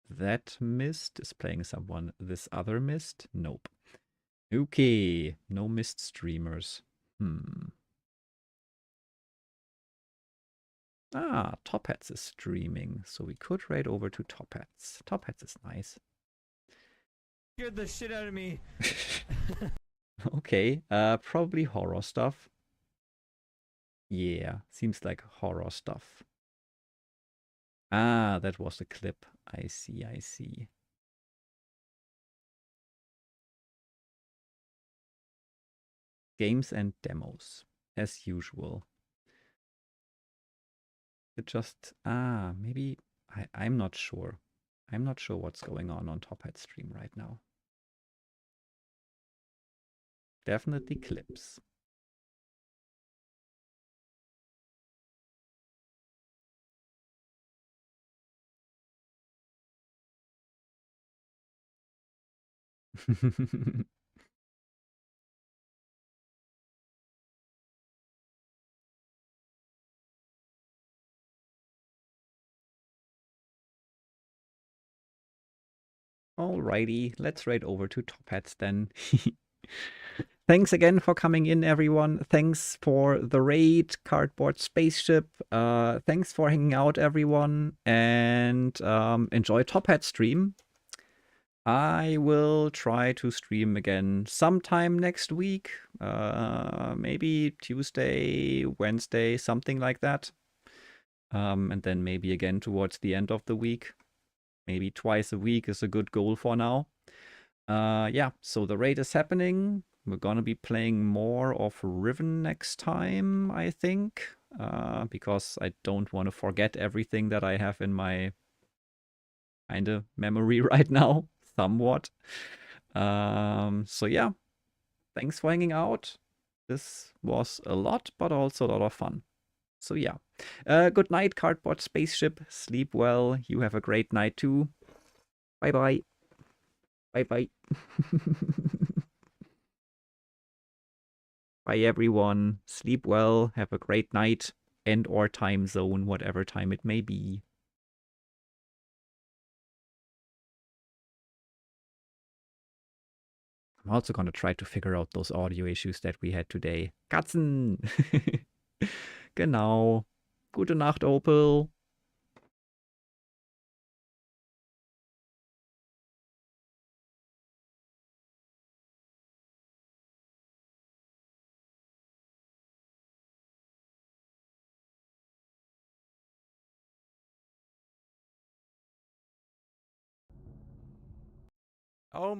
Speaker 1: that Myst. Is playing someone this other Myst? Nope. Okay, no Myst streamers. Ah, Top Hats is streaming, so we could raid over to Top Hats. Top Hats is nice.
Speaker 11: Scared the shit out of me.
Speaker 1: Okay, probably horror stuff. Yeah, seems like horror stuff. Ah, that was the clip. I see, I see. Games and demos, as usual. It just, maybe, I'm not sure. I'm not sure what's going on Top Hat stream right now. Definitely clips. Alrighty, let's raid over to Top Hats then. Thanks again for coming in, everyone. Thanks for the raid, Cardboard Spaceship. Thanks for hanging out, everyone. And enjoy Top Hat stream. I will try to stream again sometime next week. Maybe Tuesday, Wednesday, something like that. And then maybe again towards the end of the week. Maybe twice a week is a good goal for now. Yeah, so the raid is happening. We're gonna be playing more of Riven next time, I think. Because I don't want to forget everything that I have in my kind of memory right now. somewhat. So yeah, thanks for hanging out. This was a lot, but also a lot of fun. So yeah, good night, Cardboard Spaceship. Sleep well. You have a great night too. Bye bye. Bye bye. Bye everyone. Sleep well. Have a great night. And or time zone, whatever time it may be. I'm also gonna try to figure out those audio issues that we had today. Katzen! Genau. Gute Nacht, Opel.